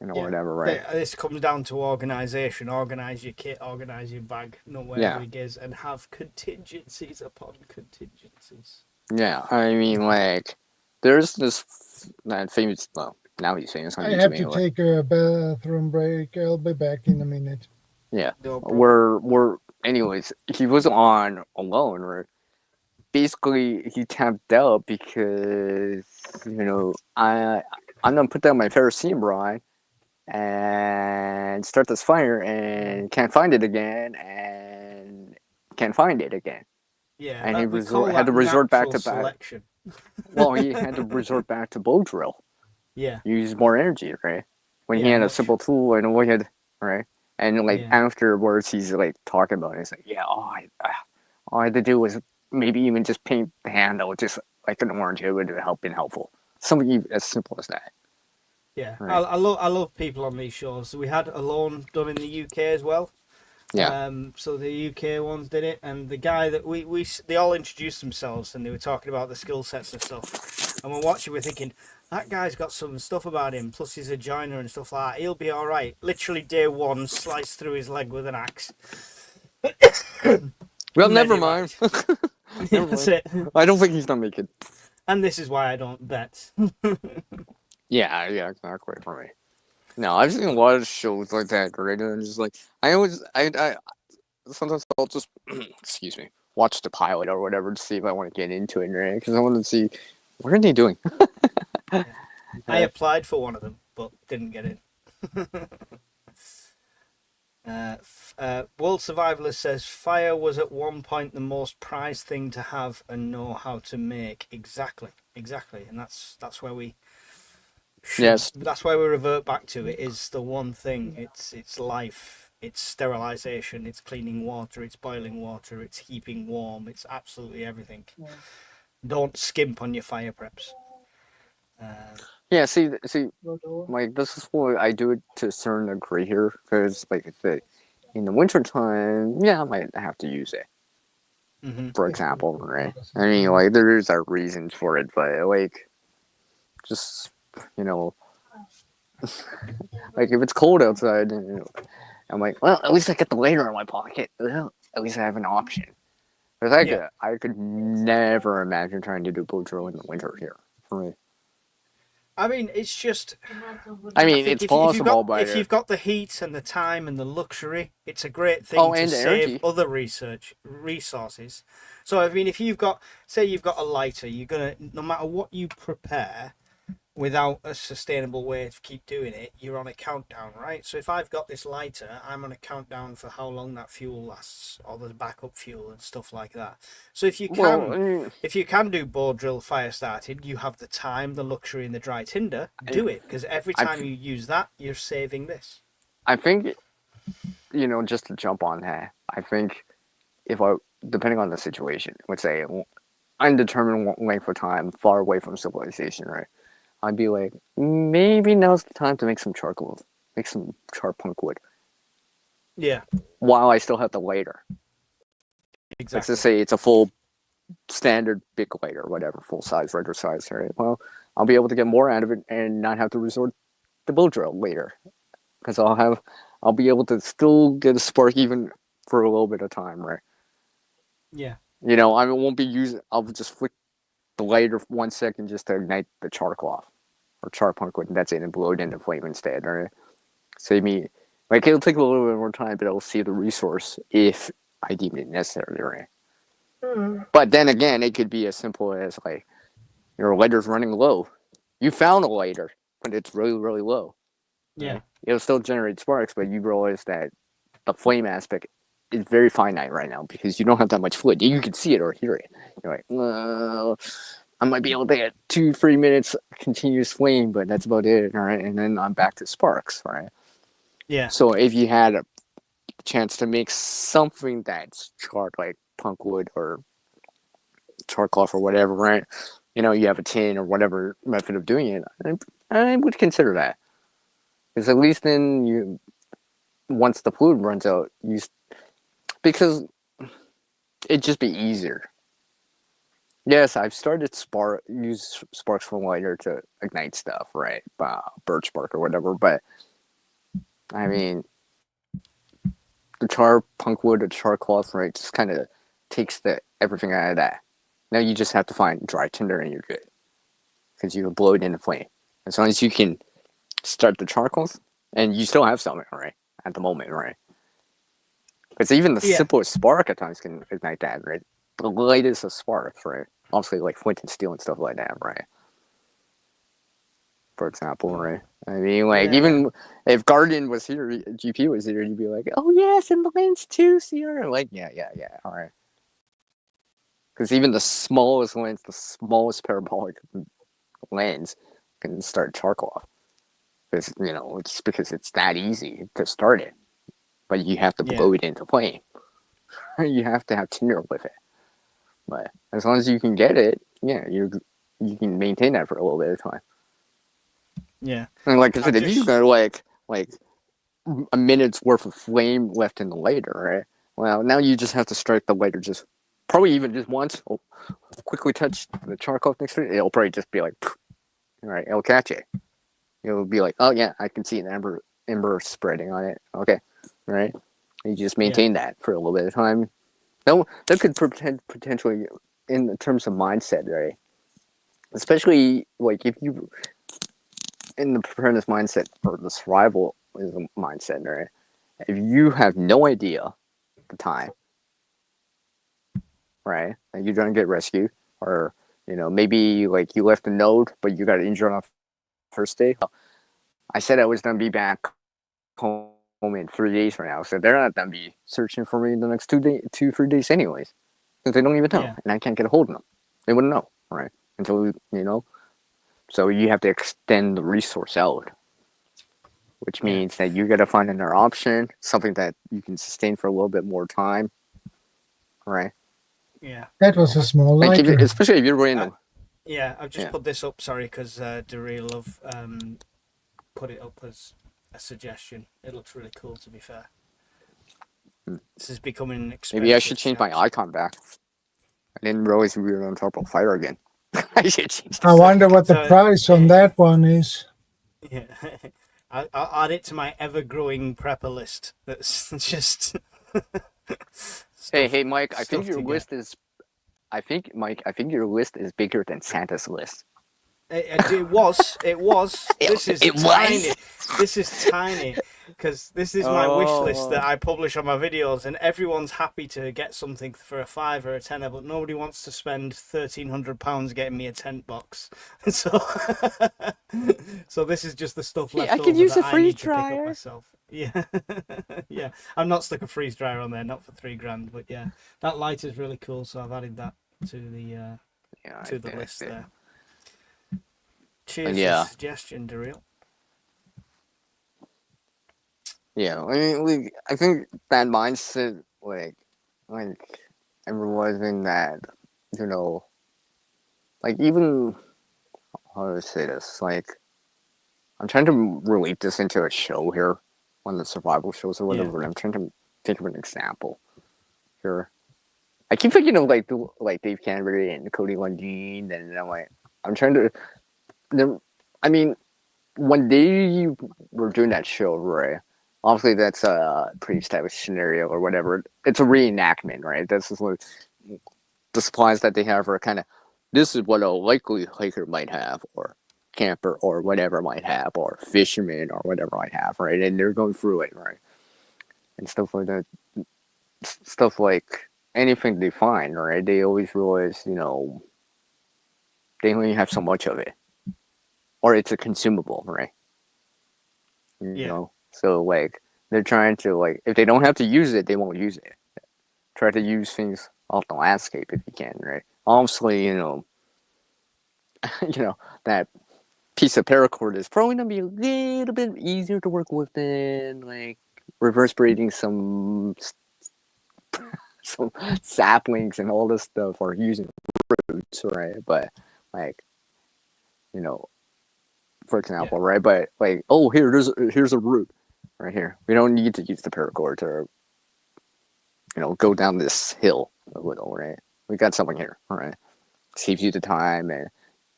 You know, whatever, right? This comes down to organisation. Organise your kit, organise your bag, know where everything is, and have contingencies upon contingencies. Yeah, I mean, like, there's that famous, well, now he's famous on I YouTube have to anyway. take a bathroom break. I'll be back in a minute. Yeah, No anyways, he was on alone, right? Basically, he tapped out because, you know, I'm gonna put down my ferrocerium rod and start this fire and can't find it again and can't find it again. Yeah, and he had to resort back to selection. Well, he had to resort back to bow drill. Yeah. Use more energy, right? When he had a simple tool and we had, right? And like afterwards, he's like talking about it. He's like, yeah, all I had to do was maybe even just paint the handle just like an orange. It would have been helpful. Something as simple as that. Yeah, right. I love people on these shows. So we had Alone done in the UK as well. Yeah. So the UK ones did it, and the guy that they all introduced themselves and they were talking about the skill sets and stuff. And we're watching, we're thinking that guy's got some stuff about him. Plus he's a joiner and stuff like that. He'll be all right. Literally day one, sliced through his leg with an axe. Well, never mind. That's it. I don't think he's gonna make it. And this is why I don't bet. Yeah, exactly. Right. No, I've seen a lot of shows like that, right? And I'm just like, I sometimes I'll just, excuse me, watch the pilot or whatever to see if I want to get into it, right? Because I want to see, what are they doing? I applied for one of them, but didn't get in. World Survivalist says, fire was at one point the most prized thing to have and know how to make. Exactly. And that's where we... Yes. That's why we revert back to it. Is the one thing. It's life. It's sterilization. It's cleaning water. It's boiling water. It's keeping warm. It's absolutely everything. Yeah. Don't skimp on your fire preps. Yeah. See, like this is why I do it to a certain degree here, because like in the winter time, yeah, I might have to use it. Mm-hmm. For example, right? I mean, like there's a reason for it, but like just. You know, Like if it's cold outside, I'm like, well, at least I get the lighter in my pocket. Well, at least I have an option. Because I could never imagine trying to do bow drill in the winter here for me. I mean, it's just. I mean, it's possible, but if you've got the heat and the time and the luxury, it's a great thing to and save energy. other resources. So I mean, if you've got, say, you've got a lighter, you're gonna, no matter what you prepare, without a sustainable way to keep doing it, you're on a countdown, right? So if I've got this lighter, I'm on a countdown for how long that fuel lasts, or the backup fuel and stuff like that. So if you can do bow drill fire started, you have the time, the luxury, and the dry tinder, do it, because every time you use that, you're saving this. I think, just to jump on that, I think depending on the situation, let's say undetermined length of time, far away from civilization, right? I'd be like, maybe now's the time to make some charcoal, make some char punk wood. Yeah. While I still have the lighter. Exactly. Let's just say it's a full standard big lighter, whatever, full size, regular size, right? Well, I'll be able to get more out of it and not have to resort to bow drill later. Because I'll be able to still get a spark even for a little bit of time, right? Yeah. I won't be using, I'll just flick the lighter for 1 second just to ignite the char cloth or char punk wood, and that's it, and blow it into flame instead, right? Save me, it'll take a little bit more time, but I'll save the resource if I deem it necessary, right? But then again, it could be as simple as your lighter's running low. You found a lighter, but it's really, really low. Yeah. Right? It'll still generate sparks, but you realize that the flame aspect is very finite right now because you don't have that much fluid. You can see it or hear it. You're like, well, I might be able to get 2-3 minutes continuous flame, but that's about it, all right? And then I'm back to sparks, right? Yeah. So if you had a chance to make something that's charred like punk wood or char cloth or whatever, right? You have a tin or whatever method of doing it, I would consider that. Because at least then once the fluid runs out, because it'd just be easier. Yes, I've started use sparks from lighter to ignite stuff, right? Birch bark or whatever, but I mean, the char punk wood or char cloth, right, just kind of takes everything out of that. Now you just have to find dry tinder and you're good. Because you blow it into flame. As long as you can start the charcoal, and you still have something, right, at the moment, right? Because even the simplest spark at times can ignite that, right? The lightest of sparks, right? Obviously, like flint and steel and stuff like that, right? For example, right? I mean, even if Guardian was here, GP was here, you'd be like, oh, yes, and the lens too, Sierra. Yeah, all right. Because even the smallest lens, the smallest parabolic lens can start charcoal. Because, it's because it's that easy to start it. But you have to blow it into flame. You have to have tinder with it. But as long as you can get it, you can maintain that for a little bit of time. Yeah. And like I said, if you got like a minute's worth of flame left in the lighter, right? Well, now you just have to strike the lighter probably even just once. Quickly touch the charcoal next to it. It'll probably just be like, all right, it'll catch it. It'll be like, oh yeah, I can see an ember spreading on it. Okay, right? You just maintain that for a little bit of time. That could potentially, in terms of mindset, right? Especially if you, in the preparedness mindset or the survival mindset, right? If you have no idea the time, right, and you're gonna get rescued, or maybe you left a note but you got injured on the first day. I said I was gonna be back home in 3 days from now, so they're not gonna be searching for me in the next 2-3 days anyways, because they don't even know, and I can't get a hold of them. They wouldn't know, right? Until so you have to extend the resource out, which means that you got to find another option, something that you can sustain for a little bit more time, right? Yeah. That was a small lighter. Especially if you're random. I've just put this up, sorry, because Daryl Love put it up as a suggestion. It looks really cool, to be fair. This is becoming an expensive. Maybe I should change my icon back. I didn't realize we were on top of fire again. I should change I wonder what the price on that one is. Yeah. I'll add it to my ever-growing prepper list. That's just. Hey, Mike. I think stuff your to get. list is. I think, Mike. I think your list is bigger than Santa's list. It was. This is It tiny. was? This is tiny because this is my wish list that I publish on my videos, and everyone's happy to get something for a £5 or a £10, but nobody wants to spend £1,300 getting me a tent box. So, so this is just the stuff left I could over use that a I freeze need to pick up dryer. myself. Yeah, yeah. I'm not stuck a freeze dryer on there, not for £3,000, but yeah, that light is really cool. So I've added that to the list there. Cheers for the suggestion, Daryl. Yeah, I mean, I think that mindset, like I'm realizing that, even how do I say this? I'm trying to relate this into a show here, one of the survival shows or whatever. And I'm trying to think of an example here. I keep thinking of like Dave Canterbury and Cody Lundin, and I'm trying to. I mean, when they were doing that show, right? Obviously, that's a pre-established scenario or whatever. It's a reenactment, right? That's just like the supplies that they have are kind of, this is what a likely hiker might have, or camper, or whatever might have, or fisherman, or whatever might have, right? And they're going through it, right? And stuff like that. Stuff like anything they find, right? They always realize, they only have so much of it. Or it's a consumable, right? You know? So, they're trying to, if they don't have to use it, they won't use it. Try to use things off the landscape if you can, right? Obviously, that piece of paracord is probably going to be a little bit easier to work with than, reverse breeding some saplings and all this stuff, or using roots, right? But, for example, right? But, here's a root. Right here. We don't need to use the paracord to, go down this hill a little, right? We got something here, all right? Saves you the time, and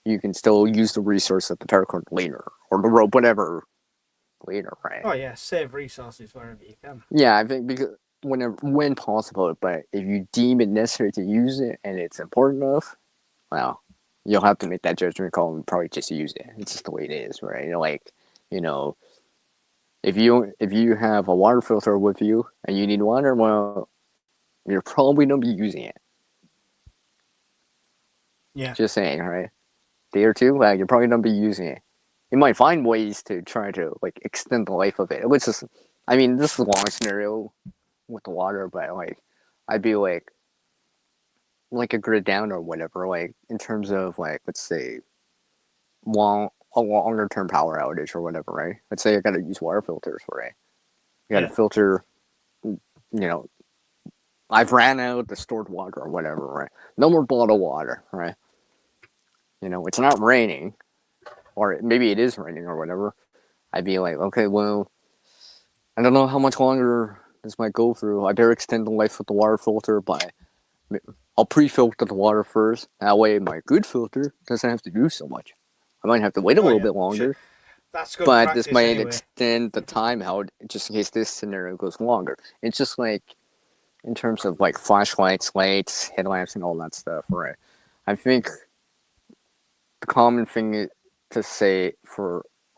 you can still use the resource of the paracord later, or the rope, whatever, later, right? Oh yeah, save resources wherever you can. Yeah, I think because when possible, but if you deem it necessary to use it and it's important enough, well, you'll have to make that judgment call and probably just use it. It's just the way it is, right? If you have a water filter with you and you need water, well, you're probably going to be using it. Yeah. Just saying, right? Day or two, you're probably going to be using it. You might find ways to try to extend the life of it. Which is, I mean, this is a long scenario with the water, but I'd be like a grid down or whatever, in terms of let's say a longer term power outage or whatever, right? Let's say I got to use water filters, right? You got to filter, I've ran out the stored water or whatever, right? No more bottled water, right? It's not raining, or maybe it is raining or whatever. I'd be like, okay, well, I don't know how much longer this might go through. I better extend the life of the water filter by, I'll pre-filter the water first. That way my good filter doesn't have to do so much. I might have to wait a little bit longer. That's good but practice this might anyway. extend the time out just in case this scenario goes longer. It's just in terms of flashlights, lights, headlamps, and all that stuff, right? I think the common thing to say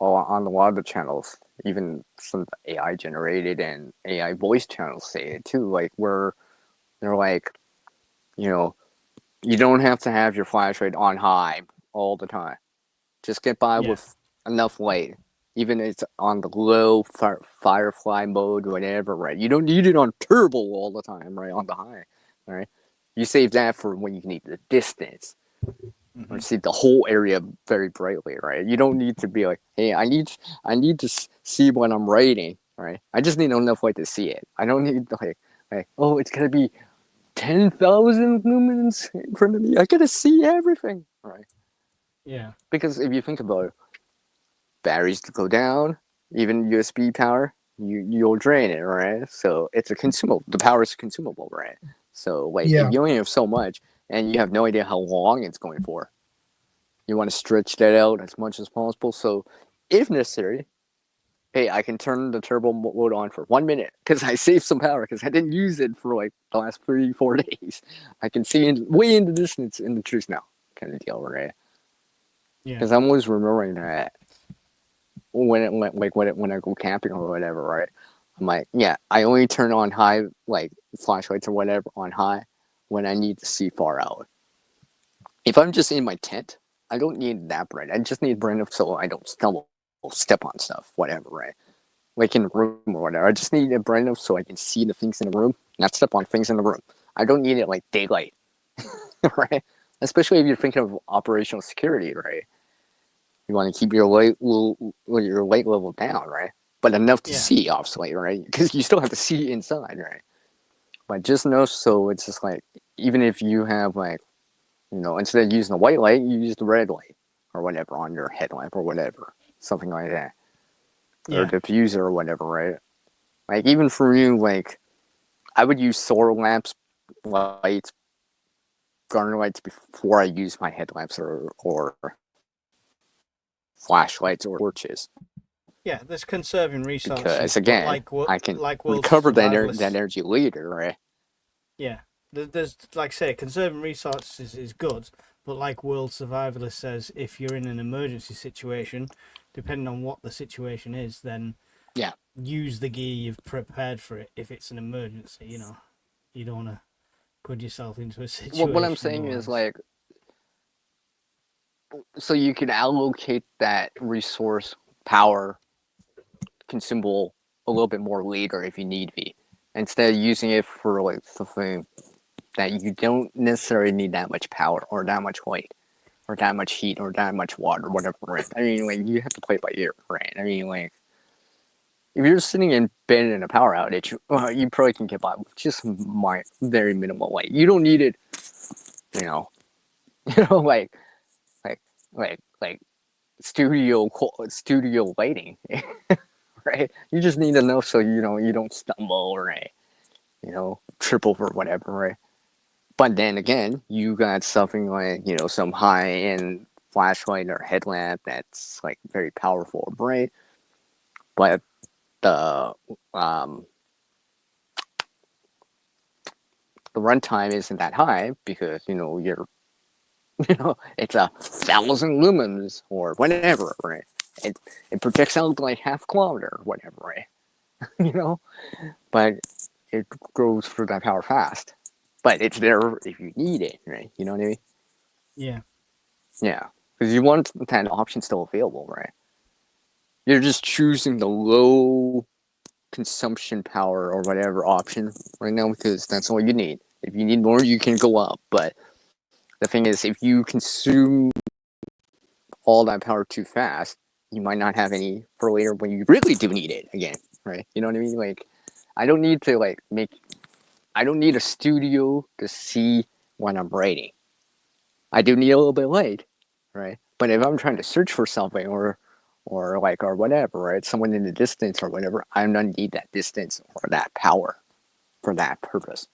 on a lot of the channels, even some AI generated and AI voice channels say it too, where they're you don't have to have your flashlight on high all the time. Just get by with enough light. Even if it's on the low firefly mode, whatever, right? You don't need it on turbo all the time, right? On the high, right? You save that for when you need the distance, or see the whole area very brightly, right? You don't need to be like, hey, I need to see what I'm writing, right? I just need enough light to see it. I don't need oh, it's gonna be 10,000 lumens in front of me. I gotta see everything, right? Yeah. Because if you think about it, batteries to go down, even USB power, you'll drain it, right? So it's a consumable. The power is consumable, right? So if you only have so much and you have no idea how long it's going for, you want to stretch that out as much as possible. So if necessary, hey, I can turn the turbo mode on for 1 minute because I saved some power because I didn't use it for like the last 3-4 days. I can see way in the distance in the trees now, kind of deal, right? Yeah. Because I'm always remembering that when I go camping or whatever, right? I'm like, yeah, I only turn on high like flashlights or whatever on high when I need to see far out. If I'm just in my tent, I don't need that bright. I just need bright enough so I don't stumble, step on stuff, whatever, right? Like in the room or whatever. I just need it bright enough so I can see the things in the room, not step on things in the room. I don't need it like daylight, right? Especially if you're thinking of operational security, right? You want to keep your light level down, right? But enough to see, obviously, right? Because you still have to see inside, right? But just know, so it's just like, even if you have like, you know, instead of using the white light, you use the red light or whatever on your headlamp or whatever, something like that, or diffuser or whatever, right? Like even for you, like I would use solar lamps, lights, garden lights before I use my headlamps or flashlights or torches. Yeah, there's conserving resources. Because again, I can recover that energy later, right? Yeah, there's like I say, conserving resources is good, but like World Survivalist says, if you're in an emergency situation, depending on what the situation is, then use the gear you've prepared for it. If it's an emergency, you know, you don't want to put yourself into a situation. Well, what I'm saying is like, so you can allocate that resource power consumable a little bit more later if you need be, instead of using it for like something that you don't necessarily need that much power or that much light or that much heat or that much water or whatever, right? I mean, like, you have to play it by ear, right? I mean, like, if you're sitting in bed in a power outage, you probably can get by with just very minimal light. You don't need it, you know, like studio lighting, right? You just need enough so you know you don't stumble, right? You know, trip over whatever, right? But then again, you got something like, you know, some high-end flashlight or headlamp that's like very powerful or bright, but the runtime isn't that high because you know it's 1,000 lumens or whatever, right? It projects out like half kilometer or whatever, right? You know, but it grows through that power fast. But it's there if you need it, right? You know what I mean? Yeah. Yeah, because you want that option still available, right? You're just choosing the low consumption power or whatever option right now because that's all you need. If you need more, you can go up. But the thing is, if you consume all that power too fast, you might not have any for later when you really do need it again, right? You know what I mean? Like, I don't need a studio to see when I'm writing. I do need a little bit of light, right? But if I'm trying to search for something or whatever, right? Someone in the distance or whatever, I don't need that distance or that power for that purpose.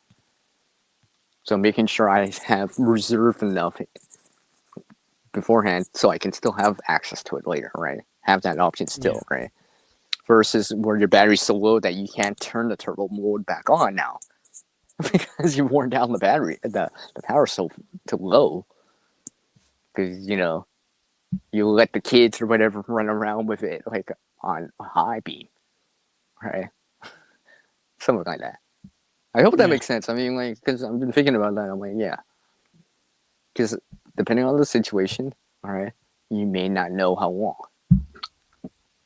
So making sure I have reserved enough beforehand so I can still have access to it later, right? Have that option still, right? Versus where your battery's so low that you can't turn the turbo mode back on now because you've worn down the battery, the power so low. Because, you know, you let the kids or whatever run around with it like on a high beam, right? Something like that. I hope that makes sense. I mean, like, because I've been thinking about that. I'm like, yeah. Because depending on the situation, all right, you may not know how long.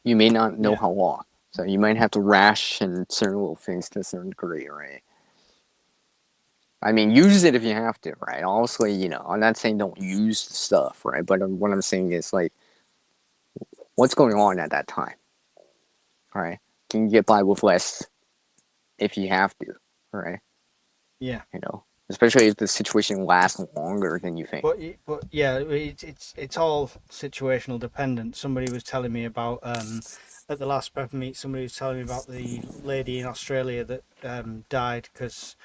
You may not know how long. So you might have to ration certain little things to a certain degree, right? I mean, use it if you have to, right? Honestly, you know, I'm not saying don't use the stuff, right? But what I'm saying is, like, what's going on at that time, right? Can you get by with less if you have to, right? Yeah. You know, especially if the situation lasts longer than you think. But yeah, it's all situational dependent. Somebody was telling me about at the last prep meet. Somebody was telling me about the lady in Australia that died because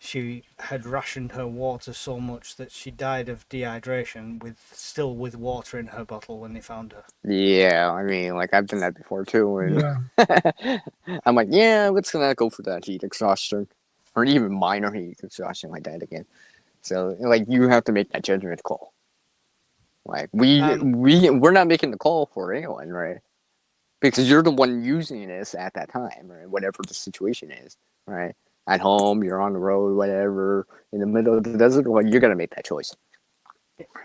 she had rationed her water so much that she died of dehydration still with water in her bottle when they found her. Yeah, I mean, like I've done that before too, and Yeah. I'm like, yeah, let's not go for that heat exhaustion, or even minor heat exhaustion like that again. So, like, you have to make that judgment call. Like, we're not making the call for anyone, right? Because you're the one using this at that time, right? Whatever the situation is, right? At home, you're on the road, whatever, in the middle of the desert, well, you're gonna make that choice,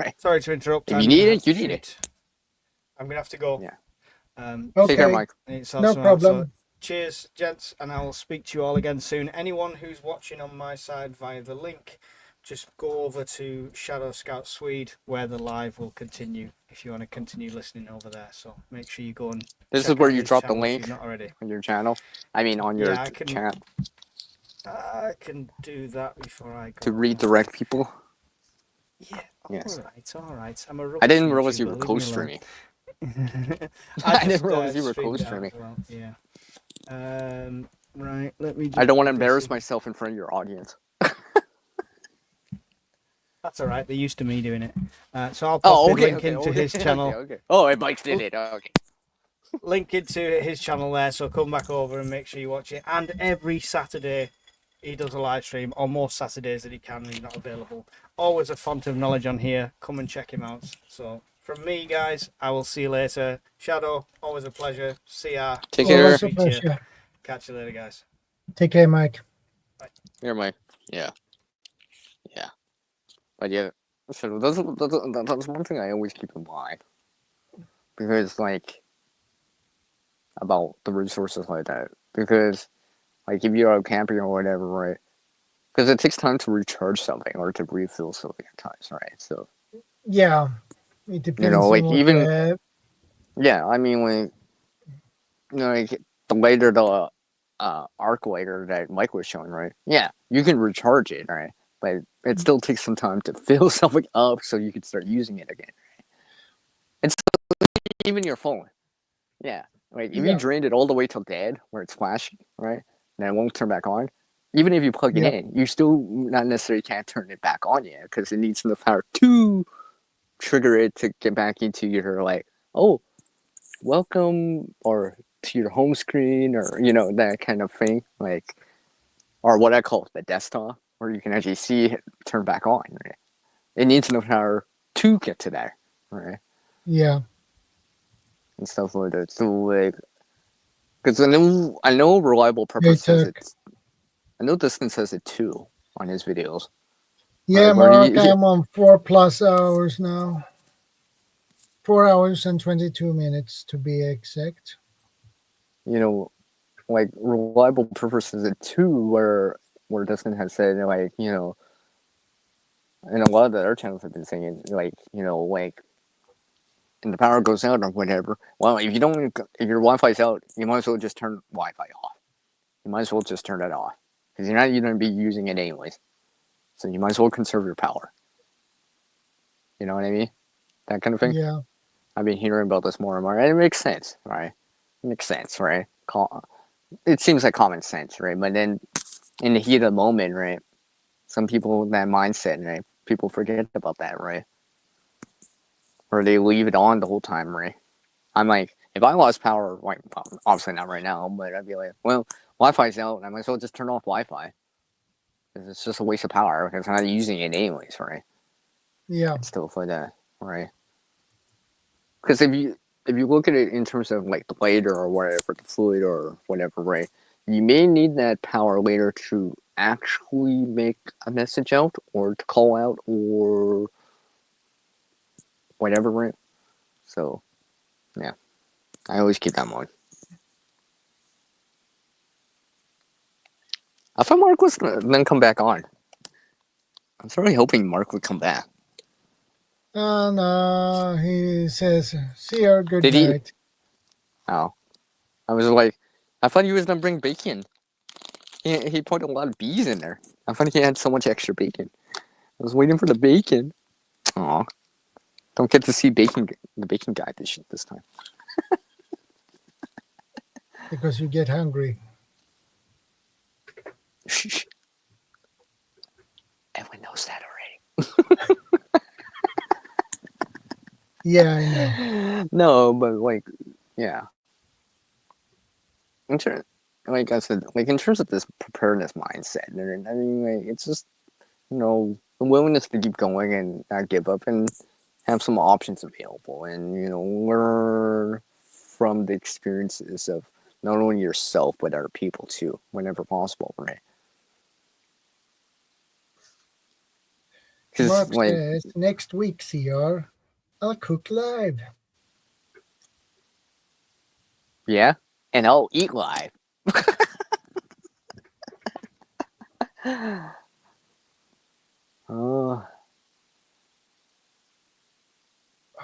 right? Sorry to interrupt. If you need it, you need it. I'm gonna have to go. Yeah. Take Take care, Okay. Mike. No problem. Cheers, gents, and I will speak to you all again soon. Anyone who's watching on my side via the link, just go over to ShadowScoutSwede, where the live will continue. If you want to continue listening over there, so make sure you go and. This is where you drop the if link you've not already. on your channel. I mean, on your chat I can do that before I go. to redirect people. Yeah. Yes. All right. I'm a I didn't realize YouTuber, you were leave me co-streaming. I didn't realize you were co-streaming. Well, yeah. Right. Let me. Just I don't want to embarrass myself in front of your audience. That's all right. They're used to me doing it. So I'll pop a link into his channel. Okay. Oh, Mike did it. Okay. Link into his channel there. So come back over and make sure you watch it. And every Saturday, he does a live stream, or most Saturdays that he can. He's not available. Always a font of knowledge on here. Come and check him out. So from me, guys, I will see you later. Shadow, always a pleasure. See ya. Take care. Always a pleasure. Catch you later, guys. Take care, Mike. Bye. Here, Mike. Yeah. Yeah. But yeah, so that's one thing I always keep in mind. Because, like, about the resources like that. Because, like, if you're out camping or whatever, right? Because it takes time to recharge something or to refill something at times, right? So, Yeah. It depends you know, like, on what even, you have. yeah, I mean, like, you know, like, the later the arc later that Mike was showing, right? Yeah, you can recharge it, right? But it still takes some time to fill something up so you can start using it again. Right? And so, even your phone, yeah, like if you drained it all the way till dead, where it's flashing, right, and it won't turn back on. Even if you plug it in, you still not necessarily can't turn it back on yet because it needs enough power to trigger it to get back into your like, oh, welcome or to your home screen or you know that kind of thing, like, or what I call the desktop, where you can actually see it turn back on. Right? It needs enough power to get to there, right? Yeah. And stuff like that. So like, because I know Reliable Purpose says it. I know Dustin says it too on his videos. Yeah, Mark, I'm on 4+ hours now. 4 hours and 22 minutes to be exact. You know, like Reliable Purpose says it too, where Dustin has said like, you know, and a lot of the other channels have been saying like, you know, like, and the power goes out or whatever. Well, if your Wi-Fi's out, you might as well just turn Wi-Fi off. You might as well just turn it off because you're not going to be using it anyways. So you might as well conserve your power. You know what I mean? That kind of thing. Yeah. I've been hearing about this more and more, and it makes sense, right? It makes sense, right? It seems like common sense, right? But then, in the heat of the moment, right? Some people with that mindset, right? People forget about that, right? Or they leave it on the whole time, right? I'm like, if I lost power, like, obviously not right now, but I'd be like, well, Wi-Fi's out, and I might as well just turn off Wi-Fi. Because it's just a waste of power, because I'm not using it anyways, right? Yeah. And stuff like that, right? Because if you look at it in terms of, like, the later or whatever, the fluid or whatever, right? You may need that power later to actually make a message out, or to call out, or whatever, right? So, yeah. I always keep that in mind. I thought Mark was then come back on. I was really hoping Mark would come back. No, he says, see you, good Did night. Oh. I was like, I thought he was going to bring bacon. He put a lot of bees in there. I thought he had so much extra bacon. I was waiting for the bacon. Aw. Don't get to see the bacon guy this time. Because you get hungry. Yeah, I know. No, but like, yeah. Like I said, like in terms of this preparedness mindset, I mean, like, it's just, the willingness to keep going and not give up and have some options available and, learn from the experiences of not only yourself, but other people too, whenever possible, right? Mark Like, says, next week, CR, I'll cook live. yeah, and I'll eat live.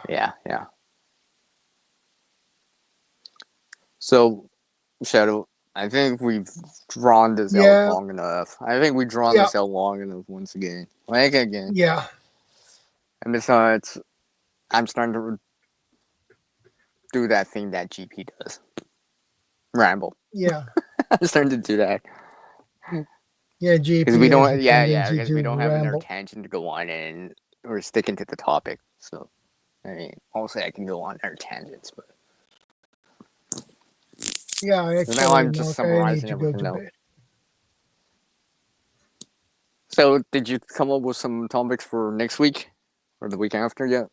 Yeah. So, Shadow, I think we've drawn this out long enough. I think we've drawn this out long enough once again. Yeah. And besides, I'm starting to do that thing that GP does. Ramble. Yeah. I'm starting to do that. Yeah, GP. Because we don't, because we don't have another tangent to go on and we're sticking to the topic. So, I mean, obviously I can go on other tangents, but. Yeah, actually, now I'm just Mark, summarizing everything else. So, did you come up with some topics for next week or the week after yet?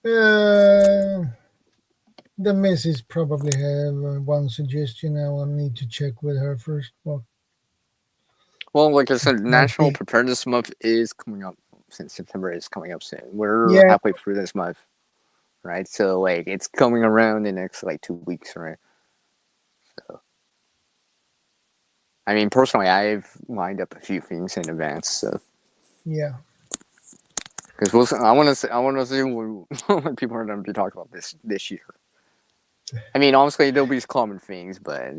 The missus probably have one suggestion. I will need to check with her first. Well, like I said, National Preparedness Month is coming up. Since September is coming up soon. We're halfway through this month, right? So, like, it's coming around in the next, 2 weeks, right? So, I mean, personally, I've lined up a few things in advance, so. Yeah. Because I want to see what people are going to be talking about this year. I mean, honestly, there'll be common things, but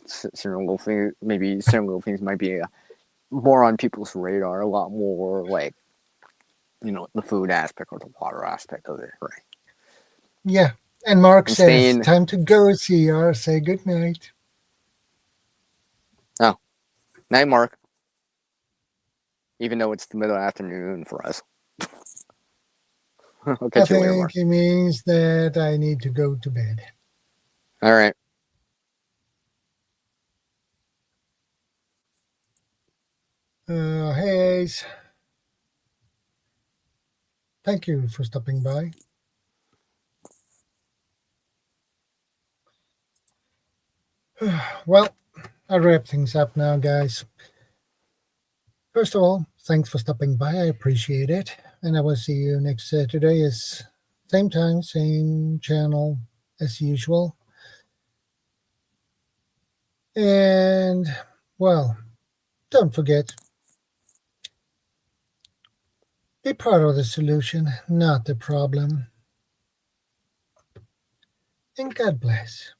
certain little things might be more on people's radar. A lot more the food aspect or the water aspect of it, right? Yeah, and Mark says, "Time to go, CR. Say good night." Oh, night, Mark. Even though it's the middle of the afternoon for us. I'll catch you later, Mark. It means that I need to go to bed. All right. Hayes, thank you for stopping by. Well, I'll wrap things up now, guys. First of all, thanks for stopping by. I appreciate it. And I will see you next Saturday. It's same time, same channel as usual. And, well, don't forget, be part of the solution, not the problem. And God bless.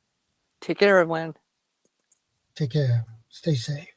Take care, everyone. Take care. Stay safe.